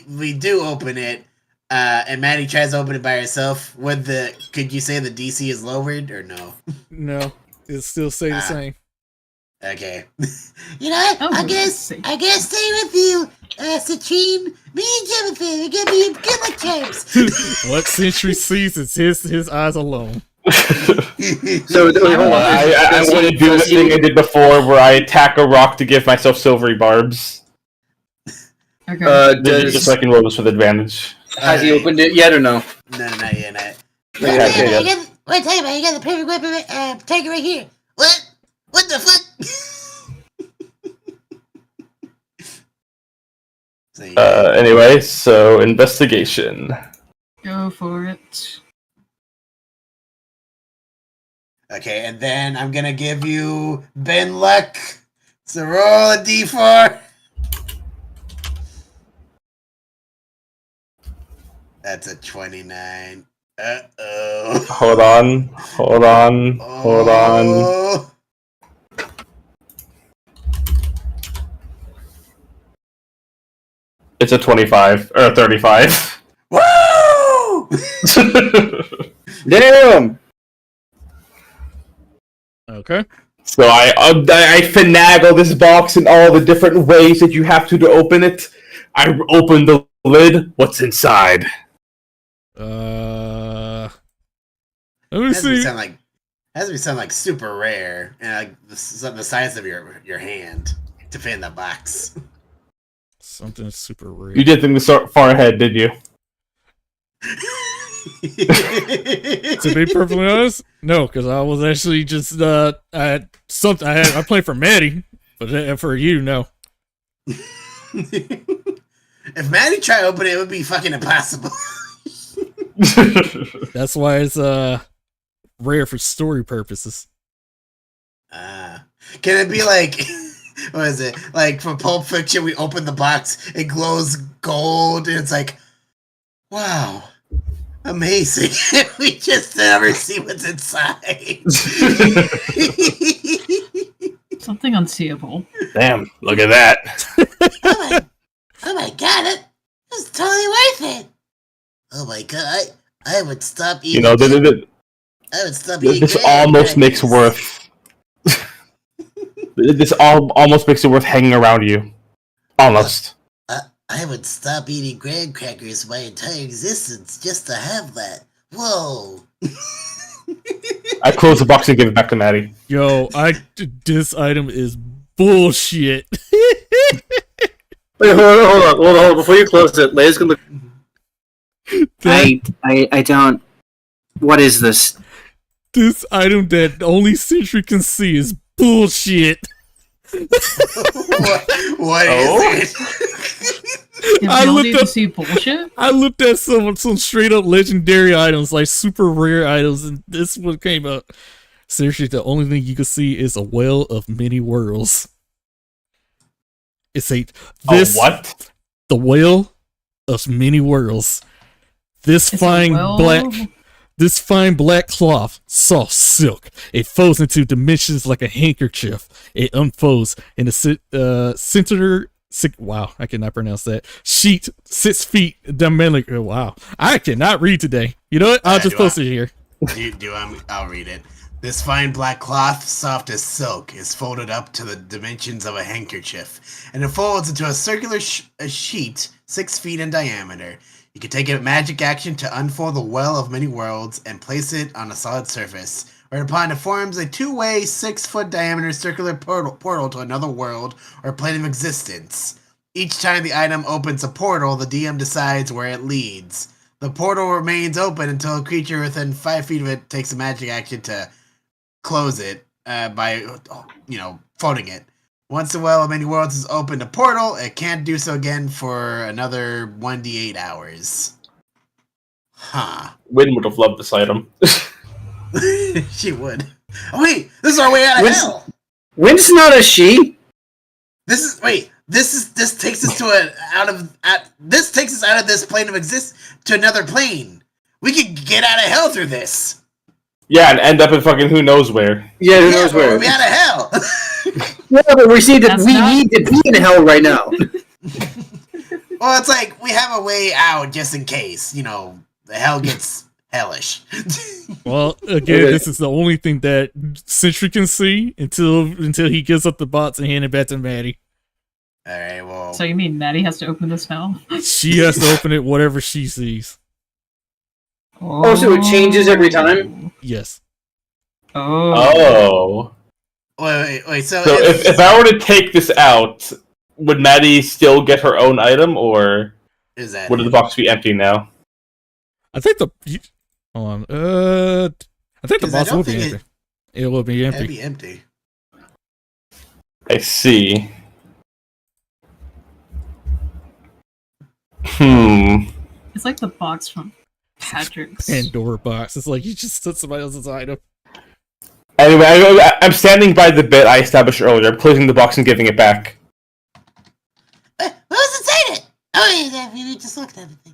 we do open it, and Maddie tries to open it by herself. Could you say the DC is lowered or no? No, it still stay the same. Okay. You know what? I guess stay with you, Citrine. Me and Jonathan are gonna be good luck charms. What Sentry sees is his eyes alone. So hold on. I want to do the thing I did before, where I attack a rock to give myself silvery barbs. Okay. Just so I can roll this with advantage. Has he opened it yet or no? No, not yet. Wait, tell you about, you got the perfect weapon. Take it right here. What? What the fuck? Anyway, so investigation. Go for it. Okay, and then I'm gonna give you Ben luck. So roll a d4. That's a 29. Uh-oh. Hold on. Oh. It's a 25 or a 35. Woo! Damn. Okay. So I finagle this box in all the different ways that you have to open it. I open the lid. What's inside? Let me Has to see. sound like super rare and like the size of your hand to fit in the box. Something super rare. You did think this far ahead, did you? To be perfectly honest, no, because I was actually just I played for Maddie, but for you, no. If Maddie tried to open it, it would be fucking impossible. That's why it's rare for story purposes. Can it be like, what is it? Like for Pulp Fiction, we open the box, it glows gold, and it's like, wow, amazing. We just never see what's inside. Something unseeable. Damn, look at that. Oh my god, it was totally worth it. Oh my god, I would stop eating. You know, I would stop eating. this almost makes worth. This almost makes it worth hanging around you. Almost. I would stop eating graham crackers my entire existence just to have that. Whoa. I close the box and give it back to Maddie. Yo, this item is bullshit. Wait, hold on. Before you close it, Leia's gonna look. I don't. What is this? This item that only Sentry can see is bullshit. What is it? I looked up, see bullshit? I looked at some straight up legendary items, like super rare items, and this one came up. Seriously, the only thing you can see is a well of many worlds. It's what? The whale of many worlds. This fine black cloth, soft silk. It folds into dimensions like a handkerchief. It unfolds in the center. Wow, I cannot pronounce that. Sheet 6 feet diameter. Wow, I cannot read today. You know what? I'll just post it here. I'll read it. This fine black cloth, soft as silk, is folded up to the dimensions of a handkerchief, and it folds into a circular sheet 6 feet in diameter. You can take a magic action to unfold the well of many worlds and place it on a solid surface, whereupon it forms a two-way 6-foot diameter circular portal to another world or plane of existence. Each time the item opens a portal, the DM decides where it leads. The portal remains open until a creature within 5 feet of it takes a magic action to close it by folding it. Once the well of many worlds is opened a portal, it can't do so again for another 1d8 hours. Huh. Wynn would have loved this item. She would. Oh wait, this is our way out of hell! Wynn's not a she. This takes us out of this plane of to another plane. We could get out of hell through this. Yeah, and end up in fucking who knows where. Yeah, who knows where? We'll be out of hell. Yeah, but we need to be in hell right now. Well, it's like we have a way out just in case, the hell gets hellish. Well, again, this is the only thing that Sentry can see until he gives up the box and hand it back to Maddie. All right, well. So you mean Maddie has to open this now? She has to open it whatever she sees. Oh, so it changes every time? Yes. Oh. Wait. So if I were to take this out, would Maddie still get her own item, or would the box be empty now? I think hold on. I think the box will be empty. It will be empty. It'll be empty. I see. It's like the box from Patrick's Pandora box. It's like you just took somebody else's item. Anyway, I'm standing by the bit I established earlier. I'm closing the box and giving it back. What was inside it? Oh, yeah, we just looked at everything.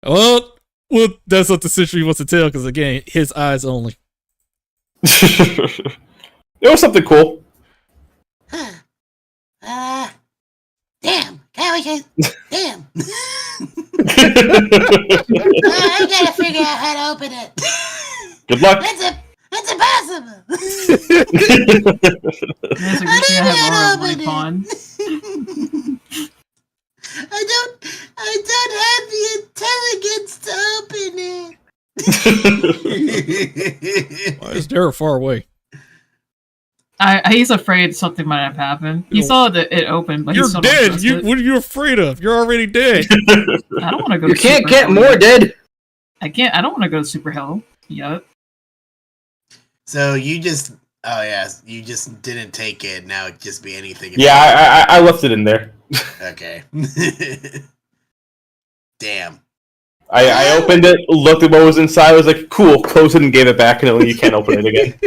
well, that's what the Sentry wants to tell, because again, his eyes only. It was something cool. Huh. Damn. Damn. I gotta figure out how to open it. Good luck. That's impossible. There's a good thing I have Aura Pawn. I don't have the intelligence to open it. Why is Dara far away? He's afraid something might have happened. He saw that it opened, but you're he's still dead. Not What are you afraid of? You're already dead. I don't want to go. You can't get more dead. I don't want to go to Super Hell yet. So you just didn't take it. Now it just be anything. Yeah, I left it in there. Okay. Damn. I opened it, looked at what was inside. I was like, cool. Closed it and gave it back, and you can't open it again.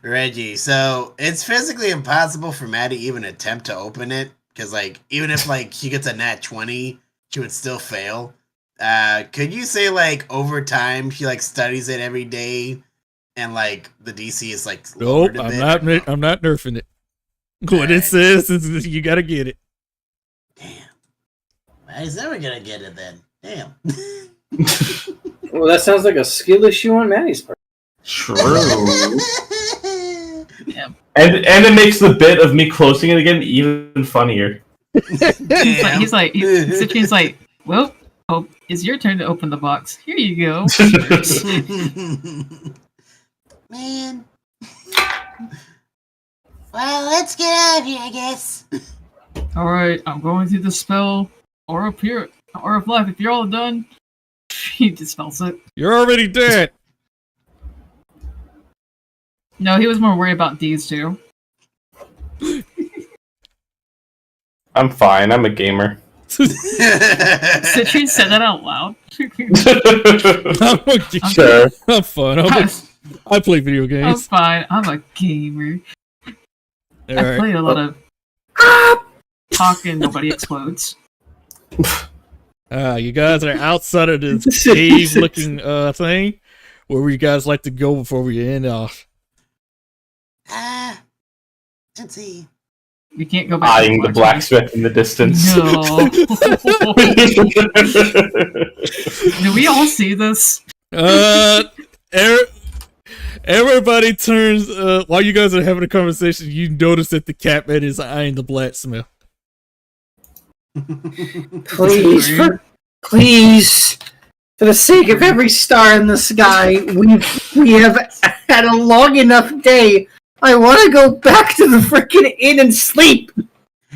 Reggie, so it's physically impossible for Maddie to even attempt to open it, because even if she gets a nat 20, she would still fail. Could you say over time she studies it every day, and the DC is nope, I'm not nerfing it. What it says is you gotta get it. Damn, Maddie's never gonna get it then. Damn. Well, that sounds like a skill issue on Maddie's part. True. Yeah. And it makes the bit of me closing it again even funnier. He's like, well, Hope, it's your turn to open the box. Here you go. Man. Well, let's get out of here, I guess. Alright, I'm going through the spell. Aura of Life. If you're all done, he dispels it. You're already dead. No, he was more worried about these two. I'm fine. I'm a gamer. Citrine said that out loud. Sure. I'm fun. I play video games. I'm fine. I'm a gamer. All I right. played a lot of talking. Nobody explodes. You guys are outside of this cave-looking thing. Where would you guys like to go before we end off? Let's see. We can't go back. Eyeing the blacksmith in the distance. No. Do we all see this? Everybody turns. While you guys are having a conversation, you notice that the Catman is eyeing the blacksmith. Please, for the sake of every star in the sky, we have had a long enough day. I want to go back to the freaking inn and sleep.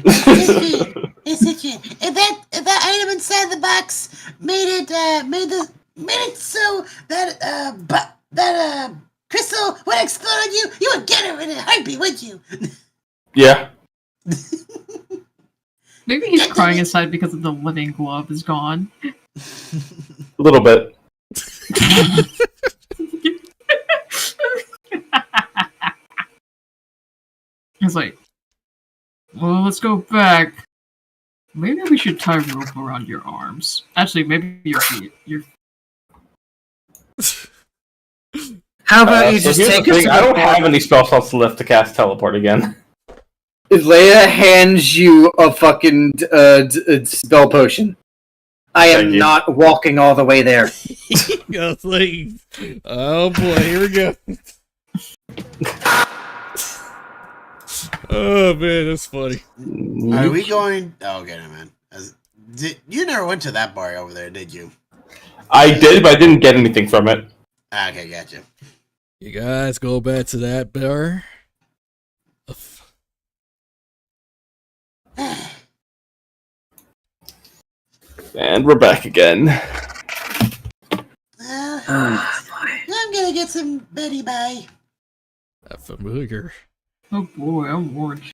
If that item inside the box made it so that crystal would explode on you, you would get it in a heartbeat, would you? Yeah. Maybe he's crying inside because of the living glove is gone. A little bit. It's like, well, let's go back. Maybe we should tie rope around your arms. Actually, maybe your feet. How about you So just here's take the us thing, to I the don't bar? have any spell slots left to cast teleport again. Leia hands you a fucking spell potion. I Thank am you. not walking all the way there. I was like, oh boy, here we go. Oh man, that's funny. Are we going? Oh, okay, no, man. You never went to that bar over there, did you? I did, but I didn't get anything from it. Ah, okay, gotcha. You guys go back to that bar. And we're back again. I'm gonna get some Betty Bye. That familiar. Oh boy, I'm orange.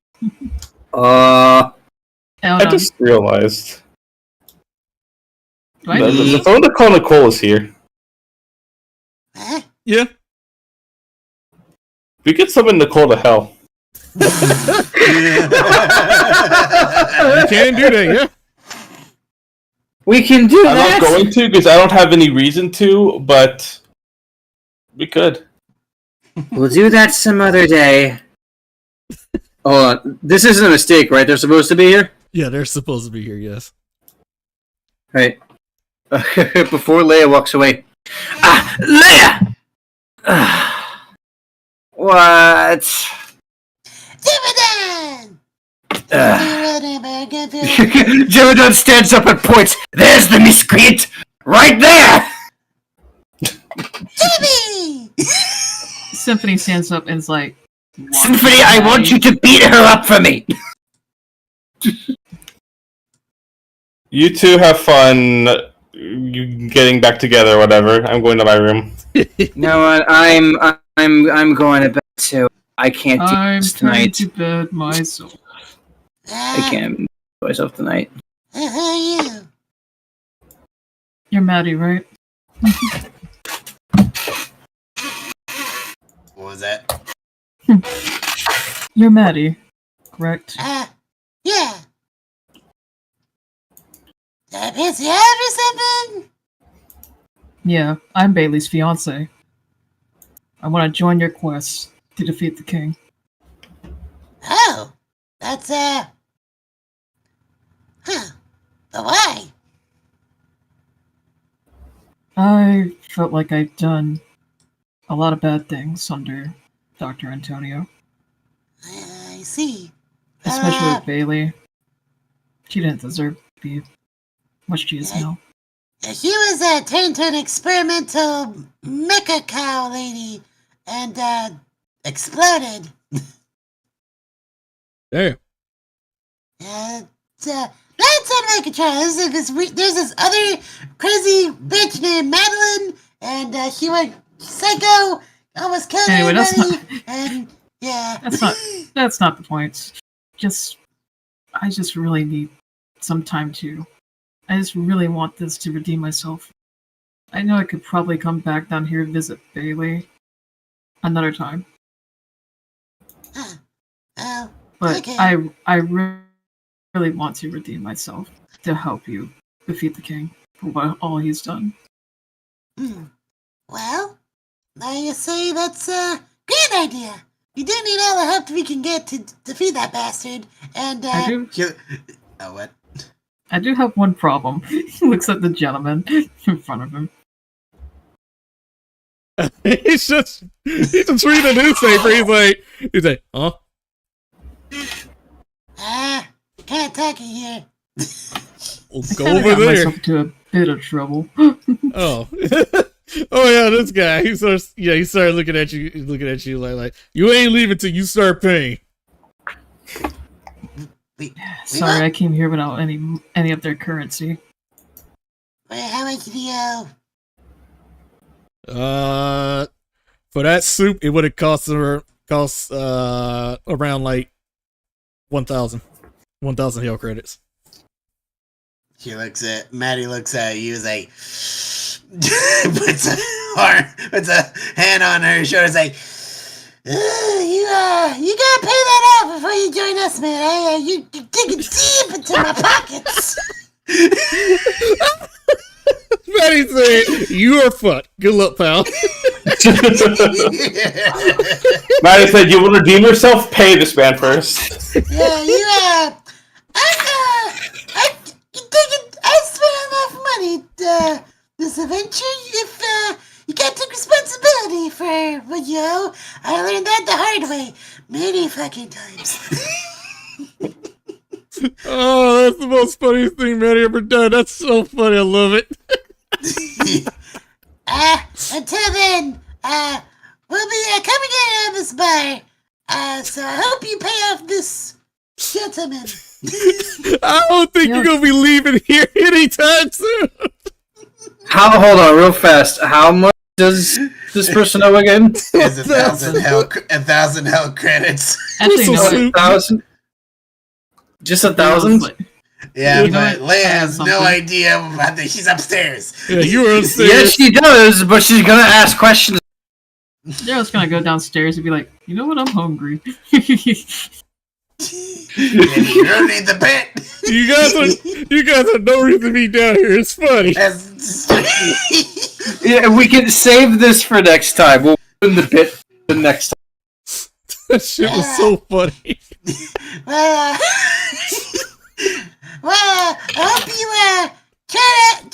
I Hold on. just realized Do I the need- phone to call Nicole is here. Huh? Yeah. We could summon Nicole to hell. You can do that, yeah. We can do I'm that. not going to because I don't have any reason to, but we could. We'll do that some other day. Hold on. This isn't a mistake, right? They're supposed to be here? Yeah, they're supposed to be here, yes. Right. Before Leia walks away. Ah! Leia! What? Dividend! Jemadon stands up and points. There's the miscreant! Right there! Jimmy! Symphony stands up and is like, Symphony, I want you to beat her up for me! You two have fun getting back together, whatever. I'm going to my room. You know what? I'm going to bed too. I can't do I'm this trying tonight. to bed myself. I can't do myself tonight. Who are you? You're Maddie, right? What was that? You're Maddie, correct? Yeah. Did I piss you off or something? Yeah, I'm Bailey's fiance. I want to join your quest to defeat the king. Oh, that's, But why? I felt like I've done a lot of bad things under Dr. Antonio, I see. especially with Bailey. She didn't deserve to be what she is now. She was, turned to an experimental mecha cow lady and, exploded. Damn. That's on my control. There's this other crazy bitch named Madeline, and she went psycho, almost killed Anyway, that's everybody, and yeah. That's not the point. I just really need some time I just really want this to redeem myself. I know I could probably come back down here and visit Bailey another time, Oh, but okay. I really want to redeem myself to help you defeat the king for all he's done. Well, I say that's a great idea. We do need all the help we can get to defeat that bastard, and Oh, what? I do have one problem. He looks at the gentleman in front of him. he's just reading a newspaper. He's like, huh? Can't talk in here. Well, I go kinda over got there. myself into a bit of trouble. Oh. Oh yeah, this guy. He started looking at you like you ain't leaving till you start paying. Sorry, I came here without any of their currency. Wait, how much do you owe? For that soup, it would have cost around like 1,000 hell credits. Maddie looks at you, is like, puts a hand on her shoulder, is like, You gotta pay that out before you join us, man. You're digging deep into my pockets. Maddie said, "You are fucked. Good luck, pal." Maddie said, "You will redeem yourself. Pay this man first." Yeah, I spent enough money this adventure. If you can't take responsibility for what you owe, I learned that the hard way many fucking times. Oh, that's the most funniest thing Maddie ever done. That's so funny. I love it. Until then, we'll be coming in on this bar. So I hope you pay off this gentleman. I don't think you're gonna be leaving here anytime soon. Hold on, real fast. How much does this person owe again? It's 1,000 hell credits. Actually, So no. soon. 1,000? Just 1,000? Yeah, You know but what? Leia has Something. no idea about this. She's upstairs. Yeah, you were upstairs. Yes, she does, but she's gonna ask questions. Daryl's gonna go downstairs and be like, you know what? I'm hungry. You don't need the bit. You guys have no reason to be down here. It's funny. Yeah, we can save this for next time. We'll win the bit the next time. That shit was so funny. Well, I hope you try to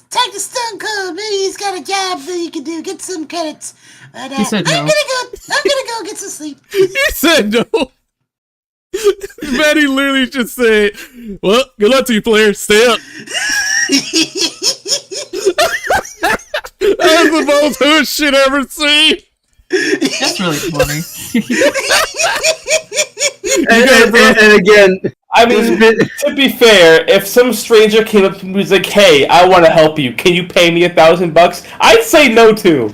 take the Stone Cold. Maybe he's got a job that you can do. Get some credits. But, He said no. I'm gonna go get some sleep. He said no. Maddie literally just said, "Well, good luck to you, player. Stay up." That was the most hood shit I've ever seen. That's really funny. And again, I mean, to be fair, if some stranger came up to me and was like, "Hey, I want to help you. Can you pay me $1,000?" I'd say no too.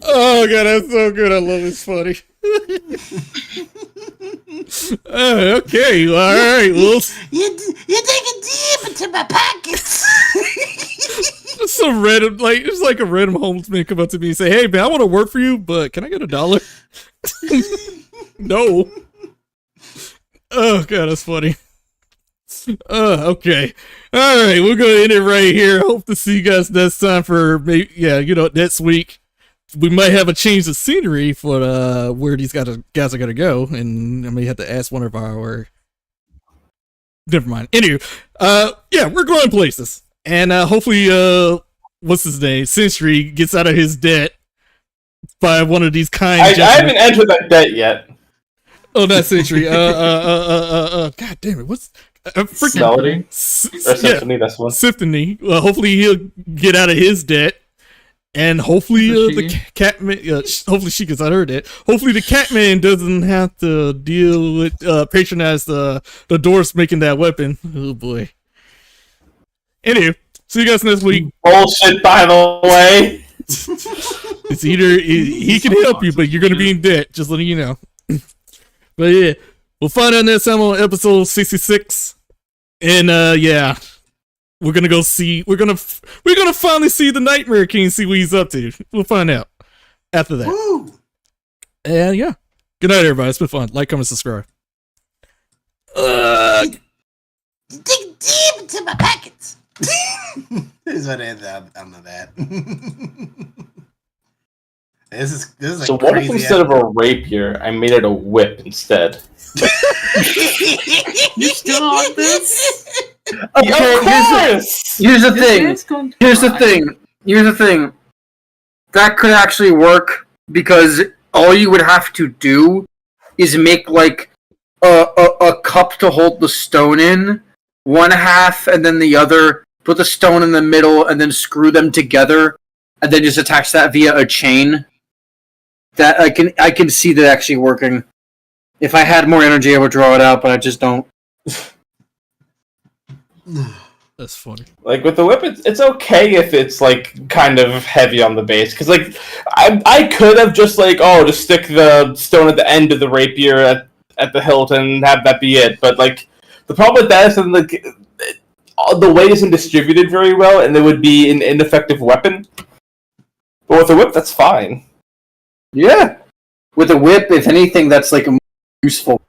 Oh god, that's so good. I love it. It's funny. Okay, all right. Well, You're digging deep into my pockets. some random, it's like a random homeless man come up to me and say, "Hey, man, I want to work for you, but can I get $1?" No. Oh god, that's funny. Okay. All right, we're gonna end it right here. Hope to see you guys next time for maybe, next week. We might have a change of scenery for where these guys are gonna go, and I may have to ask one of our. Never mind. Anyway, we're going places, and hopefully, what's his name, Century gets out of his debt by one of these kind. I haven't entered that debt yet. Oh, not Century. God damn it! What's freaking Melody or Symphony? yeah, That's one. Symphony. Hopefully he'll get out of his debt. And hopefully the Catman, hopefully she gets out of her debt. Hopefully the Catman doesn't have to deal with patronize the Dwarfs making that weapon. Oh boy. Anyway, see you guys next week. Bullshit, by the way. It's either he can help you, but you're gonna be in debt. Just letting you know. But yeah, we'll find out next time on episode 66. And we're gonna go see. We're gonna finally see the Nightmare King. See what he's up to. We'll find out after that. Woo. And yeah, good night, everybody. It's been fun. Like, comment, subscribe. You're digging deep into my pockets. This is what it is on that. This is like So what if crazy instead of a rapier, I made it a whip instead? You still on this? Of course! here's the This thing. man's going to Here's the cry. thing. Here's the thing. That could actually work because all you would have to do is make like a cup to hold the stone in, one half and then the other. Put the stone in the middle and then screw them together, and then just attach that via a chain. That I can see that actually working. If I had more energy, I would draw it out, but I just don't. That's funny. Like with the whip, it's okay if it's like kind of heavy on the base, because like I could have just like just stick the stone at the end of the rapier at the hilt and have that be it. But like the problem with that is that like the weight isn't distributed very well, and it would be an ineffective weapon. But with a whip, that's fine. Yeah. With a whip, if anything, that's like useful.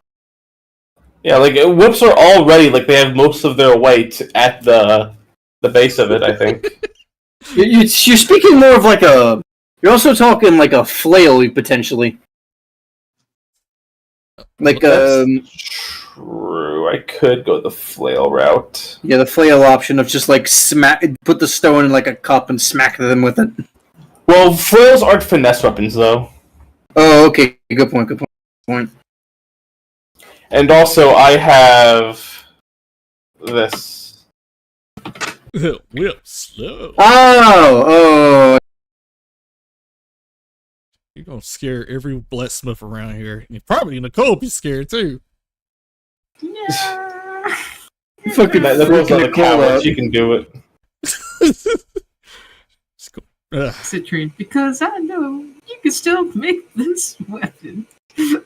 Yeah, like whips are already like they have most of their weight at the base of it. I think. You're speaking more of like a. You're also talking like a flail potentially. Like True. I could go the flail route. Yeah, the flail option of just like put the stone in like a cup and smack them with it. Well, flails aren't finesse weapons though. Oh, okay. Good point. Good point. And also, I have this. Whip slow. Oh. You're gonna scare every blacksmith around here. And probably Nicole be scared too. Yeah. Fucking That was freaking on the Nicole camera. out. She can do it. Citrine, because I know you can still make this weapon.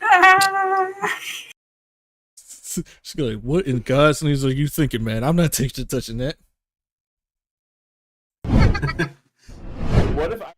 Ah. She's like, what in God's name are you thinking, man? I'm not touching that. What if I?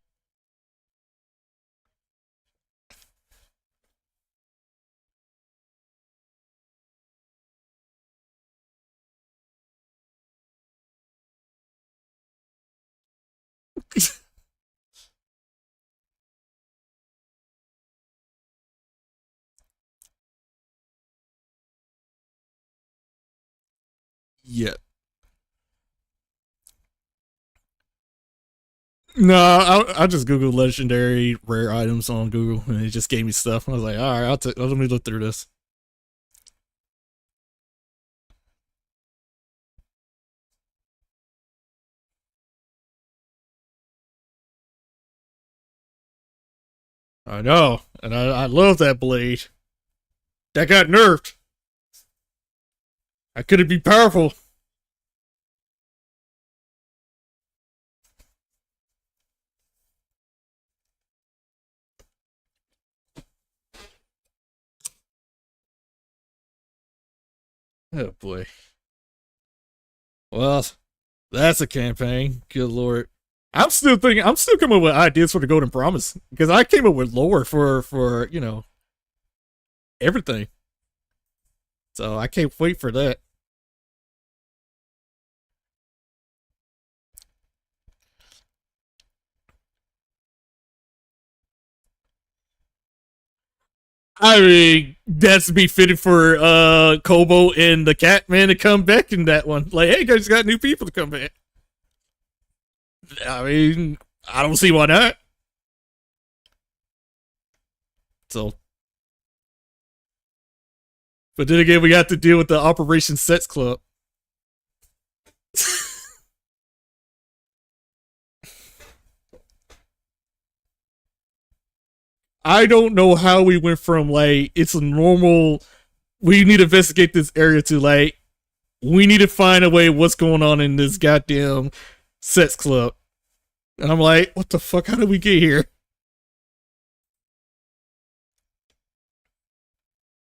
Yeah. No, I just Googled legendary rare items on Google, and it just gave me stuff. I was like, all right, let me look through this. I know, and I love that blade. That got nerfed. How could it be powerful? Oh boy. Well, that's a campaign. Good lord. I'm still coming up with ideas for the Golden Promise. Because I came up with lore for everything. So I can't wait for that. I mean, that's be fitting for Kobo and the Catman to come back in that one. Like, hey guys, got new people to come back. I mean, I don't see why not. So, but then again, we got to deal with the Operation Sex Club. I don't know how we went from like it's a normal, we need to investigate this area to like we need to find a way what's going on in this goddamn sex club. And I'm like, what the fuck? How did we get here?